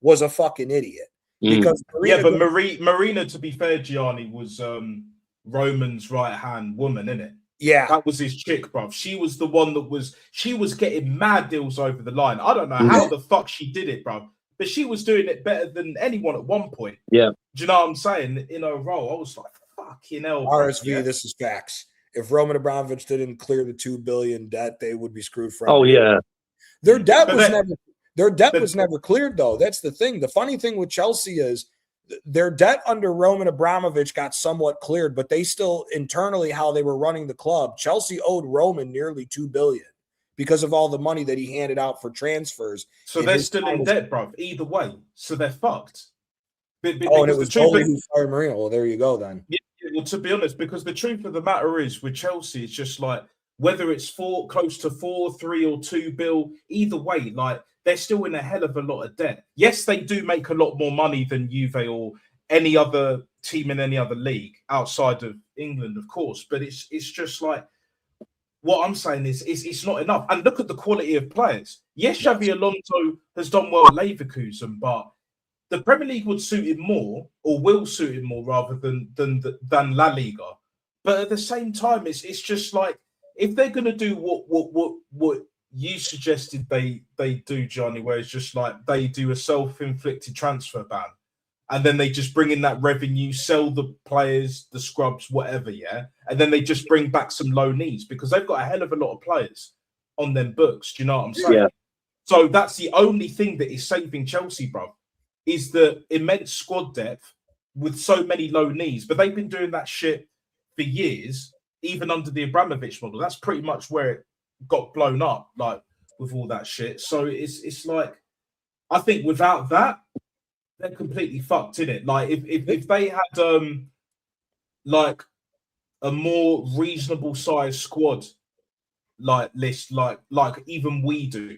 was a fucking idiot. Because Marina, to be fair, Gianni, was Roman's right-hand woman, innit? Yeah. That was his chick, bruv. She was the one that she was getting mad deals over the line. I don't know how the fuck she did it, bruv. But she was doing it better than anyone at one point. Yeah. Do you know what I'm saying? In her role, I was like, fucking hell. RSV, this is facts. If Roman Abramovich didn't clear the $2 billion debt, they would be screwed from. Oh, yeah. Their debt was never cleared, though. That's the thing. The funny thing with Chelsea is their debt under Roman Abramovich got somewhat cleared, but they still internally, how they were running the club, Chelsea owed Roman nearly $2 billion because of all the money that he handed out for transfers. So they're still in debt, bro. Either way, so they're fucked. And it was Ole who fired Marino. Well, there you go then. Yeah, well, to be honest, because the truth of the matter is, with Chelsea, it's just like whether it's close to 4, 3, or 2 bill, either way, like they're still in a hell of a lot of debt. Yes, they do make a lot more money than Juve or any other team in any other league outside of England, of course. But it's just like, what I'm saying is it's not enough. And look at the quality of players. Yes, Xabi Alonso has done well at Leverkusen, but the Premier League would suit him more, or will suit him more, rather than La Liga. But at the same time, it's just like, if they're going to do what you suggested they do, Johnny, where it's just like they do a self-inflicted transfer ban, and then they just bring in that revenue, sell the players, the scrubs, whatever, yeah, and then they just bring back some loanees because they've got a hell of a lot of players on them books. Do you know what I'm saying? Yeah. So that's the only thing that is saving Chelsea, bro, is the immense squad depth with so many loanees. But they've been doing that shit for years, even under the Abramovich model. That's pretty much where it got blown up, like with all that shit. So it's like, I think without that, they're completely fucked, in it. Like if they had like a more reasonable size squad like list, like even we do.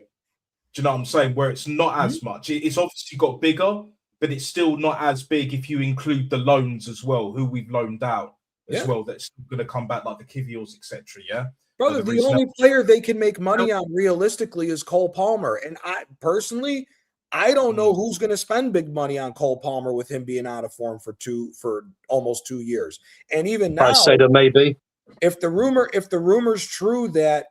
Do you know what I'm saying? Where it's not as much. It's obviously got bigger, but it's still not as big if you include the loans as well, who we've loaned out as well. That's going to come back, like the Kiviors, etc. Yeah. Brother, the only player they can make money on realistically is Cole Palmer. And I personally, I don't know who's going to spend big money on Cole Palmer with him being out of form for almost 2 years. And even now, I say that maybe if the rumor's true that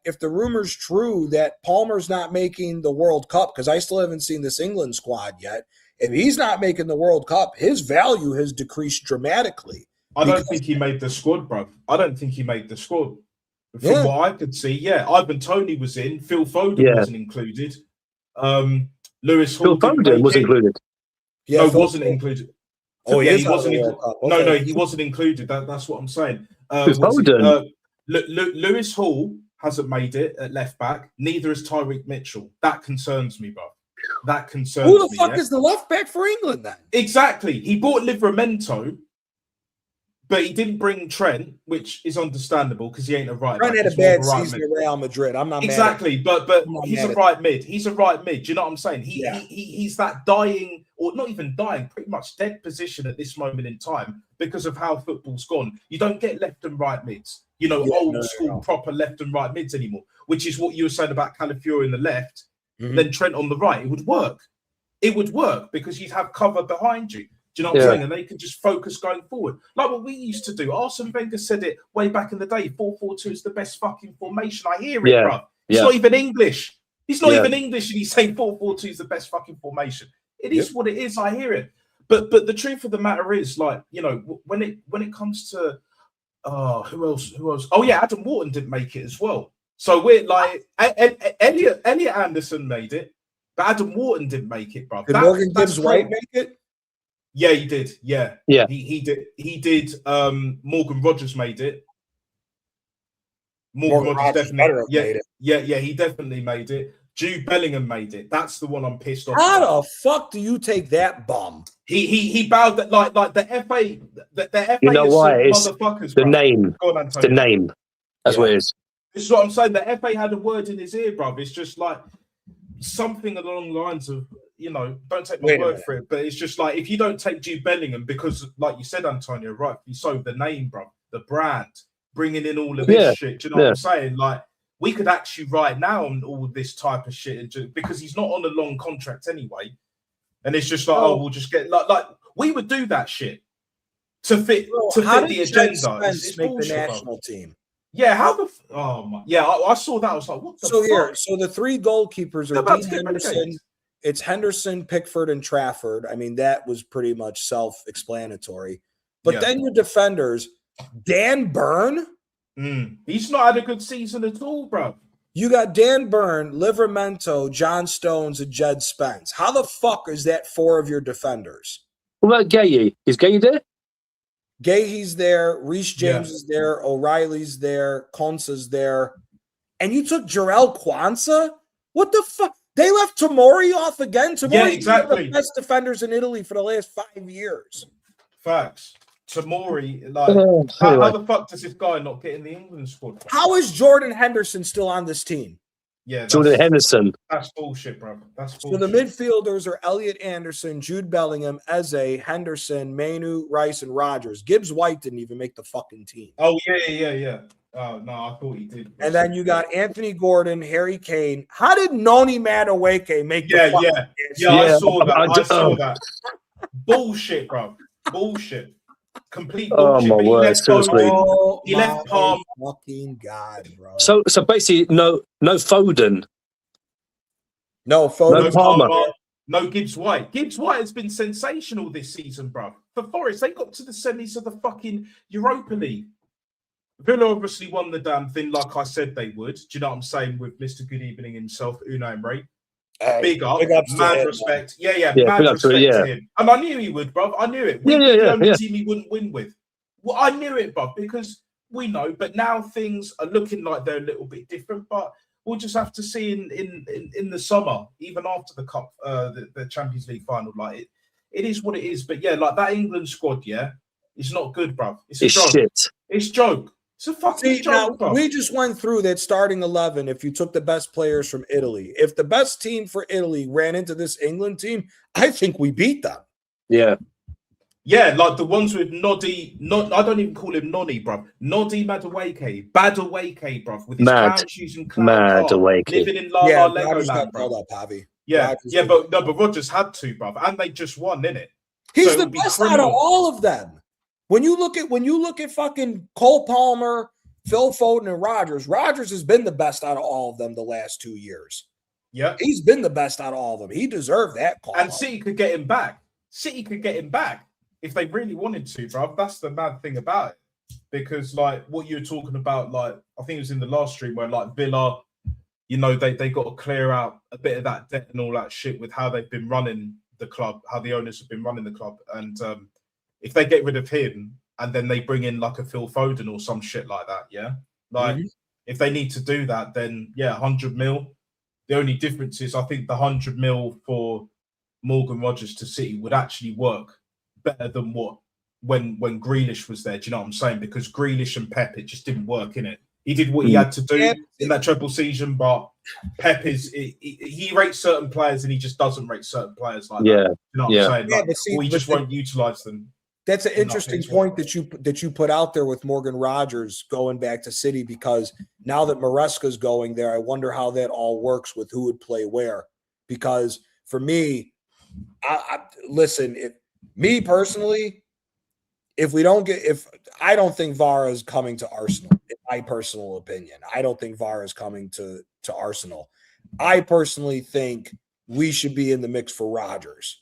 Palmer's not making the World Cup, because I still haven't seen this England squad yet. If he's not making the World Cup, his value has decreased dramatically. I don't think he made the squad, bro. I don't think he made the squad. From what I could see, Ivan Toney was in. Phil Foden wasn't included. Lewis Hall. Phil Foden was included. Yeah, no, wasn't included. Oh, yeah, he wasn't. No, he wasn't included. That's what I'm saying. Foden. Lewis Hall hasn't made it at left back. Neither has Tyreek Mitchell. That concerns me, bro. That concerns me. Who the fuck is the left back for England then? Exactly. He bought Livramento, but he didn't bring Trent, which is understandable because he ain't a right. Trent had a bad season at Real Madrid. I'm not exactly, but he's a right mid. He's a right mid. Do you know what I'm saying? He's that dying, or not even dying, pretty much dead position at this moment in time because of how football's gone. You don't get left and right mids, old school proper left and right mids anymore. Which is what you were saying about Calafiori in the left, then Trent on the right. It would work. It would work because you'd have cover behind you. Do you know what I'm saying? And they could just focus going forward. Like what we used to do. Arsene Wenger said it way back in the day. 4-4-2 is the best fucking formation. I hear it, bro. It's not even English. He's not even English and he's saying 4-4-2 is the best fucking formation. It is what it is. I hear it. But the truth of the matter is, like, when it comes to who else? Oh yeah, Adam Wharton didn't make it as well. So we're like Elliot Anderson made it, but Adam Wharton didn't make it, bro. Did Morgan Gibbs White make it? Yeah, he did. Yeah. He did. He did. Morgan Rogers made it. Morgan Rogers definitely made it. Yeah, he definitely made it. Jude Bellingham made it. That's the one I'm pissed off. How about. the fuck do you take that bum? He bowed that like the FA. The FA You know is why? some It's motherfuckers. the bro. name. Go on, It's the Antonio. name. That's what it is. This is what I'm saying. The FA had a word in his ear, bruv. It's just like something along the lines of, don't take my word for it, but it's just like if you don't take Jude Bellingham because, like you said, Antonio, rightly so, the name, bruv, the brand, bringing in all of this shit. Do you know what I'm saying? Like we could actually write now on all this type of shit, and just, because he's not on a long contract anyway, and it's just like, we'll just get like we would do that shit to fit the agenda. It's make bullshit, the national team. Yeah, how the I saw that. I was like, what the fuck? So the three goalkeepers are about Dean to get Henderson. relegated. It's Henderson, Pickford, and Trafford. I mean, that was pretty much self-explanatory. But then your defenders, Dan Burn. He's not had a good season at all, bro. You got Dan Burn, Livramento, John Stones, and Jed Spence. How the fuck is that four of your defenders? What about Gayey? Is Gayey there? Gahey's there, Reece James is there, O'Reilly's there, Konsa's there, and you took Jarrell Kwanzaa? What the fuck? They left Tomori off again. Tomori's one of the best defenders in Italy for the last 5 years. Facts. Tomori, like, how the fuck does this guy not get in the England squad? How is Jordan Henderson still on this team? Yeah, Jordan Henderson. That's bullshit, bro. That's So bullshit. the midfielders are Elliot Anderson, Jude Bellingham, Eze, Henderson, Mainu, Rice, and Rogers. Gibbs White didn't even make the fucking team. Oh, yeah. Oh, no, I thought he did. And then you got Anthony Gordon, Harry Kane. How did Noni Madueke make the fucking team? Yeah, I saw that. Bullshit, bro. Bullshit. Complete bullshit. Oh my word! Seriously, he left Palm. Fucking God, bro. So basically, no Foden. No Foden. No Palmer. No Gibbs White. Gibbs White has been sensational this season, bro. For Forest, they got to the semis of the fucking Europa League. Villa obviously won the damn thing, like I said they would. Do you know what I'm saying? With Mr. Good Evening himself, Unai Emery. Hey, big up, mad respect. Man. Yeah, mad respect to him. And I knew he would, bro. I knew it. We the only team he wouldn't win with. Well, I knew it, bro, because we know. But now things are looking like they're a little bit different. But we'll just have to see in the summer, even after the cup, the Champions League final. Like it is what it is. But yeah, like that England squad, it's not good, bro. It's a joke. Shit. It's joke. It's a fucking joke, bro. We just went through that starting 11 if you took the best players from Italy. If the best team for Italy ran into this England team, I think we beat them. Yeah. Yeah, like the ones with Noddy, I don't even call him Noddy, bro. Noddy Madueke, bruv, with his clown shoes and clown car, living in La La Legoland, bro. But Rodgers had to, bruv, and they just won, innit? He's the best out of all of them. When you look at fucking Cole Palmer, Phil Foden, and Rodgers has been the best out of all of them the last 2 years. Yeah, he's been the best out of all of them. He deserved that call. And City could get him back. If they really wanted to, bruv. That's the mad thing about it. Because like what you're talking about, like I think it was in the last stream where like Villa, they got to clear out a bit of that debt and all that shit with how they've been running the club, how the owners have been running the club. And if they get rid of him and then they bring in like a Phil Foden or some shit like that, if they need to do that, then 100 mil. The only difference is I think the 100 mil for Morgan Rodgers to City would actually work better than when Grealish was there. Do you know what I'm saying? Because Grealish and Pep, it just didn't work, innit? He did what he had to do in that treble season, but Pep he rates certain players and he just doesn't rate certain players like that. You know what I'm saying? Or he just won't utilize them. That's an interesting point that you put out there with Morgan Rodgers going back to City, because now that Maresca's going there, I wonder how that all works with who would play where. Because for me, me personally, I don't think Vara is coming to Arsenal, in my personal opinion. I don't think Vara is coming to Arsenal. I personally think we should be in the mix for Rodgers.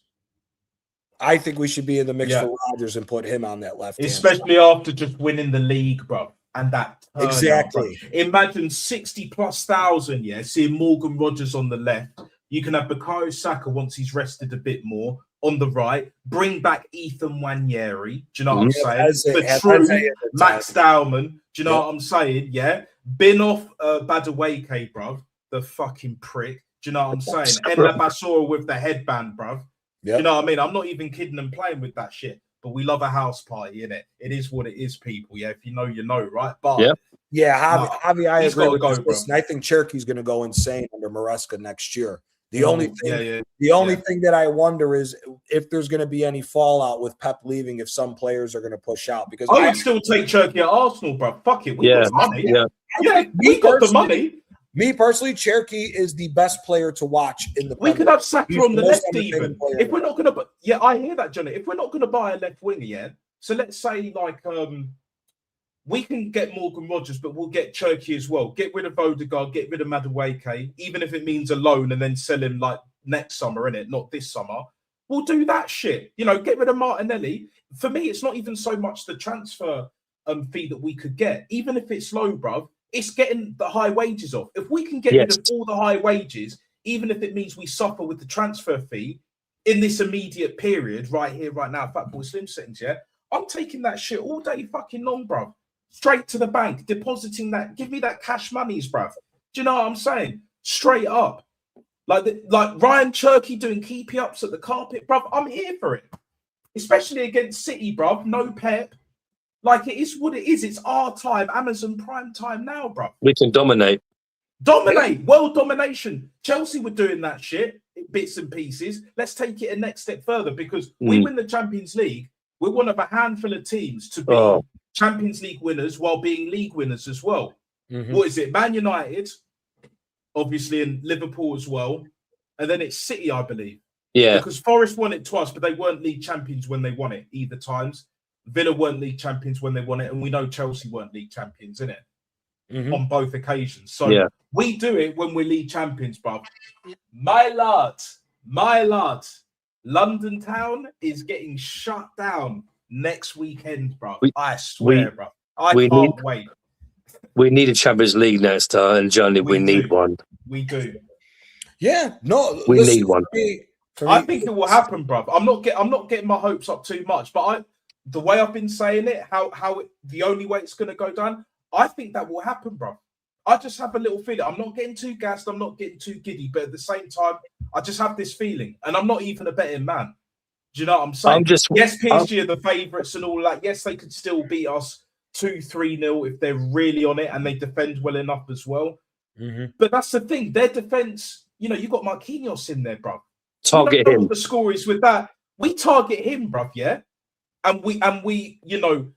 I think we should be in the mix for Rodgers and put him on that left. Especially after just winning the league, bro. And that exactly. Imagine 60,000+, seeing Morgan Rodgers on the left. You can have Bukayo Saka once he's rested a bit more on the right. Bring back Ethan Nwaneri. Do you know what I'm saying? The true Max Dowman. Do you know what I'm saying? Yeah. Bin off Madueke, bruv. The fucking prick. Do you know what I'm saying? And Basura with the headband, bruv. Yep. You know what I mean? I'm not even kidding and playing with that shit. But we love a house party, innit? It is what it is, people. Yeah, if you know, you know, right? But Javi, I agree with go, this. Listen, I think Cherokee's going to go insane under Maresca next year. The only thing, thing that I wonder is if there's going to be any fallout with Pep leaving, if some players are going to push out. Because I would still take Cherokee at Arsenal, bro. Fuck it, we got the money. We got the money. Me personally, Cherokee is the best player to watch in the. We could have Saka on the left even. If we're not going to, I hear that, Johnny. If we're not going to buy a left winger, so let's say like we can get Morgan Rogers, but we'll get Cherokee as well. Get rid of Odegaard, get rid of Madueke, even if it means a loan, and then sell him like next summer, innit? Not this summer. We'll do that shit. You know, get rid of Martinelli. For me, it's not even so much the transfer fee that we could get, even if it's low, bruv. It's getting the high wages off. If we can get rid of all the high wages, even if it means we suffer with the transfer fee in this immediate period, right here, right now, Fat Boy Slim settings, I'm taking that shit all day fucking long, bruv. Straight to the bank, depositing that. Give me that cash monies, bruv. Do you know what I'm saying? Straight up. Like Ryan Cherokee doing keepy ups at the carpet, bruv. I'm here for it. Especially against City, bruv. No Pep. Like, it is what it is. It's our time. Amazon Prime time now, bruv. We can dominate. Dominate. World domination. Chelsea were doing that shit, bits and pieces. Let's take it a next step further because we win the Champions League. We're one of a handful of teams to be Champions League winners while being league winners as well. What is it? Man United, obviously, and Liverpool as well. And then it's City, I believe. Yeah. Because Forest won it twice, but they weren't league champions when they won it either times. Villa weren't league champions when they won it, and we know Chelsea weren't league champions, innit? On both occasions. So we do it when we're league champions, bruv. My lord, London town is getting shut down next weekend, bruv. I swear, bruv. I can't wait. We need a Champions League next, and Johnny, we need one. We do. Yeah, no, we need one. I think it will happen, bruv. I'm not getting my hopes up too much, but the way I've been saying it, the only way it's going to go down, I think that will happen, bro. I just have a little feeling. I'm not getting too gassed. I'm not getting too giddy. But at the same time, I just have this feeling. And I'm not even a betting man. Do you know what I'm saying? Yes, PSG are the favourites and all that. Yes, they could still beat us 2-3-0 if they're really on it and they defend well enough as well. But that's the thing. Their defence, you know, you got Marquinhos in there, bro. Target him. What the score is with that. We target him, bro, yeah? And we, you know,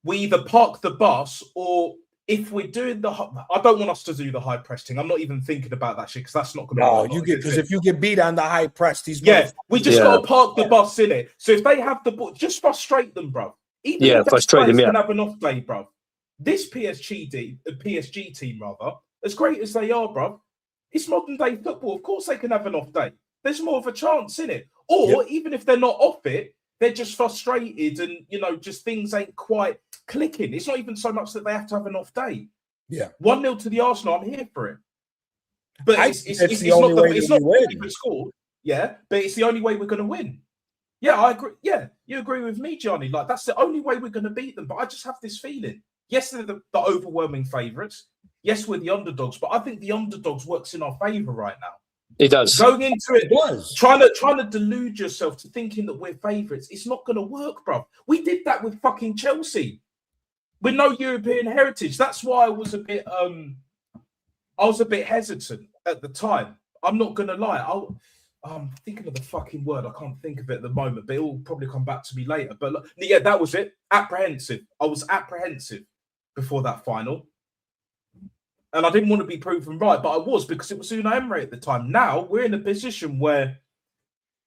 we either park the bus or if we're doing I don't want us to do the high press thing. I'm not even thinking about that shit because that's not going to. No, you get because if you get beat on the high press, these we just got to park the bus in it. So if they have the ball, just frustrate them, bro. Even frustrate them. Can have an off day, bro. This PSG team, rather, as great as they are, bro, it's modern day football. Of course, they can have an off day. There's more of a chance in it. Or even if they're not off it. They're just frustrated and, you know, just things ain't quite clicking. It's not even so much that they have to have an off day. Yeah. 1-0 to the Arsenal, I'm here for it. But it's the only way it's not the score. Yeah, but it's the only way we're going to win. Yeah, I agree. Yeah, you agree with me, Johnny. Like, that's the only way we're going to beat them. But I just have this feeling. Yes, they're the overwhelming favourites. Yes, we're the underdogs. But I think the underdogs works in our favour right now. It does. Going into it, trying to delude yourself to thinking that we're favourites, it's not going to work, bro. We did that with fucking Chelsea, with no European heritage. That's why I was a bit hesitant at the time. I'm not going to lie. I'm thinking of the fucking word. I can't think of it at the moment, but it will probably come back to me later. But yeah, that was it. Apprehensive. I was apprehensive before that final. And I didn't want to be proven right, but I was because it was Unai Emery at the time. Now we're in a position where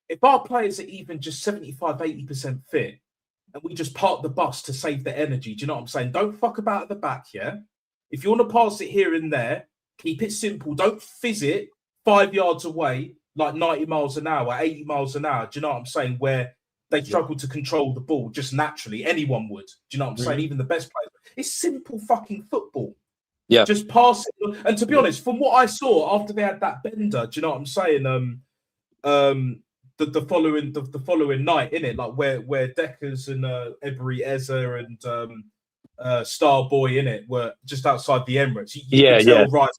if our players are even just 75, 80% fit and we just park the bus to save the energy, do you know what I'm saying? Don't fuck about at the back, yeah? If you want to pass it here and there, keep it simple. Don't fizz it 5 yards away like 90 miles an hour, 80 miles an hour. Do you know what I'm saying? Where they struggle to control the ball just naturally. Anyone would. Do you know what I'm saying? Even the best players. It's simple fucking football. Yeah. Just pass it. And to be honest, from what I saw after they had that bender, do you know what I'm saying? The following night, innit? Like where Deckers and Ebery Eze and Starboy, innit, were just outside the Emirates. You can tell right,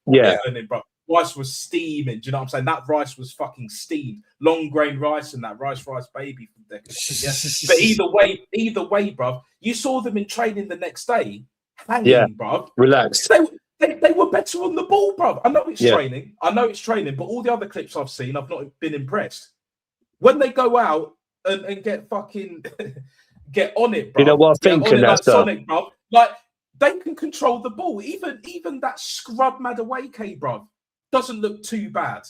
bro. rice was steaming. Do you know what I'm saying? That rice was fucking steamed. Long grain rice and that rice baby from decades. Yeah? But either way, bruv, you saw them in training the next day, hanging, bruv. Relaxed. They were better on the ball, bruv. I know it's training, but all the other clips I've seen, I've not been impressed. When they go out and get fucking get on it, bruv. You know what I'm thinking, like Sonic, bruv. Like, they can control the ball. Even that scrub Madueke, bruv, doesn't look too bad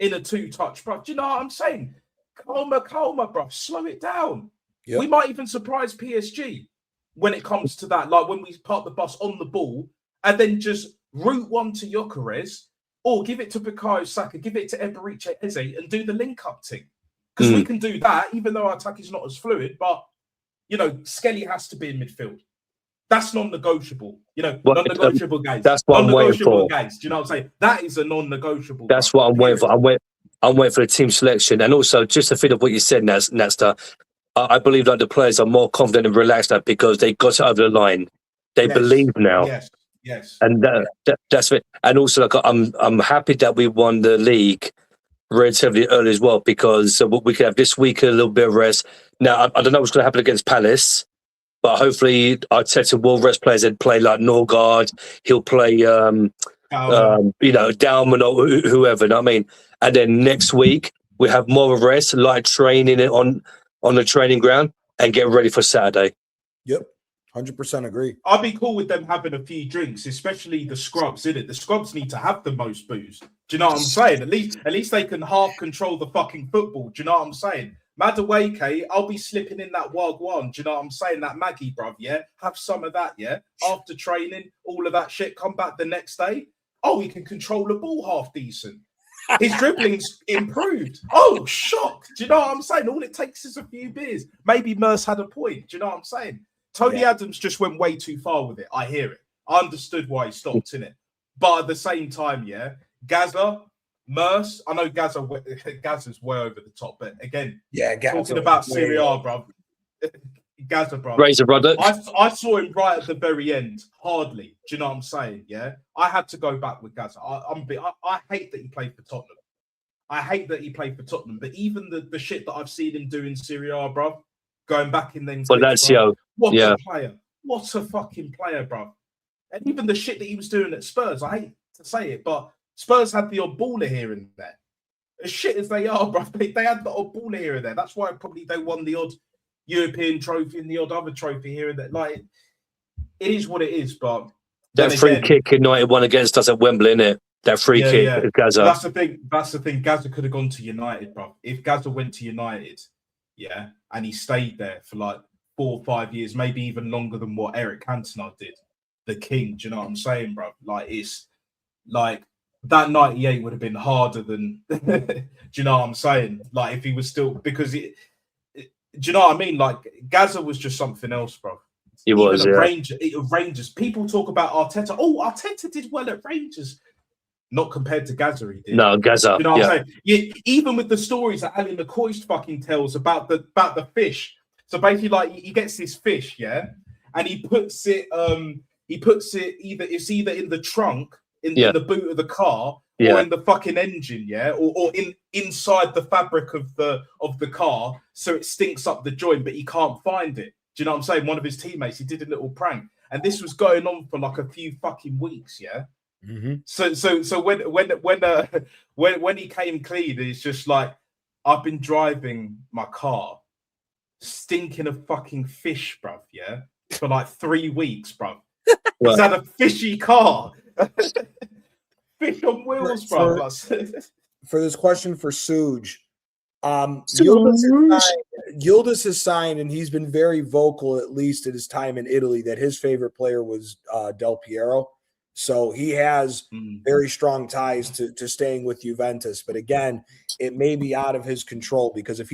in a two-touch, bruv. Do you know what I'm saying? Calma, bruv. Slow it down. Yep. We might even surprise PSG when it comes to that. Like, when we park the bus on the ball and then just route one to Gyökeres or give it to Bukayo Saka, give it to Eberiche Eze and do the link-up thing. Because we can do that, even though our attack is not as fluid. But, you know, Skelly has to be in midfield. That's non-negotiable. You know, non-negotiable, guys. That's what I'm waiting for. Guys. Do you know what I'm saying? That is a non-negotiable. That's what I'm waiting for. I'm waiting for the team selection. And also, just to feed off what you said, Natster, I believe like the players are more confident and relaxed now because they got it over the line. They believe now. Yes. And that's it. And also, like, I'm happy that we won the league relatively early as well because we could have this week a little bit of rest. Now, I don't know what's going to happen against Palace. But hopefully, Arteta will rest players and play like Norgard. He'll play, Dalman or whoever. You know what I mean? And then next week we have more of a rest, light training on the training ground, and get ready for Saturday. Yep, 100% agree. I'd be cool with them having a few drinks, especially the scrubs. In it, the scrubs need to have the most booze. Do you know what I'm saying? At least they can half control the fucking football. Do you know what I'm saying? Madueke, I'll be slipping in that Wagwan. Do you know what I'm saying? That Maggie, bruv, yeah? Have some of that, yeah? After training, all of that shit, come back the next day. Oh, he can control the ball half decent. His dribbling's improved. Oh, shock. Do you know what I'm saying? All it takes is a few beers. Maybe Merce had a point. Do you know what I'm saying? Tony Adams just went way too far with it. I hear it. I understood why he stopped, innit? But at the same time, yeah, Gaza, Merce, I know Gaza's way over the top, but again, talking about Serie A, bruv. Gaza, bruv. Razor brother. I saw him right at the very end, hardly. Do you know what I'm saying? Yeah, I had to go back with Gaza. I hate that he played for Tottenham. But even the shit that I've seen him do in Serie A, bruv, going back in then. Lazio. What a player! What a fucking player, bruv. And even the shit that he was doing at Spurs, I hate to say it, but Spurs had the odd baller here and there. As shit as they are, bro, they had the odd baller here and there. That's why probably they won the odd European trophy and the odd other trophy here and there. Like, it is what it is, but that free kick United won against us at Wembley, innit? That free kick, Gaza. That's the thing. Gaza could have gone to United, bro. If Gaza went to United, yeah, and he stayed there for like 4 or 5 years, maybe even longer than what Eric Cantona did, the king. Do you know what I'm saying, bro? Like, it's like that 98 would have been harder than. Do you know what I'm saying? Like, if he was still, because do you know what I mean? Like, Gaza was just something else, bro. He was, Rangers. People talk about Arteta. Oh, Arteta did well at Rangers. Not compared to Gaza, he did. No, Gaza. You know what I'm saying? Yeah, even with the stories that Ali McCoist fucking tells about the fish. So basically, like, he gets this fish, yeah, and he puts it either in the trunk, in the boot of the car, or in the fucking engine, yeah, or inside the fabric of the car, so it stinks up the joint, but he can't find it. Do you know what I'm saying? One of his teammates, he did a little prank, and this was going on for like a few fucking weeks, yeah. Mm-hmm. So when he came clean, it's just like, I've been driving my car stinking of fucking fish, bruv, yeah, for like 3 weeks, bruv. He's had a fishy car. Fish on wheels, bruv. For this question for Suj, Yildiz has signed, and he's been very vocal, at least at his time in Italy, that his favorite player was Del Piero. So he has very strong ties to staying with Juventus. But again, it may be out of his control, because if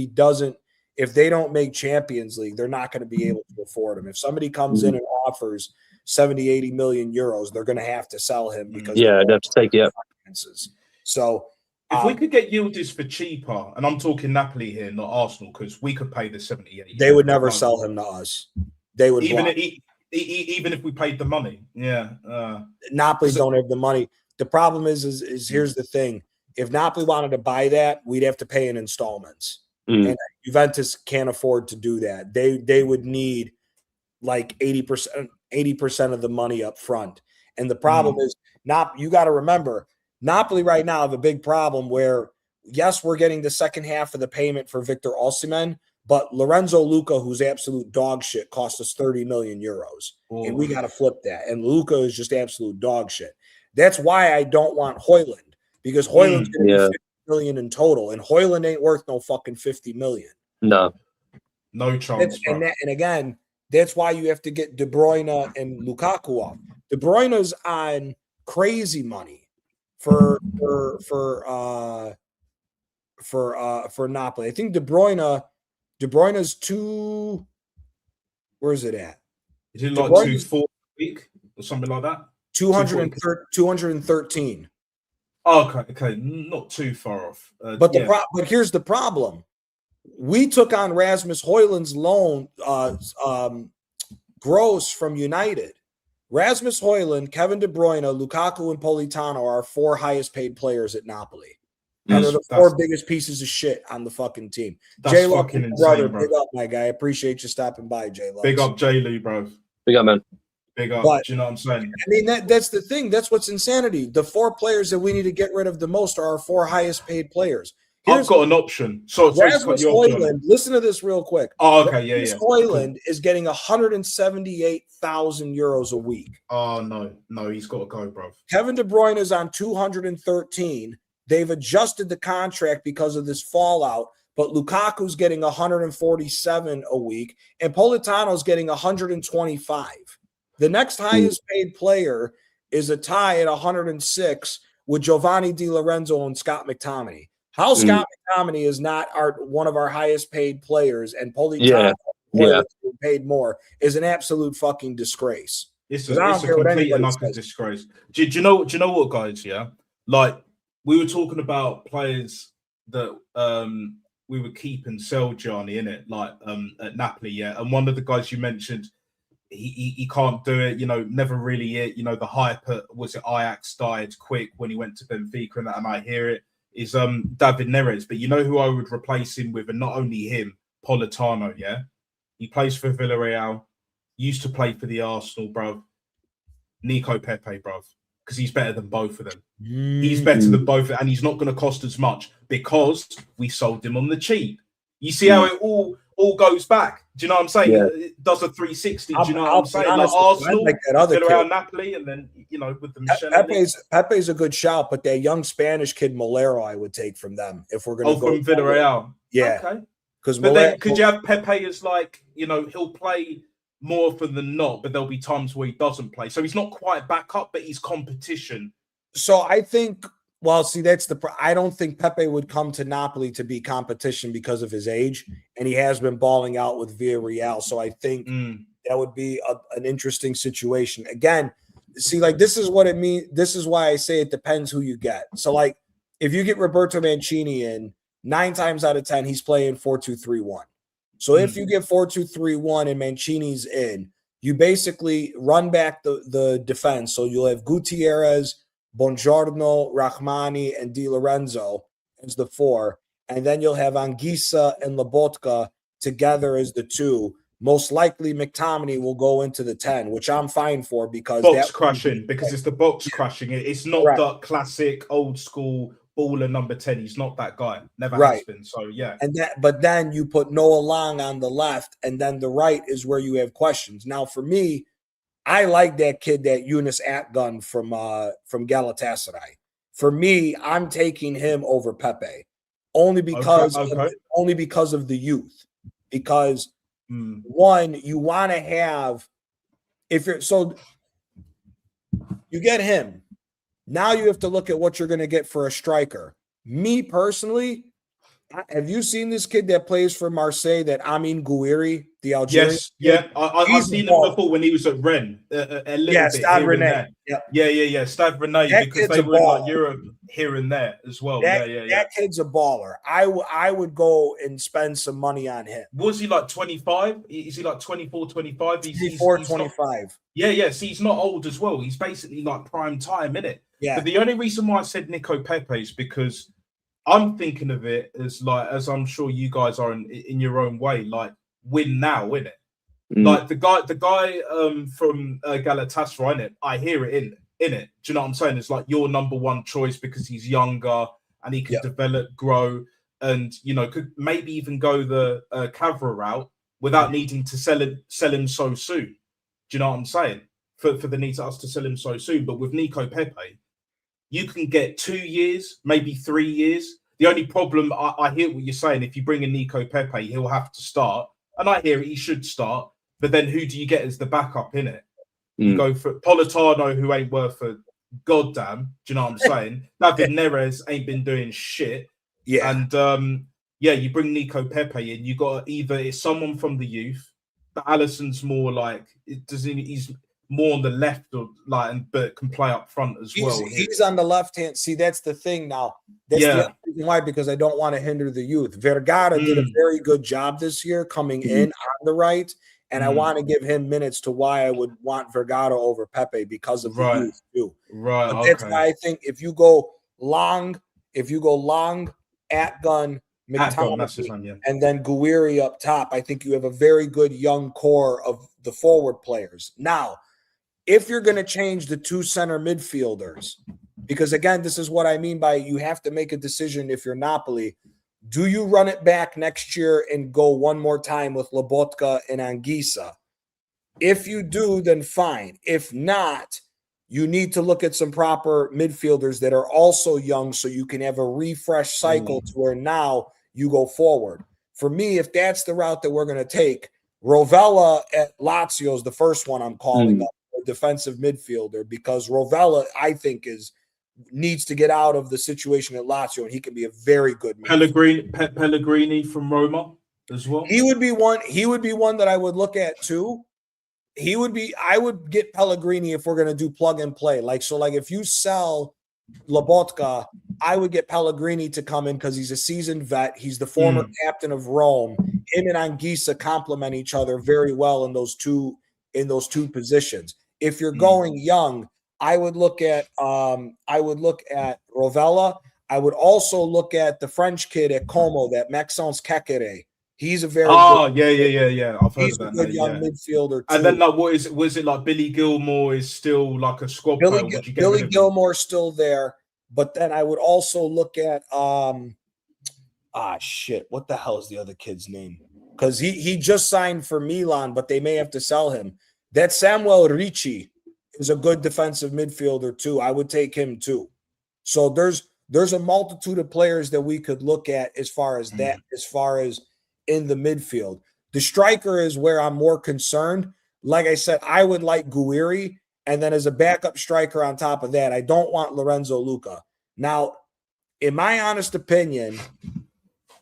they don't make Champions League, they're not going to be able to afford him. If somebody comes in and offers 70, 80 million euros, they're going to have to sell him, because they have to take it. So if we could get Yildiz for cheaper, and I'm talking Napoli here, not Arsenal, because we could pay the 70, 80. They would never sell him to us. They would even if we paid the money. Yeah. Napoli don't have the money. The problem is here's the thing. If Napoli wanted to buy that, we'd have to pay in installments. And Juventus can't afford to do that. They would need like 80% of the money up front. And the problem is you got to remember, Napoli right now have a big problem where, yes, we're getting the second half of the payment for Victor Osimhen, but Lorenzo Luca, who's absolute dog shit, cost us 30 million euros. And we got to flip that. And Luca is just absolute dog shit. That's why I don't want Højlund, because Højlund's going to be 50 million in total, and Højlund ain't worth no fucking 50 million. No chance. And again, that's why you have to get De Bruyne and Lukaku off. De Bruyne's on crazy money for Napoli. I think De Bruyne's where is it at? Is it like 240 a week or something like that? 213. Okay, not too far off. But here's the problem. We took on Rasmus Højlund's loan, gross from United. Rasmus Højlund, Kevin De Bruyne, Lukaku, and Politano are our 4 highest paid players at Napoli. And they're the 4 biggest pieces of shit on the fucking team. J Lo, fucking insane, brother, bro. Big up, my guy. I appreciate you stopping by, J Lo. Big up, J Lo, bro. Big up, man. Big up. But, do you know what I'm saying? I mean, that's the thing. That's what's insanity. The 4 players that we need to get rid of the most are our 4 highest paid players. I've got an option. So Rasmus Højlund, listen to this real quick. Oh, okay, Rasmus Højlund is getting 178,000 euros a week. Oh, no, he's got to go, bro. Kevin De Bruyne is on 213. They've adjusted the contract because of this fallout, but Lukaku's getting 147 a week, and Politano's getting 125. The next highest paid player is a tie at 106 with Giovanni Di Lorenzo and Scott McTominay. How Scott McTominay is not one of our highest paid players, and Politano paid more is an absolute fucking disgrace. It's a complete and utter disgrace. Do you know what, guys? Yeah, like we were talking about players that we would keep and sell, Gianni, in it, like at Napoli, yeah. And one of the guys you mentioned, he can't do it. You know, never really it. You know, the hype at Ajax died quick when he went to Benfica, and I hear it. Is David Neres, but you know who I would replace him with, and not only him, Politano, yeah? He plays for Villarreal, used to play for the Arsenal, bruv. Nico Pepe, bruv, because he's better than both of them. He's better than both, and he's not going to cost as much because we sold him on the cheap. You see how it all goes back? Do you know what I'm saying? Yeah. It does a 360. Do you know what I'm saying? Like Arsenal, like that other Villarreal, Napoli, and then, you know, with the Michel. Pepe's a good shout, but that young Spanish kid Molero, I would take from them if we're going to go from Villarreal. Yeah, okay. But then could you have Pepe as like, you know, he'll play more often than not, but there'll be times where he doesn't play. So he's not quite back up, but he's competition. So I think. Well, see, I don't think Pepe would come to Napoli to be competition because of his age, and he has been balling out with Villarreal. So I think that would be an interesting situation. Again, see, like this is what it means. This is why I say it depends who you get. So, like, if you get Roberto Mancini in, 9 times out of 10, he's playing 4-2-3-1. So if you get 4-2-3-1 and Mancini's in, you basically run back the defense. So you'll have Gutierrez, Buongiorno, Rahmani, and Di Lorenzo as the 4. And then you'll have Anguissa and Lobotka together as the 2. Most likely McTominay will go into the 10, which I'm fine for because box crashing, because it's the box crashing. It's not the classic old school baller number 10. He's not that guy. Never has been. So yeah. But then you put Noah Lang on the left, and then the right is where you have questions. Now for me, I like that kid, that Yunus Akgun from Galatasaray. For me, I'm taking him over Pepe, only because of the youth. Because one, you want to have, if you're so, you get him. Now you have to look at what you're going to get for a striker. Me personally, have you seen this kid that plays for Marseille, that Amin Gouiri, the Algerian? Yes, yeah. I've seen him before when he was at Rennes. A little bit Stade Rennais. Yeah. Stade Rennais, because they were in like Europe here and there as well. That kid's a baller. I would go and spend some money on him. Was he like 25? Is he like 24, 25? He's 24, 25. Yeah. See, he's not old as well. He's basically like prime time, innit? Yeah. But the only reason why I said Nico Pepe is because I'm thinking of it as like, as I'm sure you guys are in your own way, like win now, innit? Like the guy from Galatasaray, innit? I hear it in it. Do you know what I'm saying? It's like your number one choice because he's younger and he can develop, grow, and could maybe even go the Cavra route without needing to sell him so soon. Do you know what I'm saying? For the need to us to sell him so soon. But with Nico Pepe, you can get 2 years, maybe 3 years. The only problem, I hear what you're saying. If you bring in Nico Pepe, he'll have to start. And I hear it, he should start. But then who do you get as the backup in it? You go for Politano, who ain't worth a goddamn. Do you know what I'm saying? David Neres ain't been doing shit. Yeah. And you bring Nico Pepe in. You got either it's someone from the youth, but Alisson's more like he's more on the left but can play up front as well. He's on the left hand. See, that's the thing now. That's the other reason why, because I don't want to hinder the youth. Vergara did a very good job this year coming in on the right. And I want to give him minutes to why I would want Vergara over Pepe because of the youth too. Right. But that's why I think if you go long at gun, McTominay, and then Guiri up top, I think you have a very good young core of the forward players. Now, if you're going to change the two center midfielders, because again, this is what I mean by you have to make a decision if you're Napoli. Do you run it back next year and go one more time with Lobotka and Anguissa? If you do, then fine. If not, you need to look at some proper midfielders that are also young so you can have a refresh cycle to where now you go forward. For me, if that's the route that we're going to take, Rovella at Lazio is the first one I'm calling up, a defensive midfielder, because Rovella, I think, needs to get out of the situation at Lazio, and he can be a very good Pellegrini from Roma as well. He would be one that I would look at too. I would get Pellegrini if we're going to do plug and play. Like if you sell Lobotka, I would get Pellegrini to come in because he's a seasoned vet. He's the former captain of Rome. Him and Anguissa complement each other very well in those two positions. If you're going young, I would look at Rovella. I would also look at the French kid at Como, that Maxence Kekere. He's a very yeah. I've heard of that. He's a good young midfielder too. And then was it like Billy Gilmore is still like a squad player? Billy Gilmore's still there, but then I would also look at what the hell is the other kid's name? Because he just signed for Milan, but they may have to sell him. That Samuel Ricci is a good defensive midfielder too. I would take him too. So there's a multitude of players that we could look at as far as that, as far as in the midfield. The striker is where I'm more concerned. Like I said, I would like Guiri, and then as a backup striker on top of that, I don't want Lorenzo Luca. Now, in my honest opinion,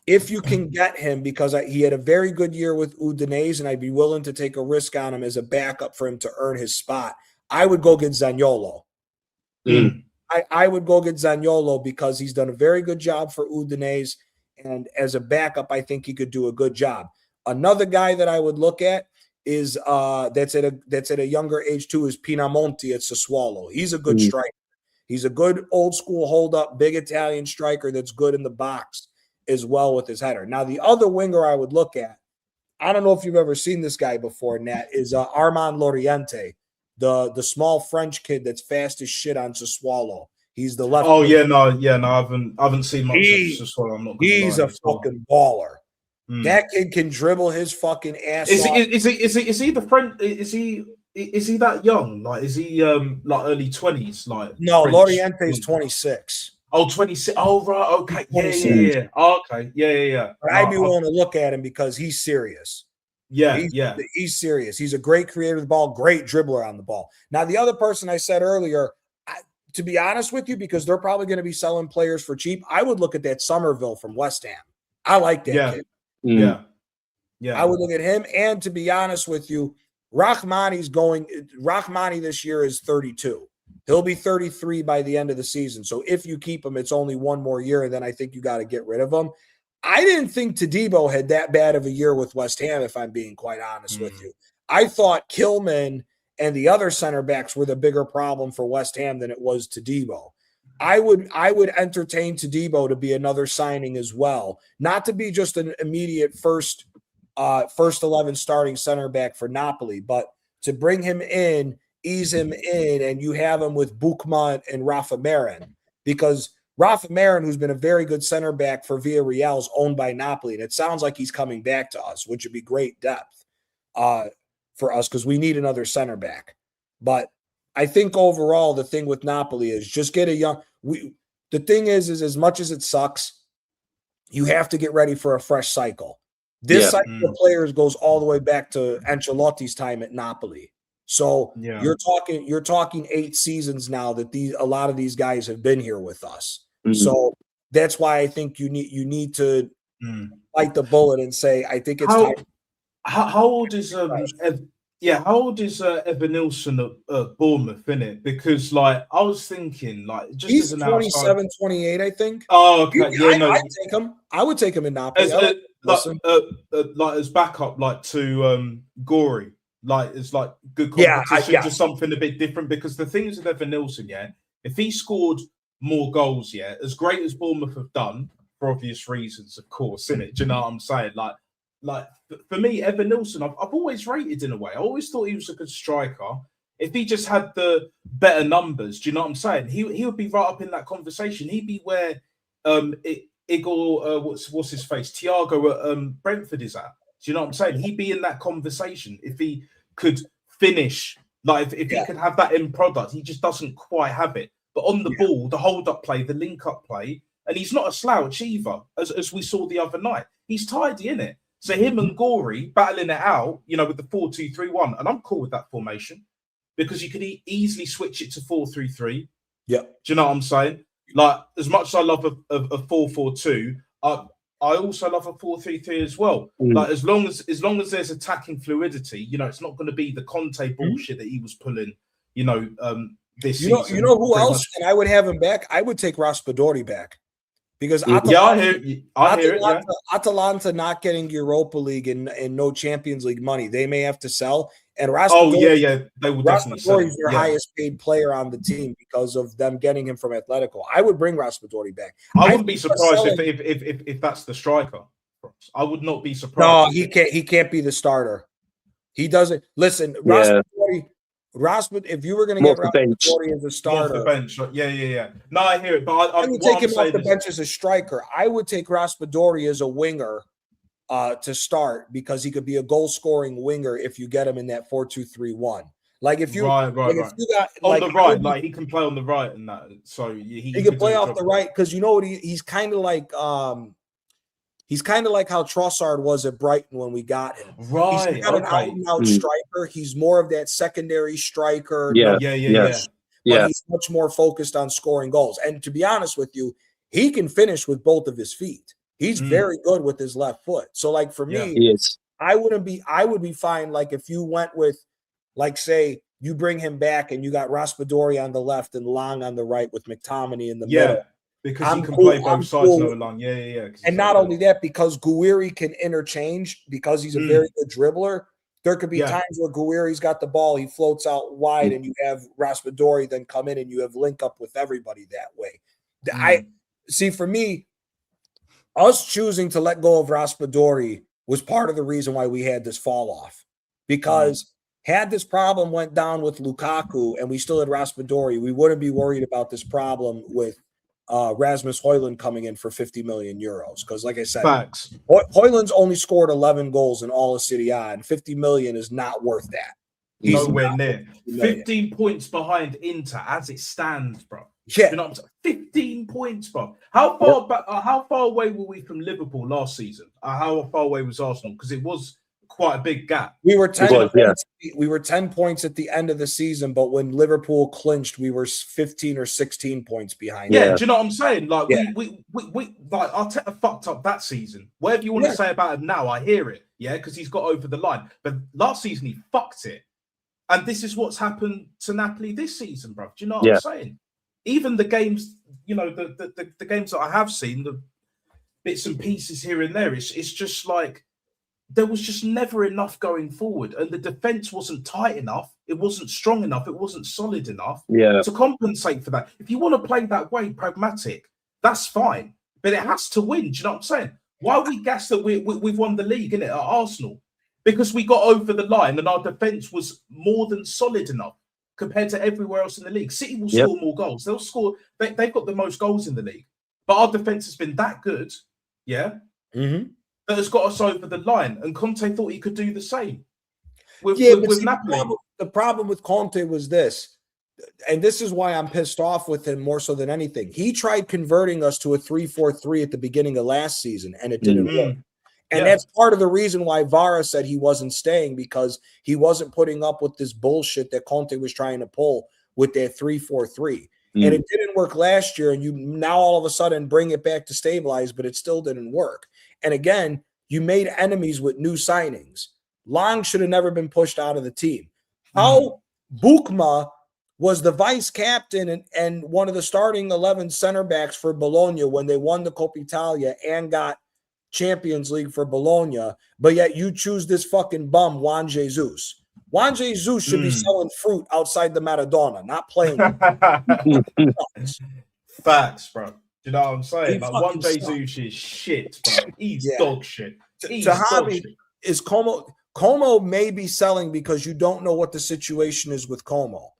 if you can get him, because he had a very good year with Udinese, and I'd be willing to take a risk on him as a backup for him to earn his spot, I would go get Zaniolo. I would go get Zaniolo because he's done a very good job for Udinese, and as a backup, I think he could do a good job. Another guy that I would look at is that's at a younger age too is Pinamonti at Sassuolo. He's a good striker. He's a good old school hold up, big Italian striker that's good in the box as well with his header. Now, the other winger I would look at, I don't know if you've ever seen this guy before, Nat, is Armand Loriente, the small French kid that's fast as shit on Sassuolo. He's the left. Oh yeah, no, I haven't seen much of Sassuolo. I'm not. He's a fucking baller. That kid can dribble his fucking ass off. Is he the French? Is he that young? Like, is he like early 20s? Like, no, Loriente's 26. Oh, 26. Oh, right. Okay. Yeah. Oh, okay. Yeah. But I'd be willing to look at him because he's serious. He's serious. He's a great creator of the ball, great dribbler on the ball. Now, the other person I said earlier, to be honest with you, because they're probably going to be selling players for cheap, I would look at that Somerville from West Ham. I like that kid. Yeah. I would look at him. And to be honest with you, Rahmani this year is 32. He'll be 33 by the end of the season. So if you keep him, it's only one more year, and then I think you got to get rid of him. I didn't think Todibo had that bad of a year with West Ham, if I'm being quite honest with you. I thought Kilman and the other center backs were the bigger problem for West Ham than it was Todibo. I would entertain Todibo to be another signing as well, not to be just an immediate first 11 starting center back for Napoli, but to bring him in, ease him in, and you have him with Bukma and Rafa Marin, because Rafa Marin, who's been a very good center back for Villarreal, is owned by Napoli, and it sounds like he's coming back to us, which would be great depth for us because we need another center back. But I think overall the thing with Napoli is just get a young. The thing is as much as it sucks, you have to get ready for a fresh cycle. This cycle of players goes all the way back to Ancelotti's time at Napoli. So you're talking 8 seasons now that a lot of these guys have been here with us. Mm-hmm. So that's why I think you need to bite the bullet and say, I think it's time. How old is how old is Evan Nilsson at Bournemouth, innit? Because like I was thinking, like just he's as an 27, 28, I think. Oh, okay. I'd take him. I would take him in Napoli. Like as backup, like to Gory, like it's like good competition, just something a bit different. Because the thing is with Evan Nilsson, if he scored more goals, as great as Bournemouth have done for obvious reasons, of course, innit? Do you know what I'm saying? Like for me, Evan Nilsson, I've always rated in a way. I always thought he was a good striker. If he just had the better numbers, do you know what I'm saying? He would be right up in that conversation. He'd be where Igor, what's his face, Thiago at Brentford is at. Do you know what I'm saying? He'd be in that conversation if he could finish. Like if he could have that end product, he just doesn't quite have it. But on the ball, the hold-up play, the link-up play, and he's not a slouch either, as we saw the other night. He's tidy in it. So him and Gory battling it out, with the 4-2-3-1, and I'm cool with that formation because you could easily switch it to 4-3-3. Yeah. Do you know what I'm saying? Like, as much as I love a 4-4-2, I also love a 4-3-3 as well. Like, as long as there's attacking fluidity, it's not going to be the Conte bullshit that he was pulling, this season. You know who else? And I would have him back. I would take Raspadori back. Because Atalanta not getting Europa League and no Champions League money, they may have to sell. And Raspadori, they will definitely sell. Raspadori is your highest paid player on the team because of them getting him from Atletico. I would bring Raspadori back. I wouldn't be surprised if that's the striker. I would not be surprised. No, he can't be the starter. He doesn't listen. Raspadori, if you were going to get Raspadori as a starter, off the bench, yeah. No, I hear it, but I would take him off the bench as a striker. I would take Raspadori as a winger to start because he could be a goal-scoring winger if you get him in that 4-2-3-1. Like if you right. If you got on the right, like he can play on the right and that. So he can play off the right because you know what he's kind of like. He's kind of like how Trossard was at Brighton when we got him. Right. He's not an out-and-out striker. He's more of that secondary striker. Yeah. But he's much more focused on scoring goals. And to be honest with you, he can finish with both of his feet. He's very good with his left foot. So, like, for me, I would be fine, like, if you went with, like, say, you bring him back and you got Raspadori on the left and Long on the right with McTominay in the middle. Because he can play both sides so long. Yeah. And not only that, because Guiri can interchange, because he's a very good dribbler, there could be times where Guiri's got the ball, he floats out wide, and you have Raspadori then come in and you have link up with everybody that way. I see, for me, us choosing to let go of Raspadori was part of the reason why we had this fall off. Because had this problem went down with Lukaku and we still had Raspadori, we wouldn't be worried about this problem with Rasmus Højlund coming in for 50 million euros. Because, like I said, Højlund's only scored 11 goals in all of Serie A, and 50 million is not worth that. He's nowhere near. 15 points behind Inter as it stands, bro. Yeah. You know what I'm saying? 15 points, bro. How far back? How far away were we from Liverpool last season? How far away was Arsenal? Because it was quite a big gap. We were 10 points. We were 10 points at the end of the season, but when Liverpool clinched, we were 15 or 16 points behind. Yeah, do you know what I'm saying? Like we like Arteta fucked up that season. Whatever you want to say about him now, I hear it. Yeah, because he's got over the line. But last season he fucked it, and this is what's happened to Napoli this season, bro. Do you know what I'm saying? Even the games, the games that I have seen, the bits and pieces here and there, it's just like there was just never enough going forward, and the defense wasn't tight enough. It wasn't strong enough. It wasn't solid enough to compensate for that. If you want to play that way, pragmatic, that's fine, but it has to win. Do you know what I'm saying? Why are we gassed that we've won the league, innit, at Arsenal? Because we got over the line and our defense was more than solid enough compared to everywhere else in the league. City will score more goals. They'll score. They've got the most goals in the league, but our defense has been that good, that has got us over the line. And Conte thought he could do the same with Napoli. The problem with Conte was this, and this is why I'm pissed off with him more so than anything. He tried converting us to a 3-4-3 at the beginning of last season, and it didn't work. And that's part of the reason why Vara said he wasn't staying, because he wasn't putting up with this bullshit that Conte was trying to pull with that 3-4-3. And it didn't work last year, and you now all of a sudden bring it back to stabilize, but it still didn't work. And again, you made enemies with new signings. Long should have never been pushed out of the team. How Bukma was the vice captain and one of the starting 11 center backs for Bologna when they won the Coppa Italia and got Champions League for Bologna, but yet you choose this fucking bum, Juan Jesus. Juan Jesus should be selling fruit outside the Maradona, not playing. Facts, bro. You know what I'm saying? Like, Juan Jesus is shit, bro. He's dog shit. Javi is Como. Como may be selling because you don't know what the situation is with Como.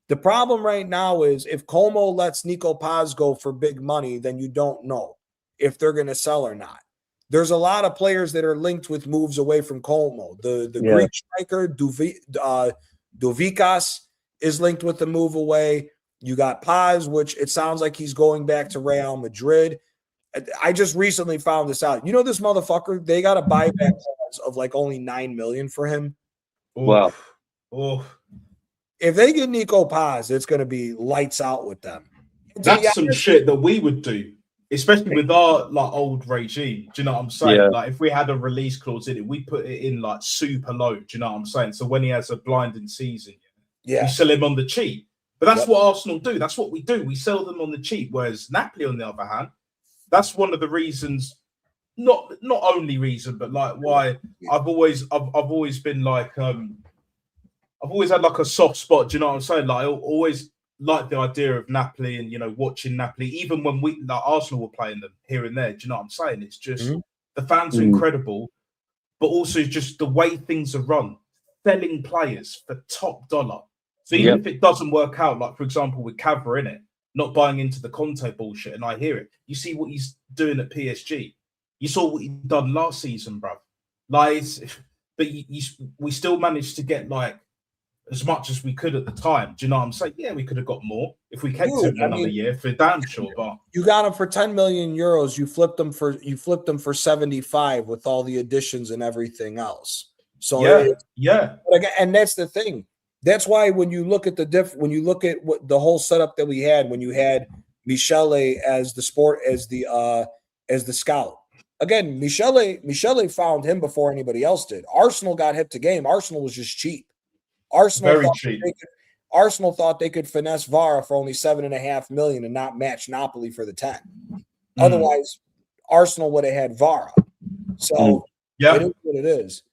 The problem right now is if Como lets Nico Paz go for big money, then you don't know if they're going to sell or not. There's a lot of players that are linked with moves away from Como. The Greek striker, Duvikas, is linked with the move away. You got Paz, which it sounds like he's going back to Real Madrid. I just recently found this out. You know this motherfucker? They got a buyback clause of like only $9 million for him. Wow. If they get Nico Paz, it's going to be lights out with them. That's some shit that we would do. Especially with our old regime, do you know what I'm saying? Yeah. Like if we had a release clause in it, we put it in like super low. Do you know what I'm saying? So when he has a blinding season, we sell him on the cheap. But that's what Arsenal do. That's what we do. We sell them on the cheap. Whereas Napoli, on the other hand, that's one of the reasons, not only reason, but like why I've always been like I've always had like a soft spot. Do you know what I'm saying? Like I always like the idea of Napoli and, watching Napoli, even when Arsenal were playing them here and there. Do you know what I'm saying? It's just the fans are incredible, but also just the way things are run, selling players for top dollar. So even if it doesn't work out, like for example with Cavra in it, not buying into the Conte bullshit, and I hear it. You see what he's doing at PSG. You saw what he done last season, bro. Like, but we still managed to get like as much as we could at the time. Do you know what I'm saying? Yeah, we could have got more if we kept him for another year, for damn sure. But you got him for 10 million euros. You flipped them for 75 with all the additions and everything else. So and that's the thing. That's why when you look at what the whole setup that we had, when you had Michele as the scout. Again, Michele found him before anybody else did. Arsenal got hit to game. Arsenal was just cheap. Arsenal thought they could finesse Vara for only $7.5 million and not match Napoli for the 10. Otherwise, Arsenal would have had Vara. So it is what it is.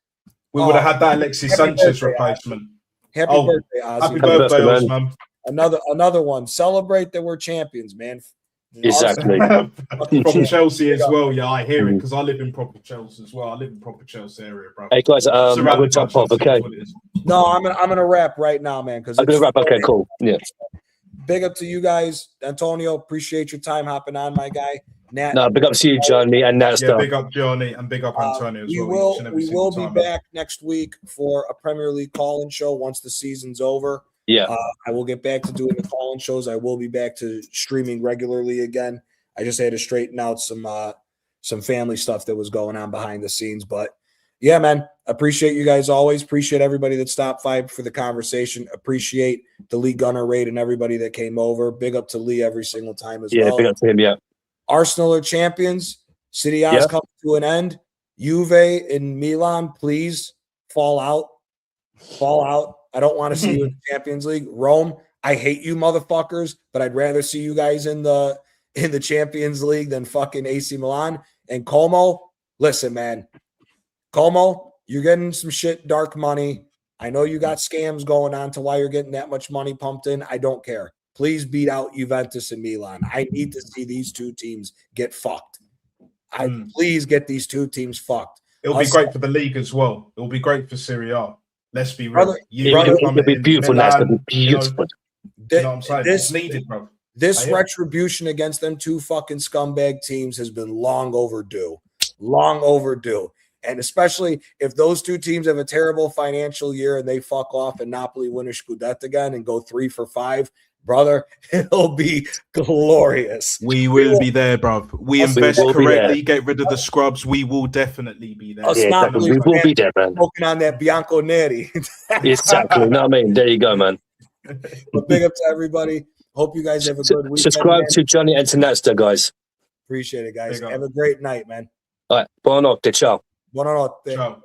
We would have had that Alexis Sanchez replacement. Happy birthday, Ozzy. Happy birthday, Oz, man. Another one. Celebrate that we're champions, man. Exactly. From Chelsea as well. Yeah, I hear it because I live in proper Chelsea as well. I live in proper Chelsea area, bro. Hey guys, I'm gonna jump off. Okay. No, I'm gonna wrap right now, man. Because I'm gonna wrap. Okay, cool. Yeah. Big up to you guys, Antonio. Appreciate your time hopping on, my guy. Nat. No, big up to you, Johnny, and Nat. Yeah, big up Johnny and big up Antonio as well. We will be back next week for a Premier League call-in show once the season's over. Yeah, I will get back to doing the call-in shows. I will be back to streaming regularly again. I just had to straighten out some family stuff that was going on behind the scenes. But yeah, man, appreciate you guys always. Appreciate everybody that stopped by for the conversation. Appreciate the Lee Gunner raid and everybody that came over. Big up to Lee every single time as well. Yeah, big up to him. Yeah. Arsenal are champions. Serie A is coming to an end. Juve and Milan, please fall out. Fall out. I don't want to see you in the Champions League. Rome, I hate you motherfuckers, but I'd rather see you guys in the Champions League than fucking AC Milan. And Como, listen, man. Como, You're getting some shit, dark money. I know you got scams going on to why you're getting that much money pumped in. I don't care. Please beat out Juventus and Milan. I need to see these two teams get fucked. Please get these two teams fucked. It'll be great for the league as well. It'll be great for Serie A. Let's be real. It'll be beautiful, Milan, it'll be beautiful. You know what I'm saying? It's needed, bro. This retribution against them two fucking scumbag teams has been long overdue. Long overdue. And especially if those two teams have a terrible financial year and they fuck off and Napoli win a Scudetto again and go 3 for 5, brother, it'll be glorious. We will be there, bro. We invest correctly, get rid of the scrubs. We will definitely be there. We will be there, man. Smoking on that Bianco Neri. Exactly. You know what I mean? There you go, man. But big up to everybody. Hope you guys have a good weekend. Subscribe to Johnny and to Natster, guys. Appreciate it, guys. Have a great night, man. All right. Buonanotte. Ciao. Buonanotte. Ciao.